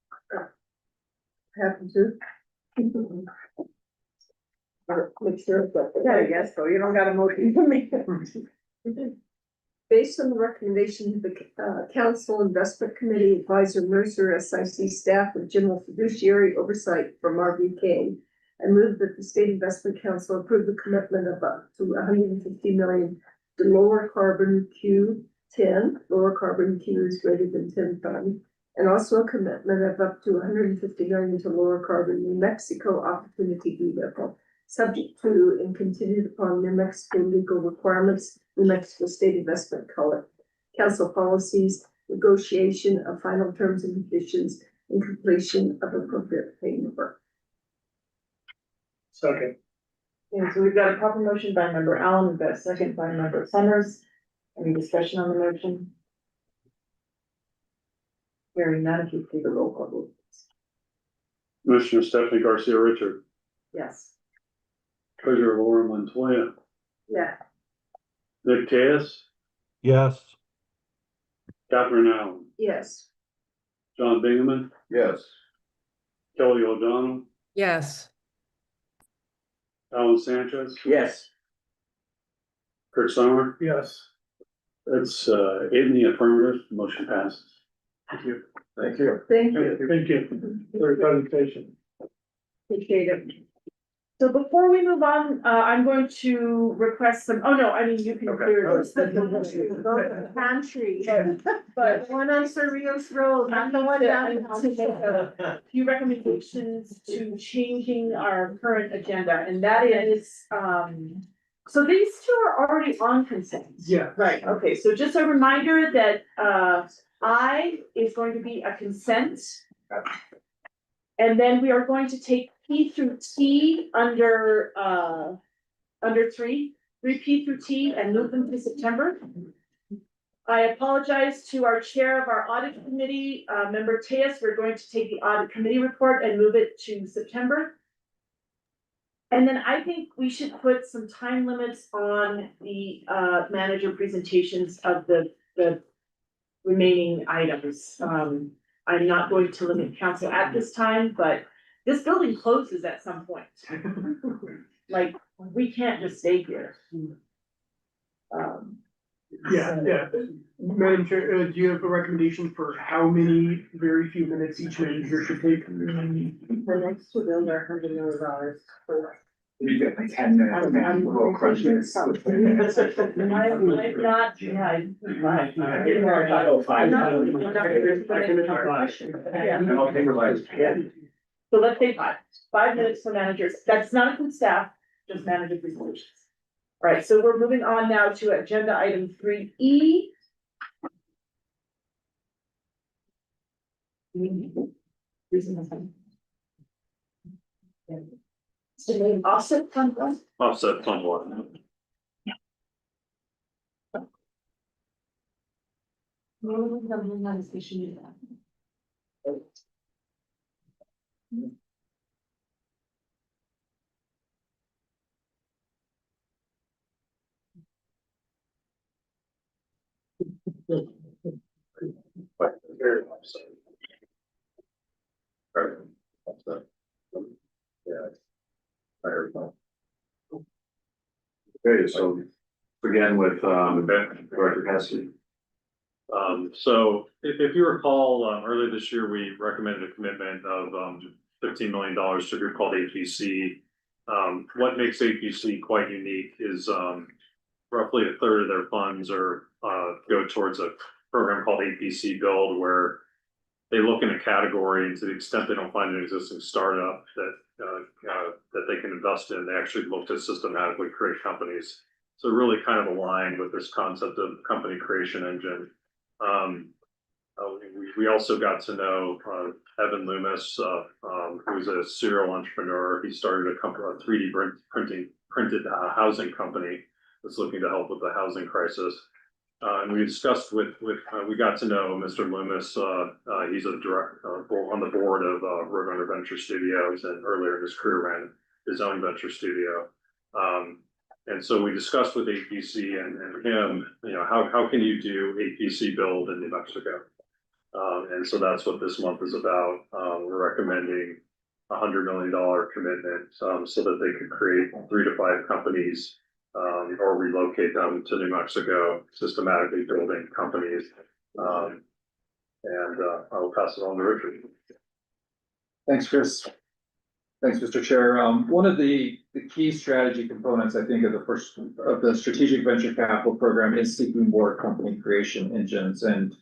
Happen to. Or make sure, but yeah, I guess so. You don't got a motion to make. Based on the recommendation of the Council Investment Committee Advisor Mercer, SIC staff with general fiduciary oversight from RBK. I move that the State Investment Council approve the commitment of up to $150 million to lower carbon Q10, lower carbon Q is greater than 10 fund. And also a commitment of up to $150 million to lower carbon New Mexico Opportunity Vehicle, subject to and contingent upon New Mexico legal requirements, New Mexico State Investment Council policies, negotiation of final terms and conditions, and completion of appropriate paperwork. Second. And so we've got a proper motion by member Allen, we've got a second by member Summers. Any discussion on the motion? Hearing none, if you please the roll call vote. Commissioner Stephanie Garcia Richard, Yes. Treasurer Laura Montoya, Yeah. Nick Caius, Yes. Catherine Allen, Yes. John Bingaman, Yes. Kelly O'Donnell, Yes. Alan Sanchez, Yes. Kurt Summer. Yes. That's in the affirmative, motion passes. Thank you. Thank you. Thank you. Thank you for your presentation. Appreciate it. So before we move on, I'm going to request some, oh no, I mean, you can clear. Go to the pantry. But One on Cerritos Road, not the one I down. need to make a few recommendations to changing our current agenda, and that is, so these two are already on consent. Yeah. Right, okay, so just a reminder that, I is going to be a consent. And then we are going to take P through T under three P through T and move them to September. I apologize to our chair of our audit committee, member Teus, we're going to take the audit committee report and move it to September. And then I think we should put some time limits on the manager presentations of the remaining items. I'm not going to limit council at this time, but this building closes at some point. Like, we can't just stay here. Yeah. Madam Chair, do you have a recommendation for how many very few minutes each manager should take? The next two bills are $100 million. You get like 10 minutes. We'll crush this. I'm not, yeah, So let's say 5 minutes for managers. That's not include staff, just manager presentations. All right, so we're moving on now to agenda item 3E. Offset fund one. Offset fund one. Very offset. Right. Offset. Yeah. I heard that. Okay, so again with Director Cassidy. So if you recall, earlier this year, we recommended a commitment of $15 million to a group called APC. What makes APC quite unique is roughly a third of their funds are go towards a program called APC Build, where they look in a category, and to the extent they don't find an existing startup that they can invest in, they actually look to systematically create companies. So really kind of aligned with this concept of company creation engine. We also got to know Evan Loomis, who's a serial entrepreneur. He started a company, a 3D printed housing company that's looking to help with the housing crisis. And we discussed we got to know Mr. Loomis. He's a director on the board of Roadrunner Venture Studios, and earlier in his career ran his own venture studio. And so we discussed with APC and him, how can you do APC Build in New Mexico? And so that's what this month is about. We're recommending $100 million commitment so that they could create 3 to 5 companies or relocate them to New Mexico, systematically building companies. And I'll pass it on to Richard. Thanks, Chris. Thanks, Mr. Chair. One of the key strategy components, I think, of the strategic venture capital program is seeking more company creation engines and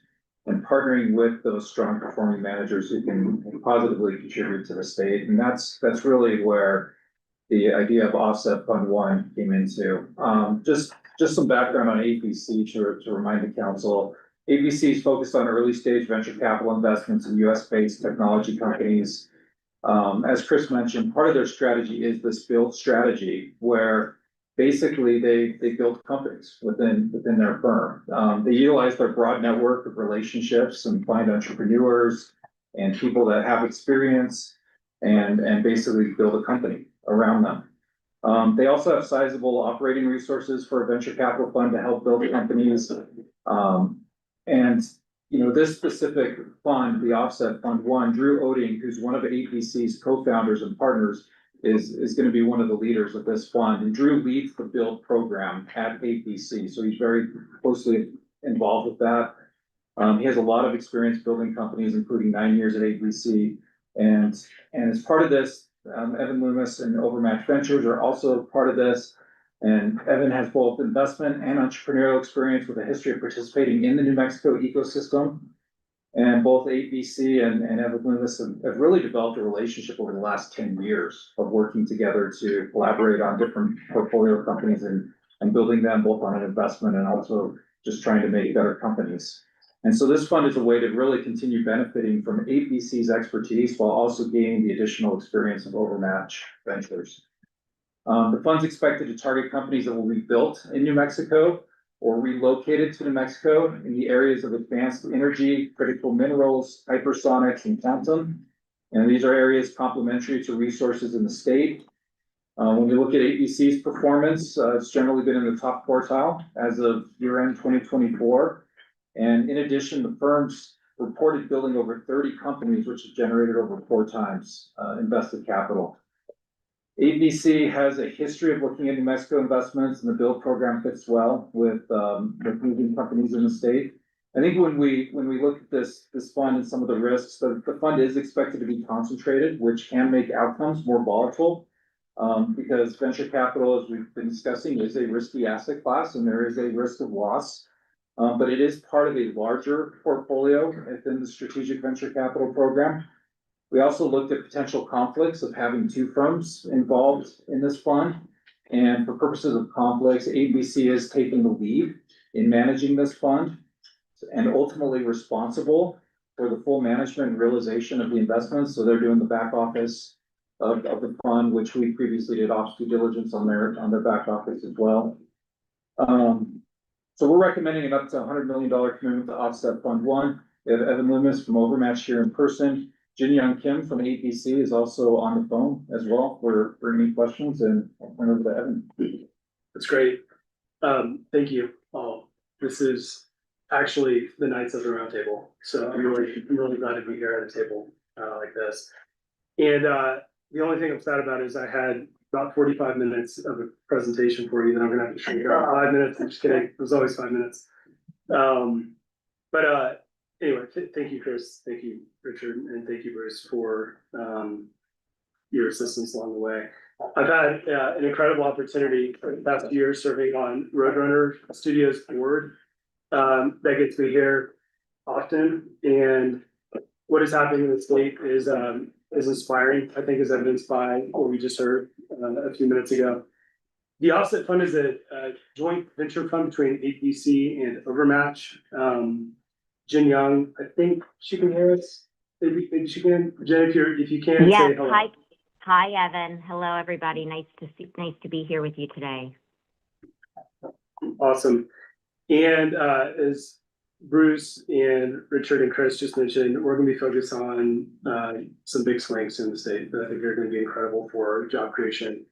partnering with those strong performing managers who can positively contribute to the state. And that's really where the idea of Offset Fund One came into. Just some background on APC to remind the council. APC is focused on early stage venture capital investments in US-based technology companies. As Chris mentioned, part of their strategy is this build strategy, where basically they build companies within their firm. They utilize their broad network of relationships and find entrepreneurs and people that have experience and basically build a company around them. They also have sizable operating resources for a venture capital fund to help build companies. And, this specific fund, the Offset Fund One, Drew Oding, who's one of APC's co-founders and partners, is gonna be one of the leaders of this fund. And Drew leads the build program at APC, so he's very closely involved with that. He has a lot of experience building companies, including 9 years at APC. And as part of this, Evan Loomis and Overmatch Ventures are also part of this. And Evan has both investment and entrepreneurial experience with a history of participating in the New Mexico ecosystem. And both APC and Evan Loomis have really developed a relationship over the last 10 years of working together to collaborate on different portfolio companies and building them both on an investment and also just trying to make better companies. And so this fund is a way to really continue benefiting from APC's expertise while also gaining the additional experience of Overmatch Ventures. The fund's expected to target companies that will be built in New Mexico or relocated to New Mexico in the areas of advanced energy, critical minerals, hypersonics, and quantum. And these are areas complementary to resources in the state. When you look at APC's performance, it's generally been in the top quartile as of year-end 2024. And in addition, the firm's reported building over 30 companies, which have generated over 4 times invested capital. ABC has a history of looking at New Mexico investments, and the build program fits well with moving companies in the state. I think when we look at this fund and some of the risks, the fund is expected to be concentrated, which can make outcomes more volatile. Because venture capital, as we've been discussing, is a risky asset class, and there is a risk of loss. But it is part of a larger portfolio within the strategic venture capital program. We also looked at potential conflicts of having 2 firms involved in this fund. And for purposes of conflicts, ABC is taking the lead in managing this fund and ultimately responsible for the full management and realization of the investments. So they're doing the back office of the fund, which we previously did ops due diligence on their back office as well. So we're recommending an up to $100 million commitment to Offset Fund One. We have Evan Loomis from Overmatch here in person. Jin Young Kim from APC is also on the phone as well for any questions, and I'll turn over to Evan. That's great. Thank you all. This is actually the Knights of the Round Table, so I'm really glad to be here at a table like this. And the only thing I'm sad about is I had about 45 minutes of a presentation for you that I'm gonna have to shrink down to 5 minutes. I'm just kidding. It was always 5 minutes. Anyway, thank you, Chris. Thank you, Richard, and thank you, Bruce, for your assistance along the way. I've had an incredible opportunity for the past year serving on Roadrunner Studios board. That gets me here often, and what is happening in the state is inspiring, I think, as evidenced by what we just heard a few minutes ago. The Offset Fund is a joint venture fund between APC and Overmatch. Jin Young, I think she can hear us. Maybe she can. Jen, if you can, yes, say hello. Hi, Evan. Hello, everybody. Nice to be here with you today. Awesome. And as Bruce and Richard and Chris just mentioned, we're going to be focused on some big swings in the state that I think are going to be incredible for job creation,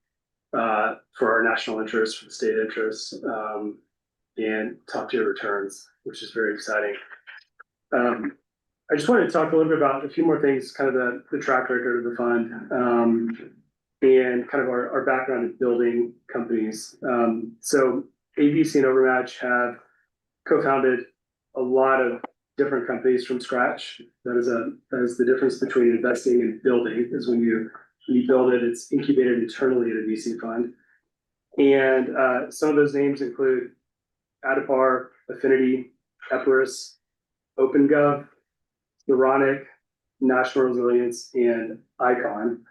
for our national interests, for the state interests, and top tier returns, which is very exciting. I just wanted to talk a little bit about a few more things, kind of the track record of the fund, and kind of our background in building companies. So ABC and Overmatch have co-founded a lot of different companies from scratch. That is the difference between investing and building, is when you build it, it's incubated internally at a VC fund. And some of those names include Adipar, Affinity, Epirus, OpenGov, Ironic, National Resilience, and Icon.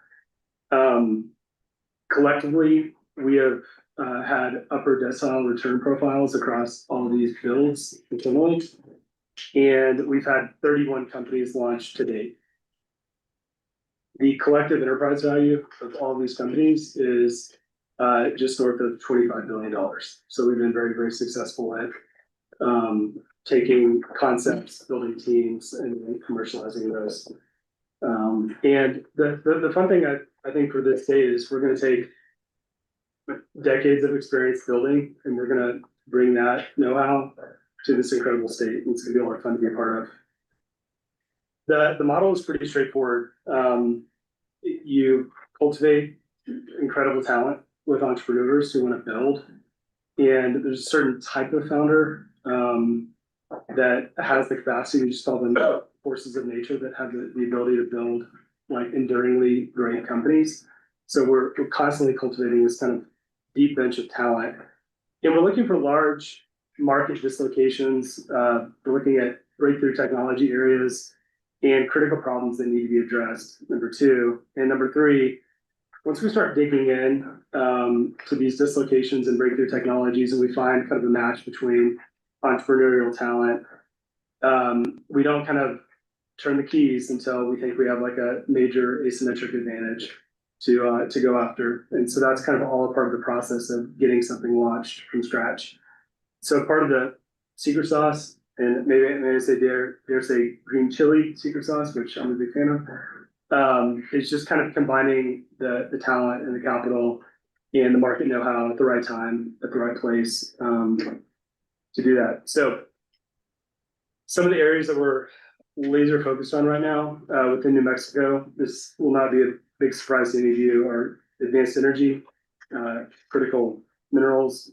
Collectively, we have had upper decile return profiles across all of these builds internally, and we've had 31 companies launched to date. The collective enterprise value of all of these companies is just north of $25 billion. So we've been very, very successful at taking concepts, building teams, and commercializing those. And the fun thing I think for this day is we're going to take decades of experience building, and we're going to bring that know-how to this incredible state. It's gonna be a lot of fun to be a part of. The model is pretty straightforward. You cultivate incredible talent with entrepreneurs who want to build. And there's a certain type of founder that has the capacity, we just call them forces of nature, that have the ability to build like enduringly great companies. So we're constantly cultivating this kind of deep bench of talent. And we're looking for large market dislocations. We're looking at breakthrough technology areas and critical problems that need to be addressed, number two. And number three, once we start digging in to these dislocations and breakthrough technologies, and we find kind of a match between entrepreneurial talent, we don't kind of turn the keys until we think we have like a major asymmetric advantage to go after. And so that's kind of all a part of the process of getting something launched from scratch. So part of the secret sauce, and maybe I say there's a green chili secret sauce, which I'm a big fan of. It's just kind of combining the talent and the capital and the market know-how at the right time, at the right place, to do that. So some of the areas that we're laser focused on right now within New Mexico, this will not be a big surprise to any of you, are advanced energy, critical minerals,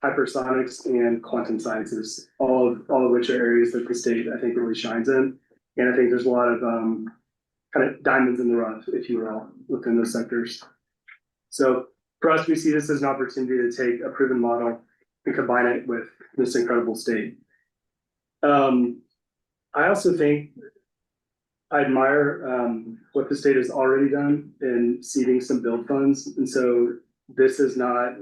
hypersonics, and quantum sciences, all of which are areas that the state, I think, really shines in. And I think there's a lot of kind of diamonds in the rough, if you will, within those sectors. So for us, we see this as an opportunity to take a proven model and combine it with this incredible state. I also think I admire what the state has already done in seeding some build funds. And so this is not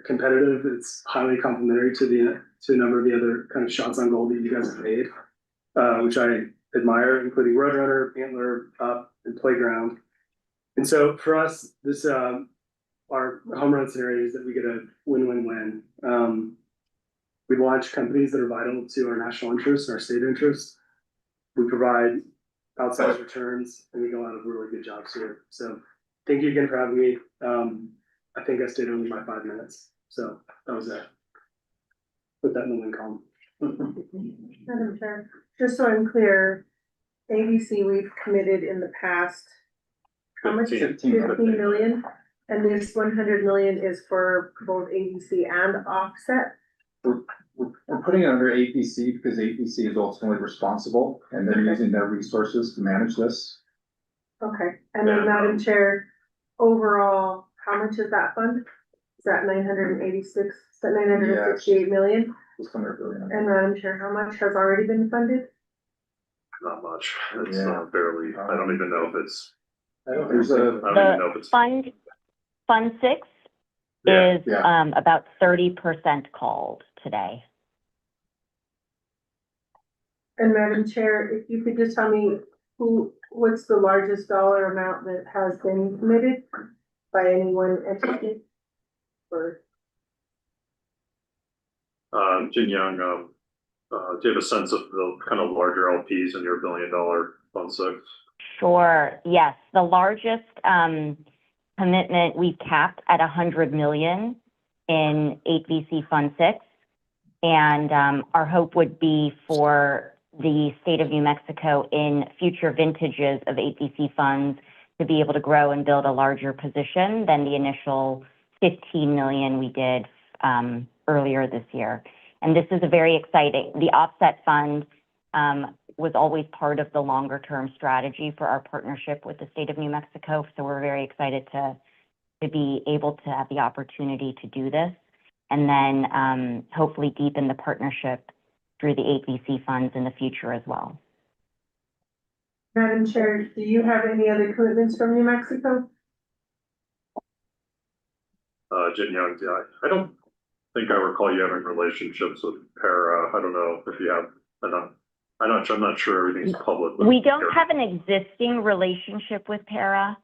competitive. It's highly complementary to a number of the other kind of shots on goal that you guys have made, which I admire, including Roadrunner, Antler, Up, and Playground. And so for us, this our home run scenario is that we get a win-win-win. We launch companies that are vital to our national interests, our state interests. We provide outsized returns, and we go out of really good jobs here. So thank you again for having me. I think I stayed only my 5 minutes, so that was it. Put that in the win column. Madam Chair, just so I'm clear, ABC, we've committed in the past, how much? 15 million? And this 100 million is for both ABC and offset? We're putting it under APC because APC is ultimately responsible and they're using their resources to manage this. Okay, and then Madam Chair, overall, how much is that fund? Is that 986, is that 968 million? It's 100 billion. And Madam Chair, how much has already been funded? Not much. It's barely, I don't even know if it's. I don't even know if it's. Fund 6 is about 30% called today. And Madam Chair, if you could just tell me what's the largest dollar amount that has been committed by any one entity? Or Jin Young, do you have a sense of the kind of larger LPs in your $1 billion fund 6? Sure, yes. The largest commitment we capped at 100 million in 8VC Fund 6. And our hope would be for the state of New Mexico in future vintages of 8VC funds to be able to grow and build a larger position than the initial 15 million we did earlier this year. And this is a very exciting, the offset fund was always part of the longer term strategy for our partnership with the state of New Mexico. So we're very excited to be able to have the opportunity to do this and then hopefully deepen the partnership through the 8VC funds in the future as well. Madam Chair, do you have any other commitments from New Mexico? Jin Young, I don't think I recall you having relationships with Para. I don't know if you have, I'm not sure everything's public. We don't have an existing relationship with Para,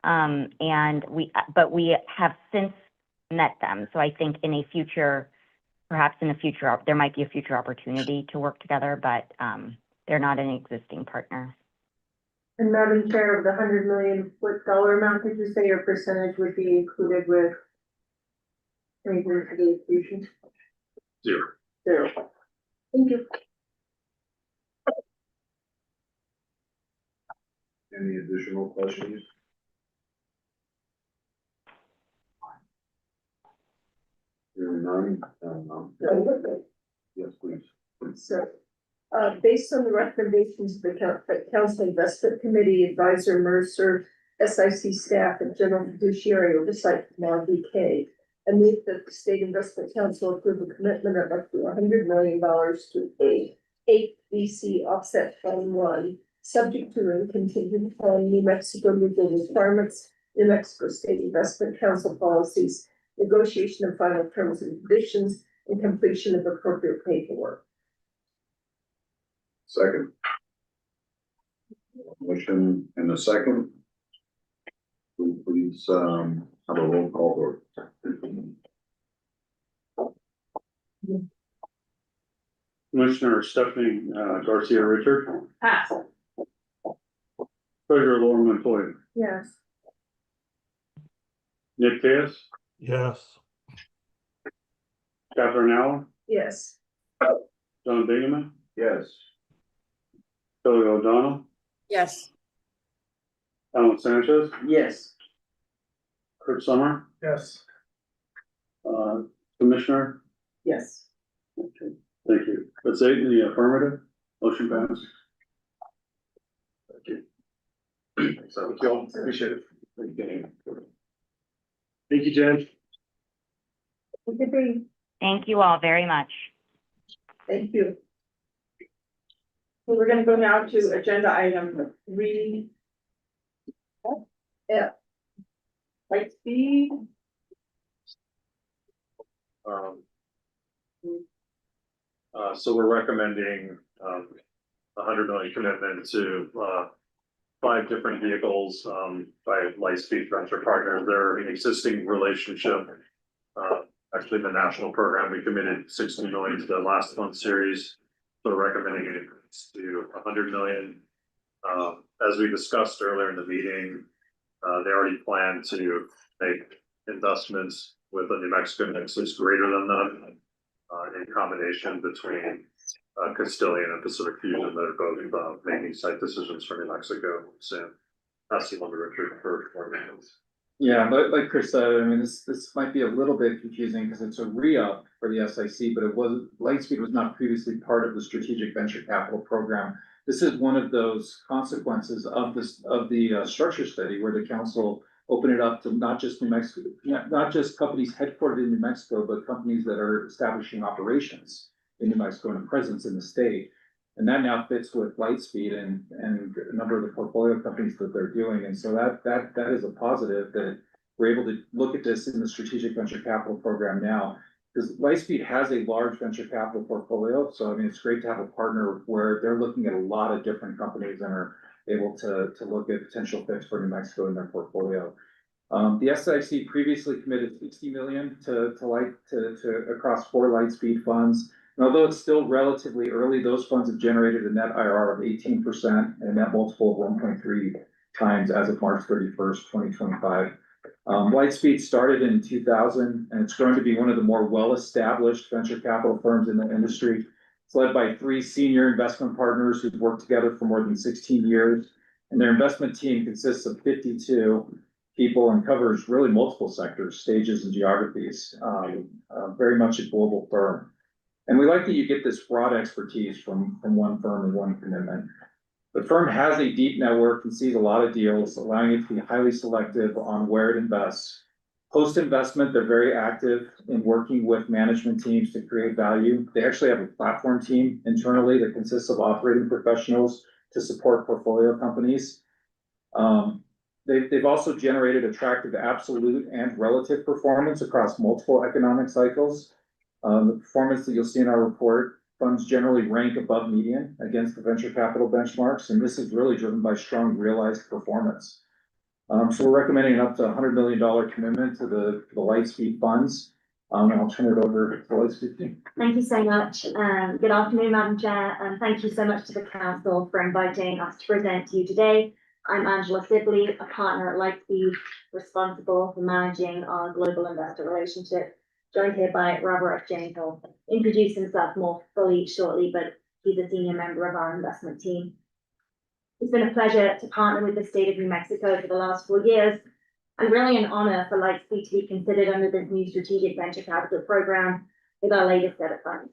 but we have since met them. So I think in a future, perhaps in the future, there might be a future opportunity to work together, but they're not an existing partner. And Madam Chair, of the 100 million, what dollar amount did you say your percentage would be included with? Anything for the infusion? Zero. Thank you. Any additional questions? Hearing none, yes, please. So, based on the recommendations of the Council Investment Committee, Advisor Mercer, SIC staff, and General Fiduciary Oversight from RBK, I move that the State Investment Council approve a commitment of up to $100 million to a VC offset fund one, subject to and contingent upon New Mexico legal requirements, New Mexico State Investment Council policies, negotiation of final terms and conditions, and completion of appropriate paperwork. Second. Motion and a second. Please, have a roll call vote. Commissioner Stephanie Garcia Richard, Pass. Treasurer Laura Montoya, Yes. Nick Case, Yes. Catherine Allen, Yes. John Bingaman, Yes. Kelly O'Donnell, Yes. Alan Sanchez, Yes. Kurt Summer, Yes. Commissioner. Yes. Okay, thank you. That's 8 in the affirmative. Motion passed. Thank you. So, thank you all. Appreciate it. Thank you, Jen. Good day. Thank you all very much. Thank you. So we're gonna go now to agenda item 3. Yeah. Light speed. So we're recommending, $100 million commitment to, 5 different vehicles, by Lightspeed Venture Partners. They're an existing relationship. Actually, the national program, we committed 60 million to the last fund series. So we're recommending it to 100 million. As we discussed earlier in the meeting, they already plan to make investments with the New Mexico nexus greater than that, in combination between Castilian and Pacific Fusion that are both making site decisions for New Mexico soon. That's the one Richard for minutes. Yeah, but like Chris said, I mean, this might be a little bit confusing because it's a re-up for the SIC, but Lightspeed was not previously part of the Strategic Venture Capital Program. This is one of those consequences of the structure study where the council opened it up to not just New Mexico, not just companies headquartered in New Mexico, but companies that are establishing operations in New Mexico and a presence in the state. And that now fits with Lightspeed and a number of the portfolio companies that they're doing. And so that is a positive that we're able to look at this in the Strategic Venture Capital Program now. Because Lightspeed has a large venture capital portfolio. So I mean, it's great to have a partner where they're looking at a lot of different companies and are able to look at potential fits for New Mexico in their portfolio. The SIC previously committed 60 million to across 4 Lightspeed funds. And although it's still relatively early, those funds have generated a net IRR of 18% and a net multiple of 1.3 times as of March 31st, 2025. Lightspeed started in 2000 and it's grown to be one of the more well-established venture capital firms in the industry. It's led by 3 senior investment partners who've worked together for more than 16 years. And their investment team consists of 52 people and covers really multiple sectors, stages, and geographies. Very much a global firm. And we like that you get this broad expertise from one firm and one commitment. The firm has a deep network and sees a lot of deals, allowing it to be highly selective on where it invests. Post-investment, they're very active in working with management teams to create value. They actually have a platform team internally that consists of operating professionals to support portfolio companies. They've also generated attractive absolute and relative performance across multiple economic cycles. The performance that you'll see in our report, funds generally rank above median against the venture capital benchmarks, and this is really driven by strong realized performance. So we're recommending up to $100 million commitment to the Lightspeed funds. And I'll turn it over to the Lightspeed team. Thank you so much. Good afternoon, Madam Chair, and thank you so much to the Council for inviting us to present to you today. I'm Angela Sibley, a partner at Lightspeed, responsible for managing our global investor relationship. joined here by Robert Jane, who'll introduce himself more fully shortly, but he's a senior member of our investment team. It's been a pleasure to partner with the state of New Mexico for the last 4 years, and really an honor for Lightspeed to be considered under this new strategic venture capital program with our latest set of funds.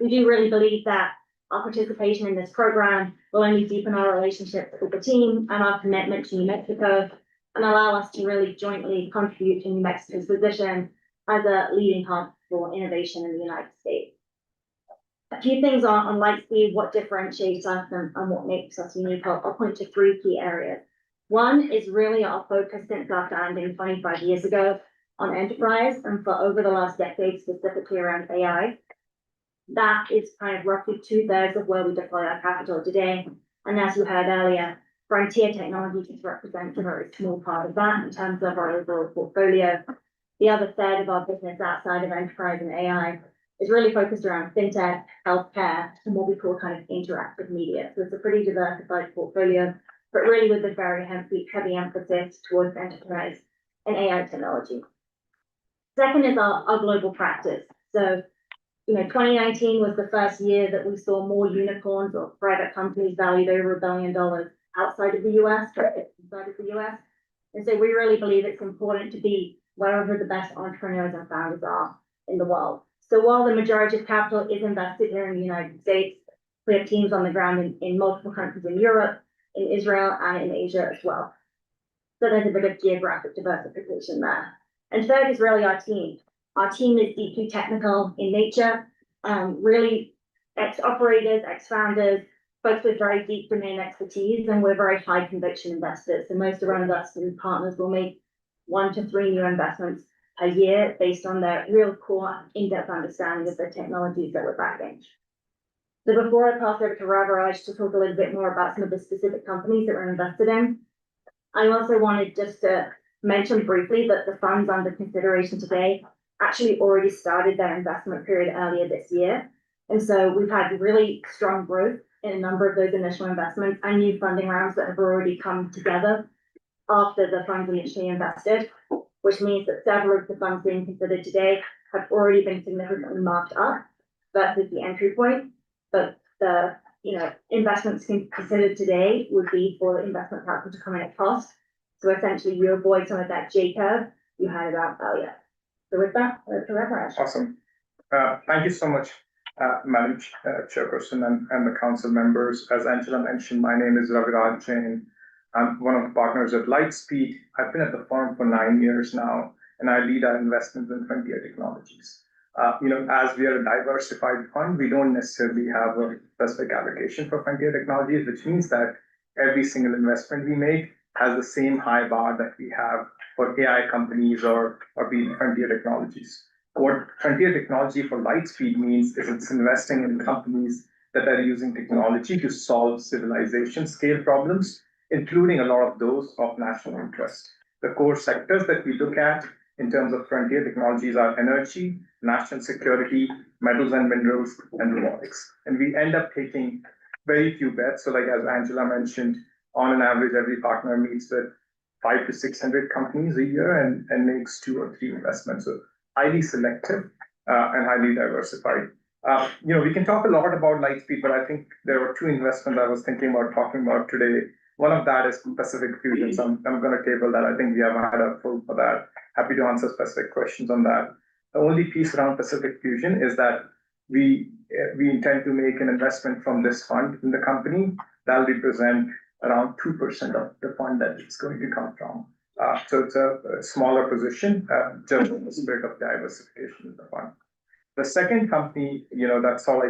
We do really believe that our participation in this program will only deepen our relationship with the team and our commitment to New Mexico, and allow us to really jointly contribute to New Mexico's position as a leading hub for innovation in the United States. A few things on Lightspeed, what differentiates us and what makes us unique. I'll point to 3 key areas. One is really our focus since our founding 25 years ago on enterprise, and for over the last decade, specifically around AI. That is kind of roughly 2/3 of where we deploy our capital today. And as you heard earlier, frontier technologies represent a very small part of that in terms of our overall portfolio. The other third of our business outside of enterprise and AI is really focused around fintech, healthcare, and what we call kind of interactive media. So it's a pretty diversified portfolio, but really with a very heavy emphasis towards enterprise and AI technology. Second is our global practice. So, 2019 was the first year that we saw more unicorns or private companies valued over $1 billion outside of the US, inside of the US. And so we really believe it's important to be wherever the best entrepreneurs and founders are in the world. So while the majority of capital is invested here in the United States, we have teams on the ground in multiple countries in Europe, in Israel, and in Asia as well. So there's a bit of geographic diversification there. And third is really our team. Our team is deeply technical in nature, really ex-operators, ex-founders, folks with very deep domain expertise, and we're very high conviction investors. So most of our investment partners will make 1 to 3 new investments a year based on their real core in-depth understanding of the technologies that we're backing. So before I pass over to Ravaraj to talk a little bit more about some of the specific companies that we're invested in, I also wanted just to mention briefly that the funds under consideration today actually already started their investment period earlier this year. And so we've had really strong growth in a number of those initial investments and new funding rounds that have already come together after the funds initially invested, which means that several of the funds being considered today have already been significantly marked up versus the entry point. But the investments considered today would be for investment capital to come in at cost. So essentially you avoid some of that J curve you had about earlier. So with that, to Ravaraj. Awesome. Thank you so much, Madam Chairperson and the council members. As Angela mentioned, my name is Raviraj Jain. I'm one of the partners at Lightspeed. I've been at the firm for 9 years now, and I lead our investments in frontier technologies. As we are a diversified fund, we don't necessarily have a specific allocation for frontier technologies, which means that every single investment we make has the same high bar that we have for AI companies or frontier technologies. What frontier technology for Lightspeed means is it's investing in companies that are using technology to solve civilization scale problems, including a lot of those of national interest. The core sectors that we look at in terms of frontier technologies are energy, national security, metals and minerals, and robotics. And we end up taking very few bets. So like as Angela mentioned, on an average, every partner meets with 500 to 600 companies a year and makes 2 or 3 investments. So highly selective and highly diversified. We can talk a lot about Lightspeed, but I think there were 2 investments I was thinking about talking about today. One of that is Pacific Fusion. So I'm going to table that. I think we have had a full for that. Happy to answer specific questions on that. The only piece around Pacific Fusion is that we intend to make an investment from this fund in the company. That'll represent around 2% of the fund that it's going to come from. So it's a smaller position, just in the spirit of diversification in the fund. The second company, that's all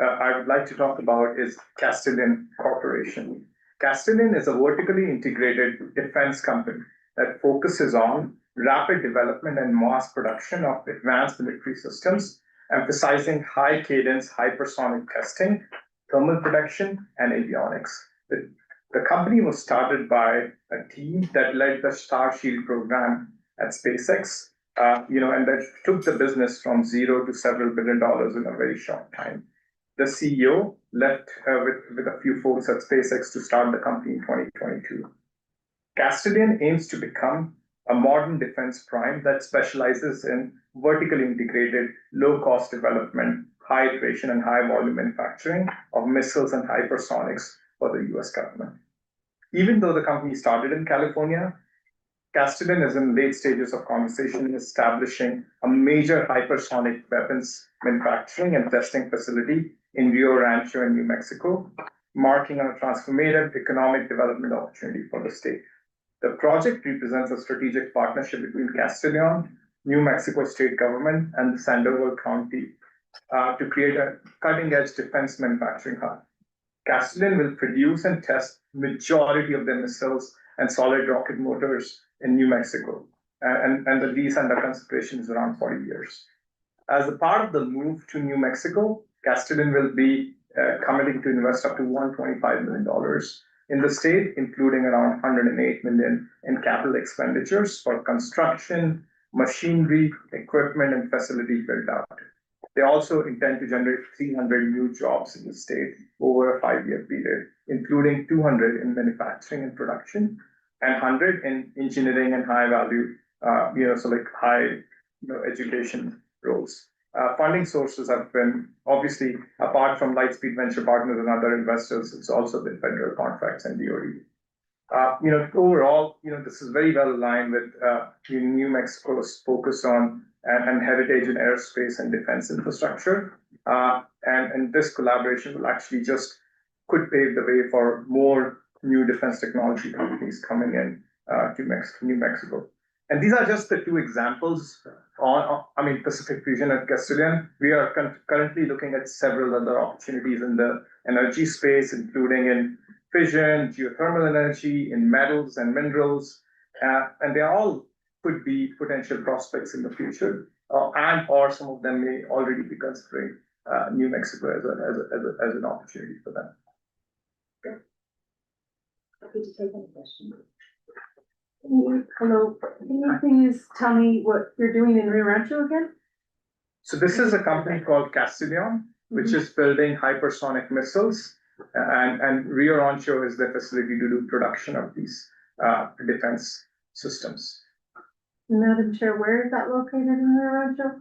I would like to talk about is Castellan Corporation. Castellan is a vertically integrated defense company that focuses on rapid development and mass production of advanced military systems, emphasizing high cadence, hypersonic testing, thermal protection, and avionics. The company was started by a team that led the Starshield program at SpaceX, and that took the business from zero to several $1 billion in a very short time. The CEO left with a few folks at SpaceX to start the company in 2022. Castellan aims to become a modern defense prime that specializes in vertically integrated, low-cost development, high iteration and high volume manufacturing of missiles and hypersonics for the US government. Even though the company started in California, Castellan is in late stages of conversation in establishing a major hypersonic weapons manufacturing and testing facility in Rio Rancho in New Mexico, marking a transformative economic development opportunity for the state. The project represents a strategic partnership between Castellan, New Mexico state government, and the Sandoval County to create a cutting-edge defense manufacturing hub. Castellan will produce and test majority of their missiles and solid rocket motors in New Mexico, and the lease under consideration is around 40 years. As a part of the move to New Mexico, Castellan will be committing to invest up to $125 million in the state, including around $108 million in capital expenditures for construction, machinery, equipment, and facility build out. They also intend to generate 300 new jobs in the state over a 5-year period, including 200 in manufacturing and production, and 100 in engineering and high value, so like high education roles. Funding sources have been, obviously, apart from Lightspeed Venture Partners and other investors, it's also been federal contracts and DoD. Overall, this is very well aligned with New Mexico's focus on and heritage in aerospace and defense infrastructure. And this collaboration will actually could pave the way for more new defense technology companies coming in to New Mexico. And these are just the two examples on Pacific Fusion at Castellan. We are currently looking at several other opportunities in the energy space, including in fission, geothermal energy, in metals and minerals, and they all could be potential prospects in the future, or some of them may already be considering New Mexico as an opportunity for them. Happy to take any questions. Hello, can you please tell me what you're doing in Rio Rancho again? So this is a company called Castellan, which is building hypersonic missiles, and Rio Rancho is the facility to do production of these defense systems. Madam Chair, where is that located in Rio Rancho?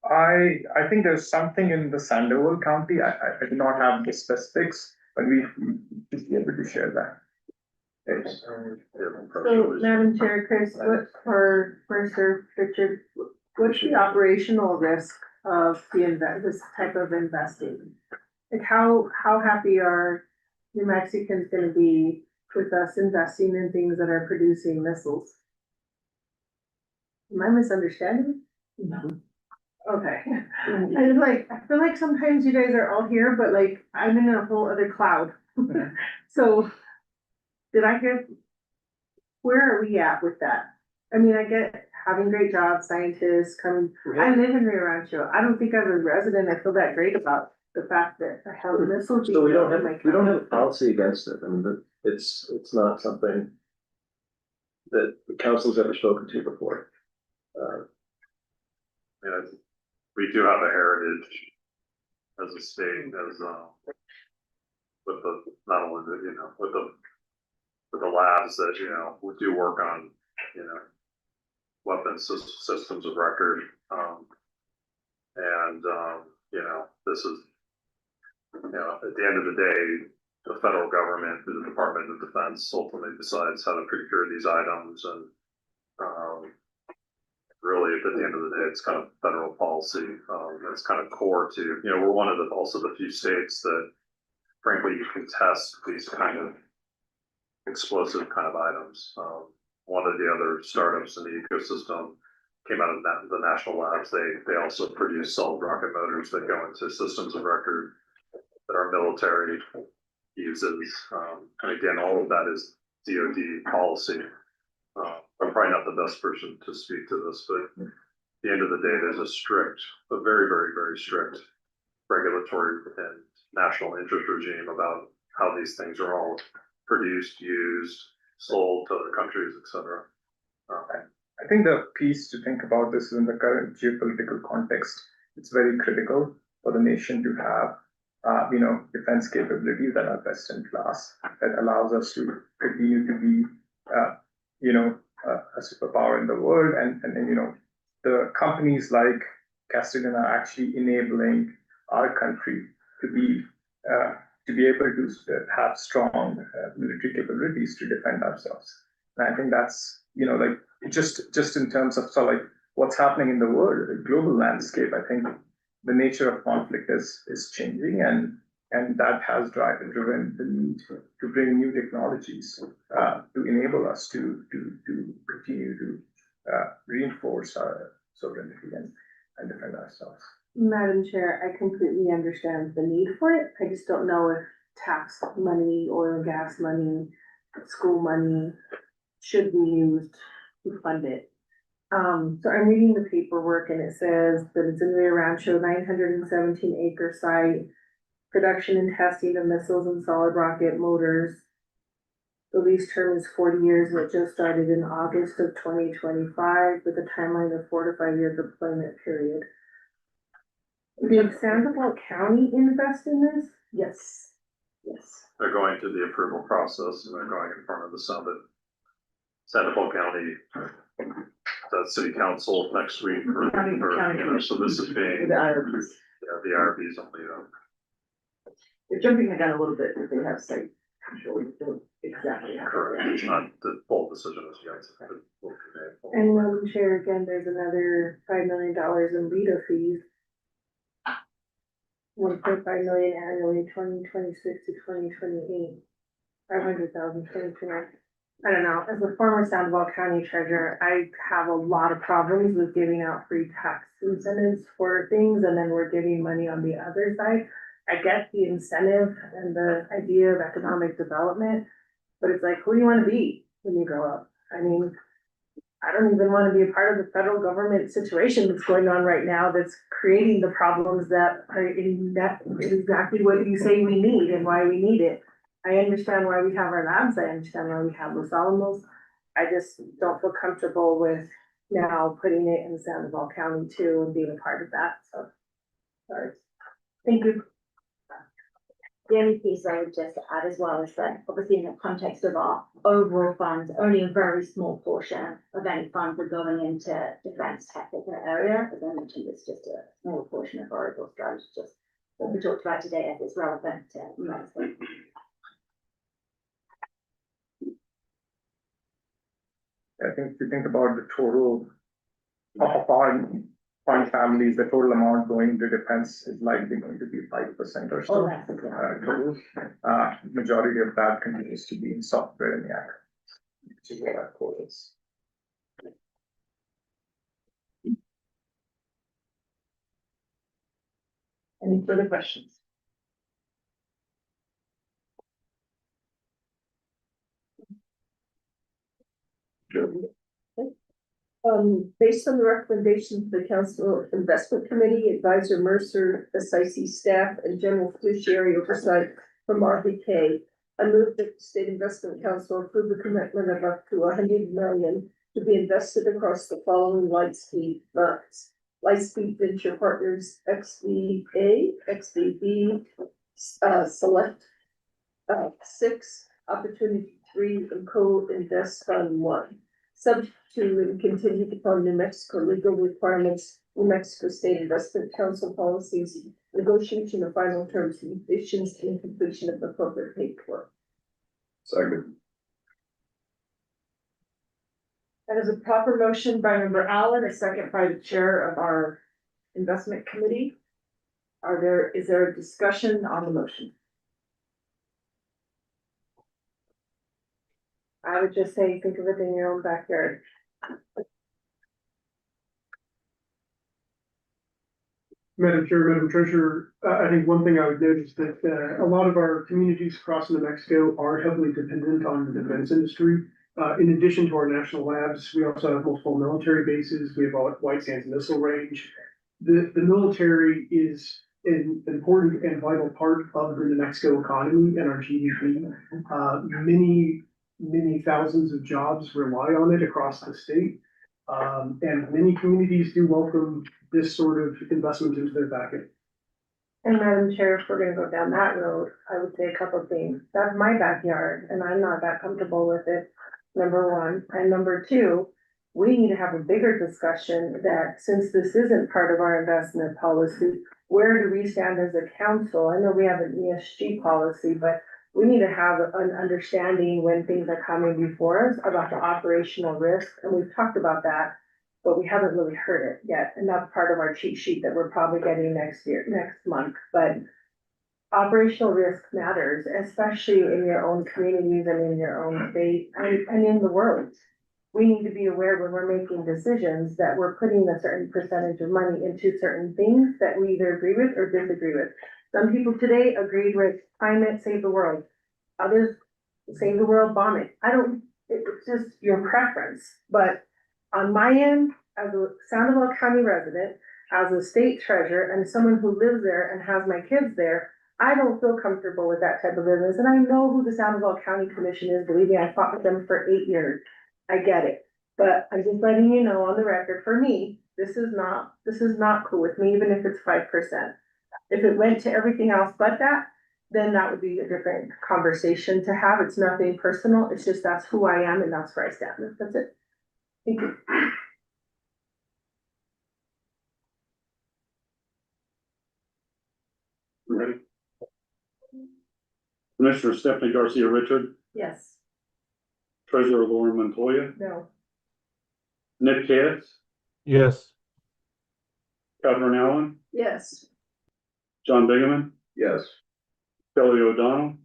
I think there's something in the Sandoval County. I do not have the specifics, but we should be able to share that. So, Madam Chair, Chris, Richard, what's the operational risk of this type of investing? Like how happy are New Mexicans gonna be with us investing in things that are producing missiles? Am I misunderstanding? No. Okay. I feel like sometimes you guys are all here, but like I'm in a whole other cloud. So did I hear, where are we at with that? I mean, I get having great jobs, scientists coming, I live in Rio Rancho. I don't think as a resident, I feel that great about the fact that I have a missile. So we don't have a policy against it. I mean, it's not something that the council's ever spoken to before. We do have a heritage as a state, with the, not only the, with the labs that, we do work on, weapons systems of record. This is, at the end of the day, the federal government, the Department of Defense ultimately decides how to procure these items, and really at the end of the day, it's kind of federal policy. That's kind of core to, we're one of the few states that frankly you can test these kind of explosive kind of items. One of the other startups in the ecosystem came out of the national labs. They also produce solid rocket motors that go into systems of record that our military uses. And again, all of that is DoD policy. I'm probably not the best person to speak to this, but at the end of the day, there's a very, very, very strict regulatory and national interest regime about how these things are all produced, used, sold to other countries, etc. I think the piece to think about this is in the current geopolitical context. It's very critical for the nation to have, defense capabilities that are best in class, that allows us to continue to be a superpower in the world, and the companies like Castellan are actually enabling our country to be able to have strong military capabilities to defend ourselves. And I think that's, like just in terms of sort of like what's happening in the world, the global landscape, I think the nature of conflict is changing, and that has driven the need to bring new technologies to enable us to continue to reinforce our sovereignty and defend ourselves. Madam Chair, I completely understand the need for it. I just don't know if tax money, oil and gas money, school money should be used to fund it. So I'm reading the paperwork and it says that it's in the Rancho 917 acre site, production and testing of missiles and solid rocket motors. The lease term is 40 years and it just started in August of 2025 with a timeline of 4 to 5 year deployment period. Did Sandoval County invest in this? Yes. Yes. They're going through the approval process and they're going in front of the Sandoval County, the city council next week so this is being, The IRBs. the IRBs only, They're jumping the gun a little bit, but they have site control, we don't exactly have. correct, it's not the full decision as yet. And Madam Chair, again, there's another $5 million in LEDA fees. 1.5 million annually, 2026 to 2028. 500,000, 2029. I don't know, as a former Sandoval County treasurer, I have a lot of problems with giving out free tax incentives for things, and then we're giving money on the other side. I get the incentive and the idea of economic development, but it's like, who do you want to be when you grow up? I mean, I don't even want to be a part of the federal government situation that's going on right now that's creating the problems that are exactly what you say we need and why we need it. I understand why we have our labs. I understand why we have Los Alamos. I just don't feel comfortable with now putting it in Sandoval County too and being a part of that. So, sorry. Thank you. The only piece I would just add as well is that obviously in the context of our overall funds, only a very small portion of any funds are going into defense technical area. As I mentioned, it's just a small portion of our overall strategy, just what we talked about today as it's relevant to most things. I think if you think about the total of our fund families, the total amount going to defense is likely going to be 5% or so. Total. Majority of that continues to be in software and the ag, which is what our core is. Any further questions? Based on the recommendations of the Council Investment Committee, Advisor Mercer, SIC staff, and general fiduciary oversight from RBK, I move that the State Investment Council approve the commitment of up to $100 million to be invested across the following Lightspeed funds: Lightspeed Venture Partners, XVA, XVB, Select 6, Opportunity 3, and Co-Invest Fund 1. Subject to and contingent upon New Mexico legal requirements, New Mexico State Investment Council policies, negotiation of final terms and conditions, and completion of the appropriate paperwork. Second. That is a proper motion by Member Allen, a second by the chair of our investment committee. Is there a discussion on the motion? I would just say, think of it in your own backyard. Madam Chair, Madam Treasurer, I think one thing I would note is that a lot of our communities across New Mexico are heavily dependent on the defense industry. In addition to our national labs, we also have multiple military bases. We have a White Sands Missile Range. The military is an important and vital part of the New Mexico economy and our GDP. Many thousands of jobs rely on it across the state. And many communities do welcome this sort of investment into their backing. And Madam Chair, if we're gonna go down that road, I would say a couple of things. That's my backyard and I'm not that comfortable with it. number one, and number two, we need to have a bigger discussion that since this isn't part of our investment policy, where do we stand as a council? I know we have an ESG policy, but we need to have an understanding when things are coming before us about the operational risk, and we've talked about that, but we haven't really heard it yet, and that's part of our cheat sheet that we're probably getting next month, but operational risk matters, especially in your own communities and in your own state and in the world. We need to be aware when we're making decisions that we're putting a certain percentage of money into certain things that we either agree with or disagree with. Some people today agreed with climate, save the world. Others, save the world, bomb it. It's just your preference. But on my end, as a Sandoval County resident, as a state treasurer and someone who lives there and has my kids there, I don't feel comfortable with that type of business. And I know who the Sandoval County Commission is. Believe me, I fought with them for 8 years. I get it. But I'm just letting you know on the record, for me, this is not cool with me, even if it's 5%. If it went to everything else but that, then that would be a different conversation to have. It's nothing personal. It's just that's who I am and that's where I stand. That's it. Thank you. Ready? Commissioner Stephanie Garcia Richard, Yes. Treasurer Lauren Montoya, No. Nick Katz, Yes. Catherine Allen, Yes. John Bingaman, Yes. Kelly O'Donnell,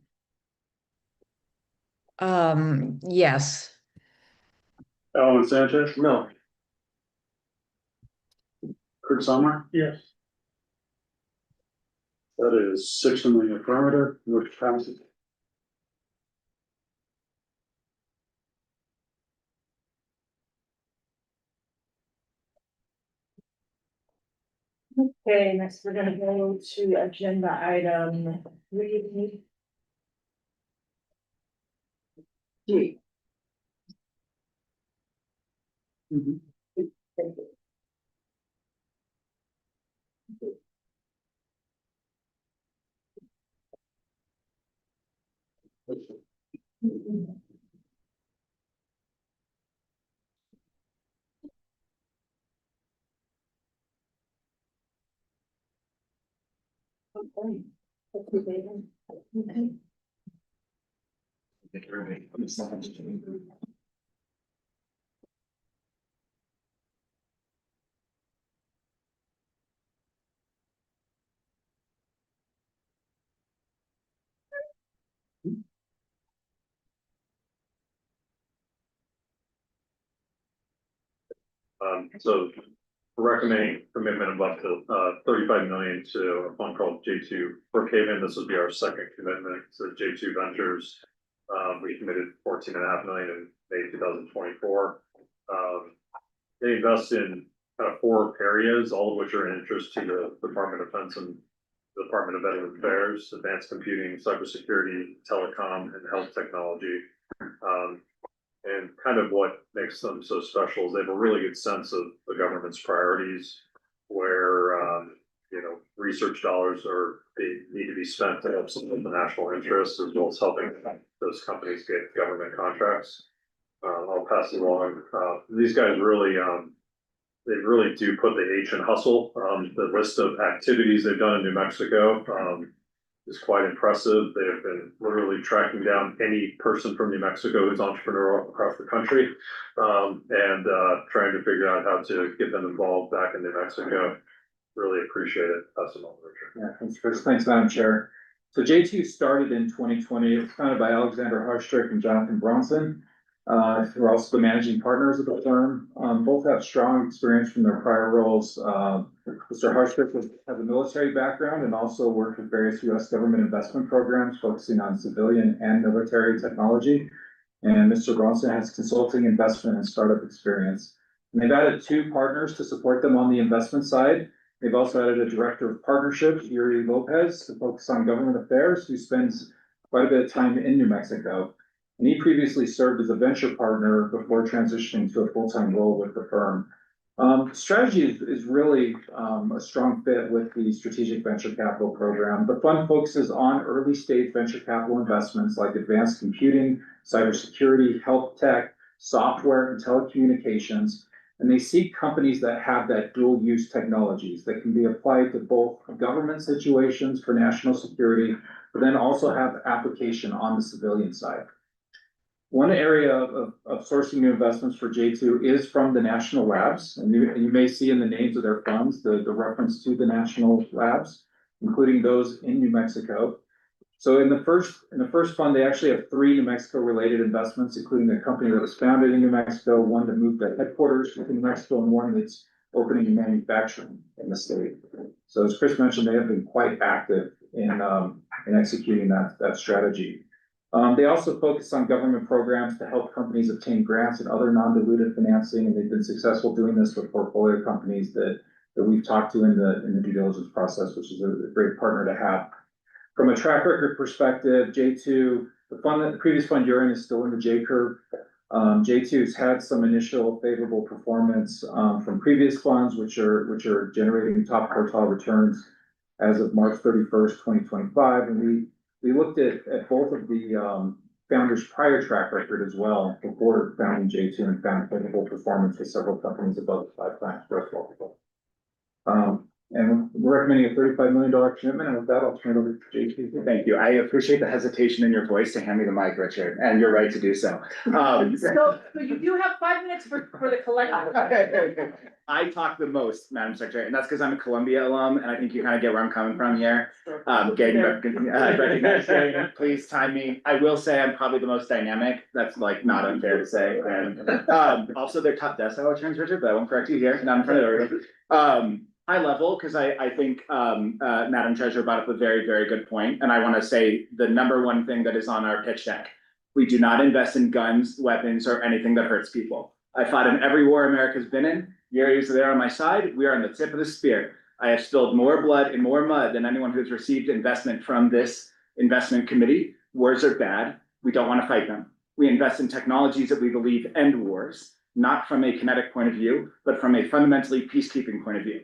Yes. Alan Sanchez, No. Kurt Summer. Yes. That is 6 in the affirmative, which passes. Okay, next we're gonna go to agenda item 3. G. Thank you. Okay. Okay. So recommending commitment of up to 35 million to a fund called J2 Brookhaven. This would be our second commitment to J2 Ventures. We committed 14.5 million in May 2024. They invest in kind of 4 areas, all of which are in interest to the Department of Defense and the Department of Veterans Affairs, advanced computing, cybersecurity, telecom, and health technology. And kind of what makes them so special is they have a really good sense of the government's priorities, where research dollars they need to be spent to help support the national interest, as well as helping those companies get government contracts. I'll pass it along. These guys really, they really do put the H in hustle. The list of activities they've done in New Mexico is quite impressive. They have been literally tracking down any person from New Mexico who's entrepreneurial across the country, and trying to figure out how to get them involved back in New Mexico. Really appreciate it. That's all, Richard. Yeah, thanks, Chris. Thanks, Madam Chair. So J2 started in 2020. It was founded by Alexander Harstrick and Jonathan Bronson, who are also the managing partners of the firm. Both have strong experience from their prior roles. Mr. Harstrick has a military background and also worked with various U.S. government investment programs focusing on civilian and military technology. And Mr. Bronson has consulting, investment, and startup experience. And they've added 2 partners to support them on the investment side. They've also added a director of partnerships, Yuri Lopez, to focus on government affairs, who spends quite a bit of time in New Mexico. And he previously served as a venture partner before transitioning to a full-time role with the firm. Strategy is really a strong fit with the Strategic Venture Capital Program. The fund focuses on early stage venture capital investments like advanced computing, cybersecurity, health tech, software, and telecommunications. And they seek companies that have that dual use technologies that can be applied to both government situations for national security, but then also have application on the civilian side. One area of sourcing new investments for J2 is from the national labs, and you may see in the names of their funds the reference to the national labs, including those in New Mexico. So in the first fund, they actually have 3 New Mexico related investments, including a company that was founded in New Mexico, one that moved their headquarters to New Mexico, and one that's opening manufacturing in the state. So as Chris mentioned, they have been quite active in executing that strategy. They also focus on government programs to help companies obtain grants and other non-dilutive financing, and they've been successful doing this with portfolio companies that we've talked to in the due diligence process, which is a great partner to have. From a track record perspective, J2, the previous fund you're in is still in the J curve. J2's had some initial favorable performance from previous funds, which are generating top quartile returns as of March 31st, 2025. And we looked at both of the founders' prior track record as well before founding J2 and found favorable performance for several companies above 5 times growth multiple. And we're recommending a $35 million commitment, and with that, I'll turn it over to JP. Thank you. I appreciate the hesitation in your voice to hand me the mic, Richard, and you're right to do so. So you do have 5 minutes for the collective. I talk the most, Madam Secretary, and that's because I'm a Columbia alum, and I think you kind of get where I'm coming from here. Getting recognized, please time me. I will say I'm probably the most dynamic. That's like not unfair to say. And also they're top decile returns, Richard, but I won't correct you here, not in front of everybody. High level, because I think Madam Treasurer brought up a very, very good point, and I want to say the number one thing that is on our pitch deck: we do not invest in guns, weapons, or anything that hurts people. I fought in every war America's been in. The areas that are on my side, we are on the tip of the spear. I have spilled more blood and more mud than anyone who's received investment from this investment committee. Wars are bad. We don't want to fight them. We invest in technologies that we believe end wars, not from a kinetic point of view, but from a fundamentally peacekeeping point of view.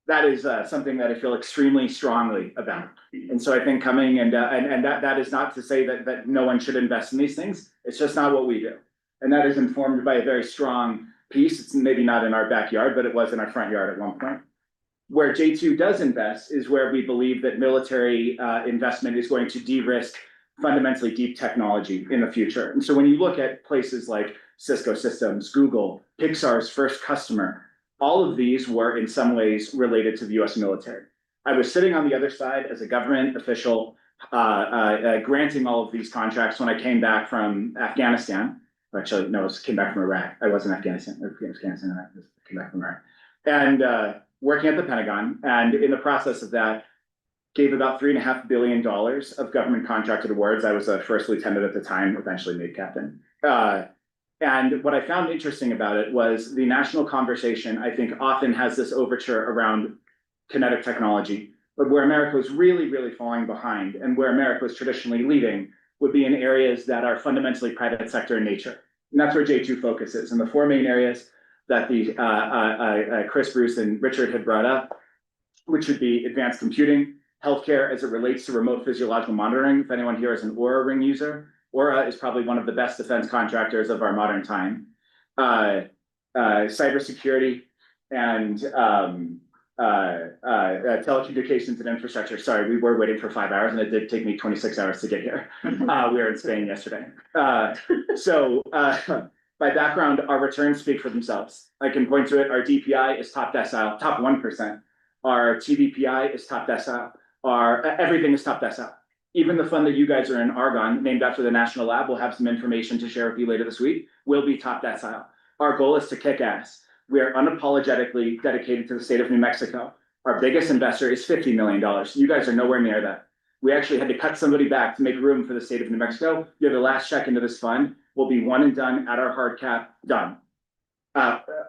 That is something that I feel extremely strongly about. And so I think coming and that is not to say that no one should invest in these things. It's just not what we do. And that is informed by a very strong piece. It's maybe not in our backyard, but it was in our front yard at one point. Where J2 does invest is where we believe that military investment is going to de-risk fundamentally deep technology in the future. And so when you look at places like Cisco Systems, Google, Pixar's first customer, all of these were in some ways related to the US military. I was sitting on the other side as a government official, granting all of these contracts when I came back from Afghanistan. Actually, no, I came back from Iraq. I was in Afghanistan. I came back from Iraq. And working at the Pentagon, and in the process of that, gave about $3.5 billion of government contracted awards. I was a first lieutenant at the time, eventually made captain. And what I found interesting about it was the national conversation, I think, often has this overture around kinetic technology, but where America was really, really falling behind and where America was traditionally leading would be in areas that are fundamentally private sector in nature. And that's where J2 focuses. And the 4 main areas that Chris, Bruce, and Richard had brought up, which would be advanced computing, healthcare as it relates to remote physiological monitoring. If anyone here is an Aura Ring user, Aura is probably one of the best defense contractors of our modern time. Cybersecurity and telecommunications and infrastructure. Sorry, we were waiting for 5 hours, and it did take me 26 hours to get here. We were in Spain yesterday. By background, our returns speak for themselves. I can point to it. Our DPI is top decile, top 1%. Our TVPI is top decile. Everything is top decile. Even the fund that you guys are in, Argonne, named after the National Lab, will have some information to share with you later this week, will be top decile. Our goal is to kick ass. We are unapologetically dedicated to the state of New Mexico. Our biggest investor is $50 million. You guys are nowhere near that. We actually had to cut somebody back to make room for the state of New Mexico. You're the last check into this fund. Will be one and done at our hard cap, done.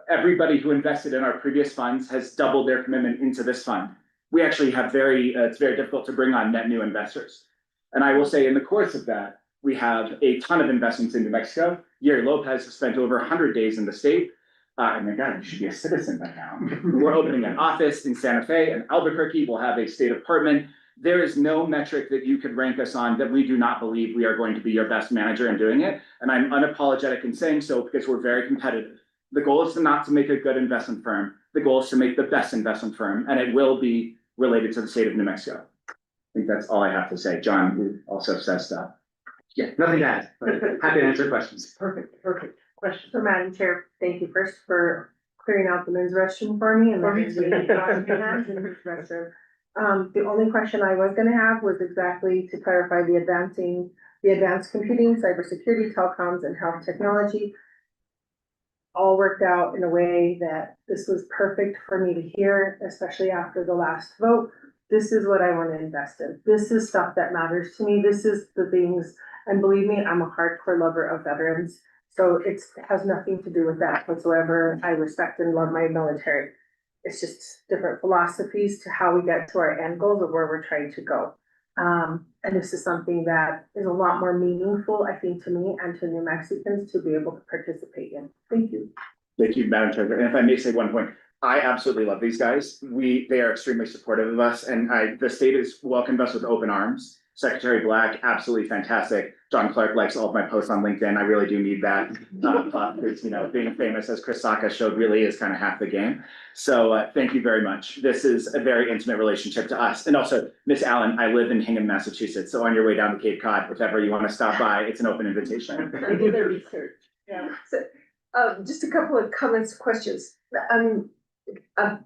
Everybody who invested in our previous funds has doubled their commitment into this fund. We actually have it's very difficult to bring on net new investors. And I will say in the course of that, we have a ton of investments in New Mexico. Yeri Lopez has spent over 100 days in the state. And my God, you should be a citizen by now. We're opening an office in Santa Fe and Albuquerque. We'll have a state apartment. there is no metric that you could rank us on that we do not believe we are going to be your best manager in doing it. And I'm unapologetic in saying so because we're very competitive. The goal is not to make a good investment firm. The goal is to make the best investment firm, and it will be related to the state of New Mexico. I think that's all I have to say. John, who also says stuff. Yeah, nothing to add, but happy to answer questions. Perfect. Question. So Madam Chair, thank you first for clearing out the men's restroom for me and letting me wash my hands in the restroom. The only question I was gonna have was exactly to clarify the advanced computing, cybersecurity, telecoms, and health technology. All worked out in a way that this was perfect for me to hear, especially after the last vote. This is what I want to invest in. This is stuff that matters to me. This is the things, and believe me, I'm a hardcore lover of veterans. So it has nothing to do with that whatsoever. I respect and love my military. It's just different philosophies to how we get to our end goals of where we're trying to go. And this is something that is a lot more meaningful, I think, to me and to New Mexicans to be able to participate in. Thank you. Thank you, Madam Chair. And if I may say one point, I absolutely love these guys. They are extremely supportive of us, and the state has welcomed us with open arms. Secretary Black, absolutely fantastic. John Clark likes all of my posts on LinkedIn. I really do need that. Because, being famous, as Chris Sacca showed, really is kind of half the game. So thank you very much. This is a very intimate relationship to us. And also, Miss Allen, I live in Hingham, Massachusetts. So on your way down to Cape Cod, if ever you want to stop by, it's an open invitation. They do their research. Yeah. So, just a couple of comments, questions. I've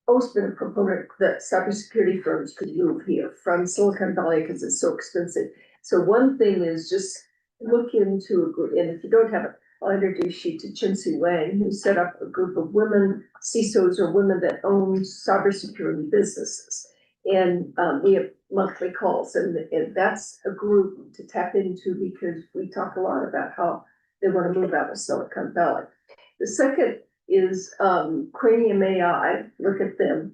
always been a proponent that cybersecurity firms could move here from Silicon Valley because it's so expensive. So one thing is just look into a group, and if you don't have it, I'll introduce you to Chin-Soo Wang, who set up a group of women, CISOs or women that own cybersecurity businesses. And we have monthly calls, and that's a group to tap into because we talk a lot about how they want to move out of Silicon Valley. The second is Cranium AI, look at them.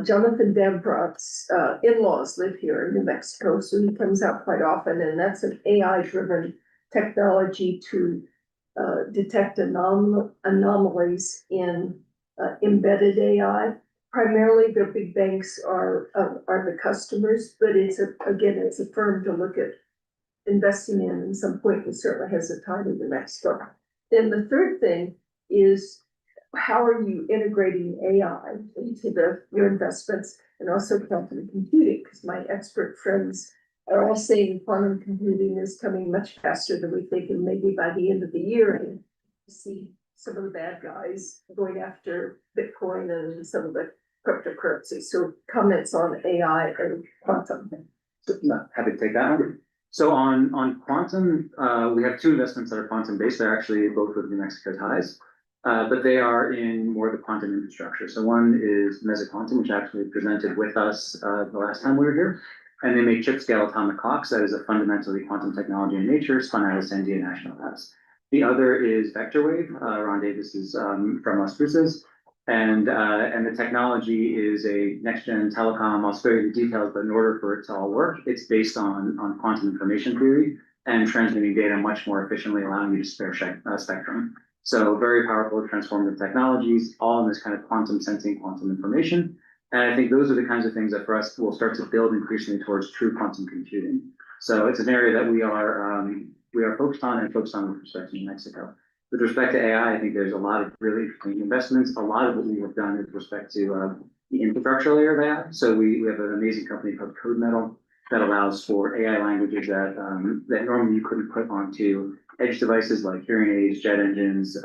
Jonathan Dambrot's in-laws live here in New Mexico, so he comes out quite often, and that's an AI-driven technology to detect anomalies in embedded AI. Primarily, the big banks are the customers, but it's a firm to look at investing in some point. It certainly has a time in New Mexico. Then the third thing is, how are you integrating AI into your investments and also quantum computing? Because my expert friends are all saying quantum computing is coming much faster than we think, and maybe by the end of the year, and see some of the bad guys going after Bitcoin and some of the cryptocurrencies. So comments on AI and quantum. Happy to take that one. So on quantum, we have two investments that are quantum based. They're actually both with New Mexico ties. But they are in more of the quantum infrastructure. So one is Mesoquantum, which actually presented with us the last time we were here. And they make chip scale atomic clocks. That is a fundamentally quantum technology in nature, spun out of Sandia National Labs. The other is VectorWave. Ron Davis is from Las Cruces. And the technology is a next-gen telecom. I'll spare you the details, but in order for it to all work, it's based on quantum information theory and transmitting data much more efficiently, allowing you to spare spectrum. So very powerful transformative technologies, all in this kind of quantum sensing, quantum information. And I think those are the kinds of things that for us will start to build increasingly towards true quantum computing. So it's an area that we are focused on with respect to New Mexico. With respect to AI, I think there's a lot of really interesting investments. A lot of what we have done with respect to the infrastructure layer of AI. So we have an amazing company called CodeMetal that allows for AI languages that normally you couldn't put onto edge devices like hearing aids, jet engines,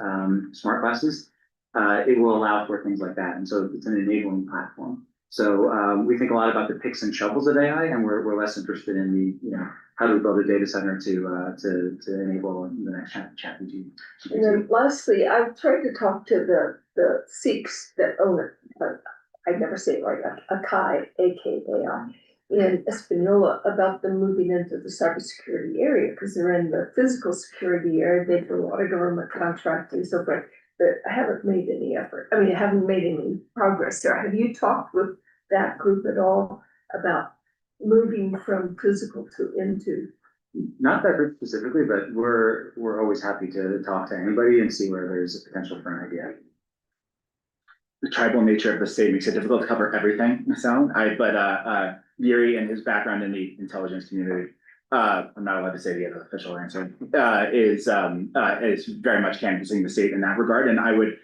smart glasses. It will allow for things like that. And so it's an enabling platform. So we think a lot about the picks and shovels of AI, and we're less interested in the, how do we build a data center to enable the next chat. And then lastly, I've tried to talk to the SICs that own it. I never say it right, Akai, AKAI, in Espanola about them moving into the cybersecurity area because they're in the physical security area. They do a lot of government contracting and so forth, but I haven't made any effort. I haven't made any progress there. Have you talked with that group at all about moving from physical to into? Not that group specifically, but we're always happy to talk to anybody and see where there's a potential for an idea. The tribal nature of the state makes it difficult to cover everything, but Yuri and his background in the intelligence community, I'm not allowed to say the other official answer, is very much canvassing the state in that regard. And I would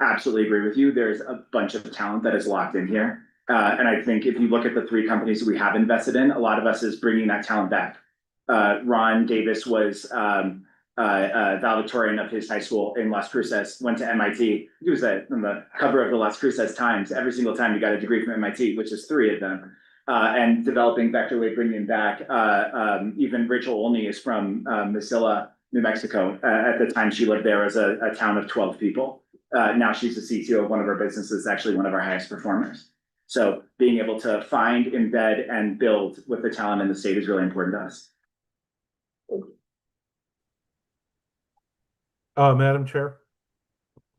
absolutely agree with you. There's a bunch of talent that is locked in here. And I think if you look at the 3 companies that we have invested in, a lot of us is bringing that talent back. Ron Davis was valedictorian of his high school in Las Cruces, went to MIT. He was on the cover of the Las Cruces Times every single time you got a degree from MIT, which is 3 of them. And developing Vectorwave, bringing him back. Even Rachel Olney is from Mesilla, New Mexico. At the time she lived there as a town of 12 people. Now she's the CTO of one of our businesses, actually one of our highest performers. So being able to find, embed, and build with the talent in the state is really important to us. Madam Chair,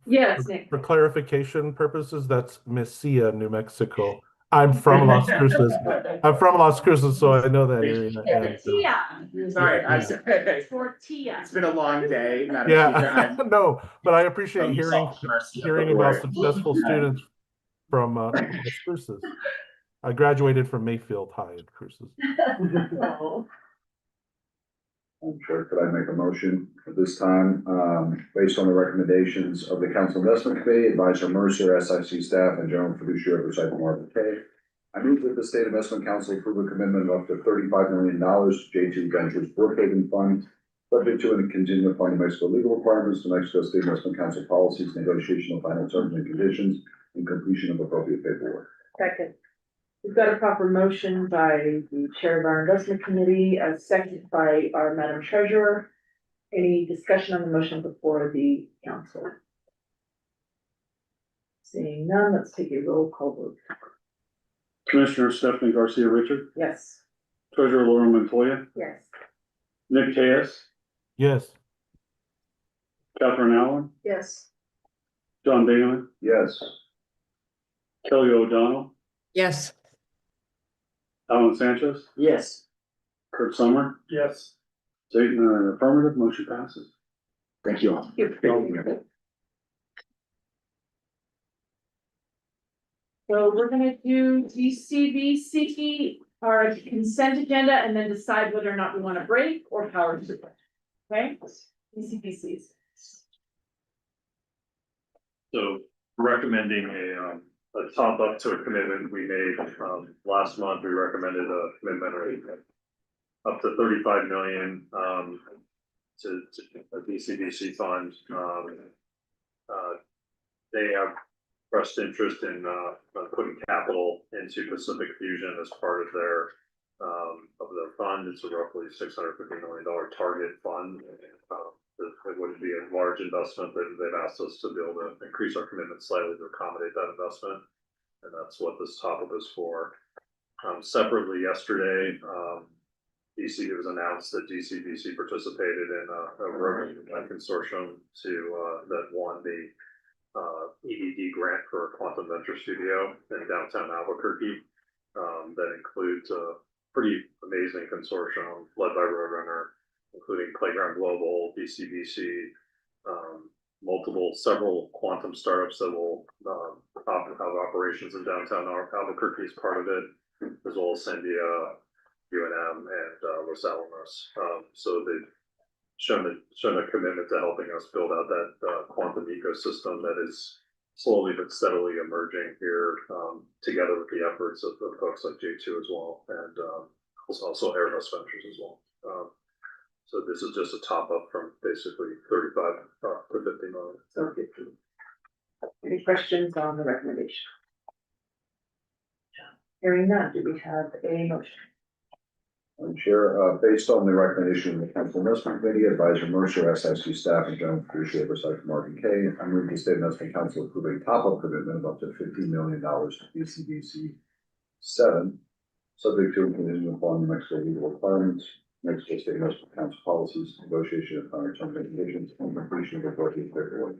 Yes, Nick. for clarification purposes, that's Mesilla, New Mexico. I'm from Las Cruces. I'm from Las Cruces, so I know that area. And, Sorry, yeah. Tortilla. It's been a long day, Madam Yeah, Speaker. no, but I appreciate From hearing Salt Mercy of the about Lord. successful students from Las Cruces. I graduated from Mayfield High in Cruces. I'm sure, could I make a motion at this time, based on the recommendations of the Council Investment Committee, Advisor Mercer, SIC staff, and General Fiduciary Oversight from Marvin Kay. I move that the State Investment Council approve a commitment of up to $35 million to J2 Ventures Brookhaven Fund, subject to and contingent upon New Mexico legal requirements, New Mexico State Investment Council policies, negotiation of final terms and conditions, and completion of appropriate paperwork. Second. We've got a proper motion by the chair of our investment committee, a second by our Madam Treasurer. Any discussion on the motion before the council? Seeing none, let's take a roll call vote. Commissioner Stephanie Garcia Richard, Yes. Treasurer Laura Montoya, Yes. Nick Tejas, Yes. Catherine Allen, Yes. John Bingaman, Yes. Kelly O'Donnell, Yes. Alan Sanchez, Yes. Kurt Summer, Yes. Dayton, affirmative, motion passes. Thank you all. So we're gonna do DCBC, our consent agenda, and then decide whether or not we want to break or power to break. Okay, DCBCs. So recommending a top up to a commitment we made, last month, we recommended a commitment rate up to 35 million, to a DCBC fund. They have expressed interest in, putting capital into Pacific Fusion as part of their fund. It's a roughly $650 million target fund. It wouldn't be a large investment, but they've asked us to be able to increase our commitment slightly to accommodate that investment. And that's what this top-up is for. Separately, yesterday, it was announced that DCBC participated in a road consortium that won the EDD grant for a quantum venture studio in downtown Albuquerque. That includes a pretty amazing consortium led by Roadrunner, including Playground Global, DCBC, several quantum startups that will have operations in downtown Albuquerque as part of it, as well as Sandia, UNM, and Los Alamos. So they've shown a commitment to helping us build out that quantum ecosystem that is slowly but steadily emerging here, together with the efforts of the folks like J2 as well, and also Airbus Ventures as well. So this is just a top up from basically 35 to 50 million. So 50. Any questions on the recommendation? Hearing none, do we have a motion? Madam Chair, based on the recommendation of the Council Investment Committee, Advisor Mercer, SIC staff, and General Fiduciary Oversight from Marvin Kay, I move the State Investment Council approve a top-up commitment of up to $15 million to DCBC 7, subject to and conditional upon New Mexico legal requirements, New Mexico State Investment Council policies, negotiation of final terms and conditions, and completion of appropriate paperwork.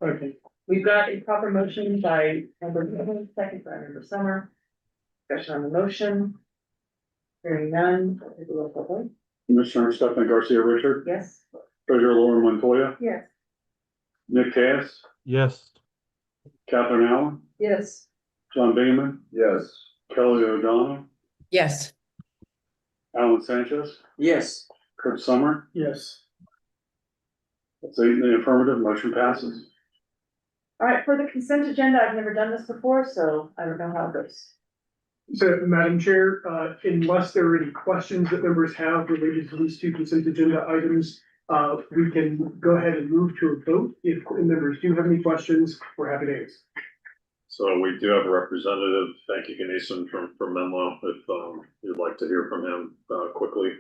Okay. We've got a proper motion by Member Newman, second by Member Summer. Discussion on the motion. Hearing none, I'll take a roll call vote. Commissioner Stephanie Garcia Richard, Yes. Treasurer Laura Montoya, Yes. Nick Tejas, Yes. Catherine Allen, Yes. John Bingaman, Yes. Kelly O'Donnell, Yes. Alan Sanchez, Yes. Kurt Summer, Yes. that's 8 in the affirmative, motion passes. All right, for the consent agenda, I've never done this before, so I don't know how it goes. So, Madam Chair, unless there are any questions that members have related to these two consent agenda items, we can go ahead and move to a vote. If members do have any questions, we're happy to answer. So we do have a representative, thank you, Ganesan, from Menlo, if you'd like to hear from him quickly.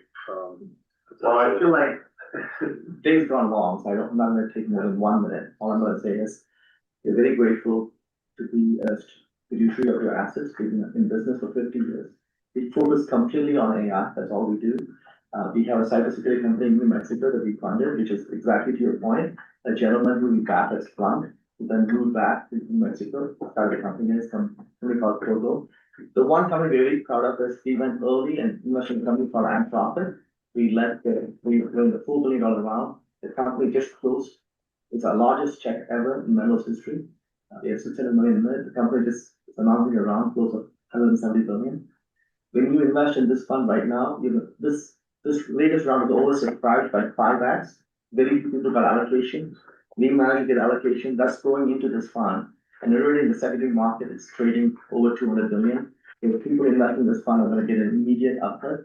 Well, I feel like days gone long, so I'm not gonna take more than 1 minute. All I'm gonna say is, we're very grateful to be a fiduciary of your assets, we've been in business for 50 years. We focus completely on AI, that's all we do. We have a cybersecurity company in New Mexico that we funded, which is exactly to your point, a gentleman who we backed as Splunk, who then moved back to New Mexico, started a company called Progo. The one company we're very proud of is we went early and invested in a company called Anthropic. We were in the $4 billion round. The company just closed. It's our largest check ever in Menlo's history. We have 600 million in it. The company just is announcing a round close of 170 billion. When you invest in this fund right now, this latest round is oversubscribed by 5x. Very few people got allocation. We manage to get allocation that's going into this fund. And already in the secondary market, it's trading over 200 billion. If people investing in this fund are going to get an immediate uplift.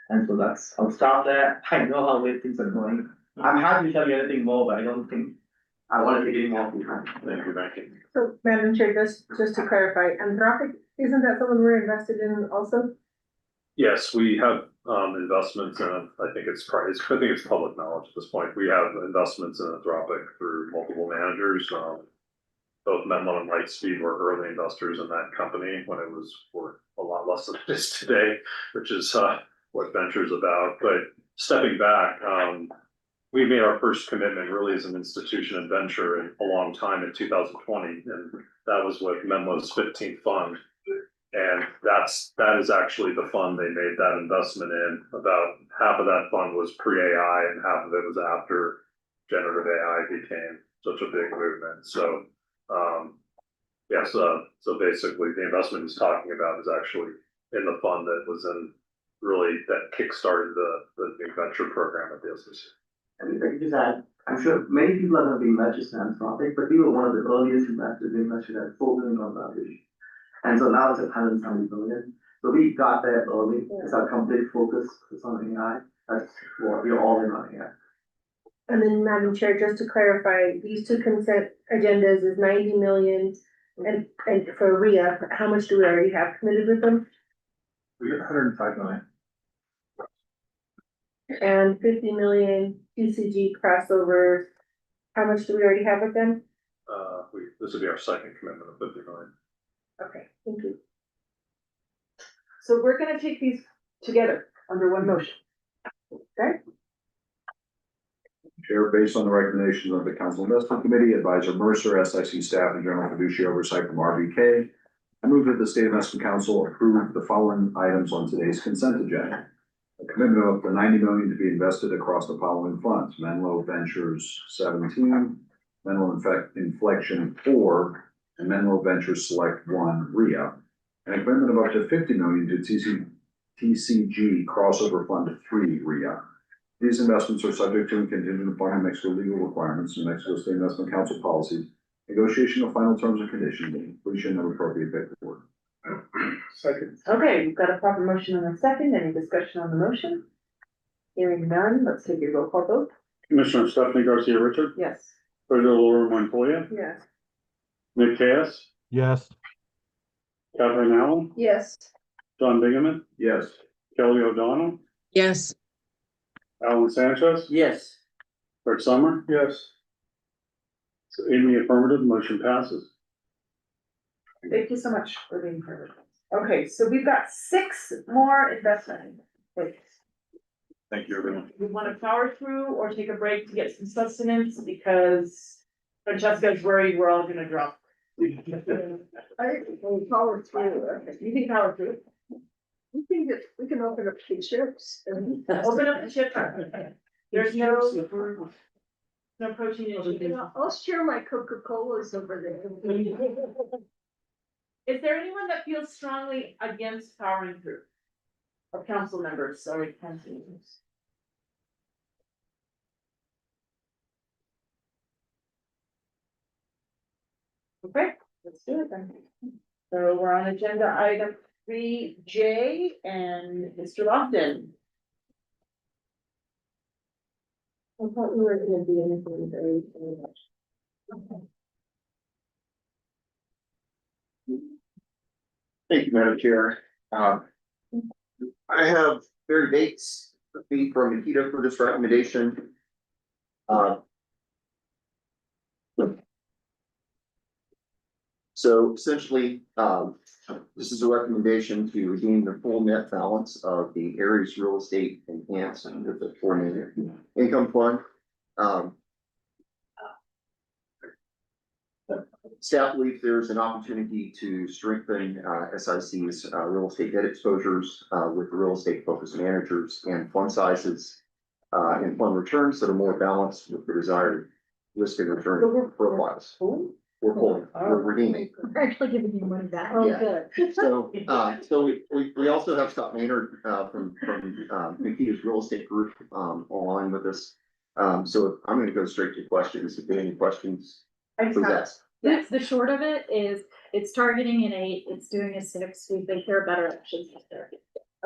And so I'll stop there. I know how way things are going. I'm happy to tell you anything more, but I don't think I want to take any more of your time. Thank you, Becky. So, Madam Chair, just to clarify, Anthropic, isn't that someone we're invested in also? Yes, we have investments in, I think it's public knowledge at this point. We have investments in Anthropic through multiple managers. Both Menlo and Lightspeed were early investors in that company when it was worth a lot less than it is today, which is what venture's about. But stepping back, we made our first commitment really as an institution and venture in a long time in 2020, and that was with Menlo's 15th fund. And that is actually the fund they made that investment in. About half of that fund was pre-AI and half of it was after generative AI became such a big movement. So, so basically the investment he's talking about is actually in the fund that was in really that kickstarted the new venture program at the SIC. And if I could just add, I'm sure many people are going to be investors in Anthropic, but we were one of the earliest investors. We invested at $4 billion valuation. And so now it's at 170 billion. So we got there early. It's our complete focus is on AI. That's what we're all in on AI. And then, Madam Chair, just to clarify, these two consent agendas is 90 million and for RIA, how much do we already have committed with them? We got 105 million. And 50 million PCG crossover, how much do we already have with them? This will be our second commitment of 50 million. Okay, thank you. So we're gonna take these together under one motion. Okay? Chair, based on the recommendations of the Council Investment Committee, Advisor Mercer, SIC staff, and General Fiduciary Oversight from RBK, I move that the State Investment Council approve the following items on today's consent agenda. A commitment of the 90 million to be invested across the following funds: Menlo Ventures 17, Menlo Inflection 4, and Menlo Ventures Select 1 RIA, and a commitment of up to 50 million to TCG Crossover Fund 3 RIA. These investments are subject to and contingent upon New Mexico legal requirements, New Mexico State Investment Council policies, negotiation of final terms and conditions, and completion of appropriate paperwork. Second. Okay, we've got a proper motion and a second. Any discussion on the motion? Hearing none, let's take a roll call vote. Commissioner Stephanie Garcia Richard, Yes. Treasurer Laura Montoya, Yes. Nick Chaos, Yes. Catherine Allen, Yes. John Bingaman, Yes. Kelly O'Donnell, Yes. Alan Sanchez, Yes. Kurt Summer. Yes. So in the affirmative, motion passes. Thank you so much for being here. Okay, so we've got 6 more investment. Thank you, everyone. We want to power through or take a break to get some sustenance because Francesca's worried we're all gonna drop. I will power through. You can power through. We can open up the ships and. Open up the chip. There's no protein in it. I'll share my Coca-Colas over there. Is there anyone that feels strongly against powering through? Or council members, sorry, council members. Okay, let's do it then. So we're on agenda item 3J and Mr. Lofton. I thought we were gonna do anything very much. Okay. Thank you, Madam Chair. I have Barry Bates, from Nikita for this recommendation. So essentially, this is a recommendation to redeem the full net balance of the Aries Real Estate Enhanced under the $4 million income fund. Staff believes there's an opportunity to strengthen SIC's real estate debt exposures with the real estate focused managers and fund sizes and fund returns that are more balanced with the desired risk and return profiles. We're pulling, we're redeeming. We're actually giving you money back. Yeah. So, we also have Scott Maynard from Nikita's Real Estate Group online with us. So I'm gonna go straight to questions. If there are any questions, please ask. The short of it is, it's targeting an 8, it's doing a 6, we think there are better options out there.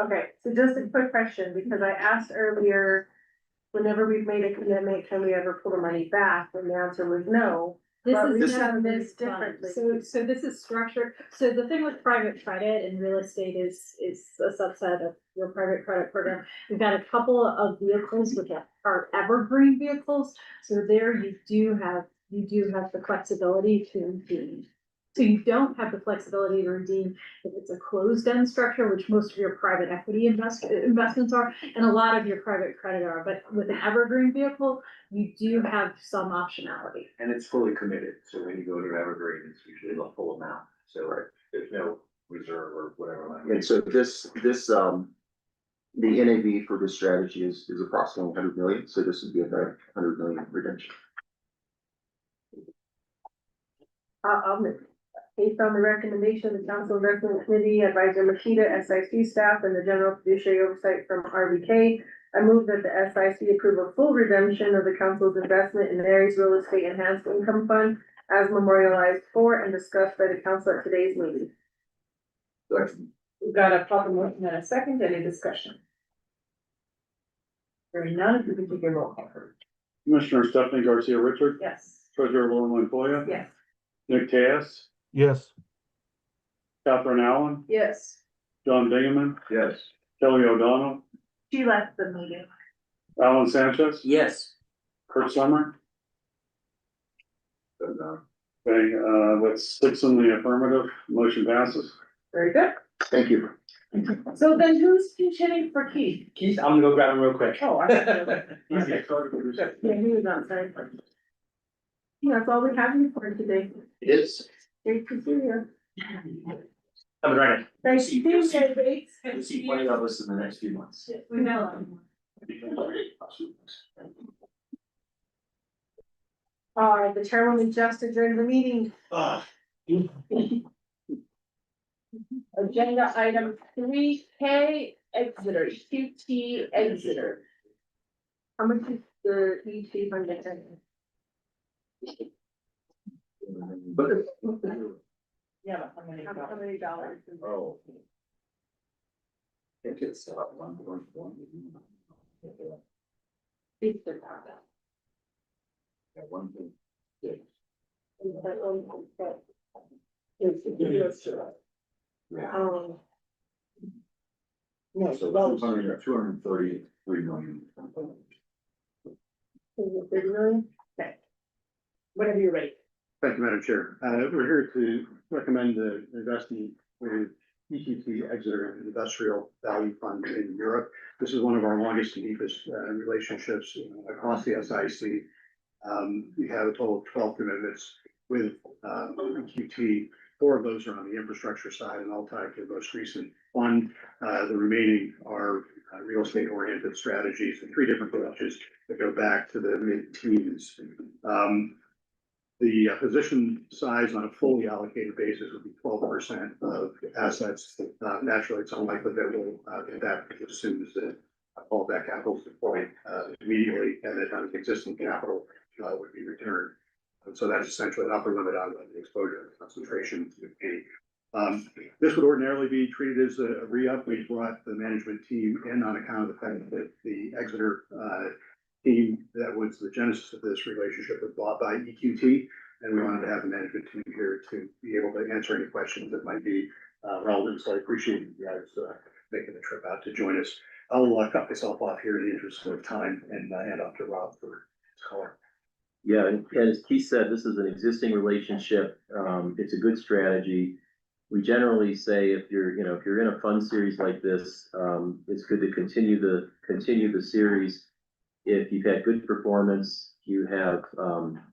Okay, so just a quick question, because I asked earlier, whenever we've made a commitment, can we ever pull the money back? And the answer was no. But we've done this differently. So this is structured, so the thing with private credit and real estate is a subset of your private credit program. We've got a couple of vehicles which are evergreen vehicles, so there you do have the flexibility to redeem. So you don't have the flexibility to redeem if it's a closed-end structure, which most of your private equity investments are, and a lot of your private credit are. But with an evergreen vehicle, you do have some optionality. And it's fully committed, so when you go to evergreen, it's usually the full amount, so there's no reserve or whatever. And so the NAV for this strategy is approximately 100 million. So this would be about 100 million redemption. Based on the recommendation of the Council Investment Committee, Advisor Makita, SIC staff, and the General Fiduciary Oversight from RBK, I move that the SIC approve a full redemption of the council's investment in Aries Real Estate Enhanced Income Fund as memorialized for and discussed by the council at today's meeting. We've got a proper motion and a second, any discussion? Hearing none, if you can take a roll call. Commissioner Stephanie Garcia Richard. Yes. Treasurer Lauren Montoya. Yes. Nick Teas. Yes. Catherine Allen. Yes. John Bingaman. Yes. Kelly O'Donnell. She left the meeting. Alan Sanchez. Yes. Kurt Summer. But, Okay, that's 6 in the affirmative, motion passes. Very good. Thank you. So then who's pitching for Keith? Keith, I'm gonna go grab him real quick. Oh, I. Easy. Yeah, he was outside. That's all we have for today. It is. Great to see you. I'm ready. Thanks. You'll see plenty of us in the next few months. We know. All right, the chairwoman just adjourned the meeting. Agenda item 3K Exeter, QT Exeter. How much is the ET fund? Yeah, but How many dollars? Oh. I think it's one. Yeah, one thing. Yeah. No, So 233 million. Is it 30 million? Okay. Whatever you're ready. Thank you, Madam Chair. We're here to recommend the investing with EQT Exeter Industrial Value Fund in Europe. This is one of our longest and deepest relationships across the SIC. We have a total of 12 commitments with EQT. 4 of those are on the infrastructure side and all tied to the most recent fund. The remaining are real estate oriented strategies in 3 different branches that go back to the mid-teens. The position size on a fully allocated basis would be 12% of assets. Naturally, it's unlikely that we'll get that as soon as all that capital is deployed immediately, and that existing capital would be returned. And so that's essentially an upper limit on the exposure concentration to be. This would ordinarily be treated as a re-up. We brought the management team in on account of the fact that the Exeter team that was the genesis of this relationship was bought by EQT, and we wanted to have the management team here to be able to answer any questions that might be relevant. So I appreciate you guys making the trip out to join us. I'll cut myself off here in the interest of time and hand off to Rob for his color. Yeah, and as Keith said, this is an existing relationship. It's a good strategy. We generally say if you're in a fund series like this, it's good to continue the series. If you've had good performance, you have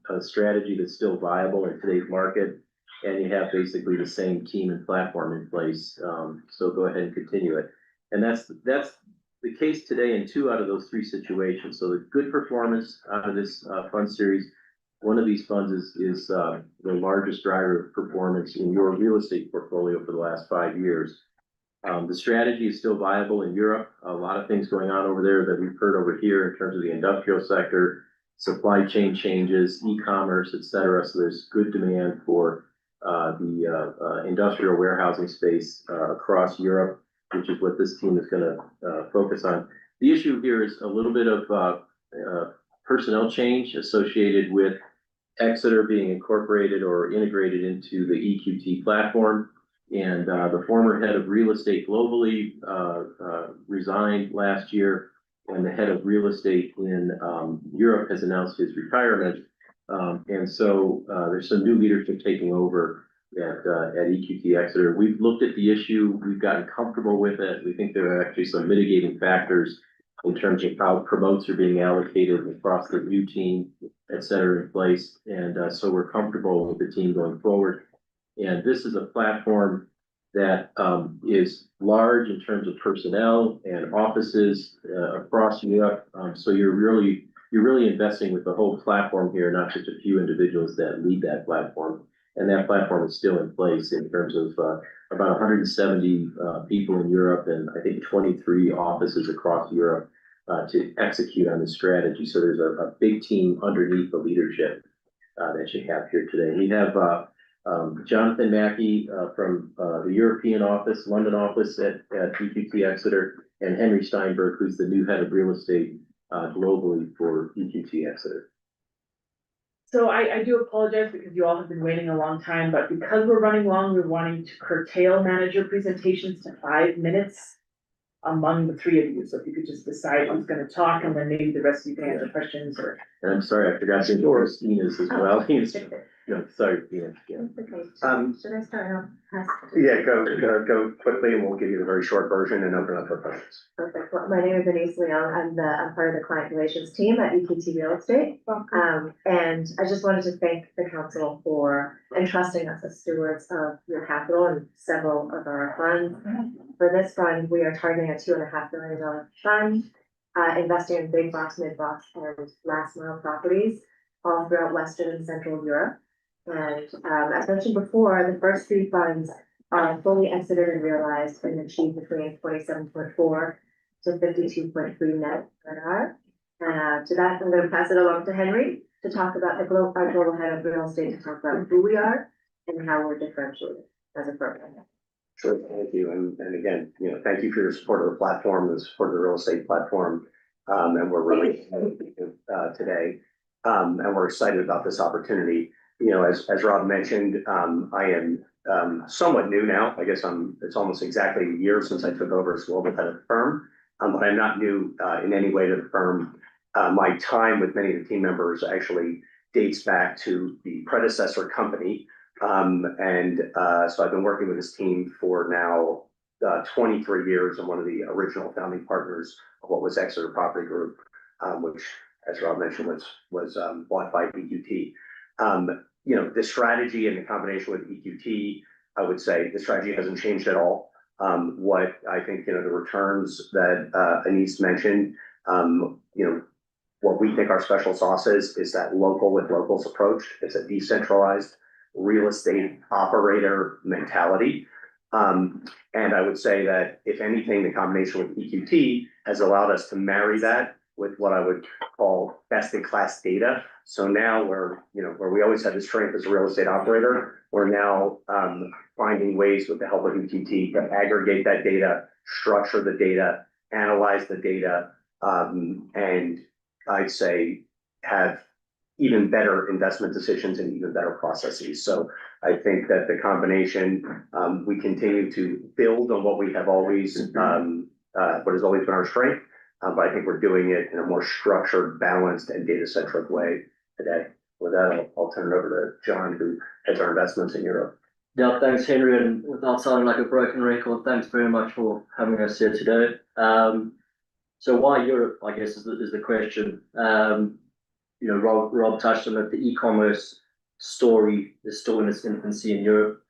a strategy that's still viable in today's market, and you have basically the same team and platform in place. So go ahead and continue it. And that's the case today in 2 out of those 3 situations. So the good performance out of this fund series. One of these funds is the largest driver of performance in your real estate portfolio for the last 5 years. The strategy is still viable in Europe. A lot of things going on over there that we've heard over here in terms of the industrial sector, supply chain changes, e-commerce, et cetera. So there's good demand for the industrial warehousing space across Europe, which is what this team is going to focus on. The issue here is a little bit of personnel change associated with Exeter being incorporated or integrated into the EQT platform. And the former head of real estate globally resigned last year, and the head of real estate in Europe has announced his retirement. And so there's some new leadership taking over at EQT Exeter. We've looked at the issue, we've gotten comfortable with it. We think there are actually some mitigating factors in terms of how promotes are being allocated across the new team, et cetera, in place. And so we're comfortable with the team going forward. And this is a platform that is large in terms of personnel and offices across Europe. So you're really investing with the whole platform here, not just a few individuals that lead that platform. And that platform is still in place in terms of about 170 people in Europe, and I think 23 offices across Europe to execute on this strategy. So there's a big team underneath the leadership that you have here today. We have Jonathan Mackey from the European office, London office at EQT Exeter, and Henry Steinberg, who's the new head of real estate globally for EQT Exeter. So I do apologize because you all have been waiting a long time, but because we're running long, we're wanting to curtail manager presentations to 5 minutes among the 3 of you. So if you could just decide who's gonna talk, and then maybe the rest of you can answer questions or. And I'm sorry, I forgot to introduce Enos as well. No, sorry, Enos. Should I start off? Yeah, go quickly and we'll give you the very short version and open up for questions. Perfect. Well, my name is Denise Leon. I'm part of the client relations team at EQT Real Estate. And I just wanted to thank the council for entrusting us as stewards of your capital and several of our funds. For this fund, we are targeting a $2.5 billion fund, investing in big box, mid box, and last mile properties all throughout Western and Central Europe. And as mentioned before, the first 3 funds are fully exited and realized and achieved between 27.4 to 52.3 net IRR. To that, I'm going to pass it along to Henry to talk about our global head of real estate, to talk about who we are and how we're differentiated as a firm. Sure, thank you. And again, thank you for your support of the platform, the support of the real estate platform. And we're really today. And we're excited about this opportunity. As Rob mentioned, I am somewhat new now. I guess it's almost exactly a year since I took over as global head of the firm. But I'm not new in any way to the firm. My time with many of the team members actually dates back to the predecessor company. So I've been working with this team for now 23 years. I'm one of the original founding partners of what was Exeter Property Group, which, as Rob mentioned, was bought by EQT. The strategy and the combination with EQT, I would say the strategy hasn't changed at all. What I think, the returns that Anis mentioned, what we think our special sauce is that local with locals approach. It's a decentralized real estate operator mentality. And I would say that if anything, the combination with EQT has allowed us to marry that with what I would call best in class data. So now where we always had the strength as a real estate operator, we're now finding ways with the help of EQT to aggregate that data, structure the data, analyze the data, and I'd say have even better investment decisions and even better processes. So I think that the combination, we continue to build on what we have always, what has always been our strength. But I think we're doing it in a more structured, balanced, and data-centric way today. With that, I'll turn it over to John, who heads our investments in Europe. Yeah, thanks, Henry, and without sounding like a broken record, thanks very much for having us here today. So why Europe, I guess, is the question. Rob touched on it. The e-commerce story is still in its infancy in Europe,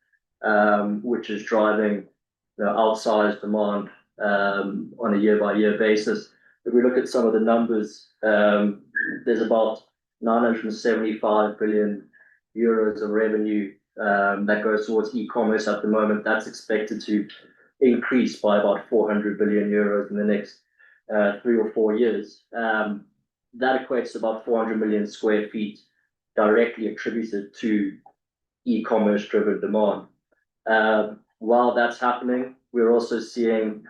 which is driving outsized demand on a year-by-year basis. If we look at some of the numbers, there's about 975 billion euros of revenue that goes towards e-commerce at the moment. That's expected to increase by about 400 billion euros in the next 3 or 4 years. That equates to about 400 million square feet directly attributed to e-commerce driven demand. While that's happening, we're also seeing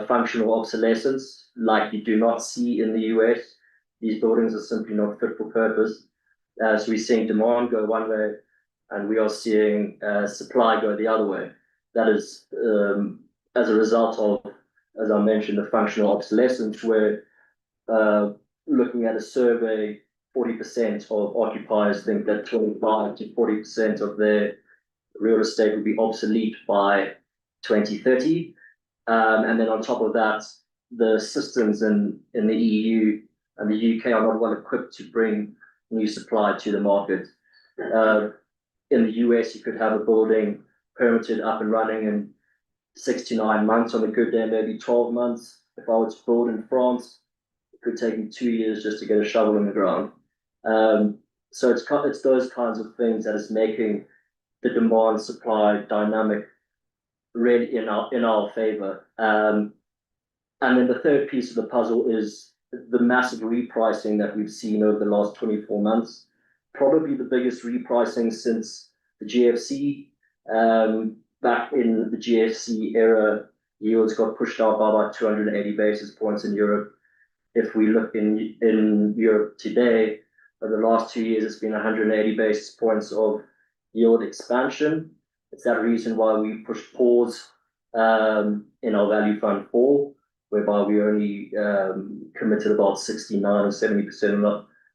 functional obsolescence like you do not see in the US. These buildings are simply not fit for purpose. So we're seeing demand go one way and we are seeing supply go the other way. That is as a result of, as I mentioned, the functional obsolescence, where looking at a survey, 40% of occupiers think that 25 to 40% of their real estate will be obsolete by 2030. And then on top of that, the systems in the EU and the UK are not well equipped to bring new supply to the market. In the US, you could have a building permitted up and running in 6 to 9 months, on a good day, maybe 12 months. If I was to build in France, it could take me 2 years just to get a shovel in the ground. So it's those kinds of things that is making the demand supply dynamic really in our favor. And then the third piece of the puzzle is the massive repricing that we've seen over the last 24 months. Probably the biggest repricing since the GFC. Back in the GFC era, yields got pushed out by about 280 basis points in Europe. If we look in Europe today, over the last 2 years, it's been 180 basis points of yield expansion. It's that reason why we pushed pause in our value fund 4, whereby we only committed about 69 or 70%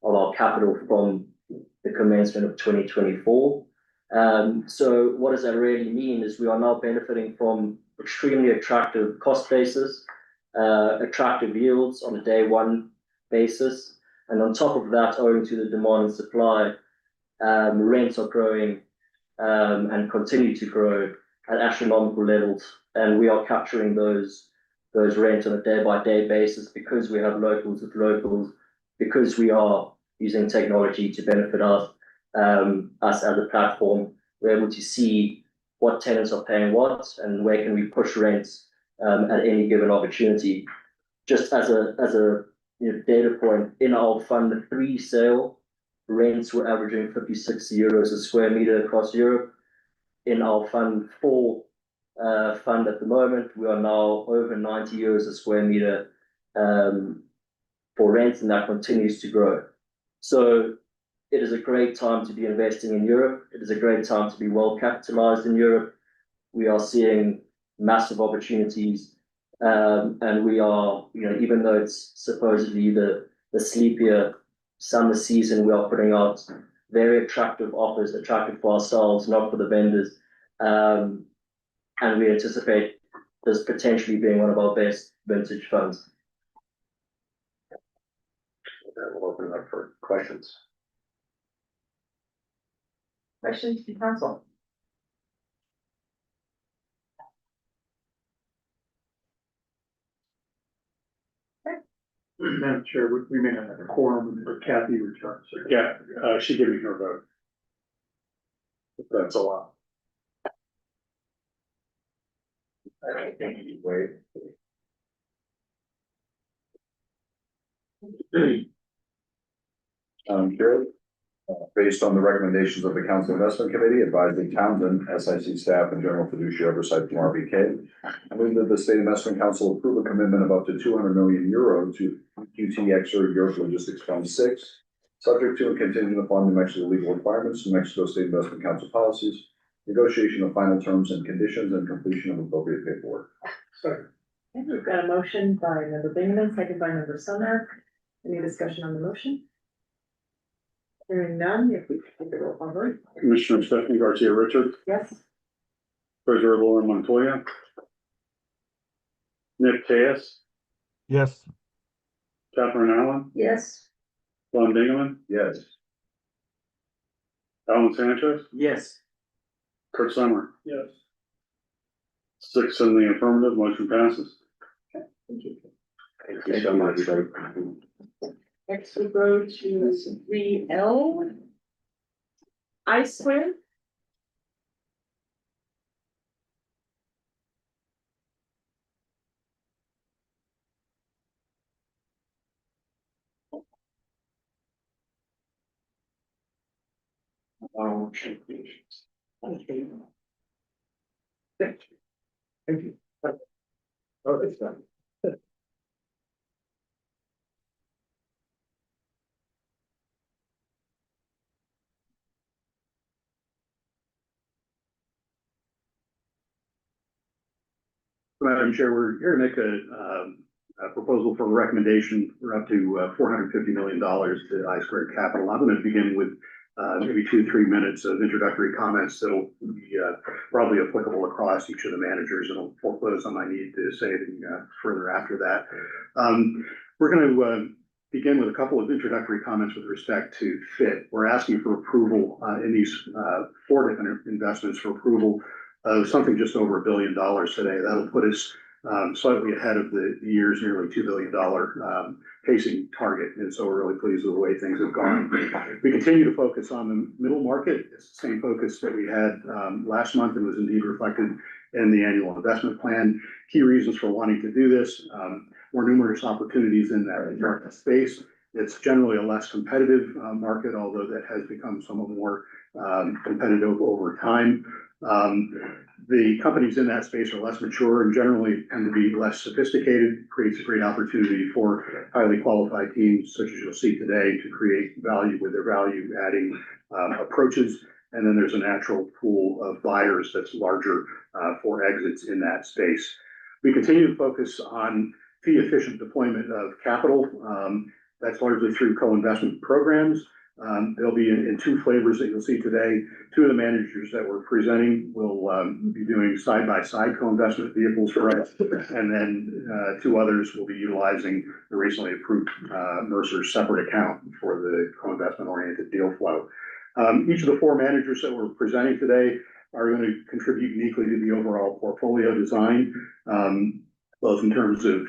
of our capital from the commencement of 2024. So what does that really mean is we are now benefiting from extremely attractive cost basis, attractive yields on a day one basis. And on top of that, owing to the demand and supply, rents are growing and continue to grow at astronomical levels. And we are capturing those rents on a day by day basis because we have locals with locals, because we are using technology to benefit us as a platform. We're able to see what tenants are paying what and where can we push rents at any given opportunity. Just as a data point, in our fund 3 sale, rents were averaging 56 euros a square meter across Europe. In our fund 4 fund at the moment, we are now over 90 euros a square meter for rent, and that continues to grow. So it is a great time to be investing in Europe. It is a great time to be well capitalized in Europe. We are seeing massive opportunities, and we are, even though it's supposedly the sleepier summer season, we are putting out very attractive offers, attractive for ourselves, not for the vendors. And we anticipate this potentially being one of our best vintage funds. We'll open it up for questions. Questions from council? Okay. Madam Chair, we may not have a quorum for Kathy returns. Yeah, she gave me her vote. If that's a lot. Wait. Chair, based on the recommendations of the Council Investment Committee advising Townsend, SIC staff and general fiduciary oversight from RBK, I move that the State Investment Council approve a commitment of up to 200 million euro to QTX or Europe Logistics Fund 6, subject to and contingent upon New Mexico legal requirements, New Mexico State Investment Council policies, negotiation of final terms and conditions, and completion of appropriate paperwork. Sorry. Okay, we've got a motion by member Bingaman, second by member Summer. Any discussion on the motion? Hearing none, if we take the roll call vote. Commissioner Stephanie Garcia Richard, Yes. Treasurer Lauren Montoya, Nick Tejas, Yes. Catherine Allen, Yes. Ron Dingelman, Yes. Alan Sanchez, Yes. Kurt Summer. Yes. 6 in the affirmative, motion passes. Thank you. Thank you so much. Next we go to 3L. I square. Oh, okay. Thank you. Oh, it's done. Madam Chair, we're here to make a proposal for a recommendation for up to $450 million to I Squared Capital. I'm going to begin with maybe 2-3 minutes of introductory comments that'll be probably applicable across each of the managers, and I'll foreclose on my need to say anything further after that. We're going to begin with a couple of introductory comments with respect to FIT. We're asking for approval in these 4 different investments for approval of something just over $1 billion today. That'll put us slightly ahead of the year's nearly $2 billion pacing target. And so we're really pleased with the way things have gone. We continue to focus on the middle market. It's the same focus that we had last month and was indeed reflected in the annual investment plan. Key reasons for wanting to do this, more numerous opportunities in that space. It's generally a less competitive market, although that has become somewhat more competitive over time. The companies in that space are less mature and generally tend to be less sophisticated, creates a great opportunity for highly qualified teams, such as you'll see today, to create value with their value adding approaches. And then there's a natural pool of buyers that's larger for exits in that space. We continue to focus on fee efficient deployment of capital. That's largely through co-investment programs. They'll be in 2 flavors that you'll see today. 2 of the managers that we're presenting will be doing side-by-side co-investment vehicles for us. And then 2 others will be utilizing the recently approved Mercer separate account for the co-investment oriented deal flow. Each of the 4 managers that we're presenting today are going to contribute uniquely to the overall portfolio design, both in terms of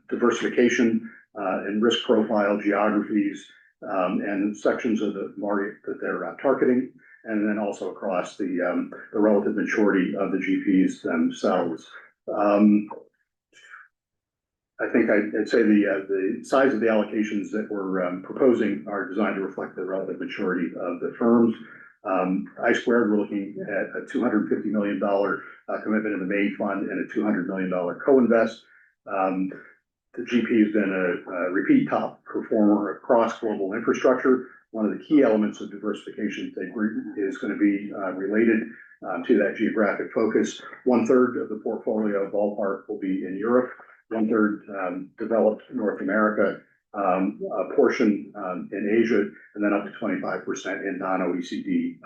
diversification and risk profile, geographies, and sections of the market that they're targeting, and then also across the relative maturity of the GPs themselves. I think I'd say the size of the allocations that we're proposing are designed to reflect the relative maturity of the firms. I Squared, we're looking at a $250 million commitment in the main fund and a $200 million co-invest. The GP has been a repeat top performer across global infrastructure. One of the key elements of diversification is going to be related to that geographic focus. 1/3 of the portfolio ballpark will be in Europe, 1/3 developed North America, a portion in Asia, and then up to 25% in non-OECD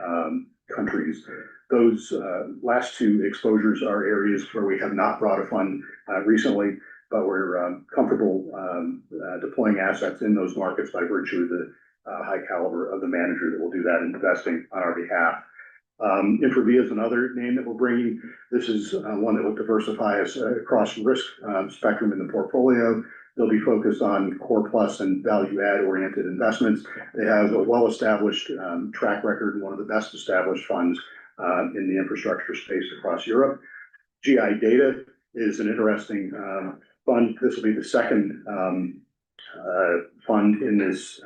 countries. Those last 2 exposures are areas where we have not brought a fund recently, but we're comfortable deploying assets in those markets by virtue of the high caliber of the manager that will do that investing on our behalf. InfraVia is another name that we're bringing. This is one that will diversify us across risk spectrum in the portfolio. They'll be focused on core plus and value add oriented investments. They have a well-established track record and one of the best established funds in the infrastructure space across Europe. GI Data is an interesting fund. This will be the second fund in this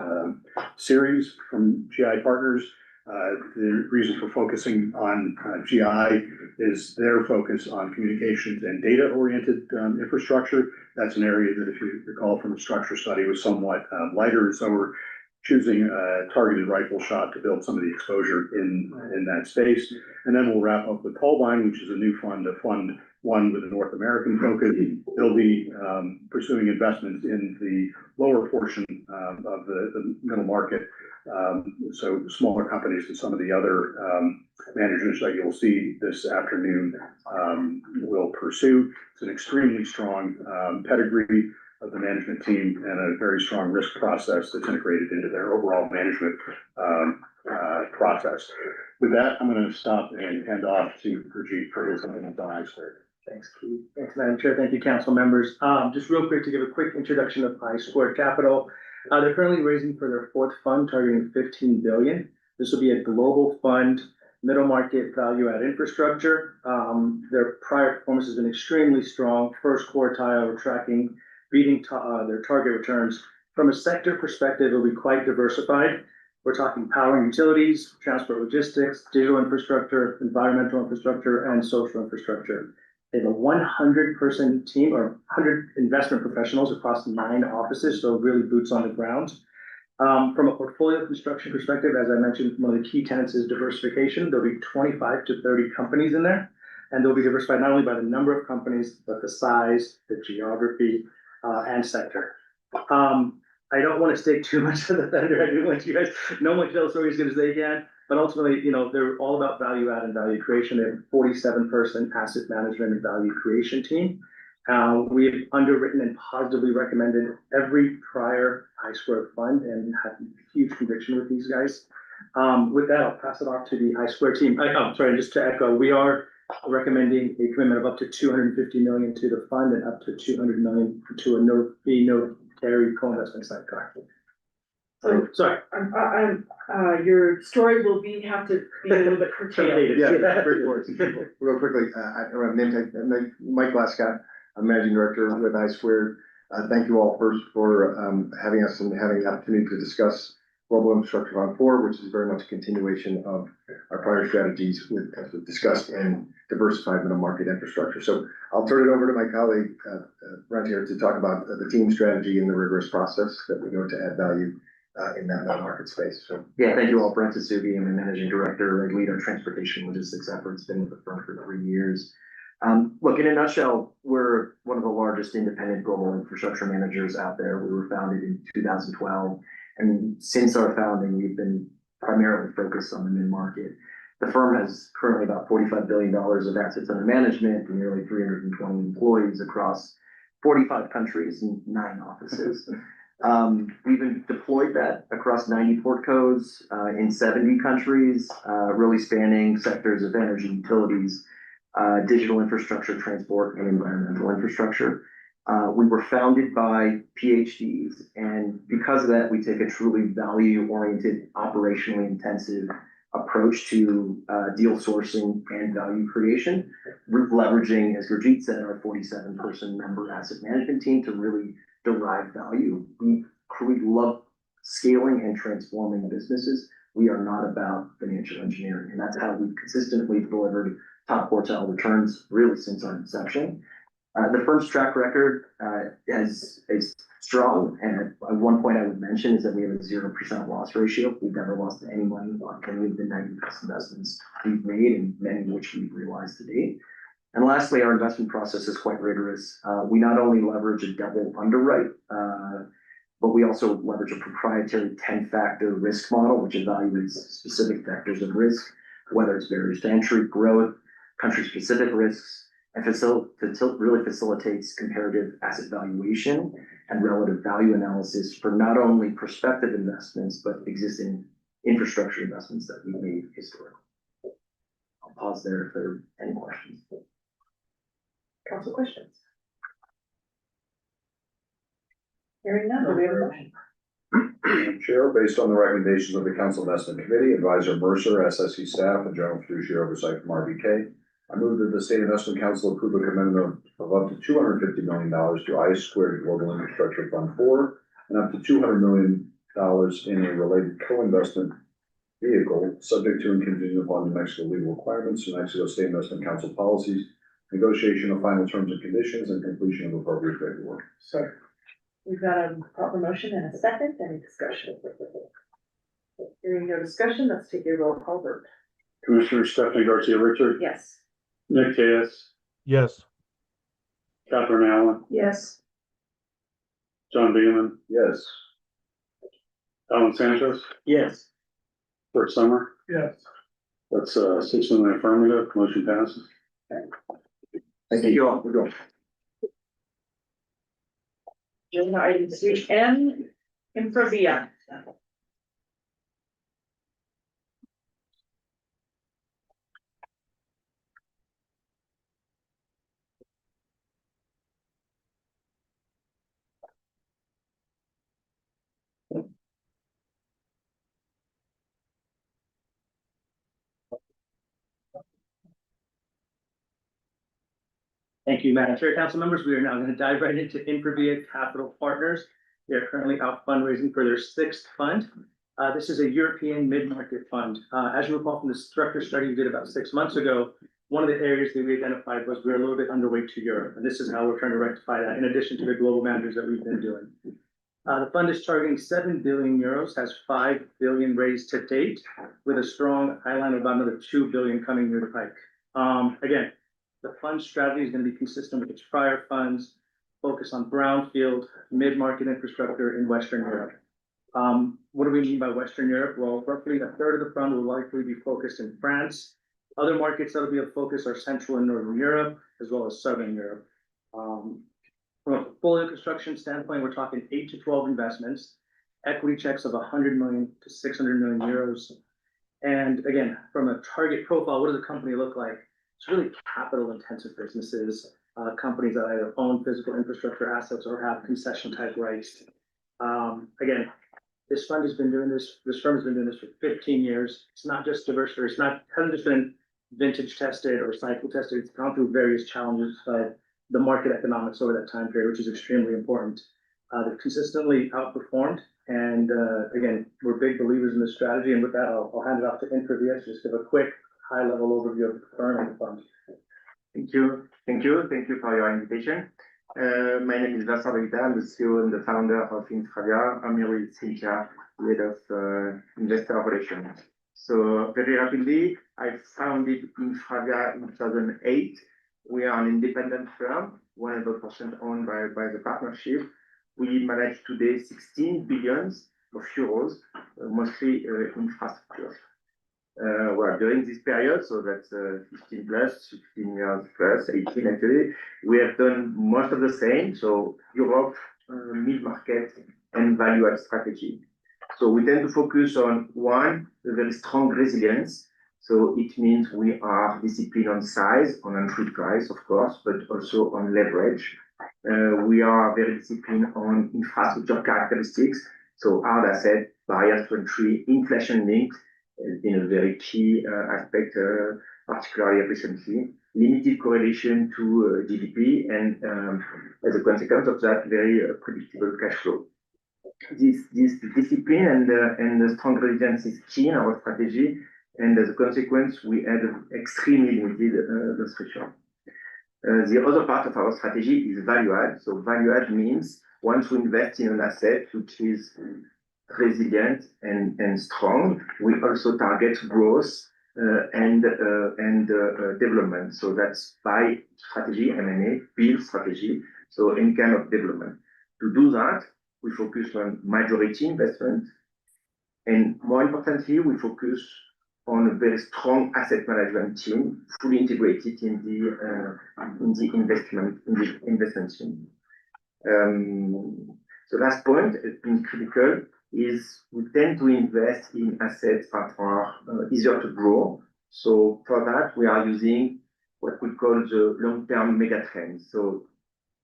series from GI Partners. The reason for focusing on GI is their focus on communications and data-oriented infrastructure. That's an area that, if you recall from the structure study, was somewhat lighter. So we're choosing a targeted rifle shot to build some of the exposure in that space. And then we'll wrap up with Holbein, which is a new fund, a fund one with a North American focus. They'll be pursuing investments in the lower portion of the middle market. So smaller companies and some of the other managers that you'll see this afternoon will pursue. It's an extremely strong pedigree of the management team and a very strong risk process that's integrated into their overall management process. With that, I'm going to stop and hand off to Gurjeet for his comments on I-Squared. Thanks, Keith. Thanks, Madam Chair. Thank you, council members. Just real quick to give a quick introduction of I-Squared Capital. They're currently raising for their fourth fund, targeting 15 billion. This will be a global fund, middle market value add infrastructure. Their prior performance has been extremely strong. First quartile, we're tracking, beating their target returns. From a sector perspective, it'll be quite diversified. We're talking power and utilities, transport logistics, digital infrastructure, environmental infrastructure, and social infrastructure. They have a 100-person team or 100 investment professionals across 9 offices, so really boots on the ground. From a portfolio construction perspective, as I mentioned, one of the key tenets is diversification. There'll be 25 to 30 companies in there, and they'll be diversified not only by the number of companies, but the size, the geography, and sector. I don't want to stake too much to the thunder. I do want you guys know much tell the story as good as they can. But ultimately, you know, they're all about value add and value creation. They have a 47-person asset management and value creation team. We have underwritten and positively recommended every prior I-Squared fund and have huge conviction with these guys. With that, I'll pass it off to the I-Squared team. Just to echo, we are recommending a commitment of up to 250 million to the fund and up to 200 million to a no carry co-investment sidecar. Sorry. Your story will have to be a little bit curtailed. Yeah, real quickly, I'm Mike Glascott. I'm Managing Director with I-Squared. Thank you all first for having us and having the opportunity to discuss Global Infrastructure Fund 4, which is very much a continuation of our prior strategies as we've discussed in diversified middle market infrastructure. So I'll turn it over to my colleague, Brent here, to talk about the team strategy and the rigorous process that we go to add value in that middle market space. So yeah, thank you all. Brent Tsubi, I'm the Managing Director. I lead our transportation logistics efforts, been with the firm for 3 years. Look, in a nutshell, we're one of the largest independent global infrastructure managers out there. We were founded in 2012. And since our founding, we've been primarily focused on the mid-market. The firm has currently about $45 billion of assets under management and nearly 320 employees across 45 countries and 9 offices. We've deployed that across 90 port codes in 70 countries, really spanning sectors of energy, utilities, digital infrastructure, transport, and environmental infrastructure. We were founded by PhDs, and because of that, we take a truly value-oriented, operationally intensive approach to deal sourcing and value creation. We're leveraging, as Gurjeet said, our 47-person member asset management team to really derive value. We love scaling and transforming businesses. We are not about financial engineering, and that's how we've consistently delivered top quartile returns really since our inception. The firm's track record is strong, and one point I would mention is that we have a 0% loss ratio. We've never lost any money on any of the 90+ investments we've made, and many of which we've realized to date. And lastly, our investment process is quite rigorous. We not only leverage a double underwrite, but we also leverage a proprietary 10-factor risk model, which evaluates specific vectors of risk, whether it's barriers to entry, growth, country-specific risks, and really facilitates comparative asset valuation and relative value analysis for not only prospective investments, but existing infrastructure investments that we've made historically. I'll pause there if there are any questions. Council questions? Hearing none, do we have a motion? Madam Chair, based on the recommendations of the Council Investment Committee, Advisor Mercer, SSC staff, and General Fiduciary Oversight from RBK, I move that the State Investment Council approve a commitment of up to $250 million to I² Global Infrastructure Fund 4 and up to $200 million in a related co-investment vehicle, subject to and contingent upon New Mexico legal requirements, New Mexico State Investment Council policies, negotiation of final terms and conditions, and completion of appropriate paperwork. Second. We've got a proper motion and a second, any discussion? Hearing no discussion, let's take a roll call vote. Commissioner Stephanie Garcia Richard, Yes. Nick Cayes, Yes. Catherine Allen, Yes. John Beeman, Yes. Alan Sanchez, Yes. Bert Summer. Yes. That's 6 in the affirmative, motion passes. Thank you all. We're going. Agenda item 3M, Infravia. Thank you, Madam Chair, council members. We are now going to dive right into Infravia Capital Partners. They are currently out fundraising for their 6th fund. This is a European mid-market fund. As you recall from the structure study we did about 6 months ago, one of the areas that we identified was we're a little bit underweight to Europe, and this is how we're trying to rectify that, in addition to the global managers that we've been doing. The fund is targeting 7 billion euros, has 5 billion raised to date, with a strong eyeline of about another 2 billion coming near the pike. Again, the fund strategy is going to be consistent with its prior funds, focus on brownfield, mid-market infrastructure in Western Europe. What do we mean by Western Europe? Well, roughly a third of the fund will likely be focused in France. Other markets that will be of focus are Central and Northern Europe, as well as Southern Europe. From a portfolio construction standpoint, we're talking 8 to 12 investments, equity checks of 100 million to 600 million euros. And again, from a target profile, what does the company look like? It's really capital intensive businesses, companies that either own physical infrastructure assets or have concession type rights. Again, this fund has been doing this firm has been doing this for 15 years. It's not just diversity, hasn't just been vintage tested or cycle tested. It's gone through various challenges of the market economics over that time period, which is extremely important. They've consistently outperformed. And again, we're big believers in this strategy. And with that, I'll hand it off to Infravia to just give a quick high-level overview of the firm and the fund. Thank you for your invitation. My name is Vincent Vita. I'm the CEO and the founder of Infravia. I'm here with Cynthia, head of investor relations. So very rapidly, I founded Infravia in 2008. We are an independent firm, 100% owned by the partnership. We manage today 16 billions of euros, mostly infrastructure. Well, during this period, so that's 15 plus, 16 years plus, 18 actually, we have done most of the same. So Europe, mid-market and value-add strategy. So we tend to focus on one, a very strong resilience. So it means we are disciplined on size, on entry price, of course, but also on leverage. We are very disciplined on infrastructure characteristics. So hard asset, barriers to entry, inflation linked, has been a very key aspect, particularly recently. Limited correlation to GDP, and as a consequence of that, very predictable cash flow. This discipline and the strong resilience is key in our strategy, and as a consequence, we have extremely limited restriction. The other part of our strategy is value add. So value add means once we invest in an asset which is resilient and strong, we also target growth and development. So that's buy strategy, M&A, build strategy, so any kind of development. To do that, we focus on majority investment, and more importantly, we focus on a very strong asset management team, fully integrated in the investment team. So last point, has been critical, is we tend to invest in assets that are easier to grow. So for that, we are using what we call the long-term mega trends. So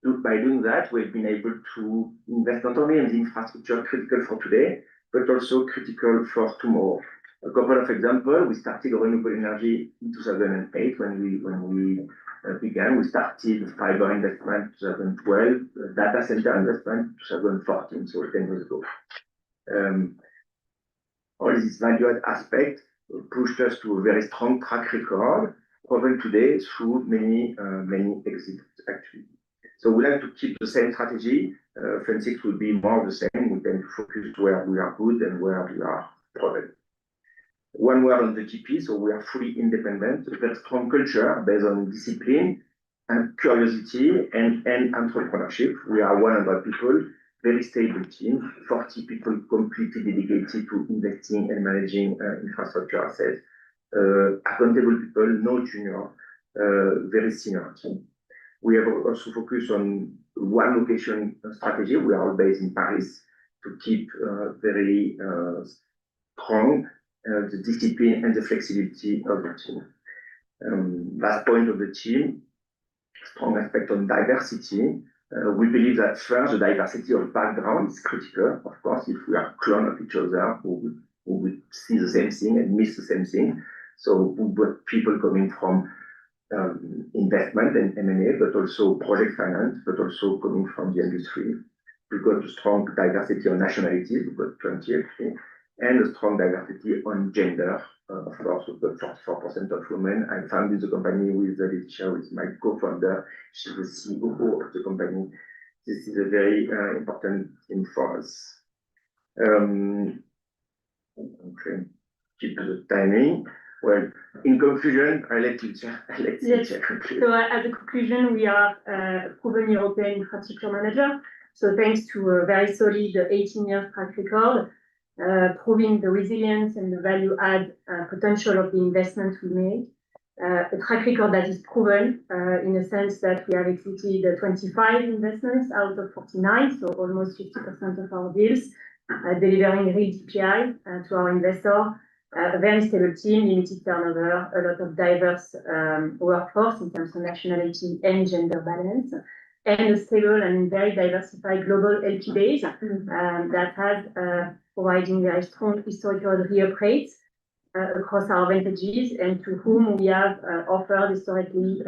By doing that, we've been able to invest not only in the infrastructure critical for today, but also critical for tomorrow. A couple of examples, we started renewable energy in 2008 when we began. We started fiber investment in 2012, data center investment in 2014, so 10 years ago. All this value-add aspect pushed us to a very strong track record, proven today through many exits actually. So we like to keep the same strategy. Fund 6 will be more of the same. We tend to focus where we are good and where we are proven. One word on the GP, so we are fully independent, a very strong culture based on discipline and curiosity and entrepreneurship. We are 100 people, very stable team, 40 people completely dedicated to investing and managing infrastructure assets. Accountable people, no junior, very senior team. We have also focused on one location strategy. We are all based in Paris to keep very strong the discipline and the flexibility of the team. Last point of the team, strong aspect on diversity. We believe that first, the diversity of background is critical. Of course, if we are clone of each other, we would see the same thing and miss the same thing. So we got people coming from investment and M&A, but also project finance, but also coming from the industry. We've got a strong diversity on nationalities, we've got 20 actually, and a strong diversity on gender. Of course, we've got 44% of women. I founded the company with Laetitia, with my co-founder. She's the CEO of the company. This is a very important thing for us. Okay, keep the timing. Well, in conclusion, I let you conclude. So as a conclusion, we are a proven European infrastructure manager. So thanks to a very solid 18-year track record, proving the resilience and the value add potential of the investments we made. A track record that is proven in a sense that we have exited 25 investments out of 49, so almost 50% of our deals, delivering real DPI to our investor. A very stable team, limited turnover, a lot of diverse workforce in terms of nationality and gender balance, and a stable and very diversified global LP base that has providing very strong historical re-up rates across our vintages, and to whom we have offered historically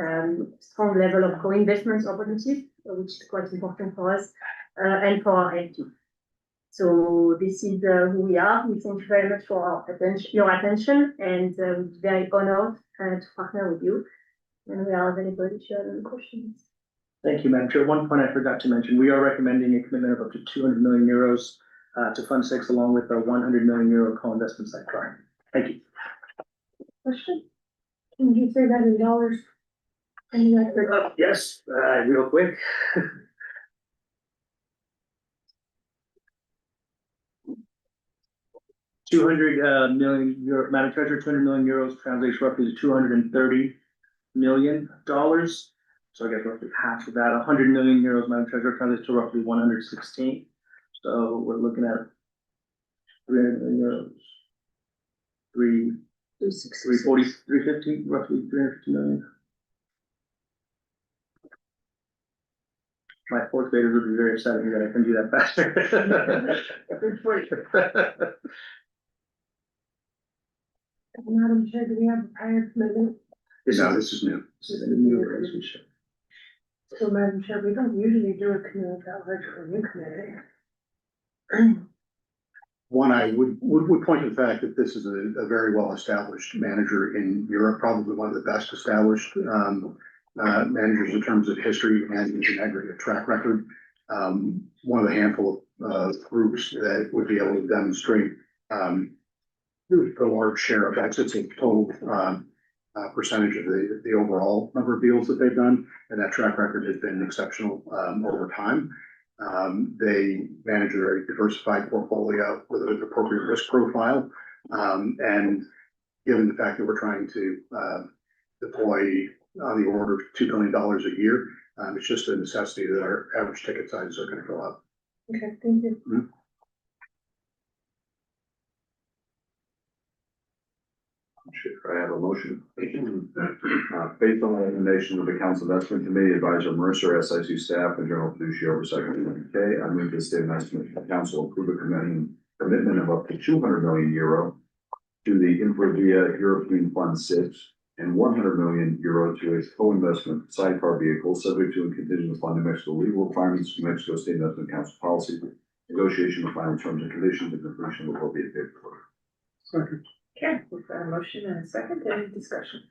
strong level of co-investment opportunities, which is quite important for us and for our LP. So this is who we are. We thank you very much for your attention, and we're very honored to partner with you. And we are available if you have any questions. Thank you, Madam Chair. One point I forgot to mention, we are recommending a commitment of up to 200 million euros to Fund 6, along with our 100 million euro co-investment site client. Thank you. Question? Can you say that in dollars? Yes, real quick. €200 million, Madam Treasurer, 200 million euros translates roughly to $230 million. So I guess roughly half of that, 100 million euros, Madam Treasurer, translates to roughly 116. So we're looking at 300 million euros, 340, 350, roughly 350 million. My fourth graders would be very excited that I can do that faster. Madam Chair, do we have a prior commitment? No, this is new. This is a new relationship. So, Madam Chair, we don't usually do a commitment that large for a new committee. One, I would point to the fact that this is a very well-established manager in Europe, probably one of the best established managers in terms of history and in aggregate track record. One of the handful of groups that would be able to demonstrate a large share of exits in total percentage of the overall number of deals that they've done, and that track record has been exceptional over time. They manage a very diversified portfolio with an appropriate risk profile, and given the fact that we're trying to deploy on the order of $2 billion a year, it's just a necessity that our average ticket sizes are going to go up. Okay, thank you. Should I have a motion? Based on the recommendation of the Council Investment Committee, Advisor Mercer, SIC staff, and General Fiduciary Oversight Committee K, I move the State Investment Council approve a commitment of up to 200 million euro to the Infravia European Fund 6 and 100 million euro to a co-investment sidecar vehicle subject to and contingent upon New Mexico legal requirements, New Mexico State Investment Council policy, negotiation of final terms and conditions, and completion of appropriate paperwork. Second. Okay, we've got a motion and a second, any discussion?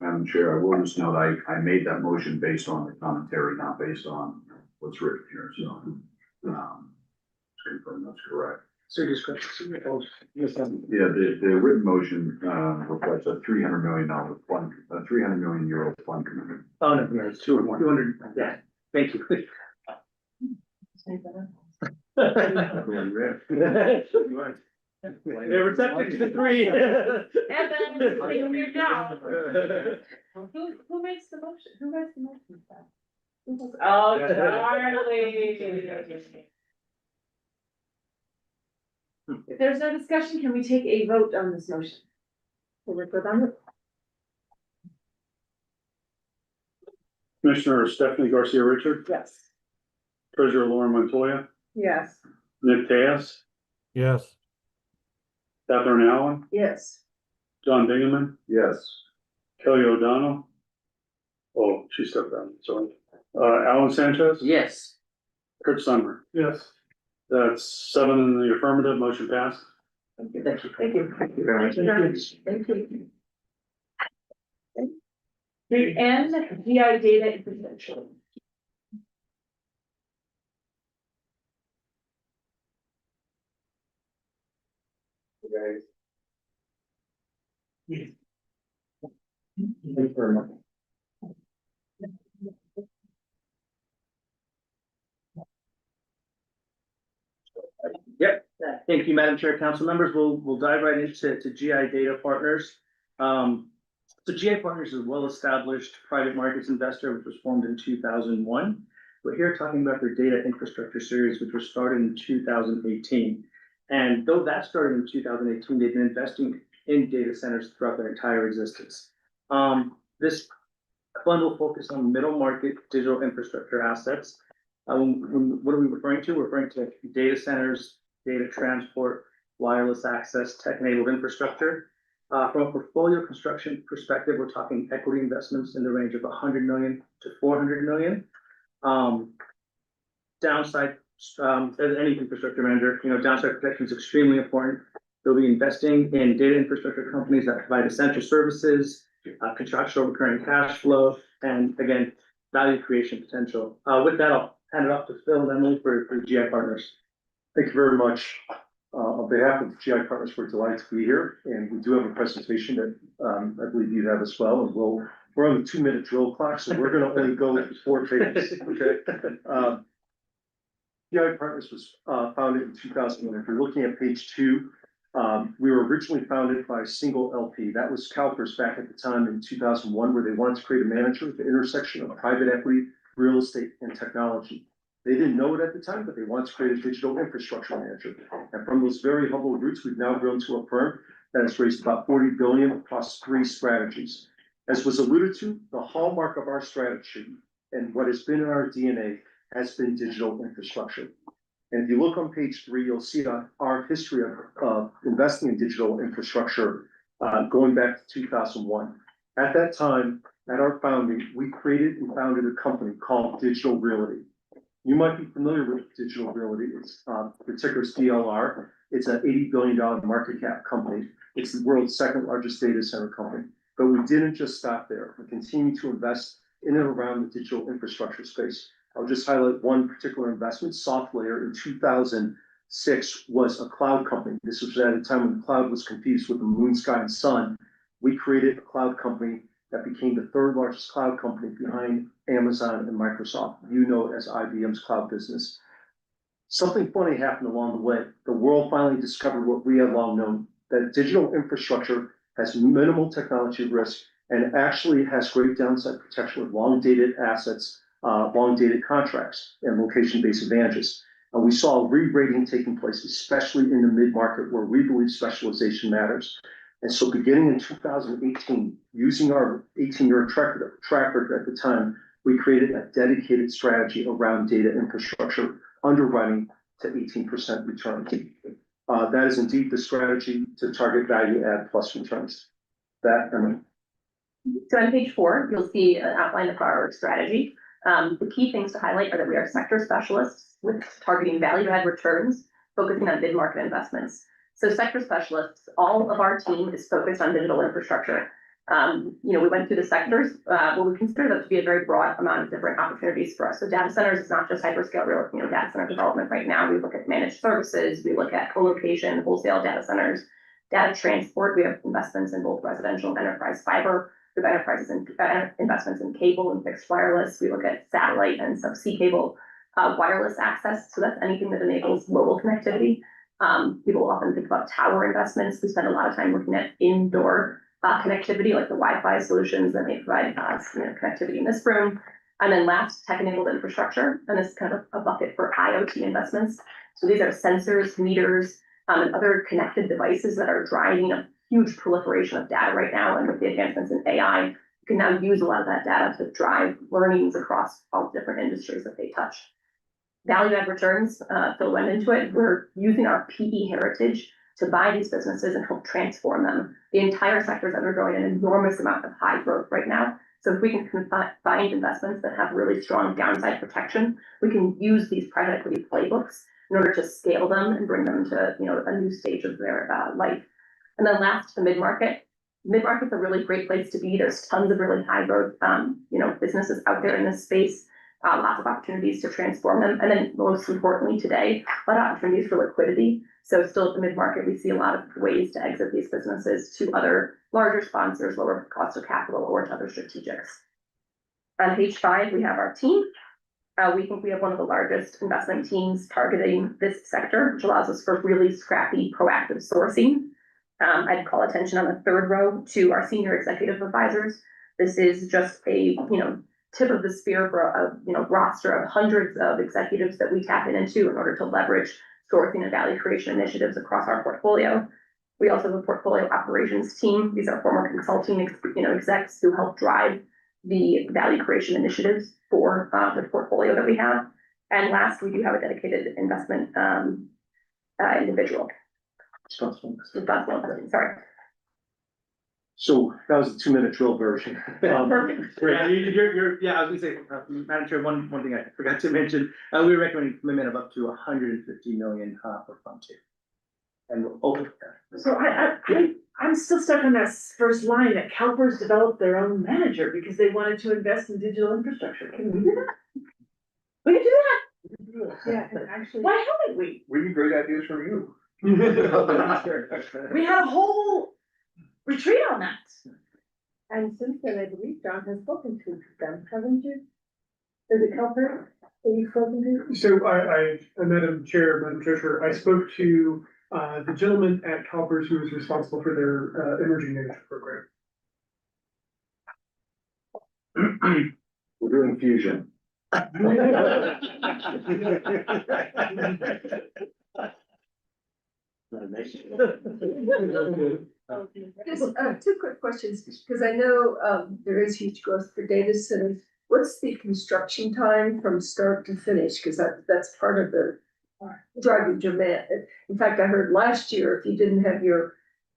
Madam Chair, I will just note, I made that motion based on the commentary, not based on what's written here, so, just confirm that's correct. So discussion. Oh, yes, Yeah, the written motion, reflects a $300 million fund, a 300 million euro fund commitment. Oh, no, it's 200, yeah, thank you. They're receptive to the three. And then, your job. Who makes the motion? Who makes the motion? Oh, Charlie. If there's no discussion, can we take a vote on this motion? Will we put on it? Commissioner Stephanie Garcia Richard, Yes. Treasurer Lauren Montoya, Yes. Nick Tejas, Yes. Catherine Allen, Yes. John Bingaman, Yes. Kelly O'Donnell. Oh, she stepped down, sorry. Alan Sanchez. Yes. Kurt Summer. Yes. That's 7 in the affirmative, motion passed. Thank you. Thank you. Thank you. Thank you very much. Thank you. The end, GI data information. Thank you very much. Yep, thank you, Madam Chair, council members. We'll dive right into GI Data Partners. So GI Partners is a well-established private markets investor, which was formed in 2001. We're here talking about their data infrastructure series, which was started in 2018. And though that started in 2018, they've been investing in data centers throughout their entire existence. This fund will focus on middle market digital infrastructure assets. What are we referring to? We're referring to data centers, data transport, wireless access, tech-enabled infrastructure. From a portfolio construction perspective, we're talking equity investments in the range of 100 million to 400 million. Downside, as any infrastructure manager, downside protection is extremely important. They'll be investing in data infrastructure companies that provide essential services, contractual recurring cash flow, and again, value creation potential. With that, I'll hand it off to Phil and Emily for GI Partners. Thank you very much. On behalf of GI Partners, we're delighted to be here, and we do have a presentation that I believe you have as well. And we're on the 2-minute drill clock, so we're going to only go with 4 pages. Okay. GI Partners was founded in 2001. If you're looking at page 2, we were originally founded by a single LP. That was CalPERS back at the time in 2001, where they wanted to create a manager at the intersection of private equity, real estate, and technology. They didn't know it at the time, but they wanted to create a digital infrastructure manager. And from those very humble roots, we've now grown to a firm that has raised about 40 billion across 3 strategies. As was alluded to, the hallmark of our strategy and what has been in our DNA has been digital infrastructure. And if you look on page 3, you'll see our history of investing in digital infrastructure going back to 2001. At that time, at our founding, we created and founded a company called Digital Realty. You might be familiar with Digital Realty. It's the ticker is DLR. It's an $80 billion market cap company. It's the world's 2nd largest data center company. But we didn't just stop there. We continue to invest in and around the digital infrastructure space. I'll just highlight one particular investment. SoftLayer in 2006 was a cloud company. This was at a time when the cloud was confused with the moon, sky, and sun. We created a cloud company that became the 3rd largest cloud company behind Amazon and Microsoft. You know it as IBM's cloud business. Something funny happened along the way. The world finally discovered what we had long known, that digital infrastructure has minimal technology risk and actually has great downside protection with long-dated assets, long-dated contracts, and location-based advantages. And we saw re-rating taking place, especially in the mid-market where we believe specialization matters. And so beginning in 2018, using our 18-year track record at the time, we created a dedicated strategy around data infrastructure underwriting to 18% return. That is indeed the strategy to target value add plus returns. So on page 4, you'll see an outline of our strategy. The key things to highlight are that we are sector specialists with targeting value add returns, focusing on mid-market investments. So sector specialists, all of our team is focused on digital infrastructure. We went through the sectors, we consider that to be a very broad amount of different opportunities for us. So data centers is not just hyperscale data center development right now. We look at managed services, we look at co-location, wholesale data centers, data transport. We have investments in both residential and enterprise fiber. We have investments in cable and fixed wireless. We look at satellite and subsea cable, wireless access. So that's anything that enables mobile connectivity. People often think about tower investments. We spend a lot of time looking at indoor connectivity, like the Wi-Fi solutions that may provide connectivity in this room. And then last, tech-enabled infrastructure. And this is kind of a bucket for IoT investments. So these are sensors, meters, and other connected devices that are driving a huge proliferation of data right now. And with the advancements in AI, you can now use a lot of that data to drive learnings across all different industries that they touch. Value add returns, Phil went into it. We're using our PE heritage to buy these businesses and help transform them. The entire sector is undergoing an enormous amount of high growth right now. So if we can find investments that have really strong downside protection, we can use these private equity playbooks in order to scale them and bring them to a new stage of their life. And then last, the mid-market. Mid-market's a really great place to be. There's tons of really high growth businesses out there in this space. Lots of opportunities to transform them. And then most importantly today, a lot of opportunities for liquidity. So still at the mid-market, we see a lot of ways to exit these businesses to other larger sponsors, lower cost of capital, or to other strategics. On page 5, we have our team. We think we have one of the largest investment teams targeting this sector, which allows us for really scrappy, proactive sourcing. I'd call attention on the third row to our senior executive advisors. This is just a tip of the spear for a roster of hundreds of executives that we tap into in order to leverage sourcing and value creation initiatives across our portfolio. We also have a portfolio operations team. These are former consulting execs who help drive the value creation initiatives for the portfolio that we have. And last, we do have a dedicated investment individual. Responsible, sorry. So that was a 2-minute drill version. Perfect. Yeah, I was gonna say, Madam Chair, one thing I forgot to mention, we were recommending a commitment of up to 150 million for Fund 2. And we'll open that. So I'm still stuck on that first line that CalPERS developed their own manager because they wanted to invest in digital infrastructure. Can we do that? We can do that. Yeah, and actually. Why haven't we? We need great ideas from you. We had a whole retreat on that. And since then, I believe John has spoken to them, haven't you? Is it CalPERS that you've spoken to? So Madam Chair, Madam Treasurer, I spoke to the gentleman at CalPERS who was responsible for their emerging management program. We're doing fusion. Just 2 quick questions, because I know there is huge growth for data centers. What's the construction time from start to finish? Because that's part of the driving demand. In fact, I heard last year, if you didn't have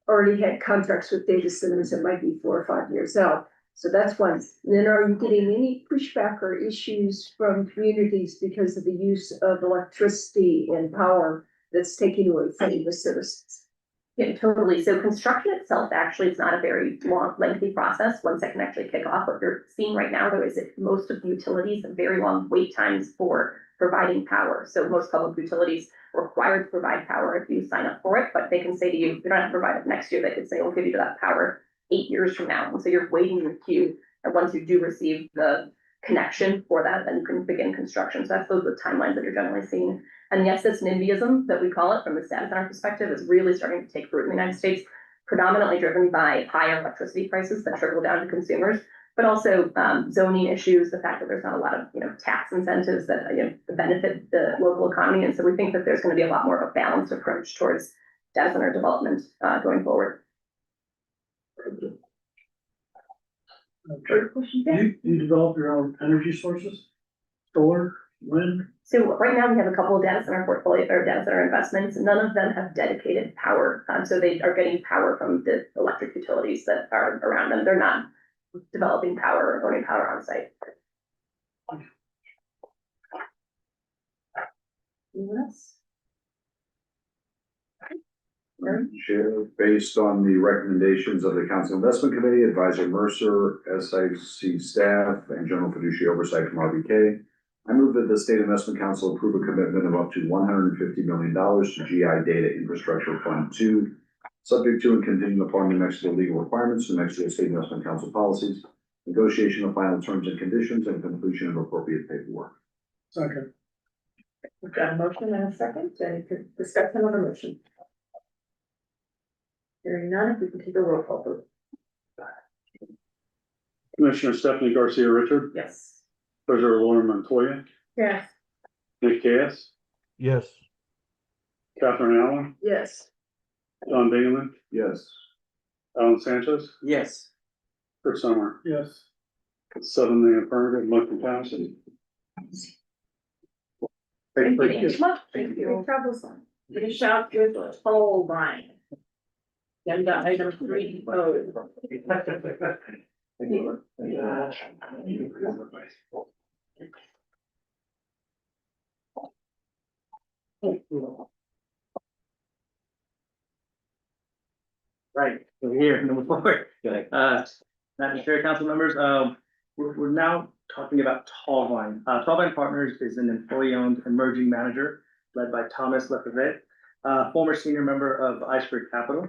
already had contracts with data centers, it might be 4 or 5 years out. So that's one. Then are you getting any pushback or issues from communities because of the use of electricity and power that's taking away from the citizens? Yeah, totally. So construction itself actually is not a very long, lengthy process once it can actually kick off. What you're seeing right now, though, is that most of the utilities have very long wait times for providing power. So most public utilities are required to provide power if you sign up for it, but they can say to you, you don't have to provide it next year. They could say, we'll give you that power 8 years from now. And so you're waiting in the queue. And once you do receive the connection for that, then you can begin construction. So that's those are the timelines that you're generally seeing. And yes, this NIMBYism that we call it from the data center perspective is really starting to take root in the United States, predominantly driven by higher electricity prices that trickle down to consumers, but also zoning issues, the fact that there's not a lot of tax incentives that benefit the local economy. And so we think that there's going to be a lot more of a balanced approach towards data center development going forward. You develop your own energy sources, solar, wind? So right now we have a couple of data center portfolio or data center investments. None of them have dedicated power. So they are getting power from the electric utilities that are around them. They're not developing power or owning power on site. Yes. Chair, based on the recommendations of the Council Investment Committee, Advisor Mercer, SIC staff, and General Fiduciary Oversight from RBK, I move that the State Investment Council approve a commitment of up to $150 million to GI Data Infrastructure Fund 2, subject to and contingent upon New Mexico legal requirements, New Mexico State Investment Council policies, negotiation of final terms and conditions, and completion of appropriate paperwork. Second. We've got a motion and a second, any discussion on the motion? Hearing none, if we can take a roll call vote. Commissioner Stephanie Garcia Richard, Yes. Treasurer Lauren Montoya, Yes. Nick Case, Yes. Catherine Allen, Yes. John Bingaman, Yes. Alan Sanchez, Yes. Chris Summer. Yes. 7 in the affirmative, motion passes. Thank you so much. Thank you. Finish out your whole line. Agenda item 3. Right, so here, number 4. Madam Chair, council members, we're now talking about Tallvine. Tallvine Partners is an employee-owned emerging manager led by Thomas Lefevre, former senior member of iceberg Capital.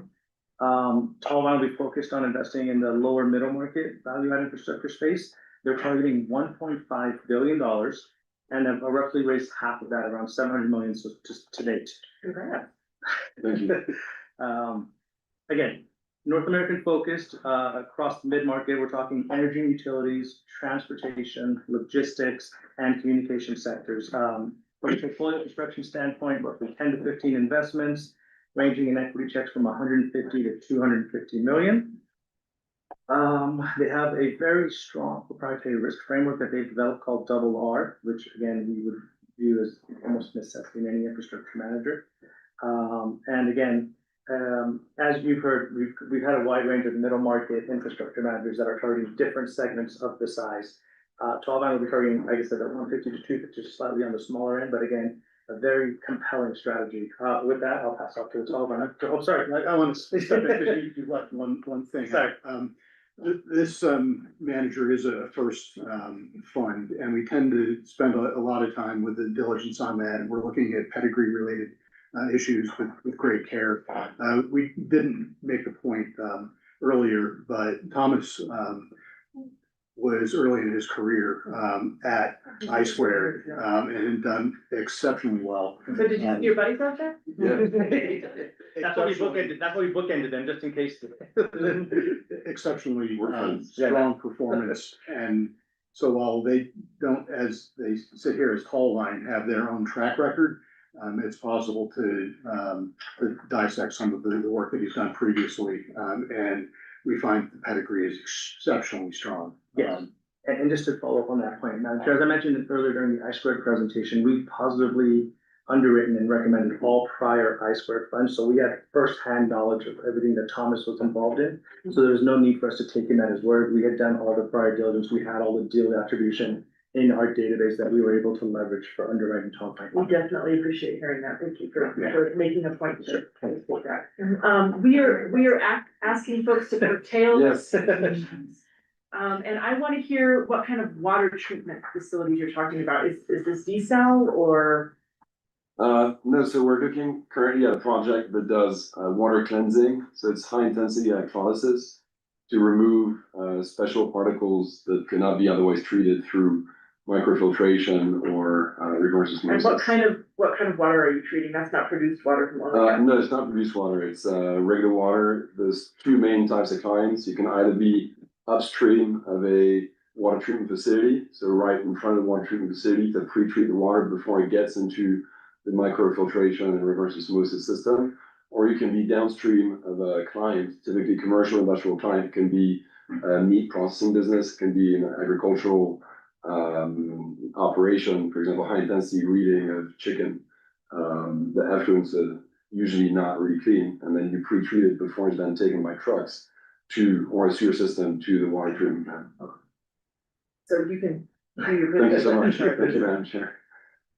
Tallvine will be focused on investing in the lower middle market value-add infrastructure space. They're targeting $1.5 billion and have roughly raised half of that, around $700 million to date. Thank you. Again, North American focused, across the mid-market, we're talking energy and utilities, transportation, logistics, and communication sectors. From a portfolio construction standpoint, roughly 10 to 15 investments, ranging in equity checks from 150 to 250 million. They have a very strong proprietary risk framework that they've developed called Double R, which again, we would view as almost necessity in any infrastructure manager. And again, as you've heard, we've had a wide range of middle market infrastructure managers that are targeting different segments of the size. Tallvine will be targeting, like I said, at 150 to 250, just slightly on the smaller end, but again, a very compelling strategy. With that, I'll pass off to Tallvine. Oh, sorry, I want to step in because you left one thing. Sorry. This manager is a first fund, and we tend to spend a lot of time with the diligence on that, and we're looking at pedigree related issues with great care. We didn't make the point earlier, but Thomas was early in his career at I-Squared and had done exceptionally well. So did you see your buddies out there? That's why we bookended them, just in case. Exceptionally strong performance. And so while they don't, as they sit here as Tallvine, have their own track record, it's possible to dissect some of the work that he's done previously. And we find the pedigree is exceptionally strong. Yes. And just to follow up on that point, now, as I mentioned earlier during the I-Squared presentation, we've positively underwritten and recommended all prior I-Squared funds. So we had firsthand knowledge of everything that Thomas was involved in. So there was no need for us to take him at his word. We had done all the prior diligence. We had all the deal attribution in our database that we were able to leverage for underwriting Tallvine. We definitely appreciate hearing that. Thank you for making a point to take that. We are asking folks to curtail. Yes. And I want to hear what kind of water treatment facilities you're talking about. Is this desal or? No, so we're looking currently at a project that does water cleansing. So it's high intensity electrolysis to remove special particles that cannot be otherwise treated through microfiltration or reverse osmosis. And what kind of water are you treating? That's not produced water from oil and gas? No, it's not produced water. It's regular water. There's two main types of clients. You can either be upstream of a water treatment facility, so right in front of the water treatment facility to pre-treat the water before it gets into the microfiltration and reverse osmosis system, or you can be downstream of a client, typically commercial industrial client, can be a meat processing business, can be an agricultural operation, for example, high intensity breeding of chicken. The effluents are usually not really clean, and then you pre-treat it before it's then taken by trucks to, or a sewer system to the water treatment plant. So you can do your. Thank you so much. Thank you, Madam Chair.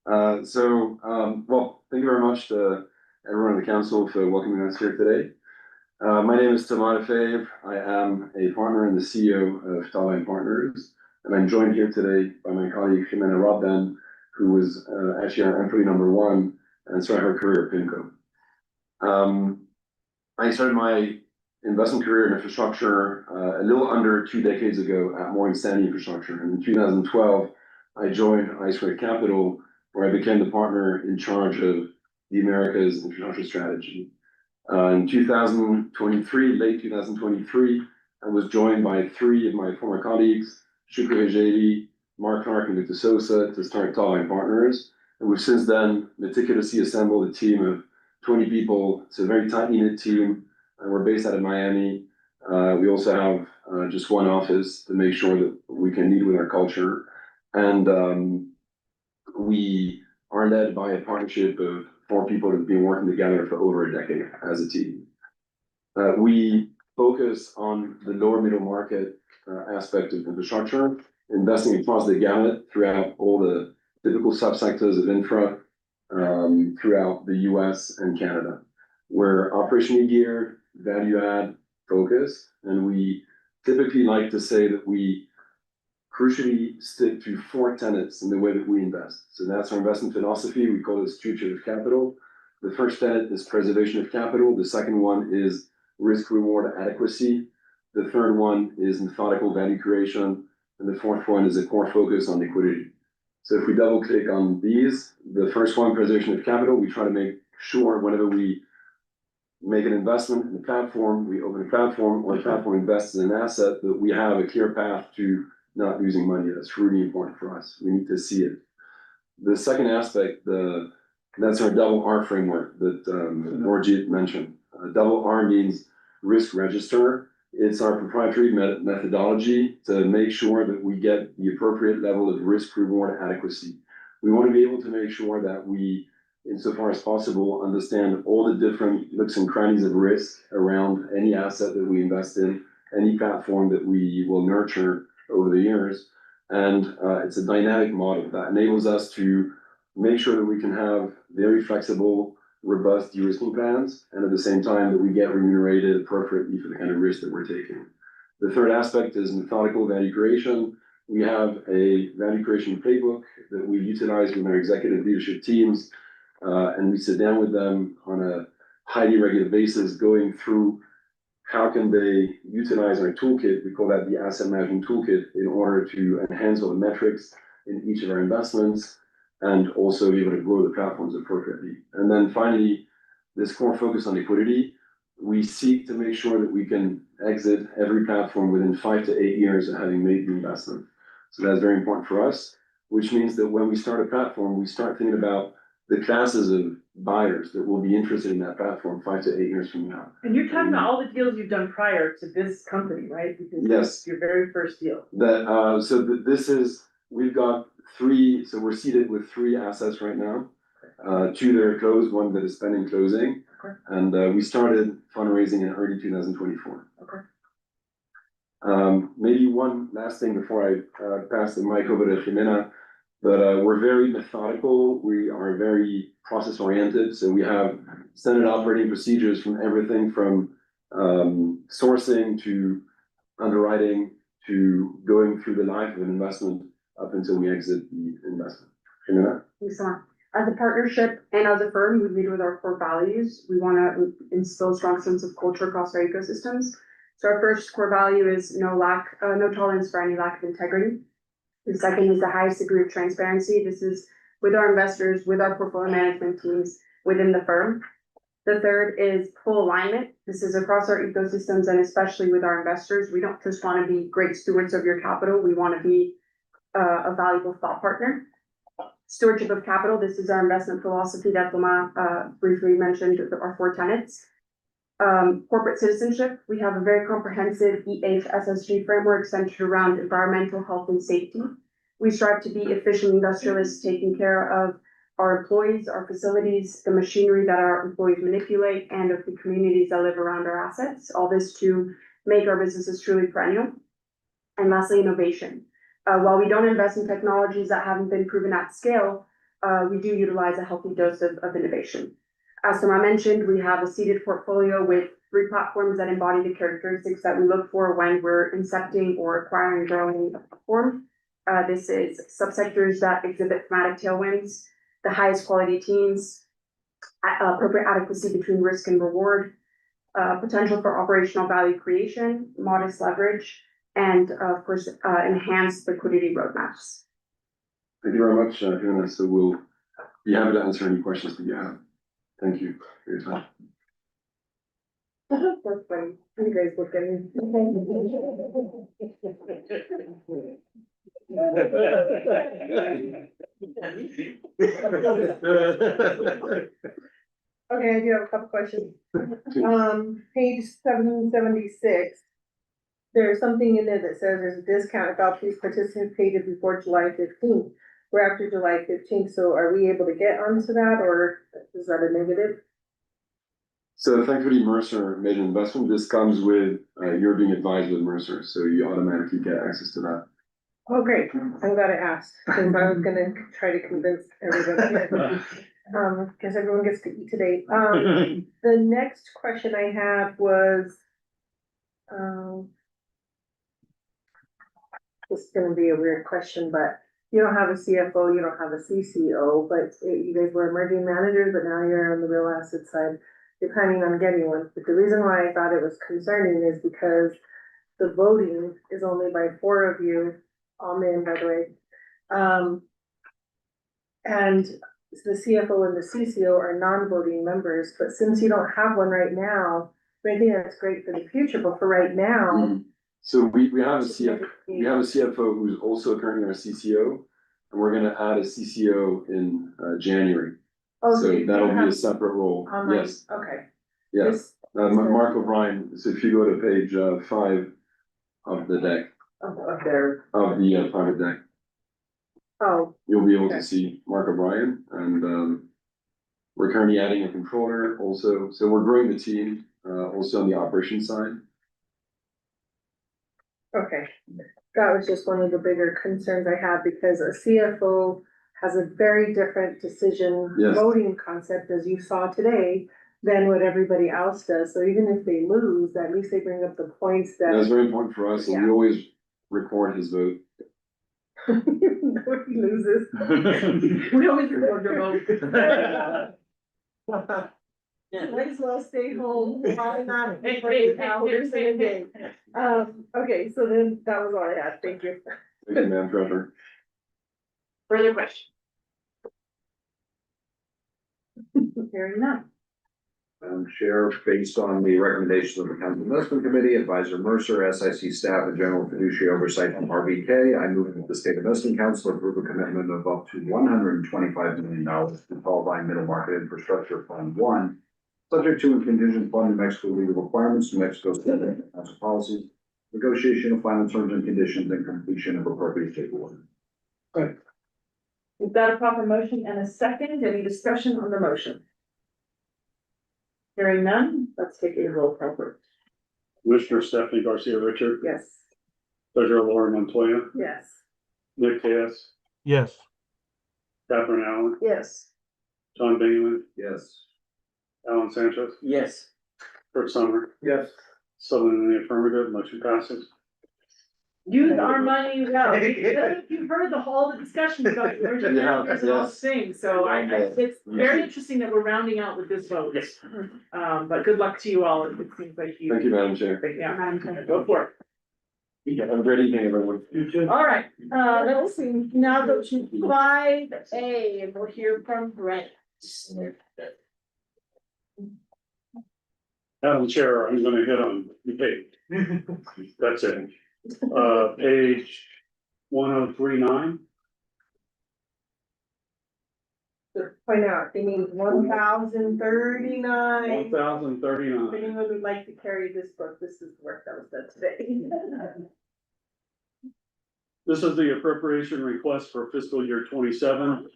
Well, thank you very much to everyone on the council for welcoming us here today. My name is Thomas Lefebvre. I am a partner and the CEO of Starline Partners, and I'm joined here today by my colleague Jimena Robben, who was actually our employee number one and started her career at PIMCO. I started my investment career in infrastructure a little under 2 decades ago at Morgan Stanley Infrastructure. And in 2012, I joined I2 Capital, where I became the partner in charge of the Americas infrastructure strategy. In 2023, late 2023, I was joined by 3 of my former colleagues, Shukri Hejeli, Mark Clark, and Victor Sosa, to start Starline Partners. And we've since then meticulously assembled a team of 20 people. It's a very tightly knit team. We're based out of Miami. We also have just one office to make sure that we can lead with our culture. And we are led by a partnership of 4 people that have been working together for over a decade as a team. We focus on the lower middle market aspect of infrastructure, investing across the gamut throughout all the typical subsectors of infra throughout the US and Canada. We're operationally geared, value add focused, and we typically like to say that we crucially stick to 4 tenets in the way that we invest. So that's our investment philosophy. We call it stewardship of capital. The first tenet is preservation of capital. The second one is risk reward adequacy. The third one is methodical value creation. And the fourth one is a core focus on liquidity. So if we double click on these, the first one, preservation of capital, we try to make sure whenever we make an investment in the platform, we open a platform, or the platform invests in an asset, that we have a clear path to not losing money. That's really important for us. We need to see it. The second aspect, that's our double R framework that Norjit mentioned. Double R means risk register. It's our proprietary methodology to make sure that we get the appropriate level of risk reward adequacy. We want to be able to make sure that we, insofar as possible, understand all the different nooks and crannies of risk around any asset that we invest in, any platform that we will nurture over the years. And it's a dynamic model that enables us to make sure that we can have very flexible, robust de-risking plans, and at the same time that we get remunerated appropriately for the kind of risk that we're taking. The third aspect is methodical value creation. We have a value creation playbook that we utilize with our executive leadership teams, and we sit down with them on a highly regular basis, going through how can they utilize our toolkit. We call that the asset management toolkit, in order to enhance all the metrics in each of our investments and also be able to grow the platforms appropriately. And then finally, this core focus on liquidity, we seek to make sure that we can exit every platform within 5 to 8 years of having made the investment. So that's very important for us, which means that when we start a platform, we start thinking about the classes of buyers that will be interested in that platform 5 to 8 years from now. And you're talking about all the deals you've done prior to this company, right? Because Yes. this is your very first deal. This is, we've got 3, so we're seated with 3 assets right now. 2 that are closed, 1 that is pending closing. Okay. And we started fundraising in early 2024. Okay. Maybe one last thing before I pass the mic over to Jimena, but we're very methodical. We are very process oriented. So we have standard operating procedures from everything from sourcing to underwriting to going through the life of an investment up until we exit the investment. Jimena? Thanks so much. As a partnership and as a firm, we lead with our core values. We want to instill a strong sense of culture across our ecosystems. So our first core value is no tolerance for any lack of integrity. The second is the highest degree of transparency. This is with our investors, with our portfolio management teams within the firm. The third is full alignment. This is across our ecosystems and especially with our investors. We don't just want to be great stewards of your capital. We want to be a valuable thought partner. Stewardship of capital, this is our investment philosophy that Thomas briefly mentioned, our 4 tenets. Corporate citizenship, we have a very comprehensive EHSSG framework centered around environmental health and safety. We strive to be efficient industrialists taking care of our employees, our facilities, the machinery that our employees manipulate, and of the communities that live around our assets. All this to make our businesses truly perennial. And lastly, innovation. While we don't invest in technologies that haven't been proven at scale, we do utilize a healthy dose of innovation. As Thomas mentioned, we have a seeded portfolio with 3 platforms that embody the characteristics that we look for when we're incepting or acquiring and growing a platform. This is subsectors that exhibit thematic tailwinds, the highest quality teams, appropriate adequacy between risk and reward, potential for operational value creation, modest leverage, and of course, enhanced liquidity roadmaps. Thank you very much, Fiona. So we'll be happy to answer any questions that you have. Thank you for your time. That's funny. You guys look at me. Okay, I do have a couple questions. Page 776. There's something in there that says there's a discount if all fees participated before July 15th. We're after July 15th, so are we able to get onto that, or is that a negative? So thankfully Mercer made an investment. This comes with, you're being advised with Mercer, so you automatically get access to that. Oh, great. I'm glad I asked, because I was gonna try to convince everybody. Because everyone gets to eat today. The next question I had was, this is gonna be a weird question, but you don't have a CFO, you don't have a CCO, but you guys were emerging managers, but now you're on the real asset side. You're planning on getting one. But the reason why I thought it was concerning is because the voting is only by 4 of you, all men, by the way. And the CFO and the CCO are non-voting members, but since you don't have one right now, I think that's great for the future, but for right now. So we have a CFO who's also currently our CCO, and we're gonna add a CCO in January. Oh, So you that'll be have a separate role. online- Yes. Okay. Yes. Mark O'Brien. So if you go to page 5 of the deck, Of their, of the private deck, oh, you'll be able to Okay. see Mark O'Brien, and we're currently adding a controller also. So we're growing the team also on the operations side. okay. That was just one of the bigger concerns I had, because a CFO has a very different decision Yes. voting concept, as you saw today, than what everybody else does. So even if they lose, at least they bring up the points that. That's very important for us, and we always record his vote. Nobody loses. We always record your vote. Might as well stay home, why not, 8 hours in a day. Okay, so then that was all I had, thank you. Thank you, Madam Treasurer. Further question? Hearing none. Chair, based on the recommendation of the Council Investment Committee, Advisor Mercer, SIC staff, and General Fiduciary Oversight from RBK, I move that the State Investment Council approve a commitment of up to $125 million to qualifying middle market infrastructure fund 1, subject to and contingent upon New Mexico legal requirements, New Mexico state and council policies, negotiation of final terms and conditions, and completion of appropriate paperwork. We've got a proper motion and a second. Any discussion on the motion? Hearing none, let's take a roll call vote. Commissioner Stephanie Garcia Richard, Yes. Treasurer Lauren Montoya, Yes. Nick Case, Yes. Catherine Allen, Yes. John Bingaman, Yes. Alan Sanchez, Yes. Kurt Summer, Yes. Sutherland in the affirmative, motion passes. Use our money well. You've heard all the discussions about the emerging Yeah, managers and all yes. things, so it's very interesting that we're rounding out with this vote. Yes. But good luck to you all. It seems like you. Thank you, Madam Chair. Yeah, go for it. Have a great evening, everyone. All right, let's see, now go to 5A, and we'll hear from Brent. Madam Chair, I'm gonna hit on the page. That's it. Page 1039. Just point out, it means 1,039. 1,039. If anyone would like to carry this book, this is the work that was done today. This is the appropriation request for fiscal year 27.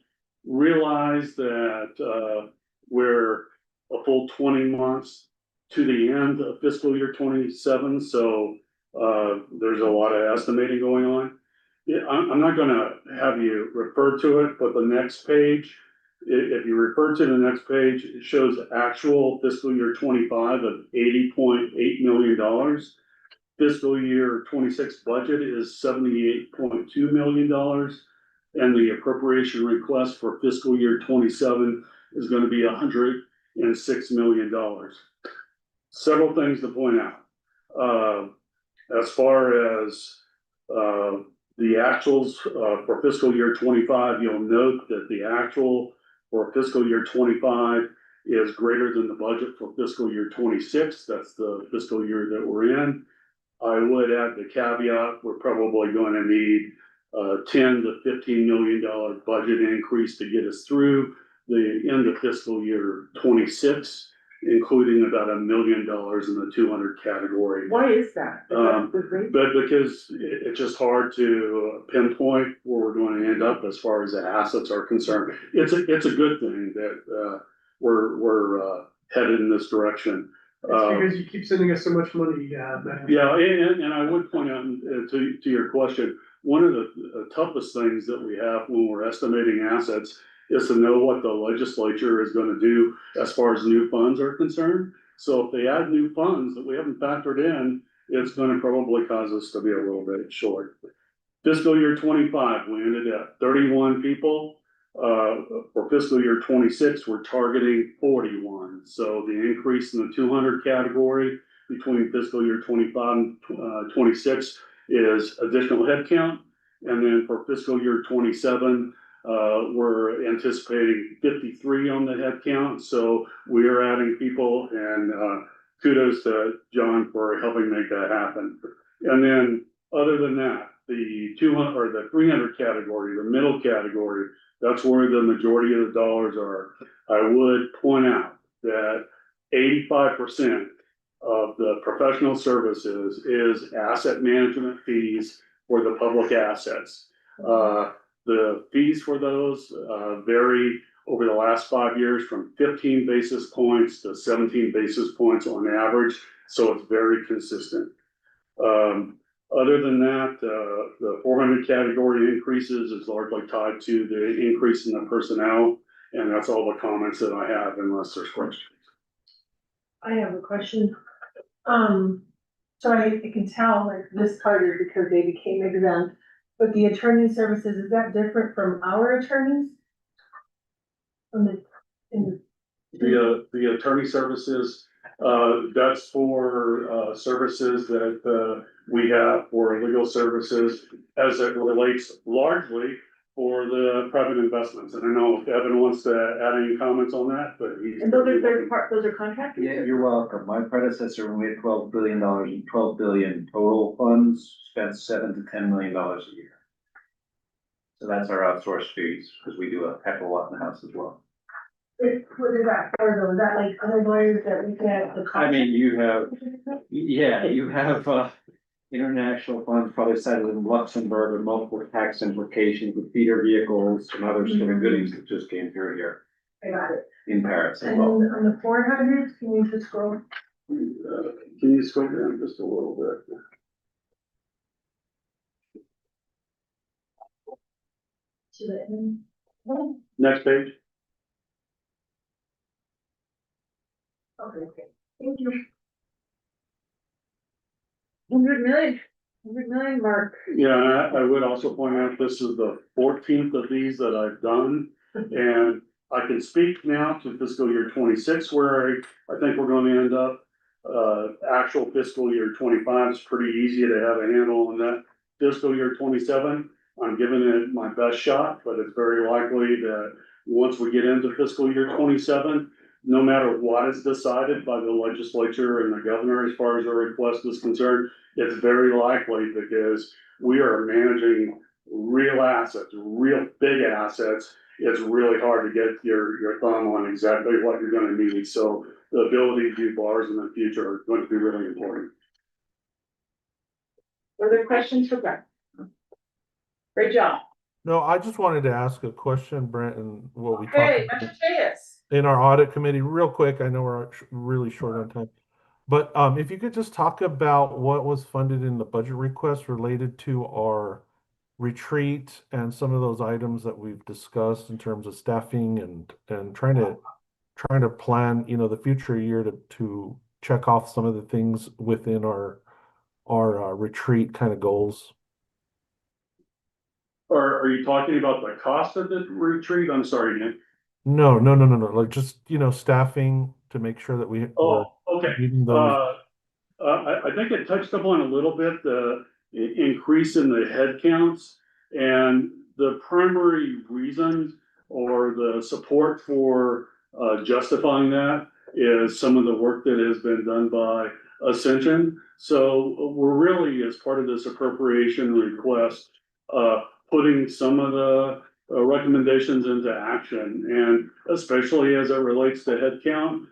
Realize that, we're a full 20 months to the end of fiscal year 27, so, there's a lot of estimating going on. Yeah, I'm not gonna have you refer to it, but the next page, if you refer to the next page, it shows actual fiscal year 25 of $80.8 million. Fiscal year 26 budget is $78.2 million. And the appropriation request for fiscal year 27 is gonna be $106 million. Several things to point out. As far as, the actuals, for fiscal year 25, you'll note that the actual for fiscal year 25 is greater than the budget for fiscal year 26. That's the fiscal year that we're in. I would add the caveat, we're probably going to need $10 to $15 million budget increase to get us through the end of fiscal year 26, including about $1 million in the 200 category. Why is that? But because it's just hard to pinpoint where we're going to end up as far as the assets are concerned. It's a good thing that we're headed in this direction. It's because you keep sending us so much money, Madam. Yeah, and I would point out to your question, one of the toughest things that we have when we're estimating assets is to know what the legislature is gonna do as far as new funds are concerned. So if they add new funds that we haven't factored in, it's gonna probably cause us to be a little bit short. Fiscal year 25, we ended at 31 people. For fiscal year 26, we're targeting 41. So the increase in the 200 category between fiscal year 25 and 26 is additional headcount. And then for fiscal year 27, we're anticipating 53 on the headcount. So we are adding people, and kudos to John for helping make that happen. And then other than that, the 200 or the 300 category, the middle category, that's where the majority of the dollars are. I would point out that 85% of the professional services is asset management fees for the public assets. The fees for those vary over the last 5 years from 15 basis points to 17 basis points on average, so it's very consistent. Other than that, the 400 category increases is largely tied to the increase in the personnel, and that's all the comments that I have unless there's questions. I have a question. So I can tell like this part is because they became exempt, but the attorney services, is that different from our attorneys? The attorney services, that's for services that we have for legal services as it relates largely for the private investments. And I know if Evan wants to add any comments on that, but he's. And those are contractors? Yeah, you're welcome. My predecessor, when we had $12 billion and 12 billion total funds, spent $7 to $10 million a year. So that's our outsourced fees, because we do a heck of a lot in the house as well. What is that for though? Is that like other lawyers that we can have the? I mean, you have international funds probably settled in Luxembourg with multiple tax implications with feeder vehicles and other sort of goodies that just came through here I got it. in Paris as And well. then on the 400s, can you just scroll? Can you scroll down just a little bit? To the end? Next page. Okay, thank you. 100 million mark. Yeah, and I would also point out, this is the 14th of these that I've done. And I can speak now to fiscal year 26, where I think we're going to end up. Actual fiscal year 25 is pretty easy to have a handle on that. Fiscal year 27, I'm giving it my best shot, but it's very likely that once we get into fiscal year 27, no matter what is decided by the legislature and the governor as far as the request is concerned, it's very likely, because we are managing real assets, real big assets, it's really hard to get your thumb on exactly what you're gonna need. So the ability to do bars in the future are going to be really important. Further questions for Brent? Great job. No, I just wanted to ask a question, Brent, and what we Okay, talked Mr. about Chayes. in our audit committee, real quick. I know we're really short on time. But if you could just talk about what was funded in the budget request related to our retreat and some of those items that we've discussed in terms of staffing and trying to plan, the future year to check off some of the things within our retreat kind of goals. Are you talking about the cost of the retreat? I'm sorry, Nick. No. Like just, staffing to make sure that we're Okay. meeting those. I think it touched upon a little bit the increase in the head counts, and the primary reason or the support for justifying that is some of the work that has been done by Ascension. So we're really, as part of this appropriation request, putting some of the recommendations into action, and especially as it relates to headcount.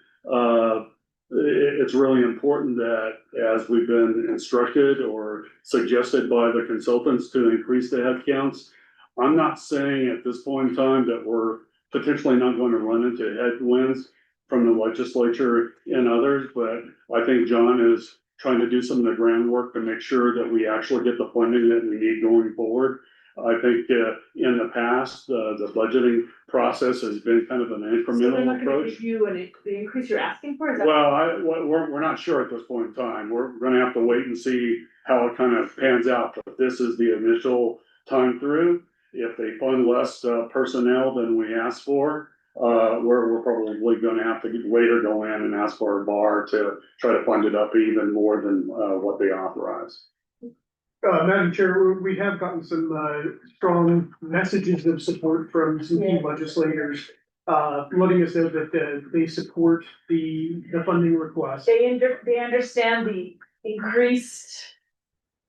It's really important that, as we've been instructed or suggested by the consultants, to increase the headcounts. I'm not saying at this point in time that we're potentially not going to run into headwinds from the legislature and others, but I think John is trying to do some of the groundwork to make sure that we actually get the funding that we need going forward. I think in the past, the budgeting process has been kind of an So they're incremental not gonna approach. give you the increase you're asking for? Is that? Well, we're not sure at this point in time. We're gonna have to wait and see how it kind of pans out, but this is the initial time through. If they fund less personnel than we asked for, we're probably gonna have to later go in and ask for a bar to try to fund it up even more than what they authorize. Madam Chair, we have gotten some, strong messages of support from some key legislators, letting us know that, they support the funding request. They understand the increased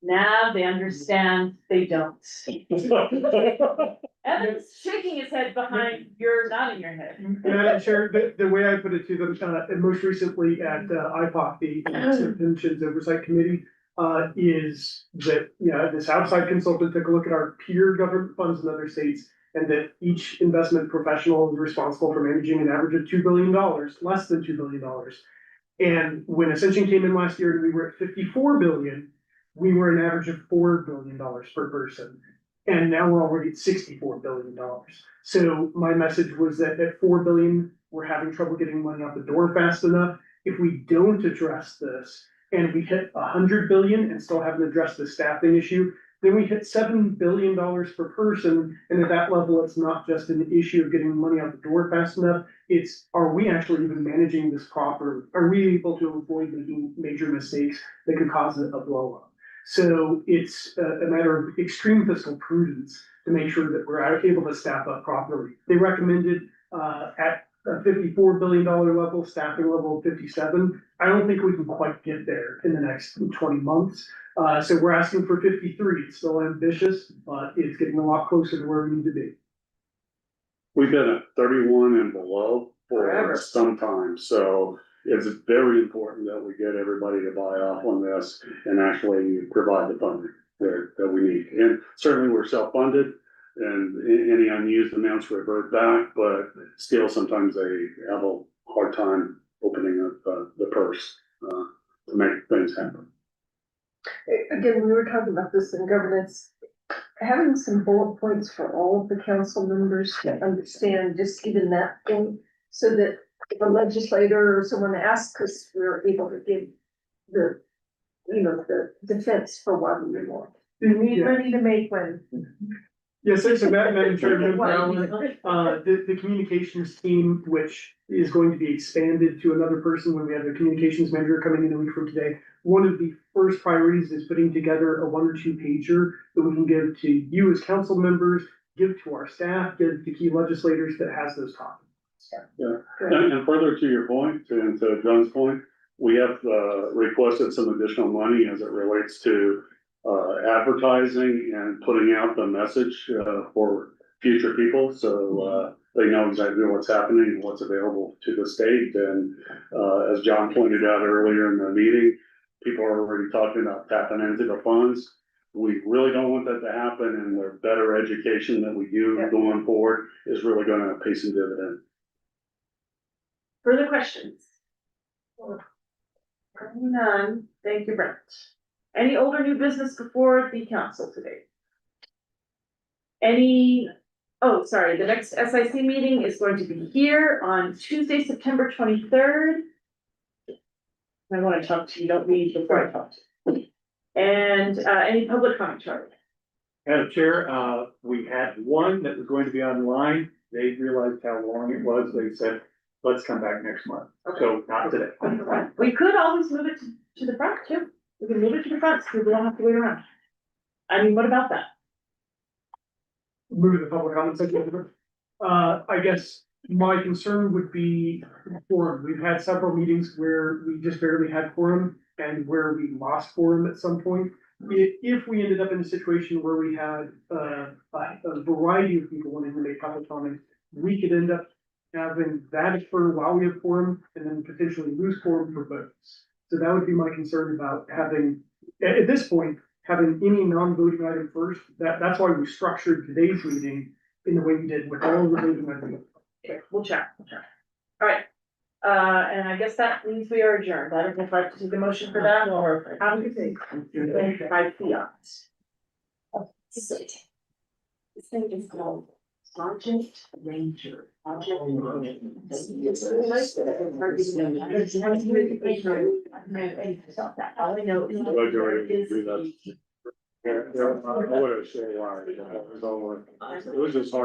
NAV, they understand they don't. Evan's shaking his head behind, you're nodding your head. Madam Chair, the way I put it to them, and most recently at, IPOC, the Pensions Oversight Committee, is that, this outside consultant took a look at our peer government funds in other states, and that each investment professional is responsible for managing an average of $2 billion, less than $2 billion. And when Ascension came in last year and we were at 54 billion, we were an average of $4 billion per person. And now we're already at $64 billion. So my message was that at 4 billion, we're having trouble getting money out the door fast enough. If we don't address this, and we hit 100 billion and still haven't addressed the staffing issue, then we hit $7 billion per person. And at that level, it's not just an issue of getting money out the door fast enough. It's, are we actually even managing this properly? Are we able to avoid making major mistakes that could cause a blow up? So it's a matter of extreme fiscal prudence to make sure that we're able to staff up properly. They recommended at a $54 billion level, staffing level of 57. I don't think we can quite get there in the next 20 months. So we're asking for 53. It's still ambitious, but it's getting a lot closer to where we need to be. We've been at 31 and below for Forever. some time, so it's very important that we get everybody to buy off on this and actually provide the funding that we need. And certainly we're self-funded, and any unused amounts revert back, but still sometimes they have a hard time opening up the purse to make things happen. Again, we were talking about this in governance, having some bullet points for all of the council members to understand just even that thing, so that if a legislator or someone asks us, we're able to give the, the defense for what we want. We need money to make one. Yes, so Madam Chairman, the communications team, which is going to be expanded to another person when we have the communications manager coming in a week from today. One of the first priorities is putting together a 1 or 2 pager that we can give to you as council members, give to our staff, give to key legislators that has those talking. Yeah, and further to your point, and to John's point, we have requested some additional money as it relates to advertising and putting out the message for future people, so, they know exactly what's happening and what's available to the state. And, as John pointed out earlier in the meeting, people are already talking about tapping into the funds. We really don't want that to happen, and the better education that we do going forward is really gonna pay some dividend. Further questions? None, thank you, Brent. Any old or new business before the council today? The next SIC meeting is going to be here on Tuesday, September 23rd. I wanna talk to you, don't leave before I talk to you. And, any public comment, Charlie? Madam Chair, we had one that was going to be online. They realized how long it was. They said, let's come back next month. So not today. We could always move it to the front too. We can move it to the front, so we don't have to wait around. I mean, what about that? Move to the public comment section. I guess my concern would be quorum. We've had several meetings where we just barely had quorum and where we lost quorum at some point. If we ended up in a situation where we had a variety of people wanting to make public comment, we could end up having that occur while we have quorum and then potentially lose quorum for votes. So that would be my concern about having, at this point, having any non-voting item first. That's why we structured today's meeting in the way we did with all of the voting items. Okay, we'll check. All right, and I guess that means we are adjourned. I don't know if I have to take a motion for that or how do you think? By fiat. This thing is called Project Ranger. Project Ranger. All I know is. Yeah, I would have said why, it was just hard.